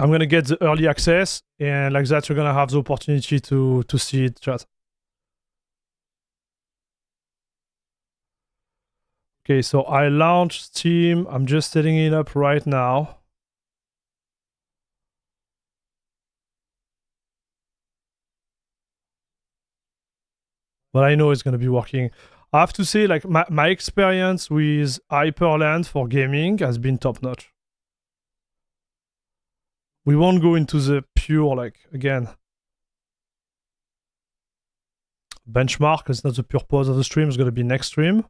I'm gonna get the early access, and like that you're gonna have the opportunity to see it, chat. Okay, so I launched Steam. I'm just setting it up right now. But I know it's gonna be working. I have to say, like my experience with Hyprland for gaming has been top notch. We won't go into the pure, like, again, benchmark. It's not the purpose of the stream. It's going to be next stream.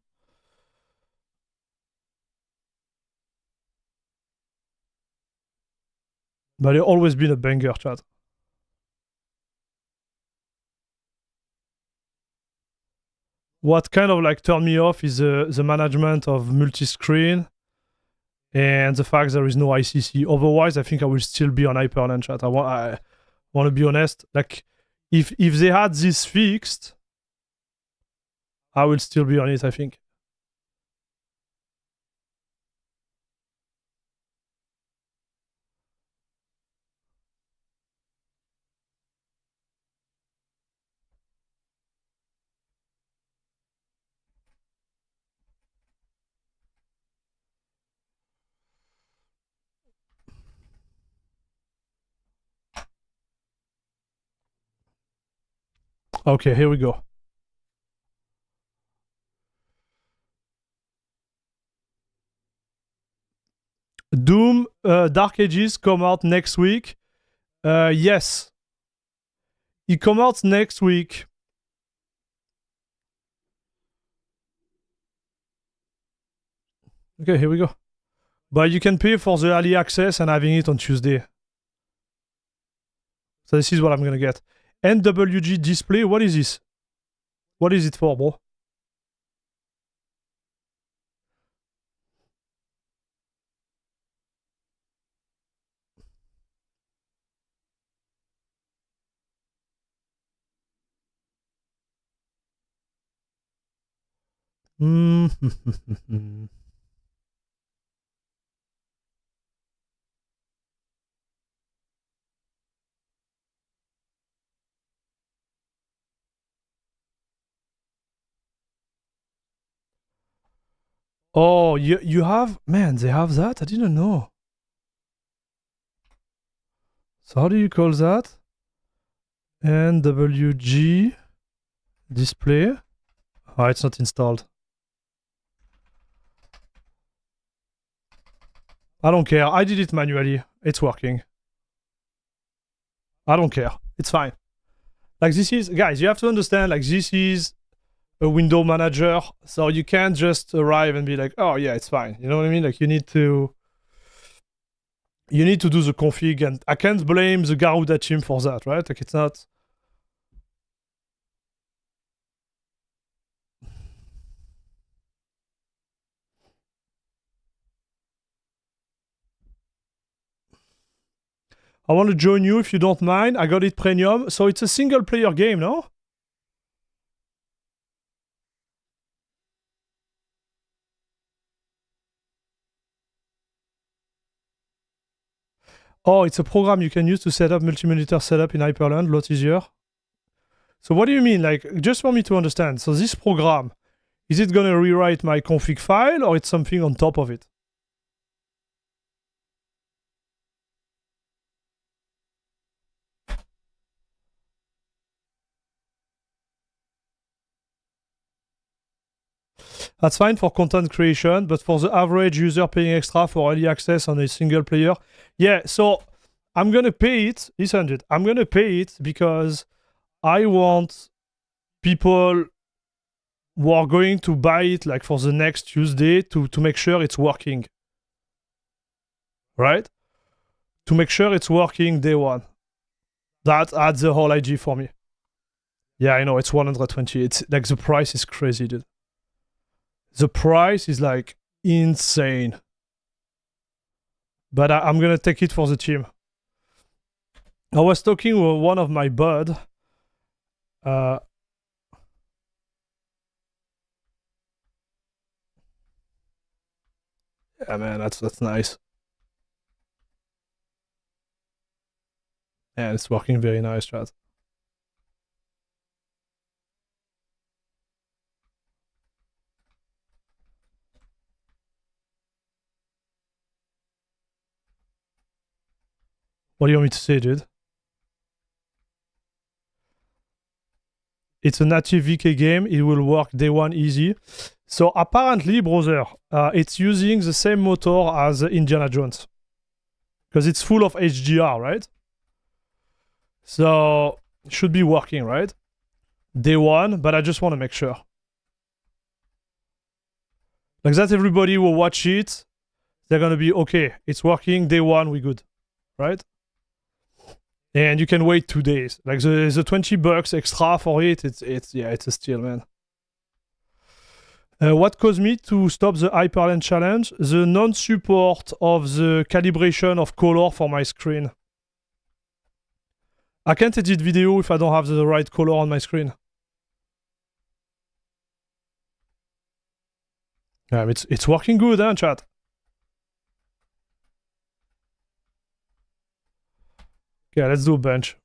But it's always been a banger, chat. What kind of like turned me off is the management of multi-screen and the fact there is no ICC. Otherwise, I think I will still be on Hyprland, chat. I want to be honest. Like, if they had this fixed, I will still be on it, I think. Okay, here we go. Doom Dark Ages come out next week. Yes. It come out next week. Okay, here we go. But you can pay for the early access and having it on Tuesday. So this is what I'm gonna get. NWG display, what is this? What is it for, bro? Oh, you have, man, they have that? I didn't know. So how do you call that? NWG display. Oh, it's not installed. I don't care. I did it manually. It's working. I don't care. It's fine. Like this is, guys, you have to understand, like this is a window manager. So you can't just arrive and be like, oh yeah, it's fine. You know what I mean? Like you need to do the config, and I can't blame the Garuda team for that, right? Like it's not. I want to join you if you don't mind. I got it premium. So it's a single player game, no? Oh, it's a program you can use to set up multi-monitor setup in Hyprland, a lot easier. So what do you mean? Like, just for me to understand. So this program, is it going to rewrite my config file or it's something on top of it? That's fine for content creation, but for the average user paying extra for early access on a single player, yeah, so I'm gonna pay it. Listen, dude, I'm gonna pay it because I want people who are going to buy it like for the next Tuesday to make sure it's working. Right? To make sure it's working day one. That adds the whole IG for me. Yeah, I know, it's 120. It's like the price is crazy, dude. The price is like insane. But I'm gonna take it for the team. I was talking with one of my bud. Yeah, man, that's nice. Yeah, it's working very nice, chat. What do you want me to say, dude? It's a native VK game. It will work day one easy. So apparently, brother, it's using the same motor as Indiana Jones. Because it's full of HDR, right? So it should be working, right? Day one, but I just want to make sure. Like that, everybody will watch it. They're going to be, okay, it's working. Day one, we good, right? And you can wait 2 days. Like the $20 extra for it, it's a steal, man. What caused me to stop the Hyprland challenge? The non-support of the calibration of color for my screen. I can't edit video if I don't have the right color on my screen. It's working good, huh, chat? Yeah, let's do a bench.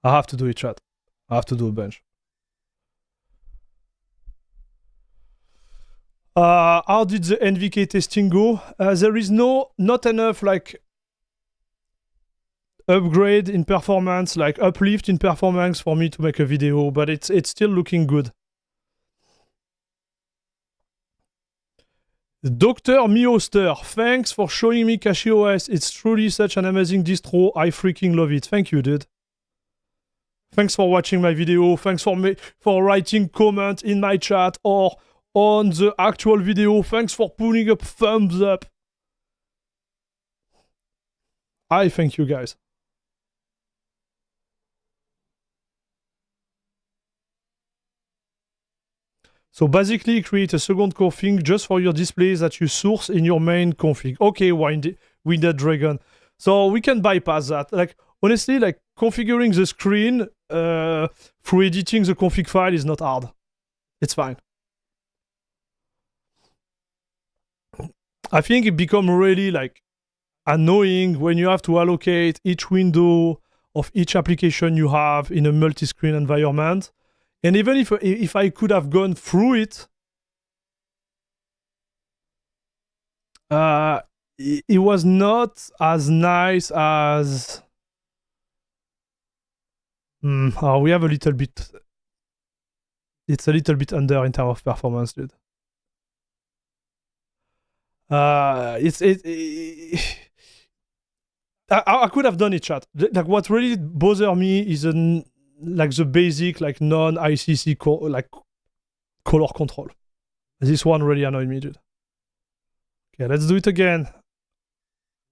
I have to do it, chat. I have to do a bench. How did the NVK testing go? There is not enough like upgrade in performance, like uplift in performance for me to make a video, but it's still looking good. Dr. Mioster, thanks for showing me CachyOS. It's truly such an amazing distro. I freaking love it. Thank you, dude. Thanks for watching my video. Thanks for writing comment in my chat or on the actual video. Thanks for putting up thumbs up. I thank you guys. So basically, create a second config just for your displays that you source in your main config. Okay, Winded Dragon. So we can bypass that. Like honestly, like configuring the screen through editing the config file is not hard. It's fine. I think it becomes really like annoying when you have to allocate each window of each application you have in a multi-screen environment. And even if I could have gone through it, it was not as nice as... we have a little bit... It's a little bit under in terms of performance, dude. I could have done it, chat. Like what really bothers me is like the basic like non-ICC color control. This one really annoyed me, dude. Okay, let's do it again.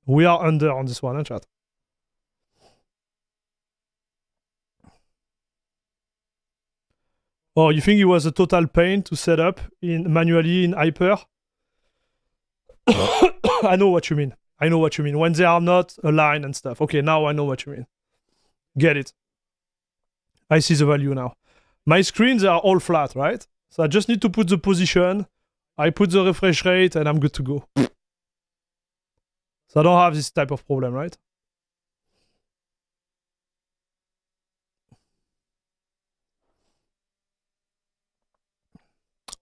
We are under on this one, huh, chat? Oh, you think it was a total pain to set up manually in Hyper? I know what you mean. I know what you mean. When they are not aligned and stuff. Okay, now I know what you mean. Get it. I see the value now. My screens are all flat, right? So I just need to put the position. I put the refresh rate and I'm good to go. So I don't have this type of problem, right?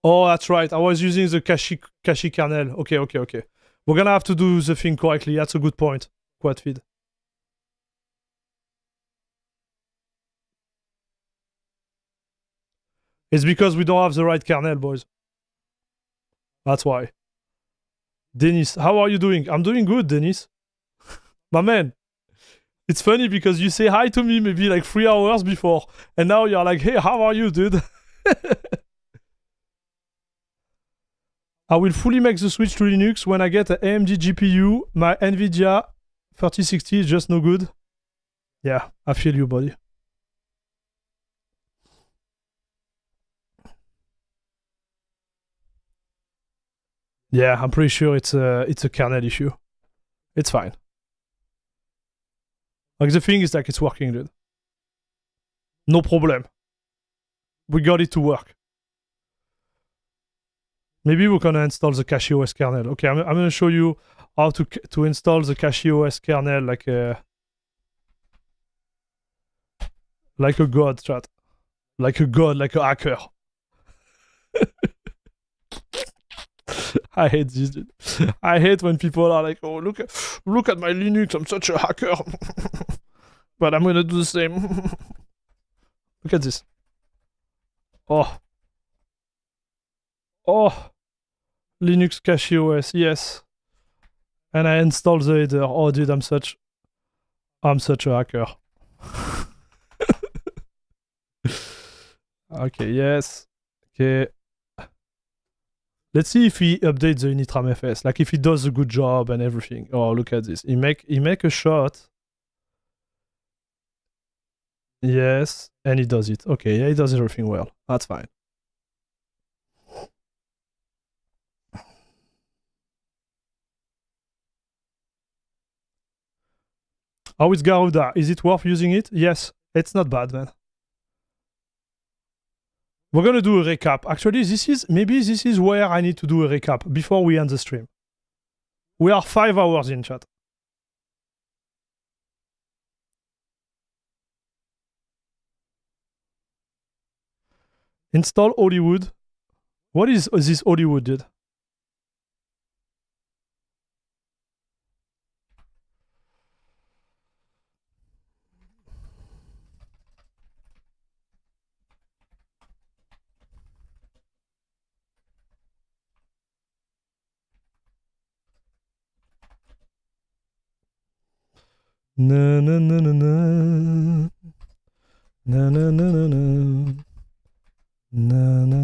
Oh, that's right. I was using the cache kernel. Okay. We're gonna have to do the thing correctly. That's a good point. Quad feed. It's because we don't have the right kernel, boys. That's why. Dennis, how are you doing? I'm doing good, Dennis. My man. It's funny because you say hi to me maybe like 3 hours before. And now you're like, hey, how are you, dude? I will fully make the switch to Linux when I get an AMD GPU. My NVIDIA 3060 is just no good. Yeah, I feel you, buddy. Yeah, I'm pretty sure it's a kernel issue. It's fine. Like the thing is like it's working, dude. No problem. We got it to work. Maybe we can install the CacheOS kernel. Okay, I'm gonna show you how to install the CacheOS kernel like a god, chat. Like a god, like a hacker. I hate this, dude. I hate when people are like, oh, look at my Linux, I'm such a hacker. But I'm gonna do the same. Look at this. Oh. Linux CacheOS, yes. And I installed the header. Oh, dude, I'm such a hacker. Okay, yes. Okay. Let's see if he updates the Initram FS. Like if he does a good job and everything. Oh, look at this. He make a shot. Yes, and he does it. Okay, yeah, he does everything well. That's fine. How is Garuda? Is it worth using it? Yes, it's not bad, man. We're gonna do a recap. Actually, this is where I need to do a recap before we end the stream. We are 5 hours in, chat. Install Hollywood. What is this Hollywood, dude? Na na na na na na na na na na na na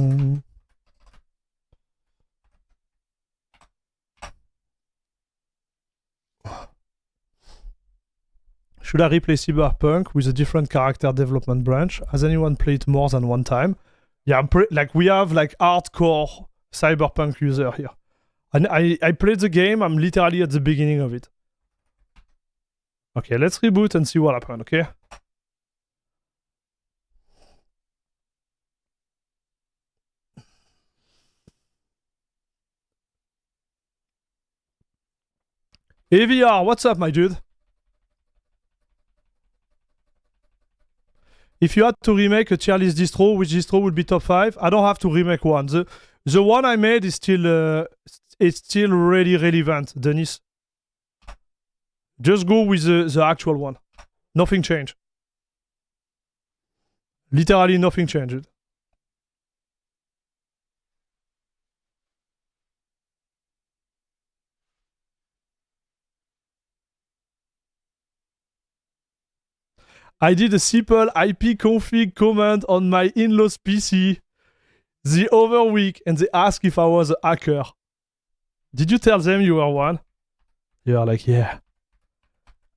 na. Should I replace Cyberpunk with a different character development branch? Has anyone played more than one time? Yeah, like we have like hardcore Cyberpunk user here. And I played the game. I'm literally at the beginning of it. Okay, let's reboot and see what happened, okay? AVR, what's up, my dude? If you had to remake a tier list distro, which distro would be top 5? I don't have to remake one. The one I made is still it's still really relevant, Dennis. Just go with the actual one. Nothing changed. Literally nothing changed. I did a simple IP config command on my in-laws PC the other week and they asked if I was a hacker. Did you tell them you were one? You are like, yeah.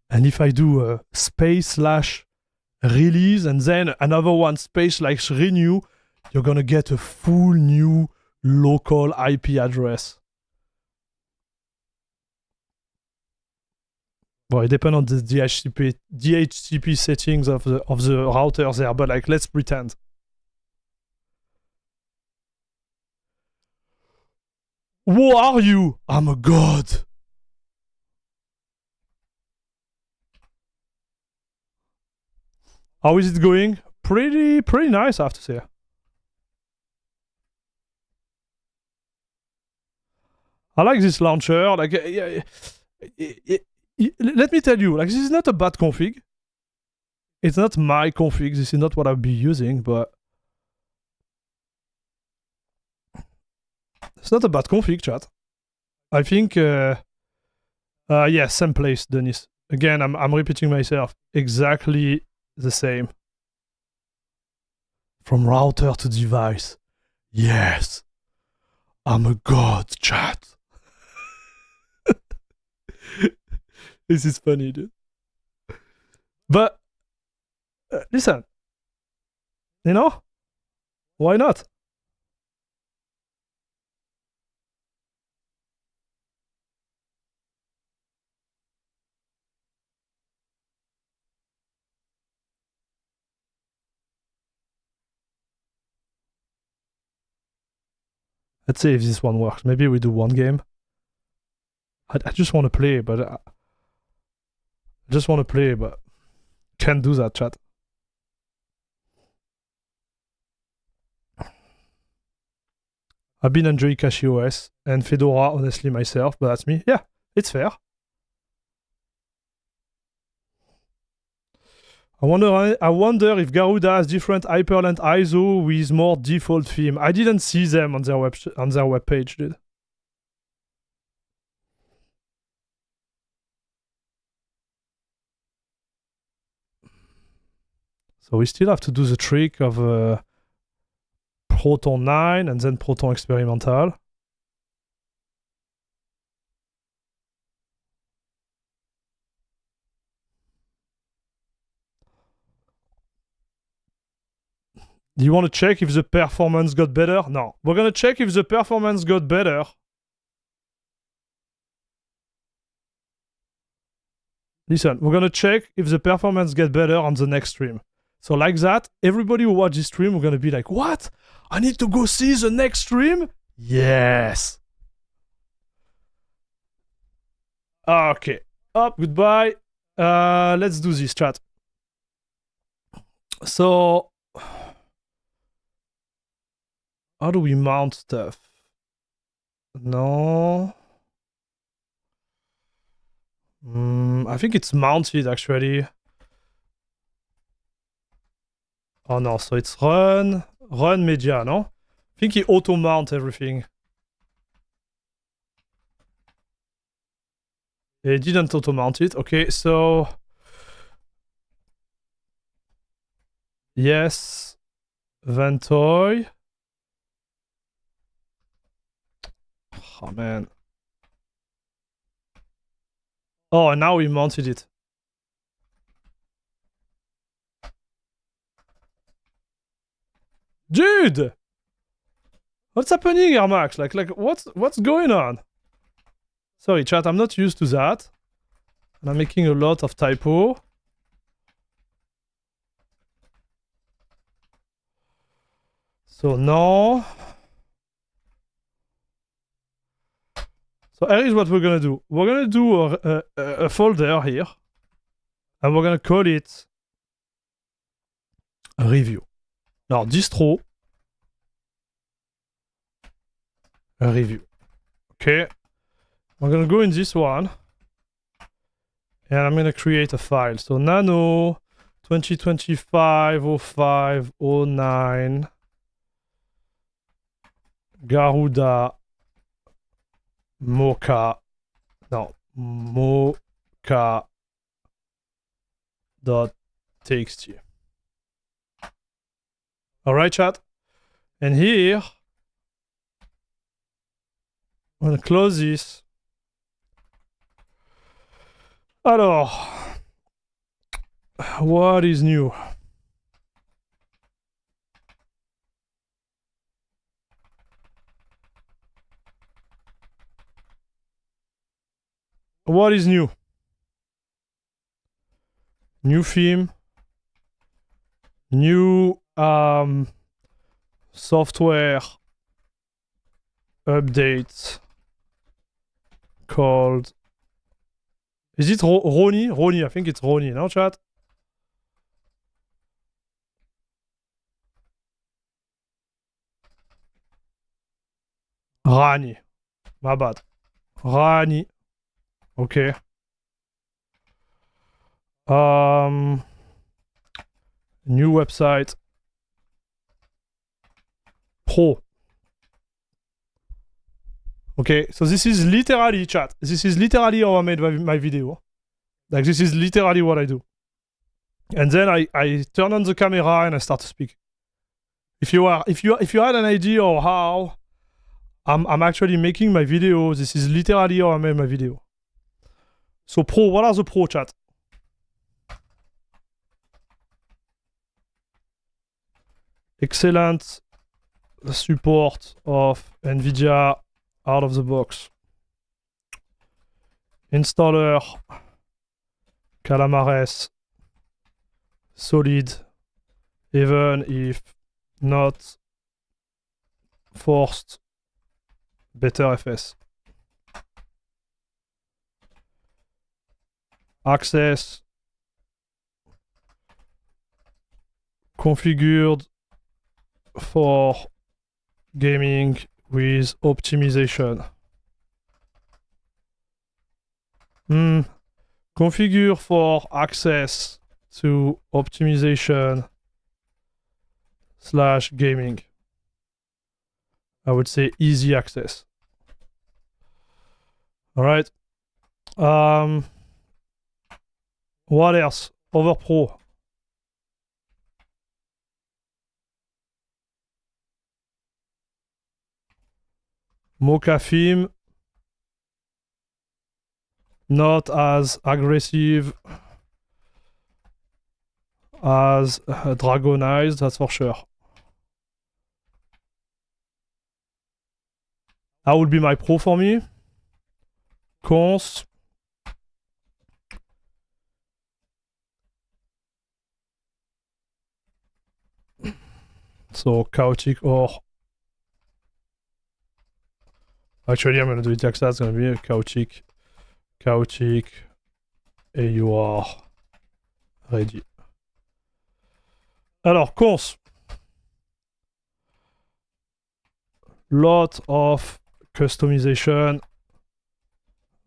And if I do a space/release and then another one space/renew, you're gonna get a full new local IP address. Well, it depends on the DHCP settings of the router there, but like let's pretend. Who are you? I'm a god. How is it going? Pretty nice, I have to say. I like this launcher. Like, let me tell you, like, this is not a bad config. It's not my config. This is not what I'll be using, but it's not a bad config, chat. I think, yeah, same place, Denis. Again, I'm repeating myself. Exactly the same. From router to device. Yes. I'm a god, chat. This is funny, dude. But, listen. You know? Why not? Let's see if this one works. Maybe we do one game. I just want to play, but I just want to play, but can't do that, chat. I've been enjoying CachyOS and Fedora, honestly, myself, but that's me. Yeah, it's fair. I wonder if Garuda has different Hyprland ISO with more default theme. I didn't see them on their web page, dude. So we still have to do the trick of Proton 9 and then Proton Experimental. Do you want to check if the performance got better? No. We're going to check if the performance got better. Listen, we're going to check if the performance gets better on the next stream. So like that, everybody who watches this stream, we're going to be like, what? I need to go see the next stream? Yes. Okay. Up, goodbye. Let's do this, chat. So, how do we mount stuff? No. I think it's mounted, actually. Oh no, so it's run media, no? I think he auto-mount everything. It didn't auto-mount it. Okay, so... Yes. Ventoy. Oh, man. Oh, and now we mounted it. Dude! What's happening here, Max? Like, what's going on? Sorry, chat, I'm not used to that. And I'm making a lot of typo. So, no. So, here is what we're gonna do. We're gonna do a folder here. And we're gonna call it a review. Now, distro. A review. Okay. We're gonna go in this one. And I'm gonna create a file. So, nano 2025-05-09 Garuda Mokka. No. Mokka.txt. Alright, chat. And here, I'm gonna close this. Alors, what is new? What is new? new theme, new software update called, is it Roni? Roni, I think it's Roni, no chat? Rani, my bad. Rani, okay. New website. Pro. Okay, so this is literally, chat. This is literally how I made my video. Like, this is literally what I do. And then I turn on the camera and I start to speak. If you had an idea of how I'm actually making my video, this is literally how I made my video. So pro, what are the pro, chat? Excellent support of NVIDIA out of the box. Installer, Calamares, solid, even if not forced, better FS. Access, configured for gaming with optimization. Configure for access to optimization / gaming. I would say easy access. All right. What else? Over Pro. Mokka theme. Not as aggressive as Dragonized, that's for sure. That would be my pro for me. Cons. So chaotic or actually I'm gonna do it like that. It's gonna be a chaotic, AUR ready. Alors cons. Lot of customization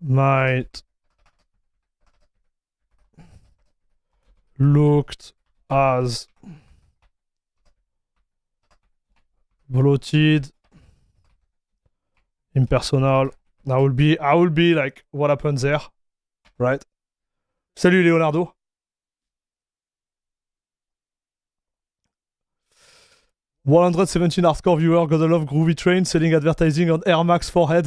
might looked as bloated, impersonal. I will be like, what happened there, right? Salut Leonardo. $117 hardcore viewer, gotta love Groovy Train selling advertising on Air Max forehead.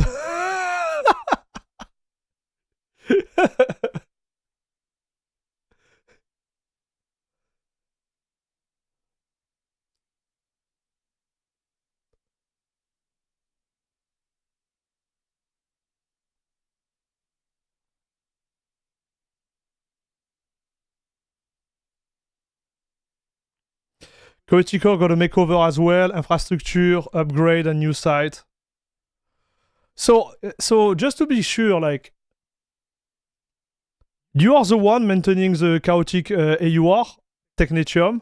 Coetico got a makeover as well, infrastructure, upgrade, and new site. So just to be sure, like, you are the one maintaining the chaotic AUR, Technetium.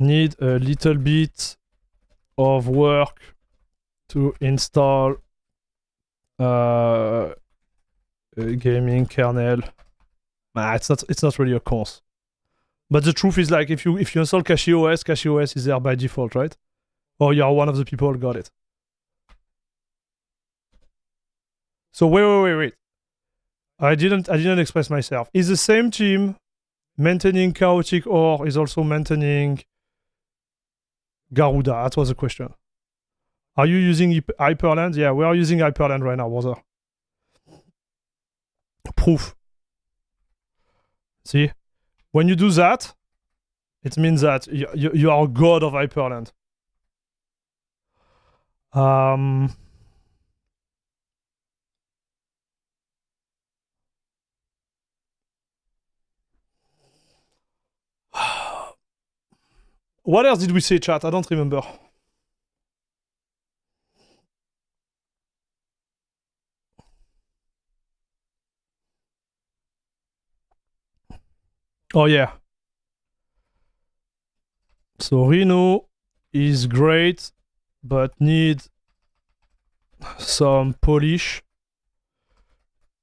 Need a little bit of work to install a gaming kernel. Nah, it's not really a cons. But the truth is, like, if you install CachyOS is there by default, right? Or you're one of the people who got it. So wait. I didn't express myself. Is the same team maintaining chaotic or is also maintaining Garuda? That was the question. Are you using Hyprland? Yeah, we are using Hyprland right now, brother. Proof. See? When you do that, It means that you are a god of Hyprland. What else did we say, chat? I don't remember. Oh yeah. So Rhino is great, but needs some polish.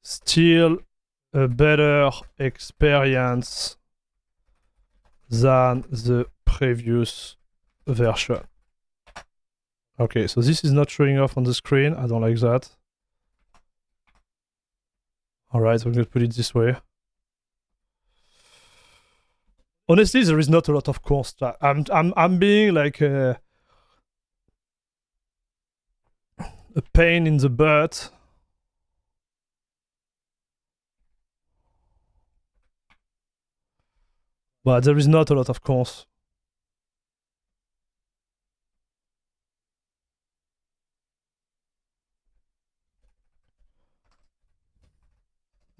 Still a better experience than the previous version. Okay, so this is not showing off on the screen. I don't like that. Alright, I'm gonna put it this way. Honestly, there is not a lot of cons. I'm being like a pain in the butt. But there is not a lot of cons.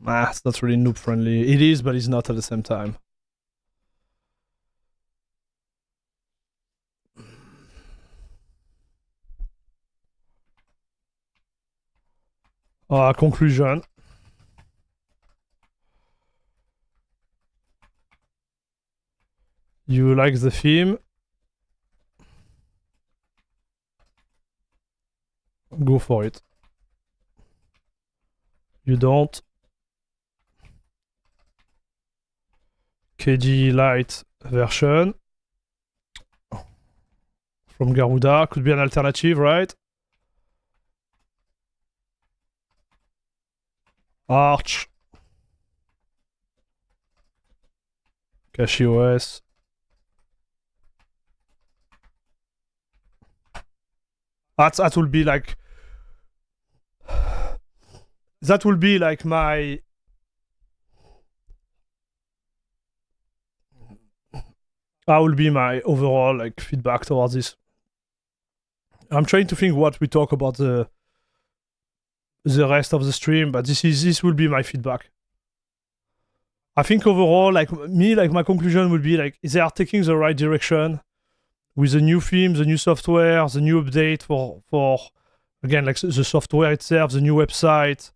It's not really noob friendly. It is, but it's not at the same time. Conclusion. You like the theme? Go for it. You don't? KD Lite version from Garuda could be an alternative, right? Arch. CachyOS. That will be like... That will be like my... That will be my overall like feedback towards this. I'm trying to think what we talk about the rest of the stream, but this will be my feedback. I think overall, like my conclusion would be like they are taking the right direction with the new theme, the new software, the new update for again like the software itself, the new website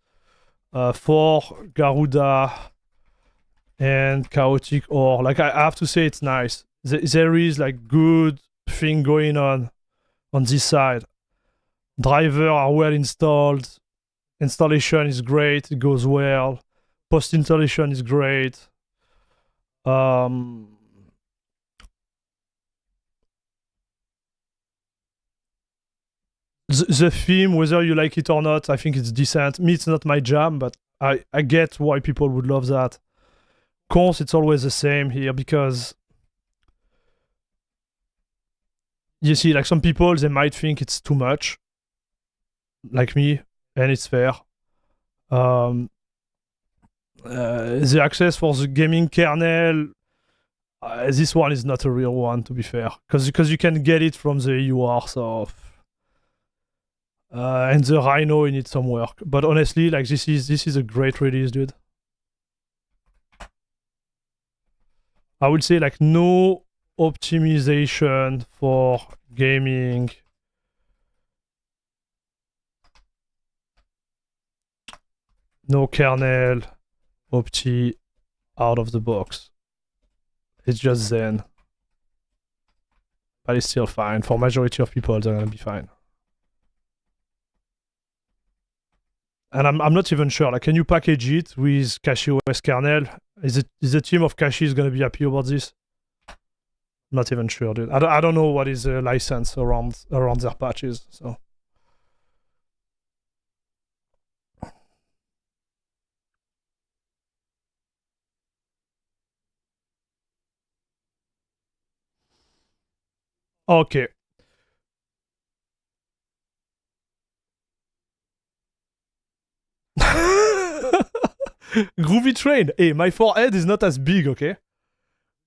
for Garuda and Chaotic Or. Like I have to say, it's nice. There is like good thing going on this side. Drivers are well installed. Installation is great. It goes well. Post installation is great. The theme, whether you like it or not, I think it's decent. Me, it's not my jam, but I get why people would love that. Cons, it's always the same here because you see, like some people, they might think it's too much, like me, and it's fair. The access for the gaming kernel, this one is not a real one, to be fair, because you can get it from the EUR, so and the Rhino needs some work. But honestly, like this is a great release, dude. I would say like no optimization for gaming. No kernel opti out of the box. It's just Zen. But it's still fine. For majority of people, they're gonna be fine. And I'm not even sure. Like, can you package it with CachyOS kernel? Is the team of Cache gonna be happy about this? Not even sure, dude. I don't know what is the license around their patches. So. Okay. Groovy train. Hey, my forehead is not as big, okay?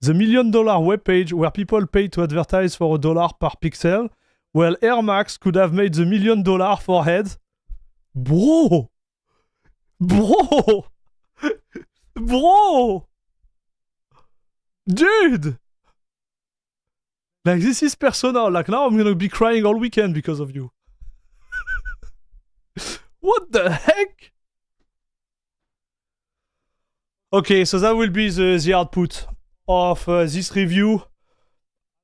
The $1 million webpage where people pay to advertise for $1 per pixel. Well, Air Max could have made the $1 million for heads. Bro! Bro! Bro! Dude! Like, this is personal. Like, now I'm gonna be crying all weekend because of you. What the heck? Okay, so that will be the output of this review.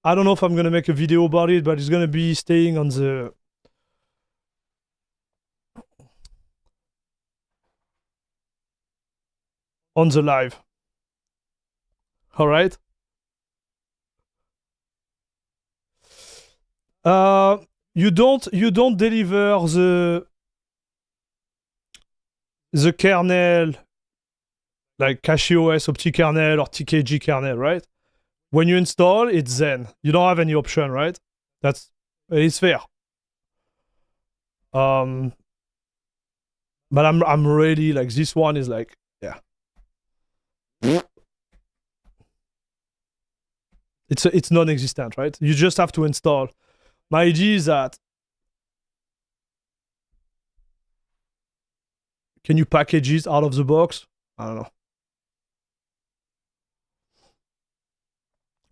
I don't know if I'm gonna make a video about it, but it's gonna be staying on the live. All right. You don't deliver the kernel like CachyOS OptiKernel or TKG kernel, right? When you install, it's Zen. You don't have any option, right? It's fair. But I'm really like, this one is like, yeah. It's non-existent, right? You just have to install. My idea is that, can you package it out of the box? I don't know.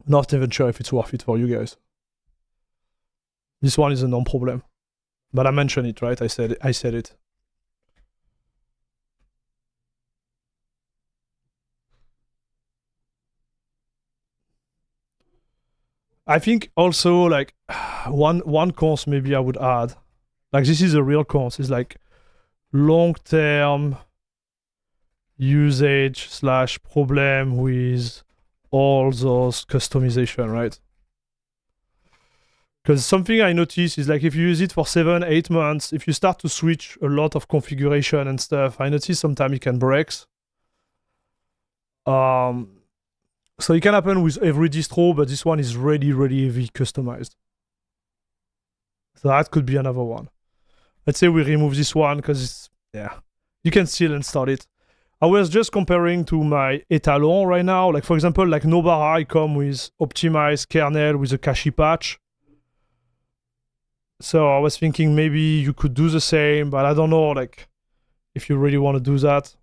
Not even sure if it's worth it for you guys. This one is a non-problem. But I mentioned it, right? I said it. I think also like one cons maybe I would add. Like, this is a real cons. It's like long-term usage / problem with all those customization, right? Because something I notice is like, if you use it for 7-8 months, if you start to switch a lot of configuration and stuff, I notice sometimes it can break. So it can happen with every distro, but this one is really, really heavy customized. So that could be another one. Let's say we remove this one because it's, yeah, you can still install it. I was just comparing to my Etalon right now. Like, for example, like Nobara, I come with optimized kernel with a cache patch. So I was thinking maybe you could do the same, but I don't know, like, if you really want to do that.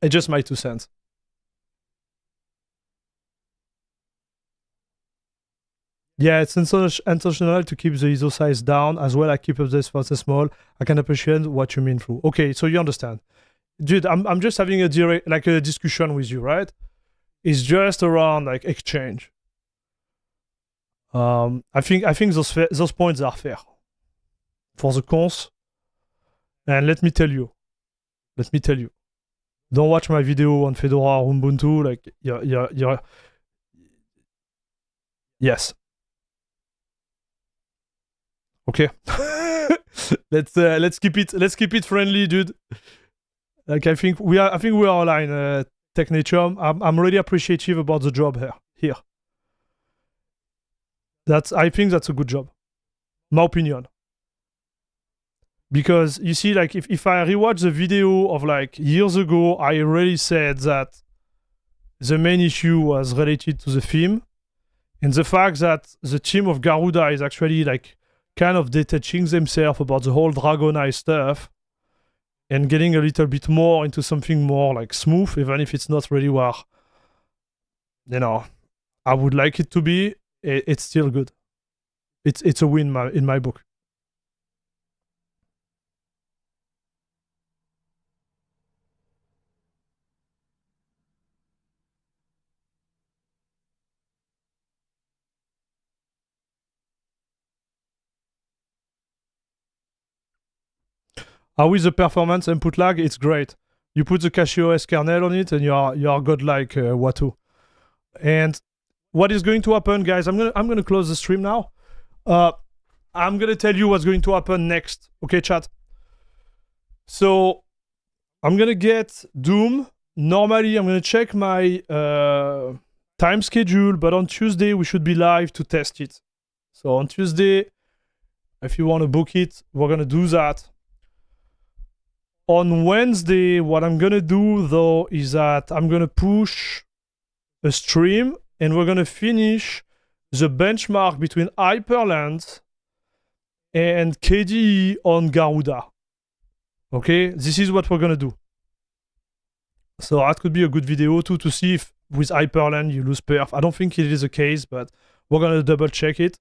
It's just my 2 cents. Yeah, it's intentional to keep the ISO size down as well. I keep up this for the small. I can appreciate what you mean through. Okay, so you understand. Dude, I'm just having a direct, like, a discussion with you, right? It's just around like exchange. I think those points are fair for the cons. And let me tell you, don't watch my video on Fedora or Ubuntu. Like, you're yes. Okay. let's keep it friendly, dude. Like, I think we are aligned, Technichum. I'm really appreciative about the job here. I think that's a good job. My opinion. Because you see, like, if I rewatch the video of like years ago, I already said that the main issue was related to the theme, and the fact that the team of Garuda is actually like kind of detaching themselves about the whole Dragon Eye stuff and getting a little bit more into something more like smooth, even if it's not really where, you know, I would like it to be. It's still good. It's a win in my book. With the performance input lag, it's great. You put the CachyOS kernel on it, and you are godlike, Watu. And what is going to happen, guys? I'm gonna close the stream now. I'm gonna tell you what's going to happen next. Okay, chat. So I'm gonna get Doom. Normally, I'm gonna check my time schedule, but on Tuesday we should be live to test it. So on Tuesday, if you want to book it, we're gonna do that. On Wednesday, what I'm gonna do though is that I'm gonna push a stream, and we're gonna finish the benchmark between Hyprland and KDE on Garuda. Okay, this is what we're gonna do. So that could be a good video too, to see if with Hyprland you lose perf. I don't think it is the case, but we're gonna double check it.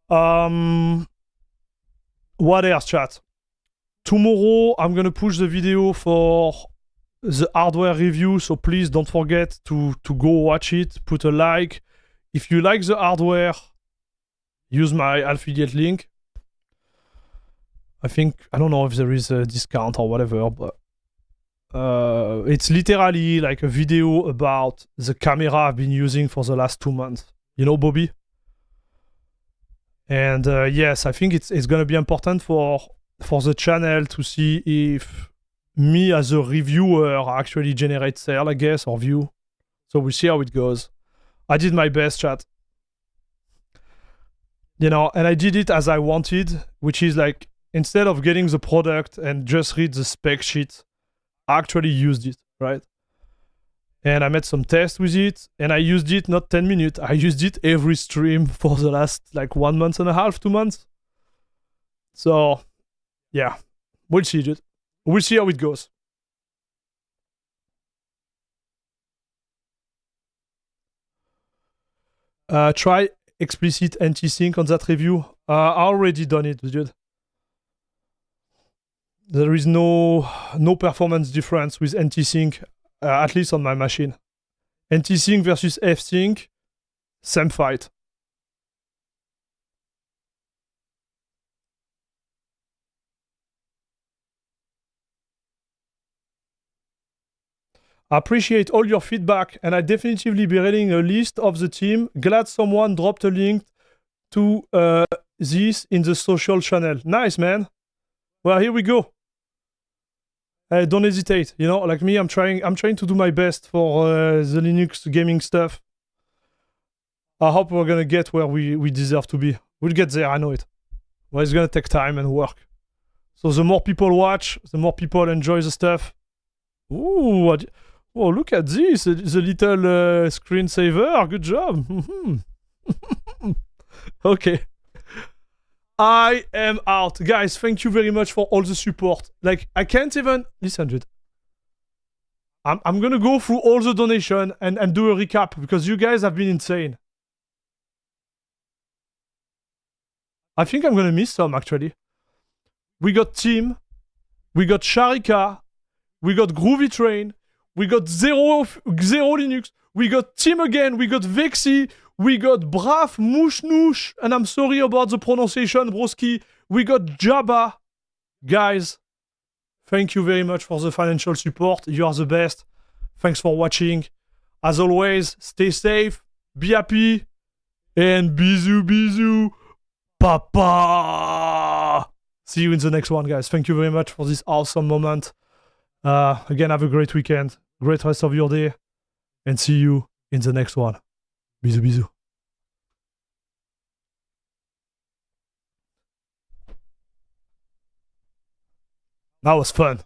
What else, chat? Tomorrow I'm gonna push the video for the hardware review, so please don't forget to go watch it. Put a like. If you like the hardware, use my affiliate link. I don't know if there is a discount or whatever, but it's literally like a video about the camera I've been using for the last 2 months. You know, Bobby? And yes, I think it's gonna be important for the channel to see if me as a reviewer actually generate sale, I guess, or view. So we'll see how it goes. I did my best, chat. You know, and I did it as I wanted, which is like, instead of getting the product and just read the spec sheet, I actually used it, right? And I made some tests with it, and I used it not 10 minutes. I used it every stream for the last like 1.5 months, 2 months. So, yeah, we'll see, dude. We'll see how it goes. Try explicit anti-sync on that review. I already done it, dude. There is no performance difference with anti-sync, at least on my machine. Anti-sync versus F-sync, same fight. I appreciate all your feedback, and I definitively be reading a list of the team. Glad someone dropped a link to this in the social channel. Nice, man. Well, here we go. Don't hesitate. You know, like me, I'm trying to do my best for the Linux gaming stuff. I hope we're gonna get where we deserve to be. We'll get there, I know it. Well, it's gonna take time and work. So the more people watch, the more people enjoy the stuff. Ooh, oh, look at this, the little screensaver. Good job. Okay. I am out. Guys, thank you very much for all the support. Like, I can't even... Listen, dude. I'm gonna go through all the donation and do a recap, because you guys have been insane. I think I'm gonna miss some, actually. We got Tim. We got Sharika. We got Groovy Train. We got Zero Linux. We got Tim again. We got Vexy. We got Braf Mouchnouche. And I'm sorry about the pronunciation, broski. We got Jabba. Guys, thank you very much for the financial support. You are the best. Thanks for watching. As always, stay safe, be happy, and bisous, papa. See you in the next one, guys. Thank you very much for this awesome moment. Again, have a great weekend, great rest of your day, and see you in the next one. Bisous. That was fun.